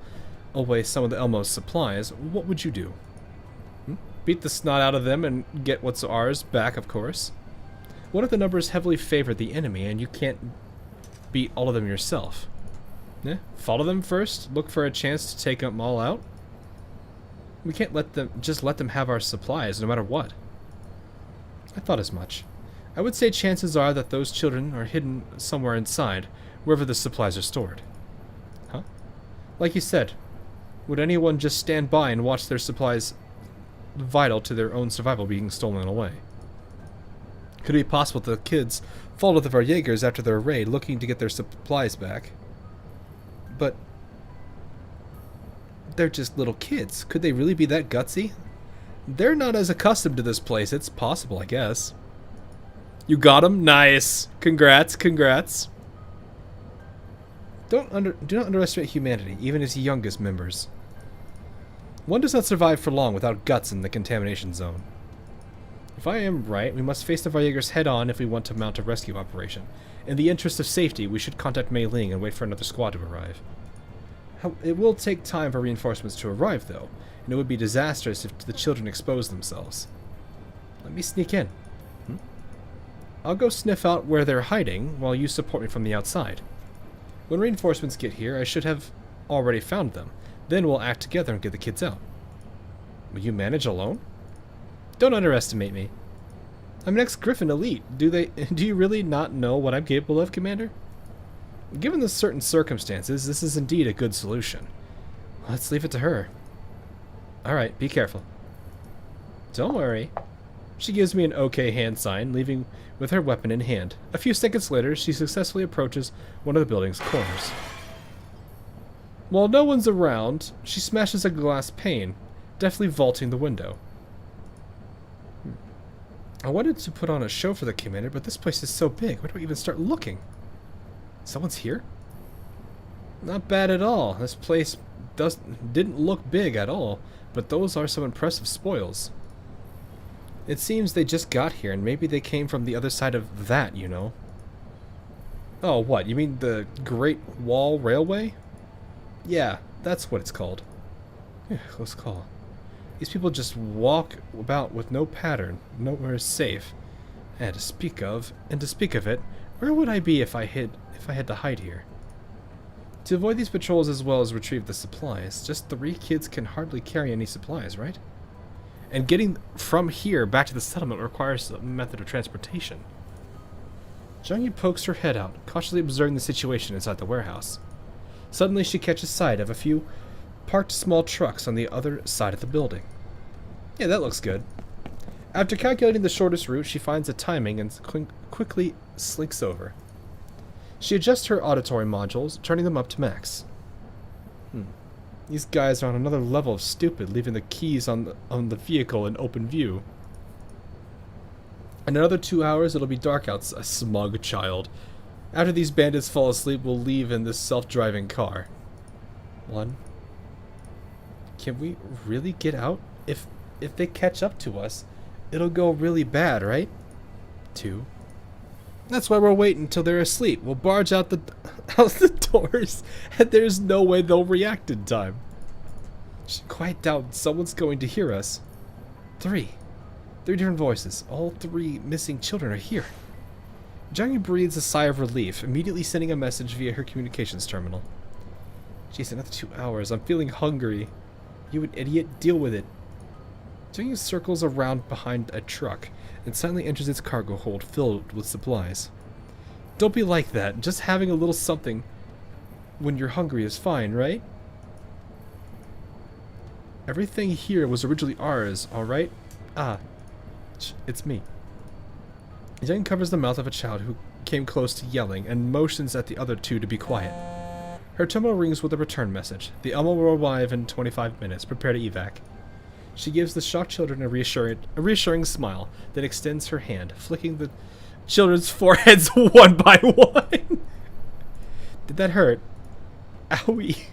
away some of the Elmo's supplies, what would you do? Beat the snot out of them and get what's ours back, of course. What if the numbers heavily favor the enemy and you can't beat all of them yourself? Follow them first, look for a chance to take them all out? We can't let them have our supplies no matter what. I thought as much. I would say chances are that those children are hidden somewhere inside, wherever the supplies are stored. Huh? Like you said, would anyone just stand by and watch their supplies vital to their own survival being stolen away? Could it be possible that the kids followed the Jaegers after their raid looking to get their supplies back? But they're just little kids. Could they really be that gutsy? They're not as accustomed to this place. It's possible, I guess. You got him? Nice. Congrats, congrats. Do not underestimate humanity, even its youngest members. One does not survive for long without guts in the contamination zone. If I am right, we must face the Jaegers head-on if we want to mount a rescue operation. In the interest of safety, we should contact Mei Ling and wait for another squad to arrive. It will take time for reinforcements to arrive, though, and it would be disastrous if the children expose themselves. Let me sneak in. I'll go sniff out where they're hiding, while you support me from the outside. When reinforcements get here, I should have already found them. Then we'll act together and get the kids out. Will you manage alone? Don't underestimate me. I'm an ex-Griffin elite. Do you really not know what I'm capable of, Commander? Given the certain circumstances, this is indeed a good solution. Let's leave it to her. Alright, be careful. Don't worry. She gives me an okay hand sign, leaving with her weapon in hand. A few seconds later, she successfully approaches one of the building's corners. While no one's around, she smashes a glass pane, deftly vaulting the window. I wanted to put on a show for the Commander, but this place is so big. Where do I even start looking? Someone's here? Not bad at all. This place didn't look big at all, but those are some impressive spoils. It seems they just got here, and maybe they came from the other side of that, you know. Oh, what? You mean the Great Wall Railway? Yeah, that's what it's called. Yeah, close call. These people just walk about with no pattern. Nowhere is safe. And to speak of it, where would I be if I had to hide here? To avoid these patrols as well as retrieve the supplies, just 3 kids can hardly carry any supplies, right? And getting from here back to the settlement requires a method of transportation. Jiangyu pokes her head out, cautiously observing the situation inside the warehouse. Suddenly she catches sight of a few parked small trucks on the other side of the building. Yeah, that looks good. After calculating the shortest route, she finds a timing and quickly slinks over. She adjusts her auditory modules, turning them up to max. These guys are on another level of stupid, leaving the keys on the vehicle in open view. In another 2 hours, it'll be dark out, a smug child. After these bandits fall asleep, we'll leave in this self-driving car. 1. Can we really get out? If they catch up to us, it'll go really bad, right? 2. That's why we're waiting until they're asleep. We'll barge out the doors, and there's no way they'll react in time. Should quite doubt someone's going to hear us. 3 different voices. All 3 missing children are here. Jiangyu breathes a sigh of relief, immediately sending a message via her communications terminal. Jeez, another 2 hours. I'm feeling hungry. You an idiot. Deal with it. Jiangyu circles around behind a truck and silently enters its cargo hold filled with supplies. Don't be like that. Just having a little something when you're hungry is fine, right? Everything here was originally ours, alright? Ah, it's me. Jiangyu covers the mouth of a child who came close to yelling and motions at the other two to be quiet. Her terminal rings with a return message. The Elmo will arrive in 25 minutes. Prepare to evac. She gives the shocked children a reassuring smile, then extends her hand, flicking the children's foreheads one by one. Did that hurt? Owie.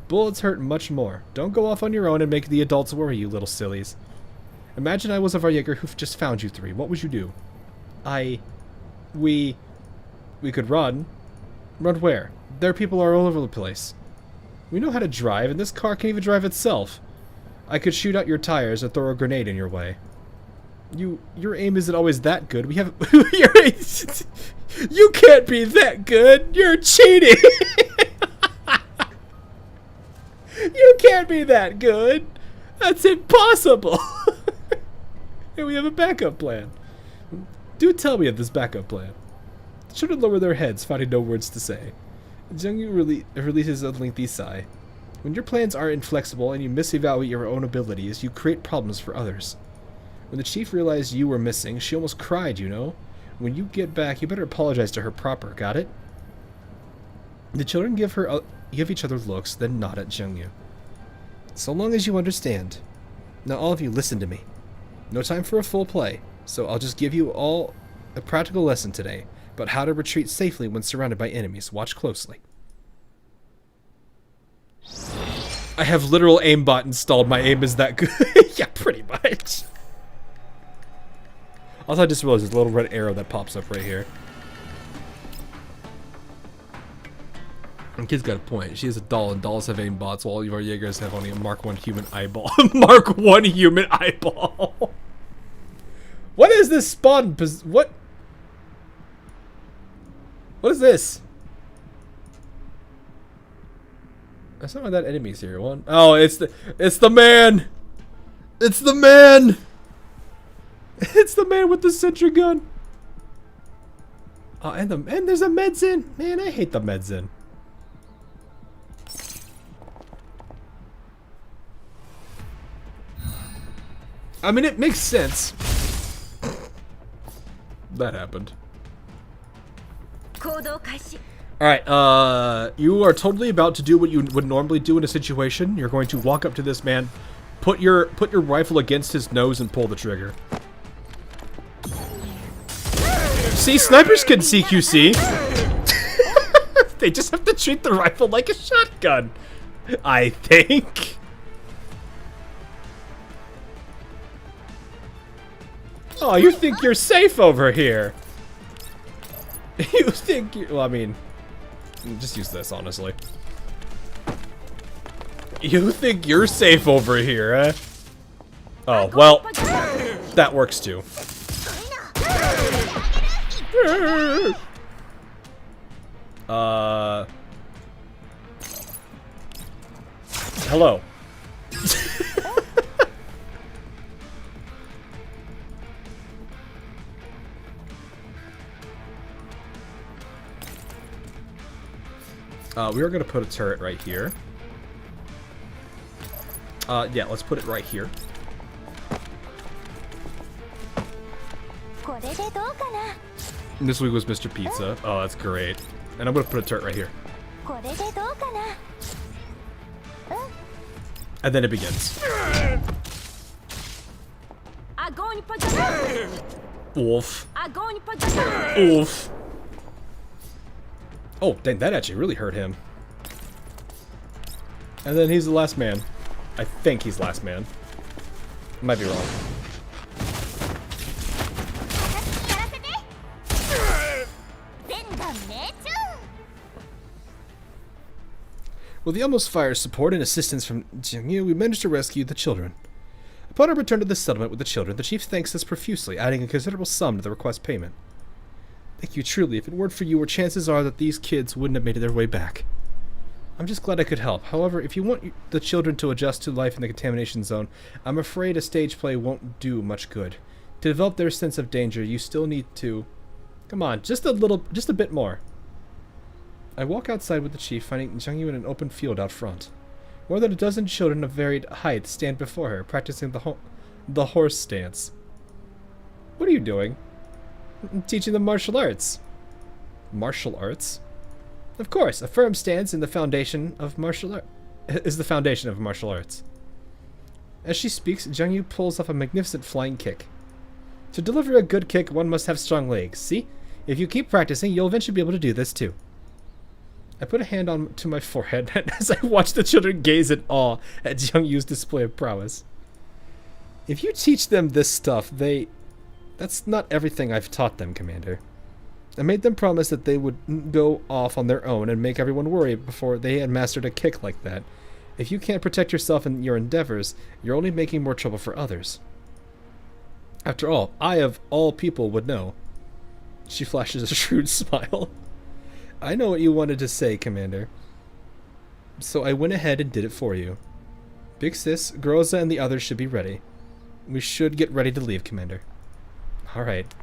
Bullets hurt much more. Don't go off on your own and make the adults worry, you little sillies. Imagine I was a Varyeger who just found you three. What would you do? We could run. Run where? There are people all over the place. We know how to drive, and this car can't even drive itself. I could shoot out your tires or throw a grenade in your way. Your aim isn't always that good. We have you can't be that good. You're cheating. You can't be that good. That's impossible. And we have a backup plan. Do tell me of this backup plan. The children lower their heads, finding no words to say. Jiangyu releases a lengthy sigh. When your plans are inflexible and you misevaluate your own abilities, you create problems for others. When the chief realized you were missing, she almost cried, you know? When you get back, you better apologize to her proper, got it? The children give each other looks, then nod at Jiangyu. So long as you understand. Now all of you listen to me. No time for a full play, so I'll just give you all a practical lesson today about how to retreat safely when surrounded by enemies. Watch closely. I have literal aimbot installed. My aim is that good. Yeah, pretty much. Also, I just realized there's a little red arrow that pops up right here. And kid's got a point. She is a doll, and dolls have aimbots, while all of our Jaegers have only a Mark 1 human eyeball. Mark 1 human eyeball. What is this spawn? What? What is this? That's not that enemies here. One. Oh, it's the man. It's the man. It's the man with the sentry gun. Oh, and there's a medicine. Man, I hate the medicine. I mean, it makes sense. That happened. Alright, you are totally about to do what you would normally do in a situation. You're going to walk up to this man, put your rifle against his nose and pull the trigger. See, snipers can CQC. They just have to treat the rifle like a shotgun, I think. Oh, you think you're safe over here? You think you... Well, I mean... Just use this, honestly. You think you're safe over here, eh? Oh, well... That works, too. Hello. We are going to put a turret right here. Yeah, let's put it right here. And this week was Mr. Pizza. Oh, that's great. And I'm going to put a turret right here. And then it begins. Wolf. Wolf. Oh, dang, that actually really hurt him. And then he's the last man. I think he's last man. Might be wrong. With the almost fire's support and assistance from Jiangyu, we managed to rescue the children. Upon our return to the settlement with the children, the chief thanks us profusely, adding a considerable sum to the request payment. Thank you, truly. If it weren't for you, chances are that these kids wouldn't have made their way back. I'm just glad I could help. However, if you want the children to adjust to life in the contamination zone, I'm afraid a stage play won't do much good. To develop their sense of danger, you still need to... Come on, just a bit more. I walk outside with the chief, finding Jiangyu in an open field out front. More than a dozen children of varied heights stand before her, practicing the horse stance. What are you doing? I'm teaching them martial arts. Martial arts? Of course, a firm stance in the foundation of martial art is the foundation of martial arts. As she speaks, Jiangyu pulls off a magnificent flying kick. To deliver a good kick, one must have strong legs. See? If you keep practicing, you'll eventually be able to do this too. I put a hand to my forehead as I watch the children gaze in awe at Jiangyu's display of prowess. If you teach them this stuff, that's not everything I've taught them, Commander. I made them promise that they would go off on their own and make everyone worry before they had mastered a kick like that. If you can't protect yourself in your endeavors, you're only making more trouble for others. After all, I of all people would know. She flashes a shrewd smile. I know what you wanted to say, Commander. So I went ahead and did it for you. Big Sis, Groza, and the others should be ready. We should get ready to leave, Commander. Alright.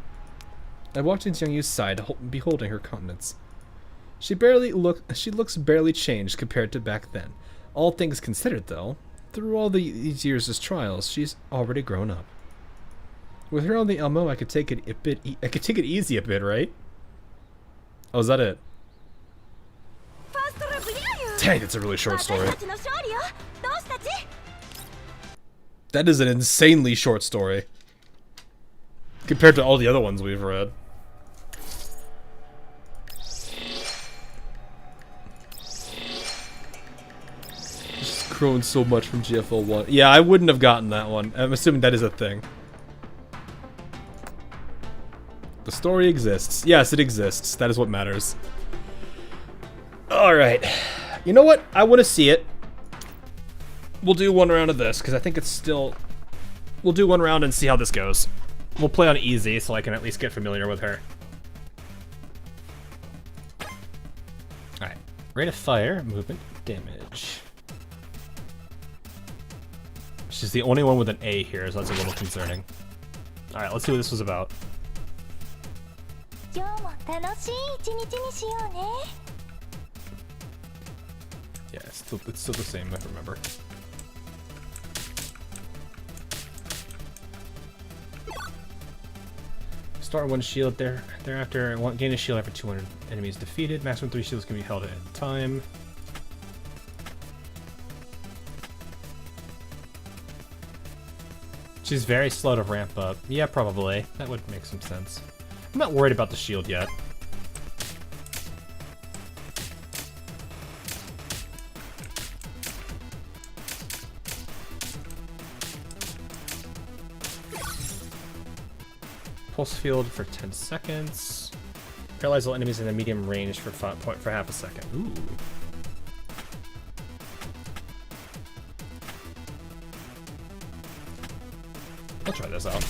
I walked to Jiangyu's side, beholding her countenance. She looks barely changed compared to back then. All things considered, though, through all these years of trials, she's already grown up. With her on the Elmo, I could take it easy a bit, right? Oh, is that it? Dang, it's a really short story. That is an insanely short story. Compared to all the other ones we've read. Just grown so much from GFL 1. Yeah, I wouldn't have gotten that one. I'm assuming that is a thing. The story exists. Yes, it exists. That is what matters. Alright. You know what? I want to see it. We'll do one round of this, because I think it's still... We'll do one round and see how this goes. We'll play on easy, so I can at least get familiar with her. Alright. Rate of fire, movement, damage. She's the only one with an A here, so that's a little concerning. Alright, let's see what this was about. Yeah, it's still the same, if I remember. Start one shield thereafter. Gain a shield after 200 enemies defeated. Maximum 3 shields can be held at a time. She's very slow to ramp up. Yeah, probably. That would make some sense. I'm not worried about the shield yet. Pulse field for 10 seconds. Paralyze all enemies in the medium range for half a second. Ooh. I'll try this out.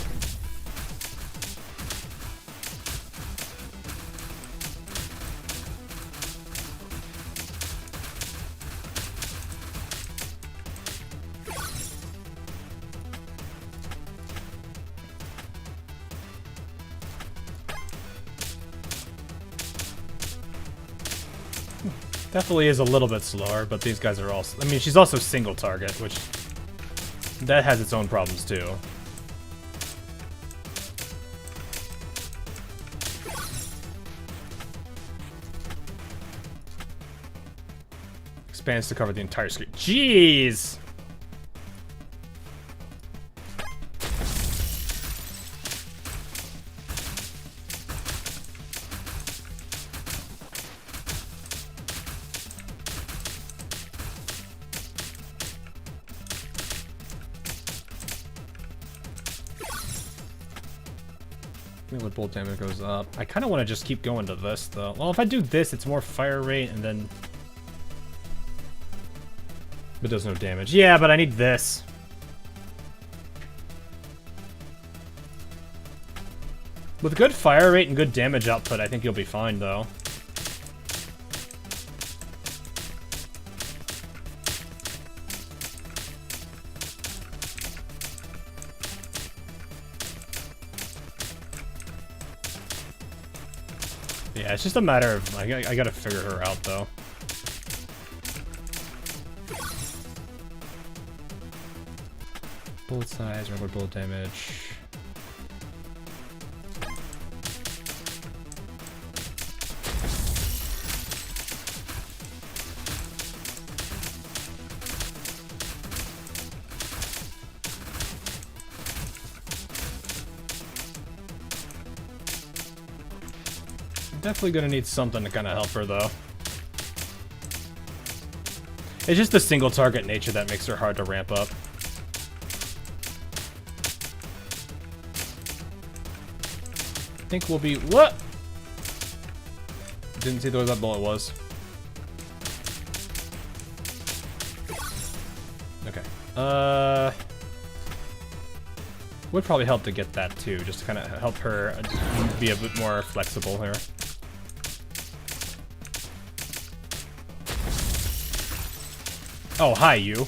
Definitely is a little bit slower, but these guys are also... I mean, she's also single target, which... That has its own problems, too. Expands to cover the entire screen. Jeez! When bolt damage goes up. I kind of want to just keep going to this, though. Well, if I do this, it's more fire rate, and then... It does no damage. Yeah, but I need this. With good fire rate and good damage output, I think you'll be fine, though. Yeah, it's just a matter of... I gotta figure her out, though. Bullet size, regular bullet damage... Definitely gonna need something to kind of help her, though. It's just the single target nature that makes her hard to ramp up. I think we'll be... What? Didn't see where that bullet was. Okay. Would probably help to get that, too, just to kind of help her be a bit more flexible here. Oh, hi, you.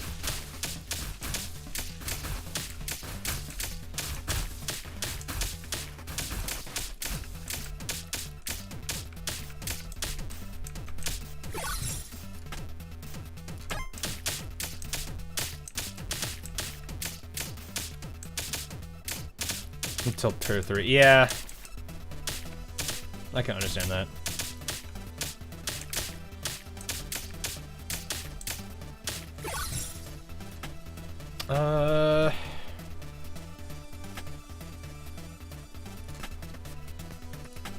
Until tier 3. Yeah. I can understand that.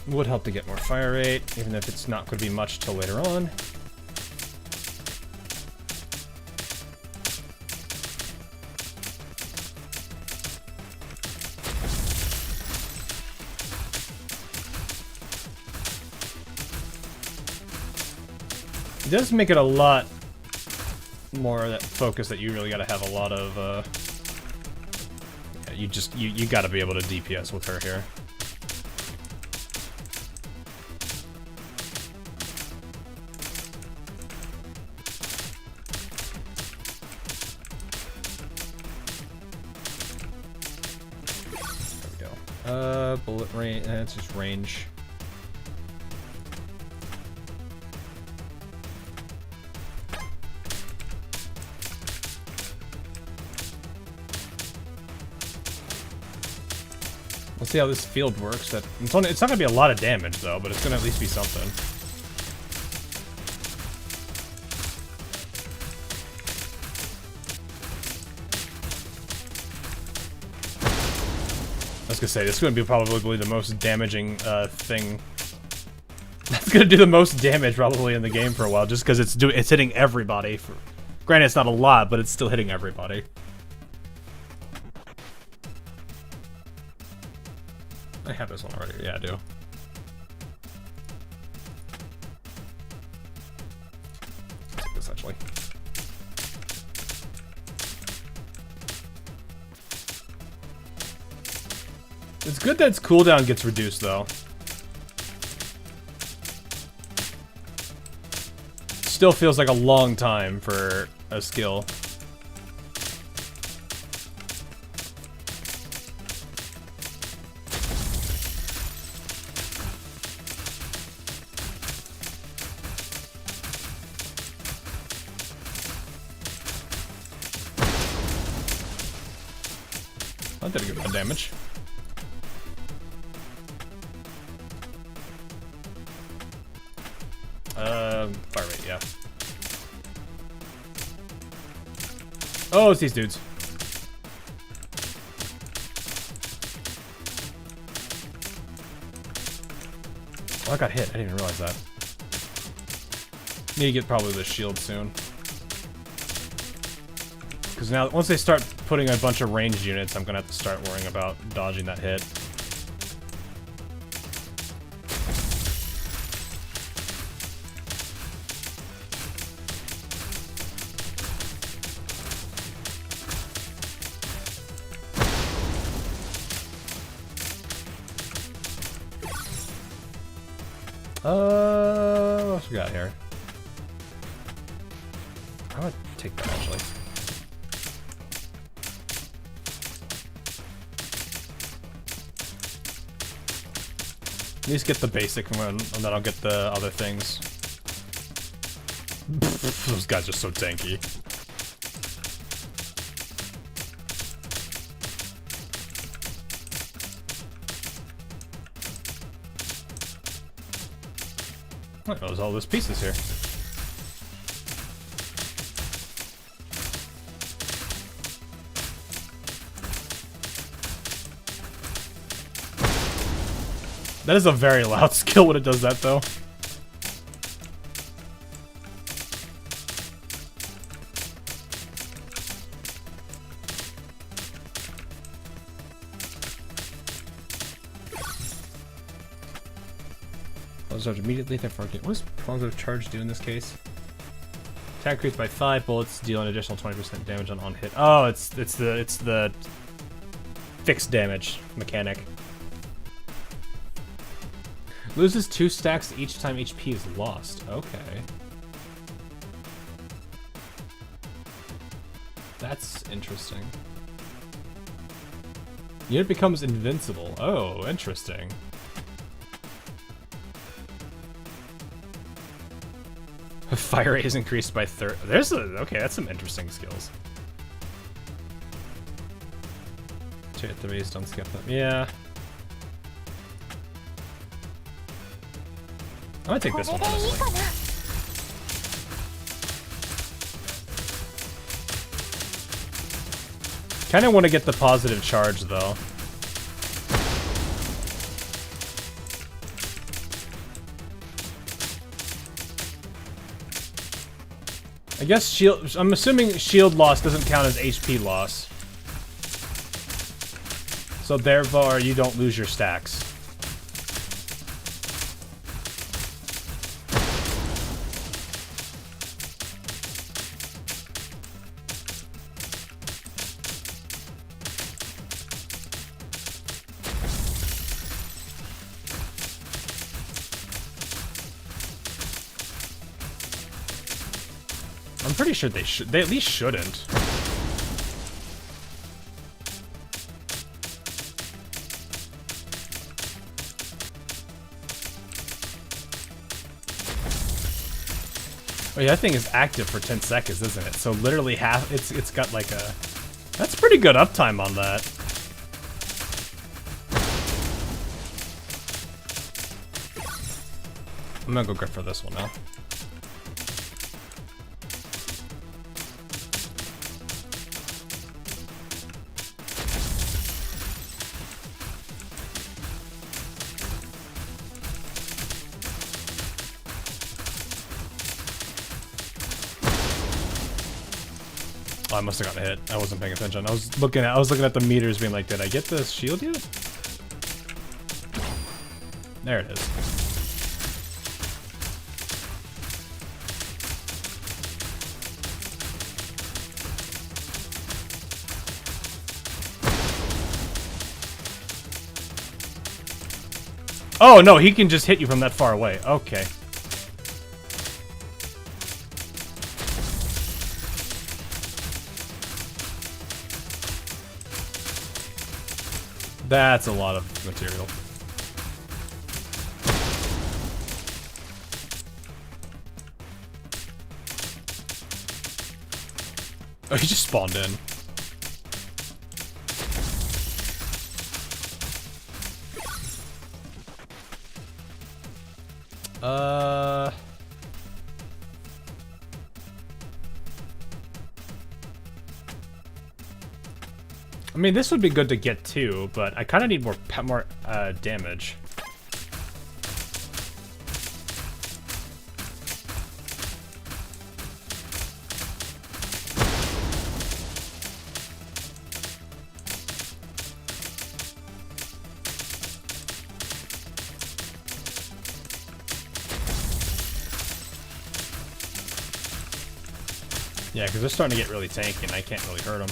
Would help to get more fire rate, even if it's not going to be much till later on. It does make it a lot more that focus that you really got to have a lot of, yeah, you got to be able to DPS with her here. There we go. Bullet range, that's just range. We'll see how this field works. It's not going to be a lot of damage, though, but it's going to at least be something. I was going to say, this is going to be probably the most damaging thing. That's going to do the most damage, probably, in the game for a while, just because it's hitting everybody. Granted, it's not a lot, but it's still hitting everybody. I have this one already. Yeah, I do. Let's take this, actually. It's good that its cooldown gets reduced, though. Still feels like a long time for a skill. That did a good amount of damage. Fire rate, yeah. Oh, it's these dudes. Oh, I got hit. I didn't even realize that. Need to get probably the shield soon. Because now, once they start putting a bunch of ranged units, I'm gonna have to start worrying about dodging that hit. What else we got here? I'm gonna take that actually. At least get the basic one, and then I'll get the other things. Those guys are so tanky. What was all those pieces here? That is a very loud skill when it does that, though. Charge immediately, therefore get. What does positive charge do in this case? Attack increased by 5 bullets, deal an additional 20% damage on hit. Oh, it's the fixed damage mechanic. Loses 2 stacks each time HP is lost. Okay. That's interesting. Unit becomes invincible. Oh, interesting. Fire rate is increased by 30. Okay, that's some interesting skills. 2 hit 3s, don't skip them. Yeah. I'm gonna take this one, honestly. Kinda wanna get the positive charge, though. I guess shield. I'm assuming shield loss doesn't count as HP loss. So therefore, you don't lose your stacks. I'm pretty sure they should. They at least shouldn't. Oh yeah, that thing is active for 10 seconds, isn't it? So literally half. It's got like a. That's pretty good uptime on that. I'm gonna go grip for this one now. Oh, I must have gotten hit. I wasn't paying attention. I was looking at the meters being like, did I get the shield yet? There it is. Oh no, he can just hit you from that far away. Okay. That's a lot of material. Oh, he just spawned in. I mean, this would be good to get too, but I kind of need more damage. Yeah, because they're starting to get really tanky and I can't really hurt them.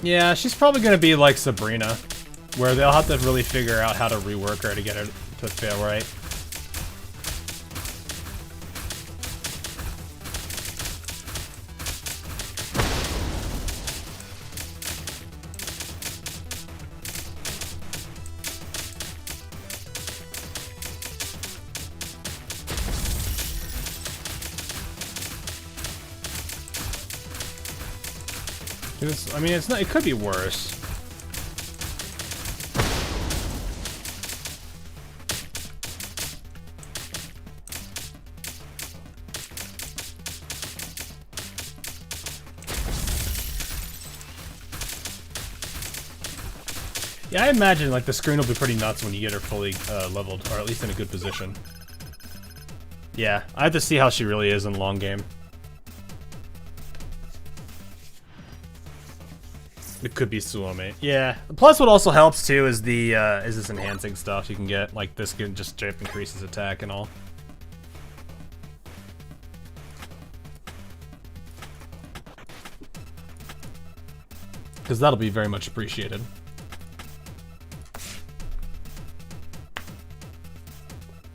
Yeah, she's probably gonna be like Sabrina, where they'll have to really figure out how to rework her to get her to feel right. I mean, it's not. It could be worse. Yeah, I imagine like the screen will be pretty nuts when you get her fully leveled, or at least in a good position. Yeah, I have to see how she really is in the long game. It could be Suomi. Yeah. Plus, what also helps too is the is this enhancing stuff you can get. Like this can just straight up increase his attack and all. Because that'll be very much appreciated.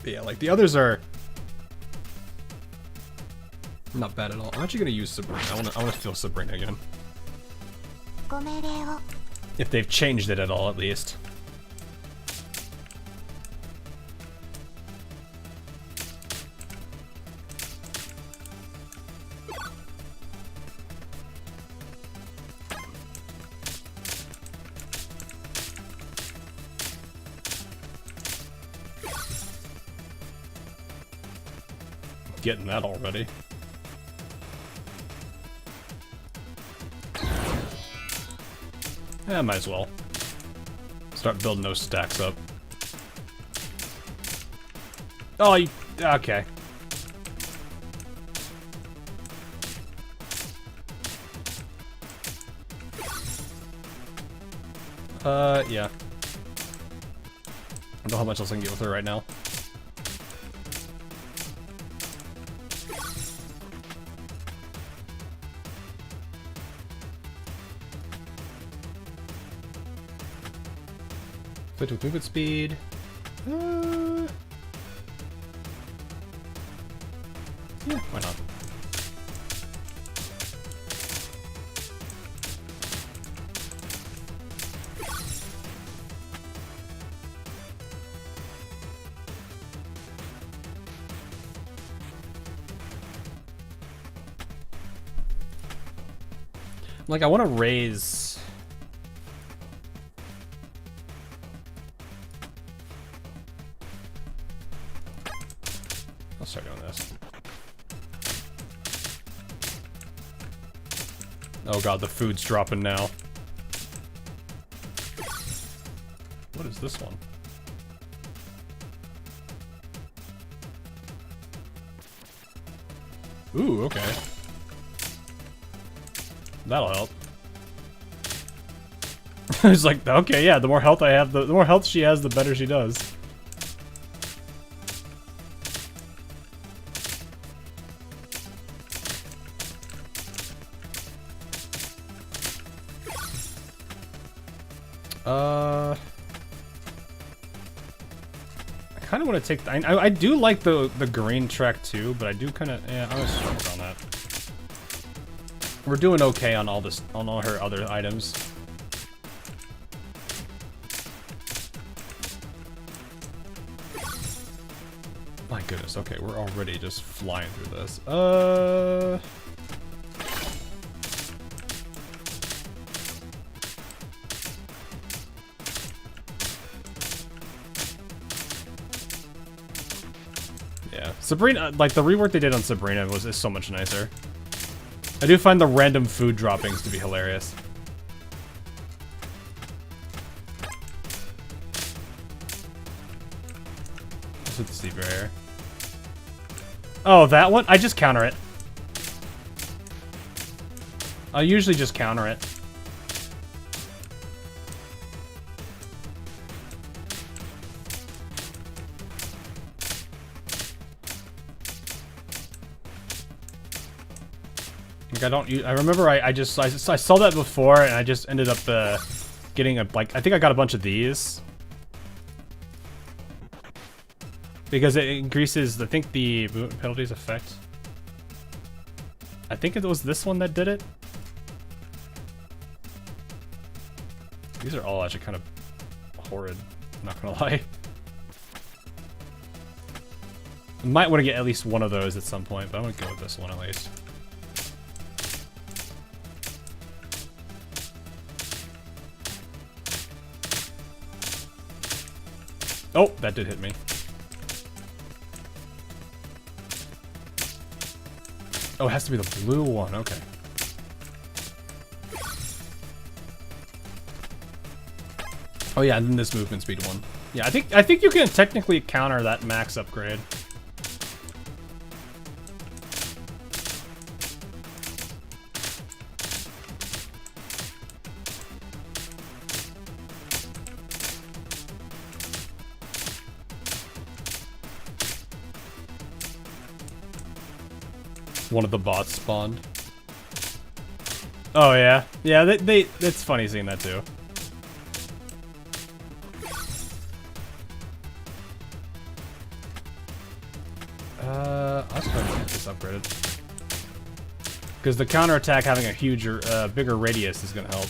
But yeah, like the others are not bad at all. I'm actually gonna use Sabrina. I wanna feel Sabrina again. If they've changed it at all, at least. Getting that already. Yeah, might as well. Start building those stacks up. Oh, you, okay. Yeah. I don't know how much else I can get with her right now. With movement speed. Yeah, why not? Like, I want to raise... I'll start doing this. Oh god, the food's dropping now. What is this one? Ooh, okay. That'll help. It's like, okay, yeah, the more health I have, the more health she has, the better she does. I kind of want to take. I do like the green track too, but I do kind of. Yeah, I was struck on that. We're doing okay on all this, on all her other items. My goodness. Okay, we're already just flying through this. Yeah, Sabrina, like the rework they did on Sabrina is so much nicer. I do find the random food droppings to be hilarious. What's with the Steve here? Oh, that one? I just counter it. I usually just counter it. Like I remember I saw that before and I just ended up getting I think I got a bunch of these. Because it increases, I think, the movement penalties effect. I think it was this one that did it. These are all actually kind of horrid, I'm not gonna lie. I might want to get at least one of those at some point, but I'm gonna go with this one at least. Oh, that did hit me. Oh, it has to be the blue one, okay. Oh yeah, and then this movement speed one. Yeah, I think you can technically counter that max upgrade. One of the bots spawned. Oh yeah, yeah. It's funny seeing that too. I'll just go ahead and get this upgraded. Because the counterattack having a huger, bigger radius is gonna help.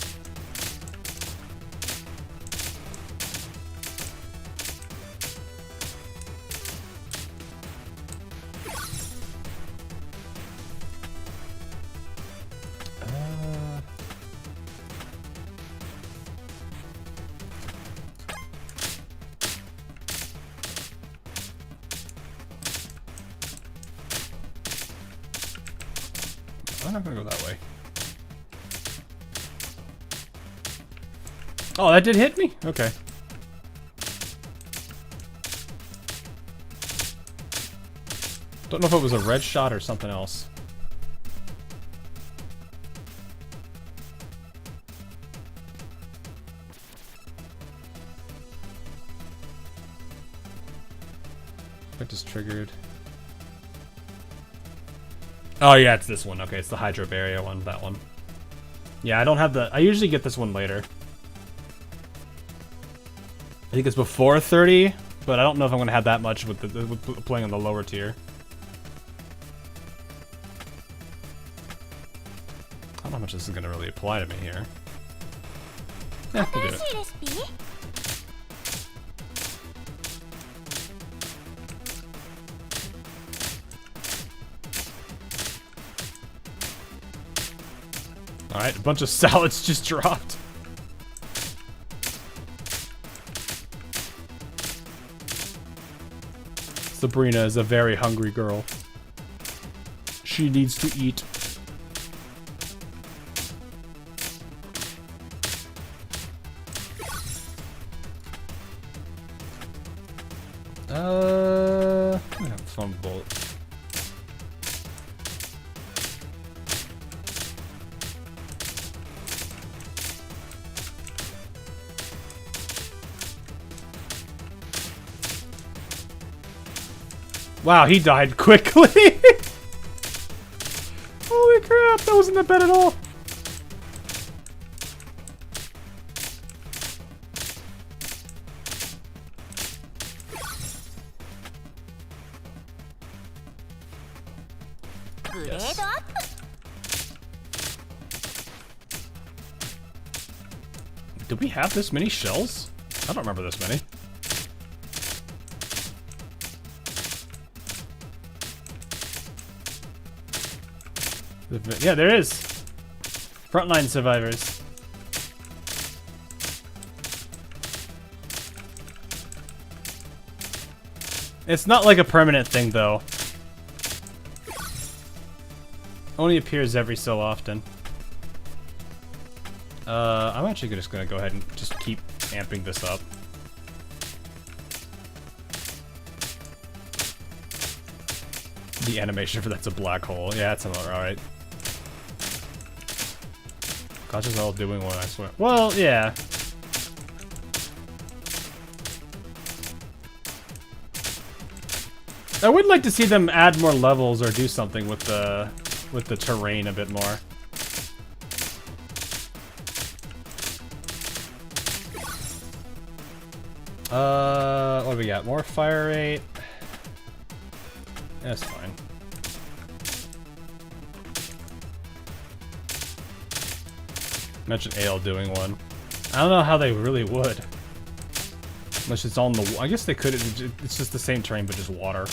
I'm not gonna go that way. Oh, that did hit me? Okay. Don't know if it was a red shot or something else. Effect is triggered. Oh yeah, it's this one. Okay, it's the Hydrobaria one, that one. Yeah, I don't have the... I usually get this one later. I think it's before 30, but I don't know if I'm going to have that much with, with playing on the lower tier. I don't know how much this is going to really apply to me here. Yeah, we'll do it. Alright, a bunch of salads just dropped. Sabrina is a very hungry girl. She needs to eat. I have a fun bullet. Wow, he died quickly! Holy crap, that wasn't that bad at all! Yes. Did we have this many shells? I don't remember this many. Yeah, there is. Frontline survivors. It's not like a permanent thing, though. Only appears every so often. I'm actually just gonna go ahead and just keep amping this up. The animation for that's a black hole. Yeah, that's alright. Gosh, is all doing one, I swear. Well, yeah. I would like to see them add more levels or do something with the with the terrain a bit more. What do we got? More fire rate. That's fine. Imagine Ale doing one. I don't know how they really would. Unless it's on the... I guess they could. It's just the same terrain, but just water.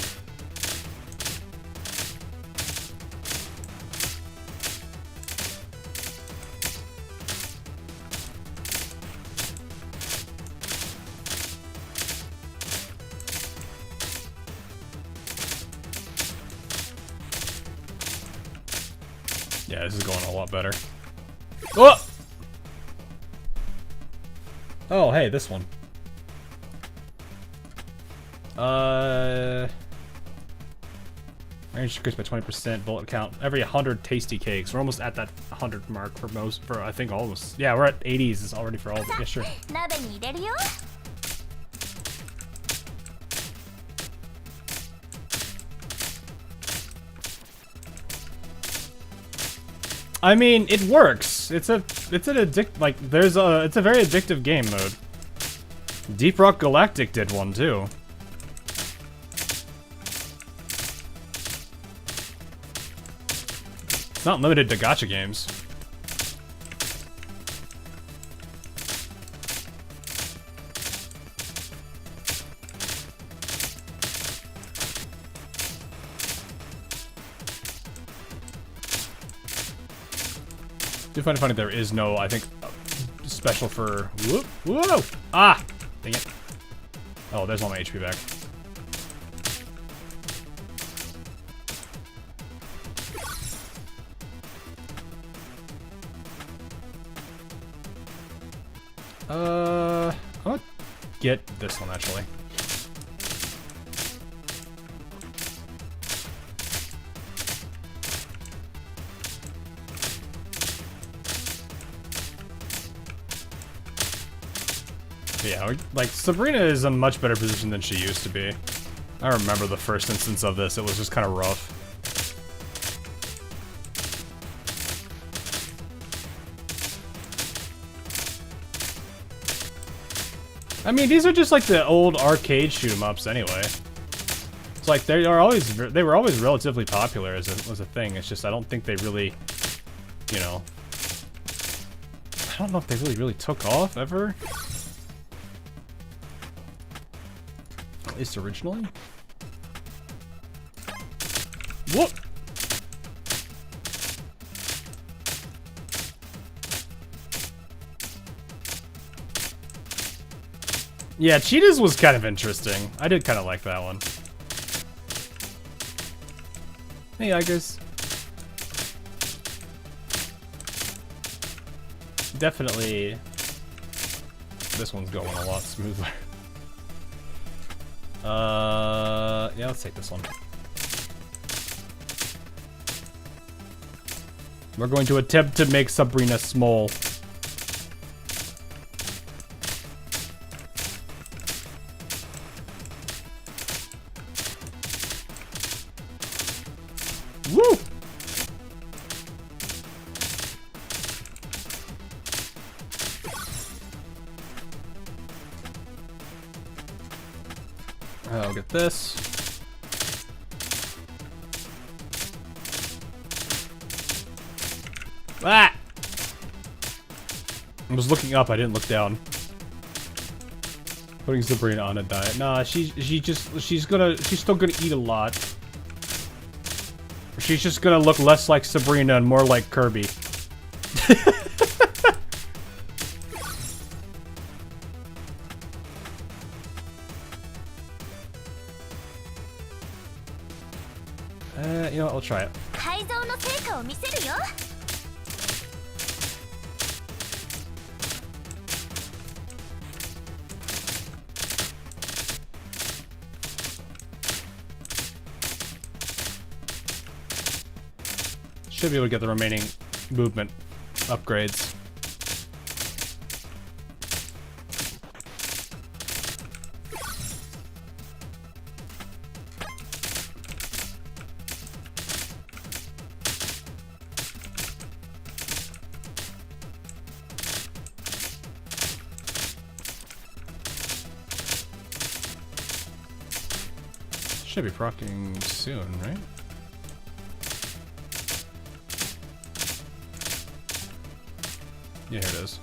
Yeah, this is going a lot better. Oh! Oh, hey, this one. Range increased by 20%, bullet count. Every 100 tasty cakes. We're almost at that 100 mark for most, for I think almost. Yeah, we're at 80s already for all of it. Yeah, sure. I mean, it works. It's an it's a very addictive game mode. Deep Rock Galactic did one too. It's not limited to gacha games. I do find it funny there is no, I think, special for... Whoop, whoa! Ah! Dang it. Oh, there's all my HP back. I'm gonna get this one, actually. Yeah, like, Sabrina is in a much better position than she used to be. I remember the first instance of this, it was just kind of rough. I mean, these are just like the old arcade shoot-em-ups anyway. It's like they were always relatively popular as a thing. It's just I don't think they really, you know, I don't know if they really took off ever. At least originally. Whoop! Yeah, Cheetahs was kind of interesting. I did kind of like that one. Hey, Igers. Definitely, this one's going a lot smoother. Yeah, let's take this one. We're going to attempt to make Sabrina small. Woo! I'll get this. Ah! I was looking up, I didn't look down. Putting Sabrina on a diet. Nah, she's still gonna eat a lot. She's just gonna look less like Sabrina and more like Kirby. You know what, I'll try it. Should be able to get the remaining movement upgrades. Should be proccing soon, right? Yeah, here it is.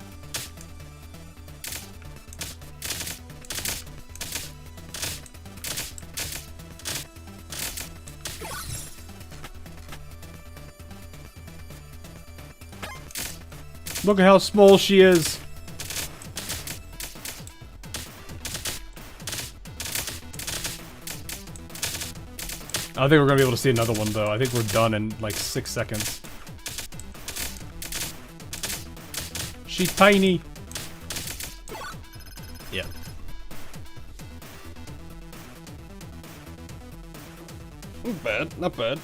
Look at how small she is. I think we're gonna be able to see another one though. I think we're done in like 6 seconds. She's tiny. Yeah. Not bad, not bad.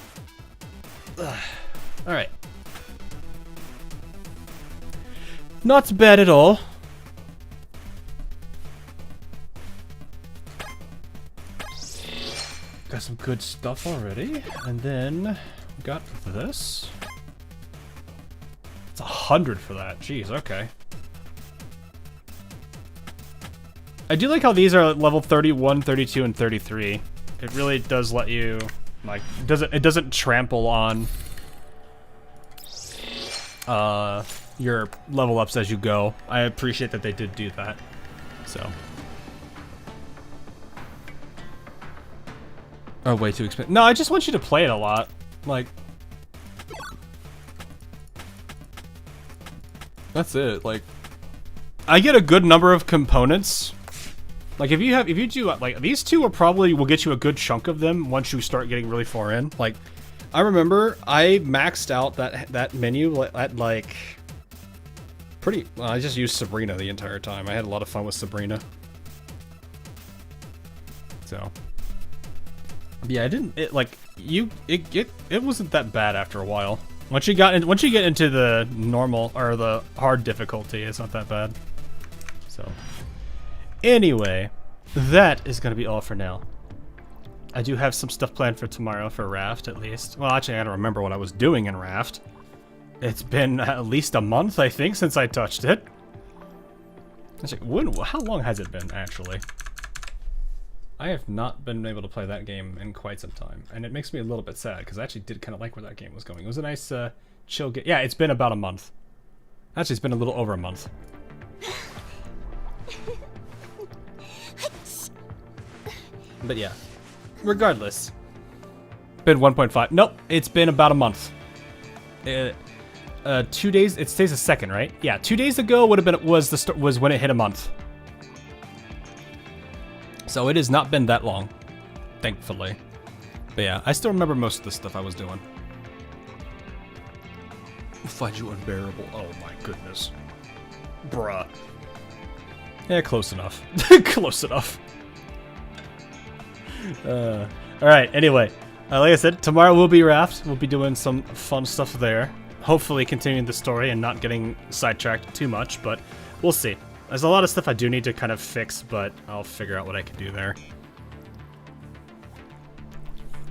Alright. Not bad at all. Got some good stuff already. And then we got this. It's 100 for that. Jeez, okay. I do like how these are level 31, 32, and 33. It really does let you, like, it doesn't trample on your level ups as you go. I appreciate that they did do that. So. Oh, way too expensive. No, I just want you to play it a lot. Like, that's it. Like, I get a good number of components. Like, if you do, like, these two will get you a good chunk of them once you start getting really far in. Like, I remember I maxed out that menu at, like, well, I just used Sabrina the entire time. I had a lot of fun with Sabrina. So. Yeah, it wasn't that bad after a while. Once you get into the normal or the hard difficulty, it's not that bad. So, anyway, that is gonna be all for now. I do have some stuff planned for tomorrow for Raft, at least. Well, actually, I don't remember what I was doing in Raft. It's been at least a month, I think, since I touched it. Actually, how long has it been, actually? I have not been able to play that game in quite some time, and it makes me a little bit sad, because I actually did kind of like where that game was going. It was a nice, chill game. Yeah, it's been about a month. Actually, it's been a little over a month. But yeah, regardless. Been 1.5. Nope, it's been about a month. 2 days. It stays a second, right? Yeah, 2 days ago was when it hit a month. So it has not been that long, thankfully. But yeah, I still remember most of the stuff I was doing. Find you unbearable. Oh my goodness. Bruh. Yeah, close enough. Close enough. Alright, anyway. Like I said, tomorrow will be Raft. We'll be doing some fun stuff there. Hopefully continuing the story and not getting sidetracked too much, but we'll see. There's a lot of stuff I do need to kind of fix, but I'll figure out what I can do there.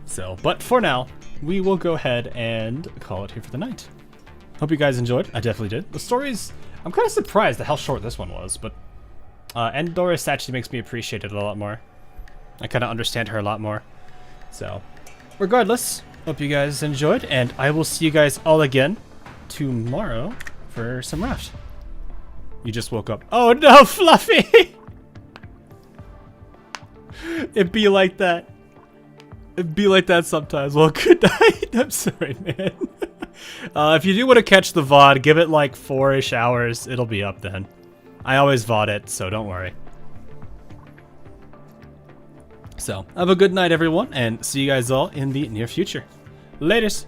So, but for now, we will go ahead and call it here for the night. Hope you guys enjoyed. I definitely did. The stories, I'm kind of surprised at how short this one was, but Andoris actually makes me appreciate it a lot more. I kind of understand her a lot more. So, regardless, hope you guys enjoyed, and I will see you guys all again tomorrow for some Raft. You just woke up. Oh no, Fluffy! It'd be like that. It'd be like that sometimes. Well, good night. I'm sorry, man. If you do want to catch the VOD, give it like 4-ish hours. It'll be up then. I always VOD it, so don't worry. So, have a good night, everyone, and see you guys all in the near future. Laters!